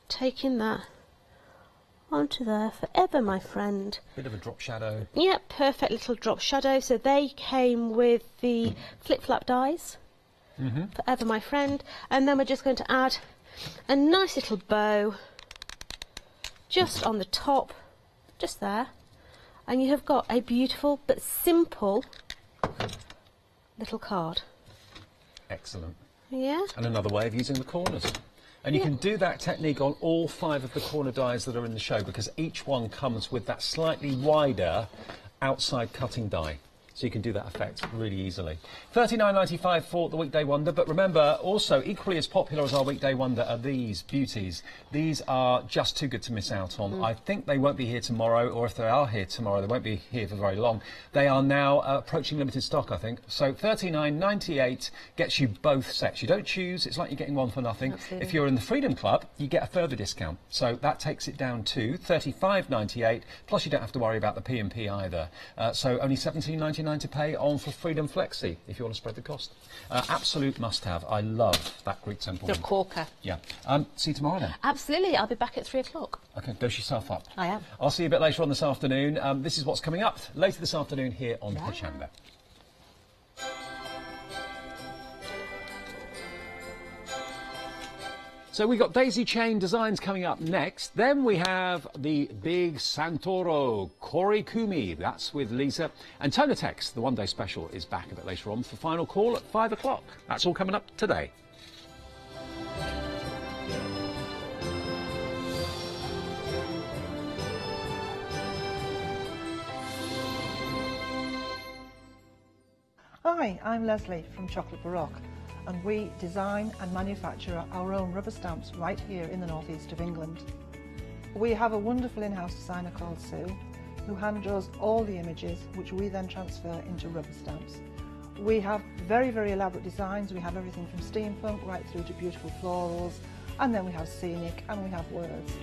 O: taking that onto there. Forever My Friend.
F: Bit of a drop shadow.
O: Yep, perfect little drop shadow. So they came with the flip-flap dies. Forever My Friend. And then we're just going to add a nice little bow just on the top, just there. And you have got a beautiful but simple little card.
F: Excellent.
O: Yeah.
F: And another way of using the corners. And you can do that technique on all 5 of the corner dies that are in the show, because each one comes with that slightly wider outside cutting die. So you can do that effect really easily. $39.95 for the Weekday Wonder, but remember, also equally as popular as our Weekday Wonder are these beauties. These are just too good to miss out on. I think they won't be here tomorrow, or if they are here tomorrow, they won't be here for very long. They are now approaching limited stock, I think. So $39.98 gets you both sets. You don't choose, it's like you're getting one for nothing.
O: Absolutely.
F: If you're in the Freedom Club, you get a further discount. So that takes it down to $35.98, plus you don't have to worry about the P&P either. So only $17.99 to pay on for Freedom Flexi, if you want to spread the cost. Absolute must-have. I love that Greek temple.
O: The corker.
F: Yeah. See you tomorrow then.
O: Absolutely. I'll be back at 3 o'clock.
F: OK, dose yourself up.
O: I am.
F: I'll see you a bit later on this afternoon. This is what's coming up later this afternoon here on Hochanda. So we've got daisy chain designs coming up next. Then we have the big Santoro Korikumi. That's with Lisa. And Tonatex, the one-day special, is back a bit later on for final call at 5 o'clock. That's all coming up today.
P: Hi, I'm Leslie from Chocolate Baroque, and we design and manufacture our own rubber stamps right here in the northeast of England. We have a wonderful in-house designer called Sue, who hand draws all the images, which we then transfer into rubber stamps. We have very, very elaborate designs. We have everything from steampunk right through to beautiful florals, and then we have scenic and we have words.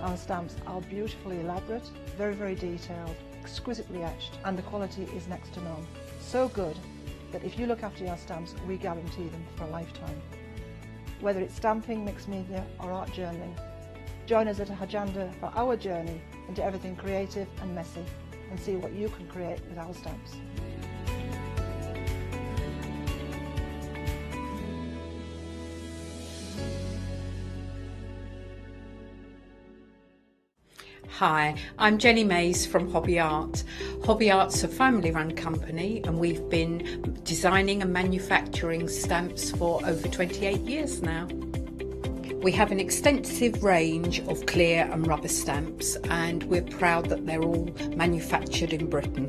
P: Our stamps are beautifully elaborate, very, very detailed, exquisitely etched, and the quality is next to none. So good that if you look after your stamps, we guarantee them for a lifetime. Whether it's stamping, mixed media, or art journaling, join us at Hochanda for our journey into everything creative and messy, and see what you can create with our stamps.
Q: Hi, I'm Jenny Mays from Hobby Art. Hobby Art's a family-run company, and we've been designing and manufacturing stamps for over 28 years now. We have an extensive range of clear and rubber stamps, and we're proud that they're all manufactured in Britain.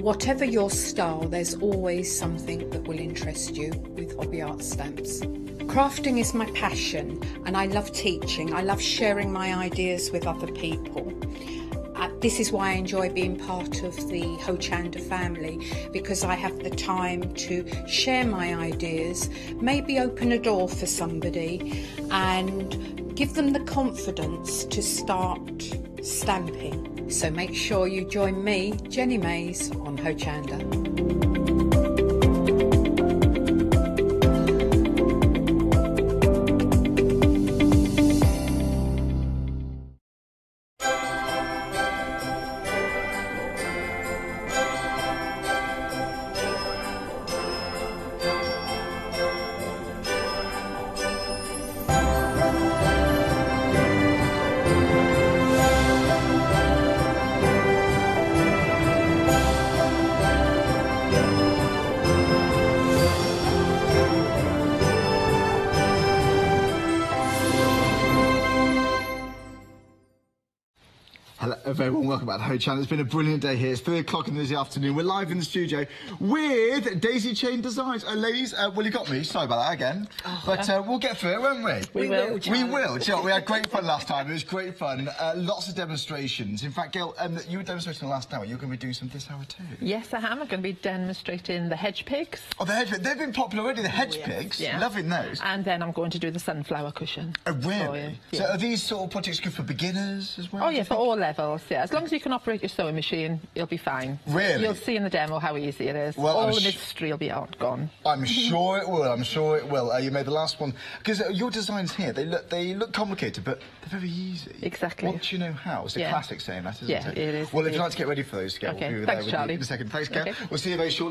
Q: Whatever your style, there's always something that will interest you with Hobby Art stamps. Crafting is my passion, and I love teaching. I love sharing my ideas with other people. This is why I enjoy being part of the Hochanda family, because I have the time to share my ideas, maybe open a door for somebody and give them the confidence to start stamping. So make sure you join me, Jenny Mays, on Hochanda.
B: very warm welcome back to Hochanda. It's been a brilliant day here. It's 3 o'clock in the afternoon. We're live in the studio with Daisy Chain Designs. Ladies, well, you got me. Sorry about that again. But we'll get through it, won't we?
L: We will.
B: We will. You know, we had great fun last time. It was great fun. Lots of demonstrations. In fact, Gail, you were demonstrating the last hour. You're going to be doing some this hour too.
R: Yes, I am. I'm going to be demonstrating the hedge pigs.
B: Oh, the hedge pigs. They've been popular already, the hedge pigs.
R: Yeah.
B: Loving those.
R: And then I'm going to do the sunflower cushion.
B: Oh, really?
R: Yeah.
B: So are these sort of projects good for beginners as well?
R: Oh, yeah, for all levels, yeah. As long as you can operate your sewing machine, you'll be fine.
B: Really?
R: You'll see in the demo how easy it is.
B: Well,
R: all the mystery will be gone.
B: I'm sure it will. I'm sure it will. You made the last one because your designs here they look complicated, but they're very easy.
R: Exactly.
B: Once you know how, it's a classic saying that, isn't it?
R: Yeah, it is.
B: Well, if you'd like to get ready for those, Gail,
R: Okay.
B: we'll be
R: Thanks,
B: there with
R: Charlie.
B: you in a second. Thanks, Gail.
R: Okay.
B: We'll see you very shortly.